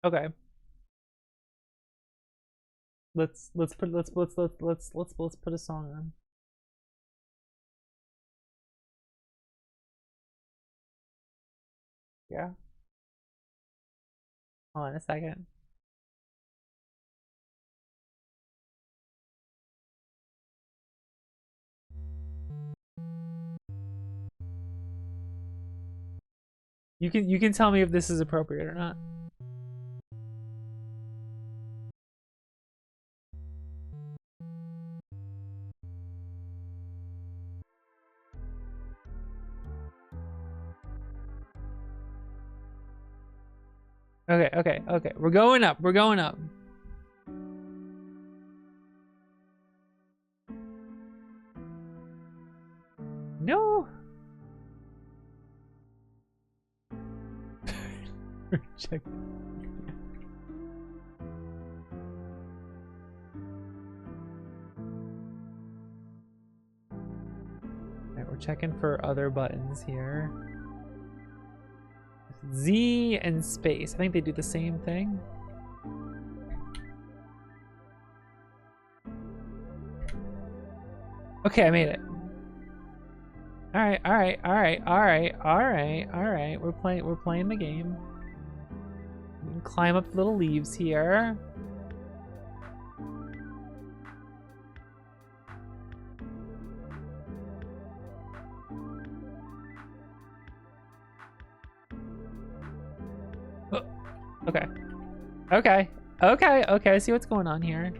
Okay. Let's put a song on. Yeah. Hold on a second. You can tell me if this is appropriate or not. Okay. We're going up. We're going up. No. Check. Alright, we're checking for other buttons here. Z and space. I think they do the same thing. Okay, I made it. Alright. We're playing the game. We can climb up little leaves here. Okay, I see what's going on here.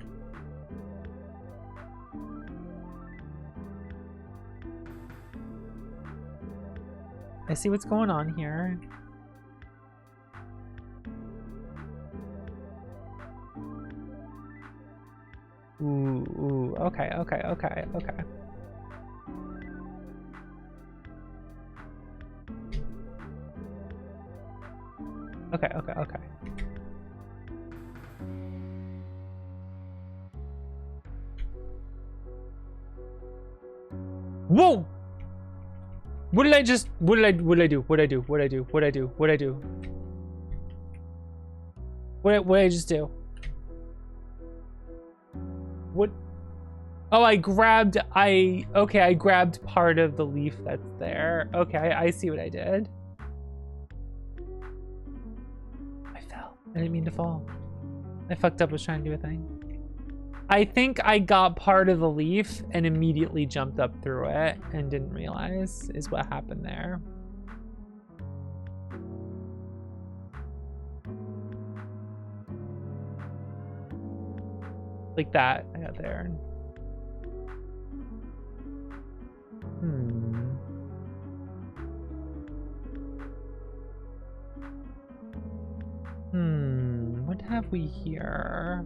I see what's going on here. Ooh, okay. Okay. Whoa! What did I do? What did I do? What did I just do? What? Oh, I grabbed part of the leaf that's there. Okay, I see what I did. I fell. I didn't mean to fall. I fucked up, was trying to do a thing. I think I got part of the leaf and immediately jumped up through it and didn't realize is what happened there. Like that, I got there. What have we here?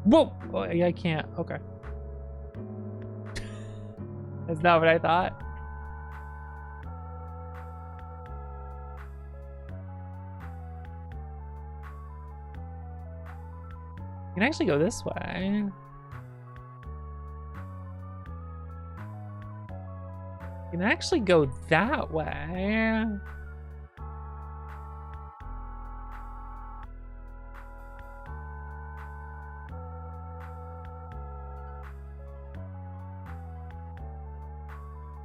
Whoa! Oh, I can't. Okay. That's not what I thought. You can actually go this way. You can actually go that way.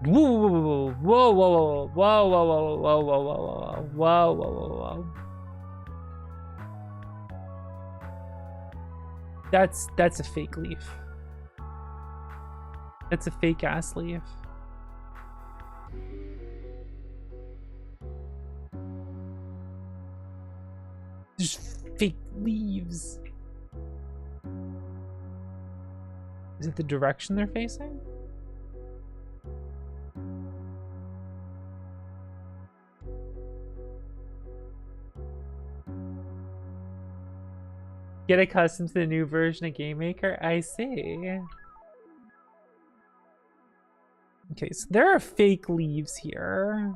Whoa, whoa, whoa, whoa, whoa, whoa, whoa, whoa, whoa, whoa, whoa, whoa, whoa, whoa. That's a fake leaf. That's a fake ass leaf. There's fake leaves. Is it the direction they're facing? Get accustomed to the new version of Game Maker? I see. Okay, so there are fake leaves here.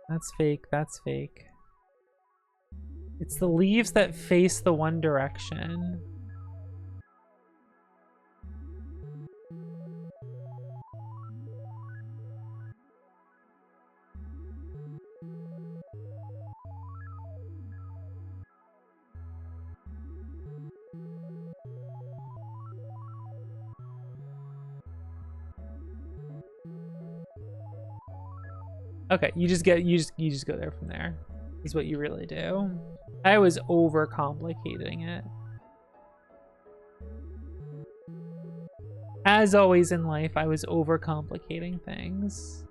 That's fake, that's fake. It's the leaves that face the one direction. Okay, you just go there from there. Is what you really do. I was overcomplicating it. As always in life, I was overcomplicating things.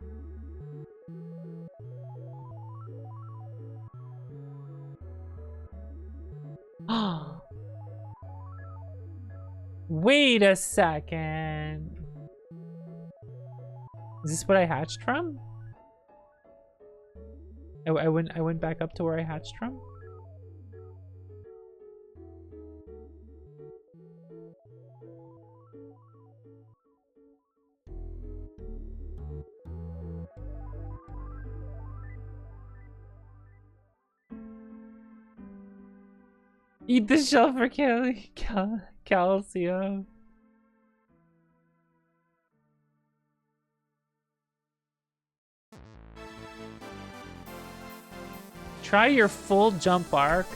Wait a second. Is this what I hatched from? I went back up to where I hatched from. Eat the shell for calcium. Try your full jump arc.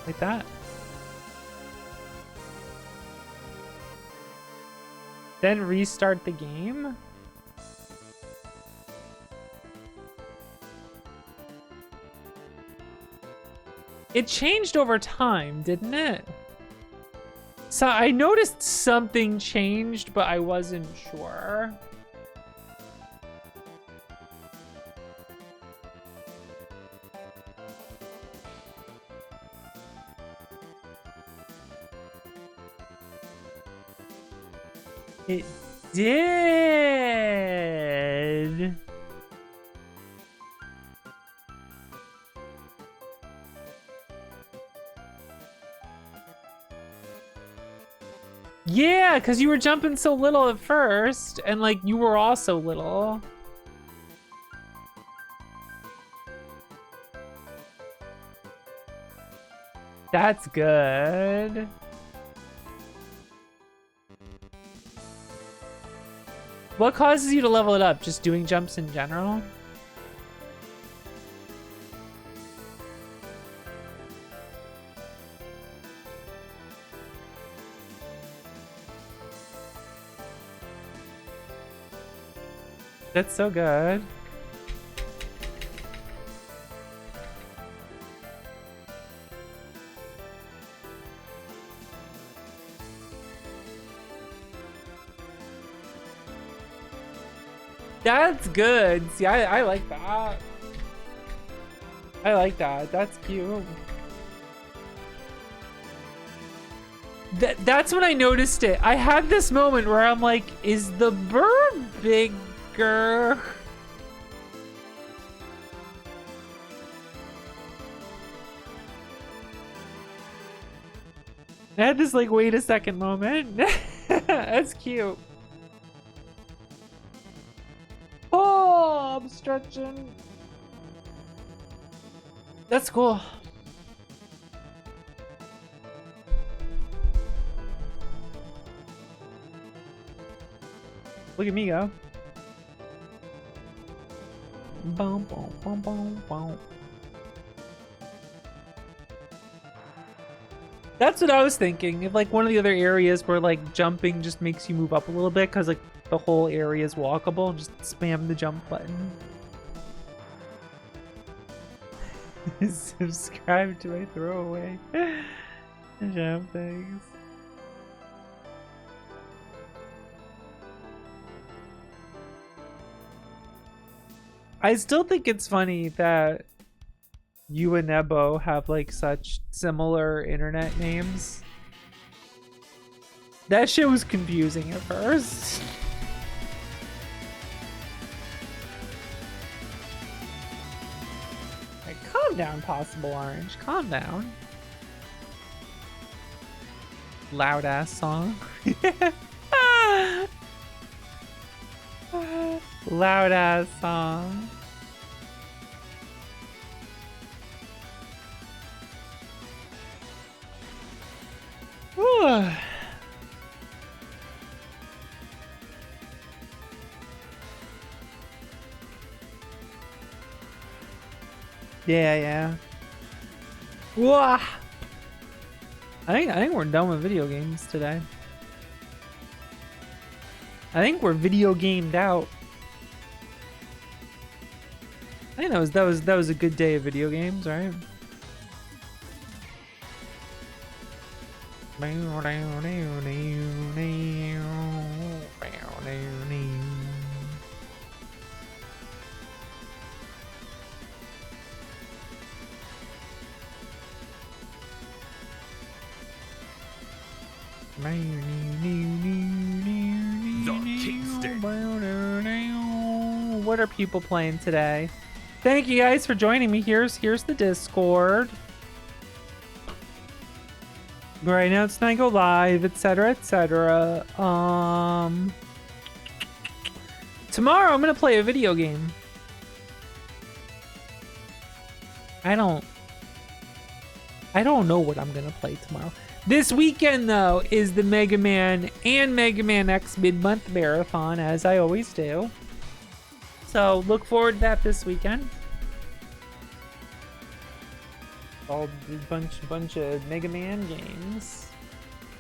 Like that. Then restart the game. It changed over time, didn't it? So I noticed something changed, but I wasn't sure. It did. Yeah, because you were jumping so little at first, and like you were also little. That's good. What causes you to level it up? Just doing jumps in general? That's so good. That's good. See, I like that. I like that. That's cute. That's when I noticed it. I had this moment where I'm like, is the bird bigger? I had this like, wait a second moment. That's cute. Oh, I'm stretching. That's cool. Look at me go. Boom, boom, boom, boom, boom. That's what I was thinking. If like one of the other areas where like jumping just makes you move up a little bit because like the whole area is walkable, just spam the jump button. Subscribe to my throwaway jump things. I still think it's funny that you and Nebo have like such similar internet names. That shit was confusing at first. Like, calm down, Possible Orange. Calm down. Loud ass song. Loud ass song. Ooh. Yeah. Wah. I think we're done with video games today. I think we're video gamed out. I think that was a good day of video games, right? What are people playing today? Thank you guys for joining me. Here's the Discord. Right now it's not go live, etc. Tomorrow I'm gonna play a video game. I don't know what I'm gonna play tomorrow. This weekend though is the Mega Man and Mega Man X mid-month marathon, as I always do. So look forward to that this weekend. All a bunch of Mega Man games,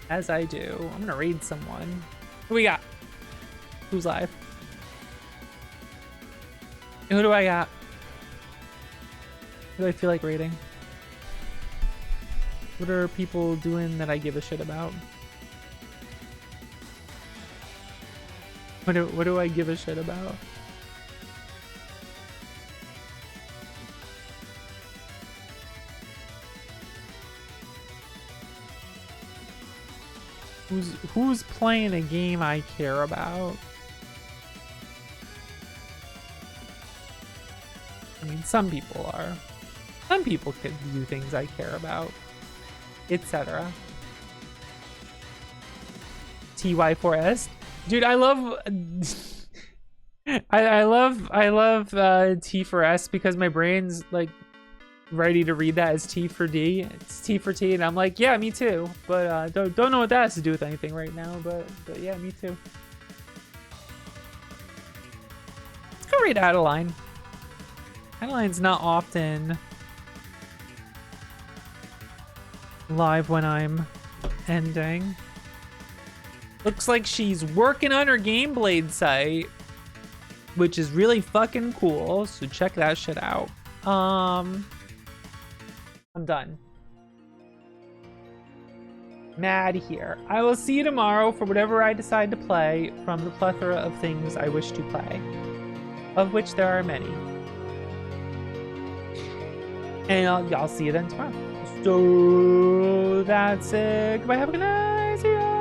as I do. I'm gonna raid someone. Who we got? Who's live? Who do I got? Who do I feel like raiding? What are people doing that I give a shit about? What do I give a shit about? Who's playing a game I care about? I mean, some people are. Some people could do things I care about, etc. TY4S, dude, I love. I love T4S because my brain's like ready to read that as T for D. It's T for T, and I'm like, yeah, me too. But don't know what that has to do with anything right now. But yeah, me too. Let's go read Adeline. Adeline's not often live when I'm ending. Looks like she's working on her Game Blade site. which is really fucking cool. So check that shit out. I'm done. Mad here. I will see you tomorrow for whatever I decide to play from the plethora of things I wish to play, of which there are many. And I'll see you then tomorrow. So that's it. Goodbye. Have a good night. See ya.